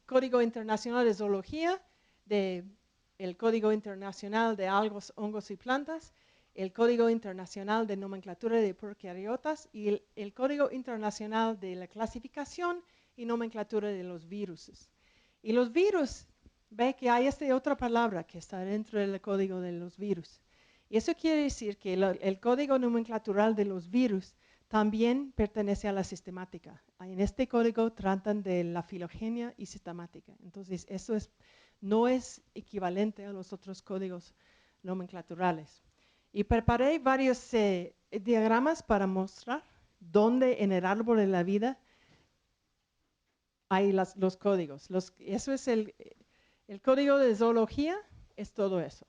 Código Internacional de Zoología, el Código Internacional de Algos, Hongos y Plantas, el Código Internacional de Nomenclatura de Procariotas y el Código Internacional de la Clasificación y Nomenclatura de los Virus. Y los virus, ve que hay esta otra palabra que está dentro del código de los virus. Y eso quiere decir que el código nomenclatural de los virus también pertenece a la sistemática. En este código tratan de la filogenia y sistemática. Entonces, eso no es equivalente a los otros códigos nomenclaturales. Y preparé varios diagramas para mostrar dónde en el árbol de la vida hay los códigos. Eso es el código de zoología, es todo eso.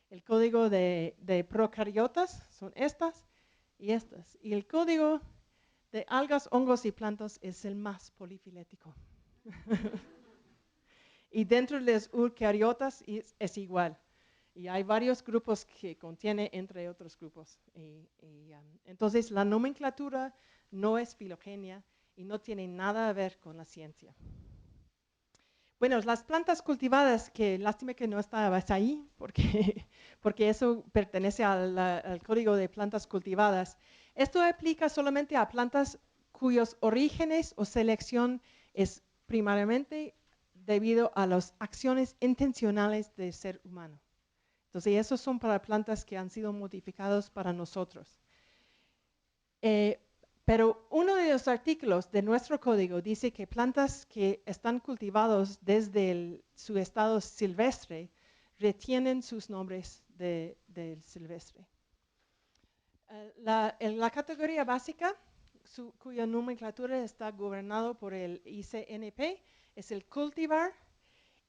El código de procariotas son estas y estas. Y el código de algas, hongos y plantas es el más polifilético. Y dentro de los eucariotas es igual. Y hay varios grupos que contiene entre otros grupos. Entonces la nomenclatura no es filogenia y no tiene nada a ver con la ciencia. Bueno, las plantas cultivadas, que lástima que no estabas ahí, porque eso pertenece al código de plantas cultivadas. Esto aplica solamente a plantas cuyos orígenes o selección es primariamente debido a las acciones intencionales del ser humano. Entonces, esos son para plantas que han sido modificadas para nosotros. Pero uno de los artículos de nuestro código dice que plantas que están cultivadas desde su estado silvestre retienen sus nombres del silvestre. En la categoría básica, cuya nomenclatura está gobernado por el ICNP, es el cultivar,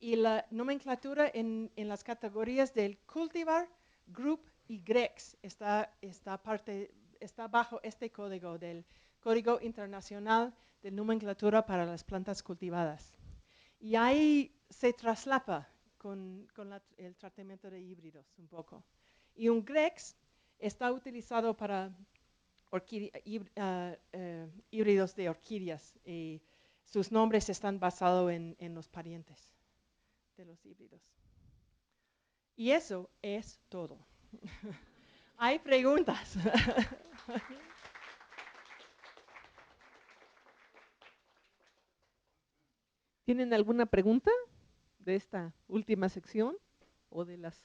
y la nomenclatura en las categorías del cultivar, group y grex está bajo este código, del Código Internacional de Nomenclatura para las Plantas Cultivadas. Y ahí se traslapa con el tratamiento de híbridos un poco. Y un grex está utilizado para híbridos de orquídeas y sus nombres están basados en los parientes de los híbridos. Y eso es todo. Hay preguntas. ¿Tienen alguna pregunta de esta última sección o de las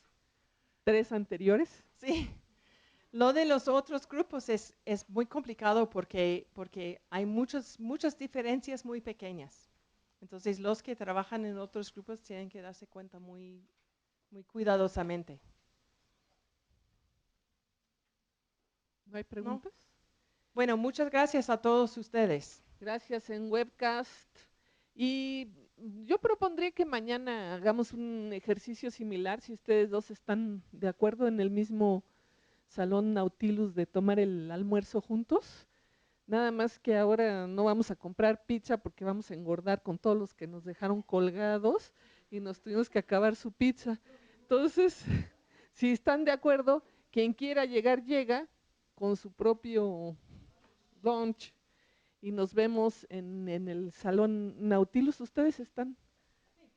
3 anteriores? Sí. Lo de los otros grupos es muy complicado porque hay muchas diferencias muy pequeñas. Entonces, los que trabajan en otros grupos tienen que darse cuenta muy cuidadosamente. ¿No hay preguntas? ¿No? Bueno, muchas gracias a todos ustedes. Gracias en webcast. Y yo propondría que mañana hagamos un ejercicio similar, si ustedes dos están de acuerdo, en el mismo Salón Nautilus, de tomar el almuerzo juntos. Nada más que ahora no vamos a comprar pizza porque vamos a engordar con todos los que nos dejaron colgados y nos tuvimos que acabar su pizza. Entonces, si están de acuerdo, quien quiera llegar, llega con su propio lunch. y nos vemos en el Salón Nautilus. ¿Ustedes están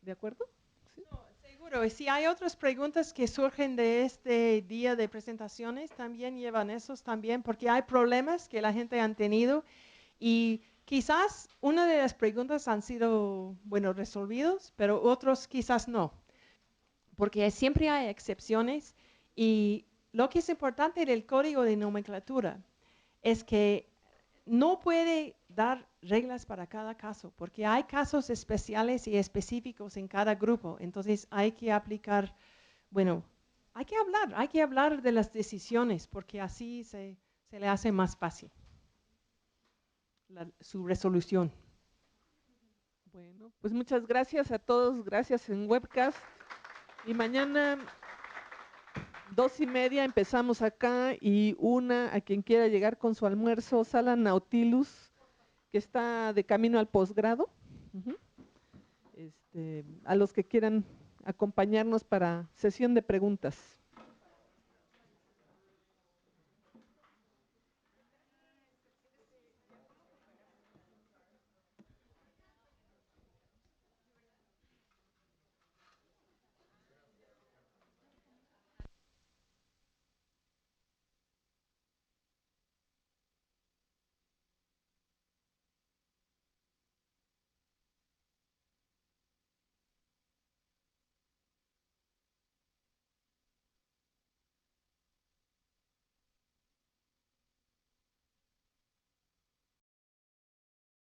de acuerdo? ¿Sí? No, seguro. Y si hay otras preguntas que surgen de este día de presentaciones, también llevan esos también, porque hay problemas que la gente han tenido y quizás una de las preguntas han sido, bueno, resolvidos, pero otros quizás no, porque siempre hay excepciones y lo que es importante del código de nomenclatura es que no puede dar reglas para cada caso, porque hay casos especiales y específicos en cada grupo. Entonces hay que aplicar, bueno, hay que hablar de las decisiones, porque así se le hace más fácil su resolución. Bueno, pues muchas gracias a todos, gracias en webcast. Y mañana 2:30 empezamos acá y 1 a quien quiera llegar con su almuerzo, Sala Nautilus, que está de camino al posgrado. A los que quieran acompañarnos para sesión de preguntas.